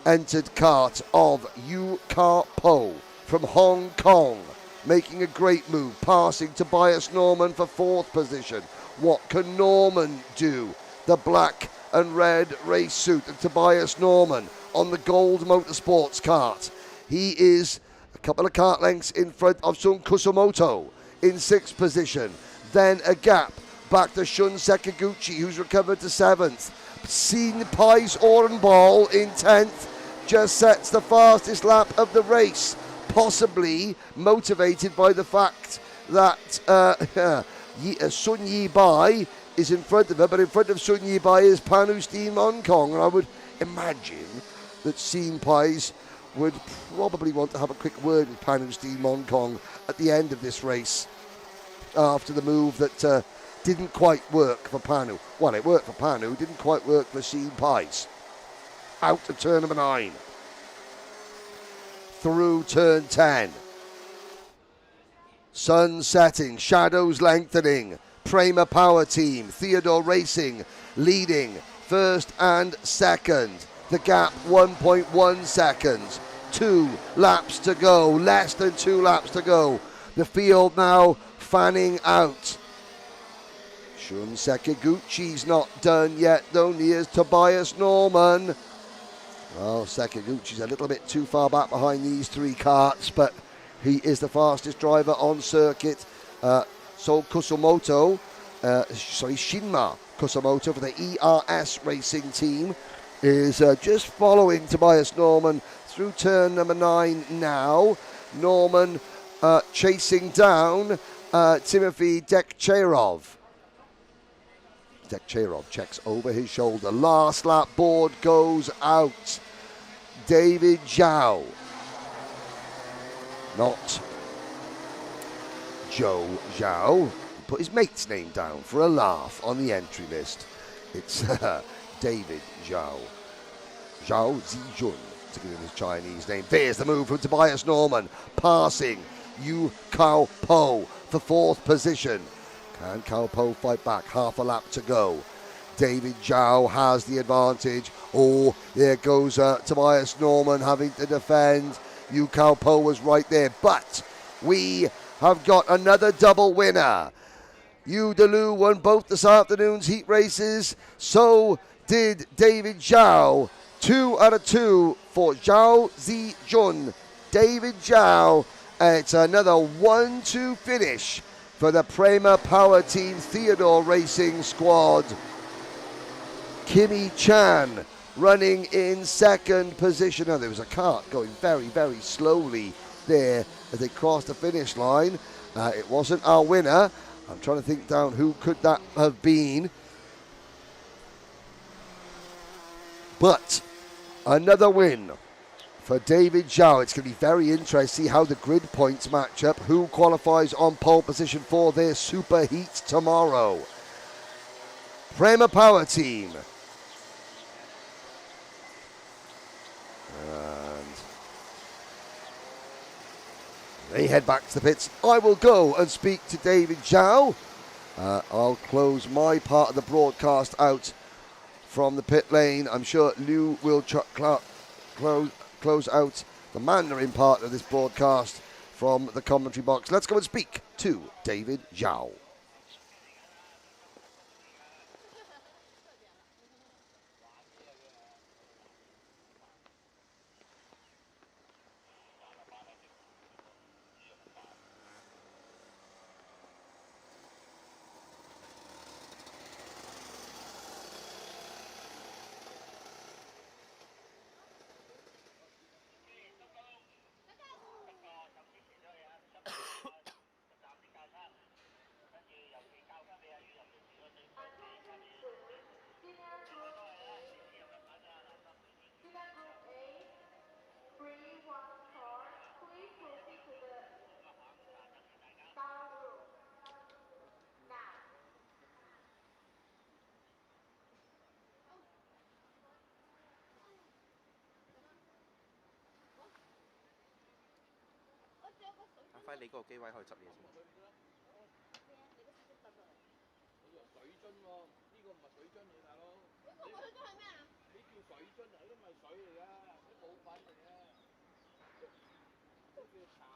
entered kart of Yu Ka Po from Hong Kong, making a great move, passing Tobias Norman for 4th position. What can Norman do? The black and red race suit of Tobias Norman on the Gold Motorsports kart. He is a couple of kart lengths in front of Sun Kusumoto in 6th position. Then a gap back to Shun Sekiguchi, who's recovered to 7th. Sin Pais Orenbal in 10th just sets the fastest lap of the race, possibly motivated by the fact that Sun Yibai is in front of her, but in front of Sun Yibai is Panu Steen Hong Kong, and I would imagine that Sin Pais would probably want to have a quick word with Panu Steen Hong Kong at the end of this race after the move that didn't quite work for Panu. Well, it worked for Panu, didn't quite work for Sin Pais. Out of turn number 9. Through turn 10. Sun setting, shadows lengthening. Prema Power Team, Theodore Racing leading 1st and 2nd. The gap 1.1 seconds. 2 laps to go, less than 2 laps to go. The field now fanning out. Shun Sekiguchi's not done yet though, near's Tobias Norman. Well, Sekiguchi's a little bit too far back behind these 3 karts, but he is the fastest driver on circuit. Shinma Kusumoto for the ERS Racing team is just following Tobias Norman through turn number 9 now. Norman chasing down Timothy Dekcherov. Dekcherov checks over his shoulder. Last lap board goes out. David Zhao. Not Joe Zhao. Put his mate's name down for a laugh on the entry list. It's David Zhao. Zhao Zijun, to give him his Chinese name. There's the move from Tobias Norman, passing Yu Kao Po for 4th position. Can Kao Po fight back? Half a lap to go. David Zhao has the advantage. Oh, there goes Tobias Norman having to defend. Yu Kao Po was right there, but we have got another double winner. Yu Delu won both this afternoon's heat races. So did David Zhao. 2 out of 2 for Zhao Zijun. David Zhao. It's another 1-2 finish for the Prema Power Team Theodore Racing squad. Kimi Chan running in 2nd position. Now, there was a kart going very, very slowly there as they crossed the finish line. It wasn't our winner. I'm trying to think down who could that have been. But another win for David Zhao. It's going to be very interesting to see how the grid points match up, who qualifies on pole position for their super heat tomorrow. Prema Power Team. And they head back to the pits. I will go and speak to David Zhao. I'll close my part of the broadcast out from the pit lane. I'm sure Liu will close out the Mandarin part of this broadcast from the commentary box. Let's go and speak to David Zhao. 揮你嗰個機位去執嘢先。水樽喎，呢個唔係水樽嚟，大佬。呢個水樽係咩啊？你叫水樽啊？呢都唔係水嚟㗎，啲補品嚟嘅。呢叫茶。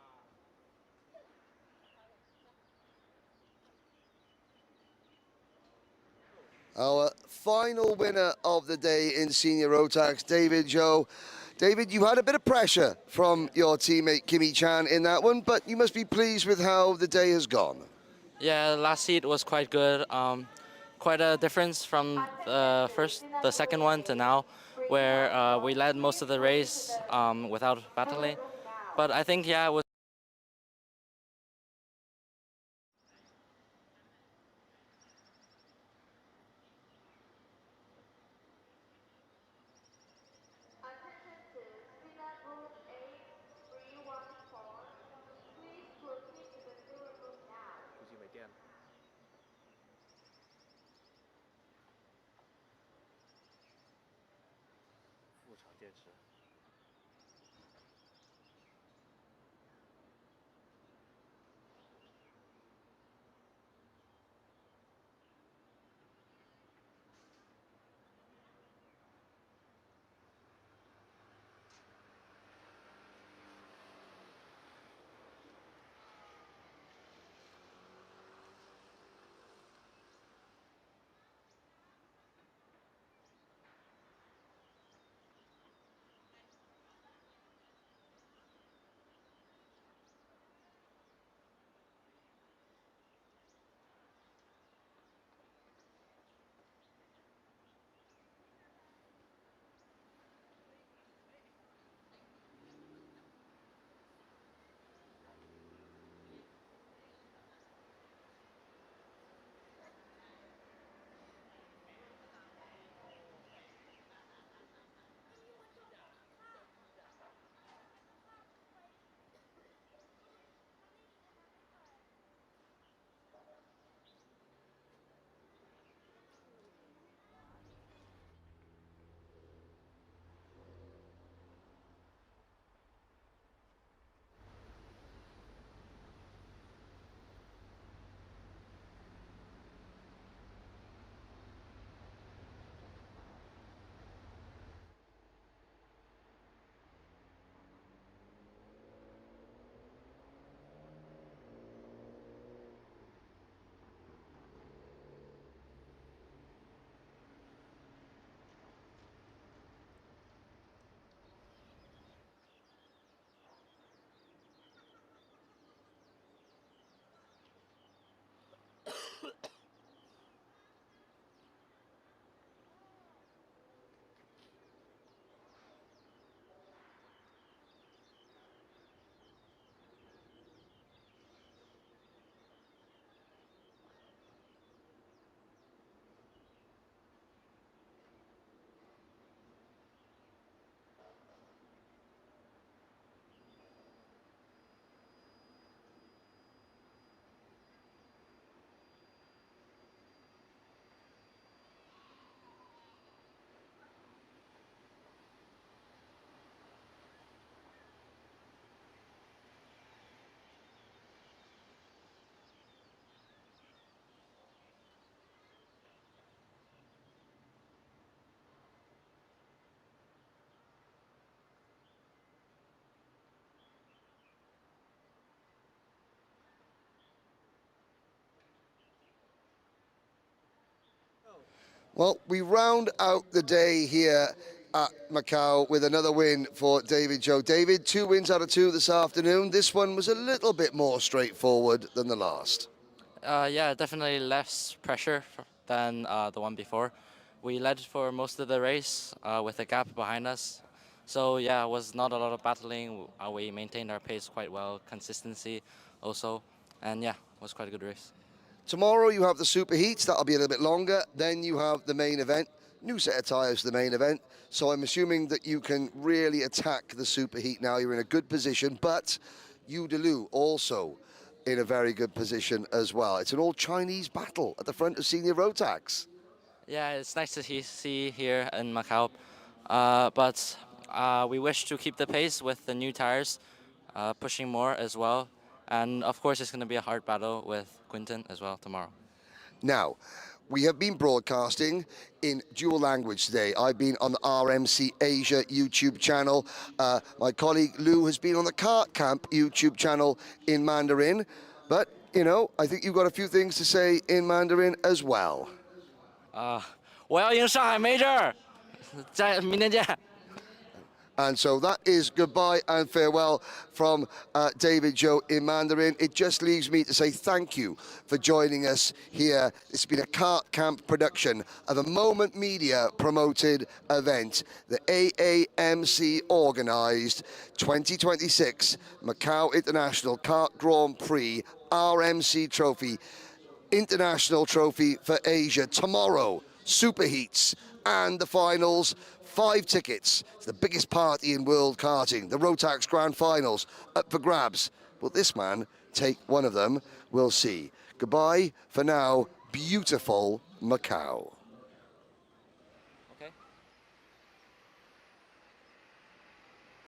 Our final winner of the day in senior Rotax, David Joe. David, you had a bit of pressure from your teammate Kimmy Chan in that one, but you must be pleased with how the day has gone. Yeah, last heat was quite good. Quite a difference from the second one to now, where we led most of the race without battling. But I think, yeah, it was. Attention to Speeder Room 8314. Please proceed to the steering room now. 好似未驚。副厂电池。Well, we round out the day here at Macau with another win for David Joe. David, 2 wins out of 2 this afternoon. This one was a little bit more straightforward than the last. Yeah, definitely less pressure than the one before. We led for most of the race with a gap behind us. So yeah, it was not a lot of battling. We maintained our pace quite well, consistency also. And yeah, it was quite a good race. Tomorrow you have the super heats, that'll be a little bit longer. Then you have the main event, new set of tyres for the main event. So I'm assuming that you can really attack the super heat now. You're in a good position, but Udaloo also in a very good position as well. It's an all-Chinese battle at the front of senior Rotax. Yeah, it's nice to see here in Macau. But we wish to keep the pace with the new tires, pushing more as well. And of course, it's going to be a hard battle with Quinton as well tomorrow. Now, we have been broadcasting in dual language today. I've been on the RMC Asia YouTube channel. My colleague Lou has been on the Kart Camp YouTube channel in Mandarin. But, you know, I think you've got a few things to say in Mandarin as well. 我要赢上海 Major，明天见。 And so that is goodbye and farewell from David Joe in Mandarin. It just leaves me to say thank you for joining us here. It's been a Kart Camp production of a Moment Media promoted event. The AAMC organised 2026 Macau International Kart Grand Prix RMC Trophy, International Trophy for Asia. Tomorrow, Superheats and the finals. 5 tickets to the biggest party in world karting, the Rotax Grand Finals, up for grabs. Will this man take one of them? We'll see. Goodbye for now, beautiful Macau. Okay.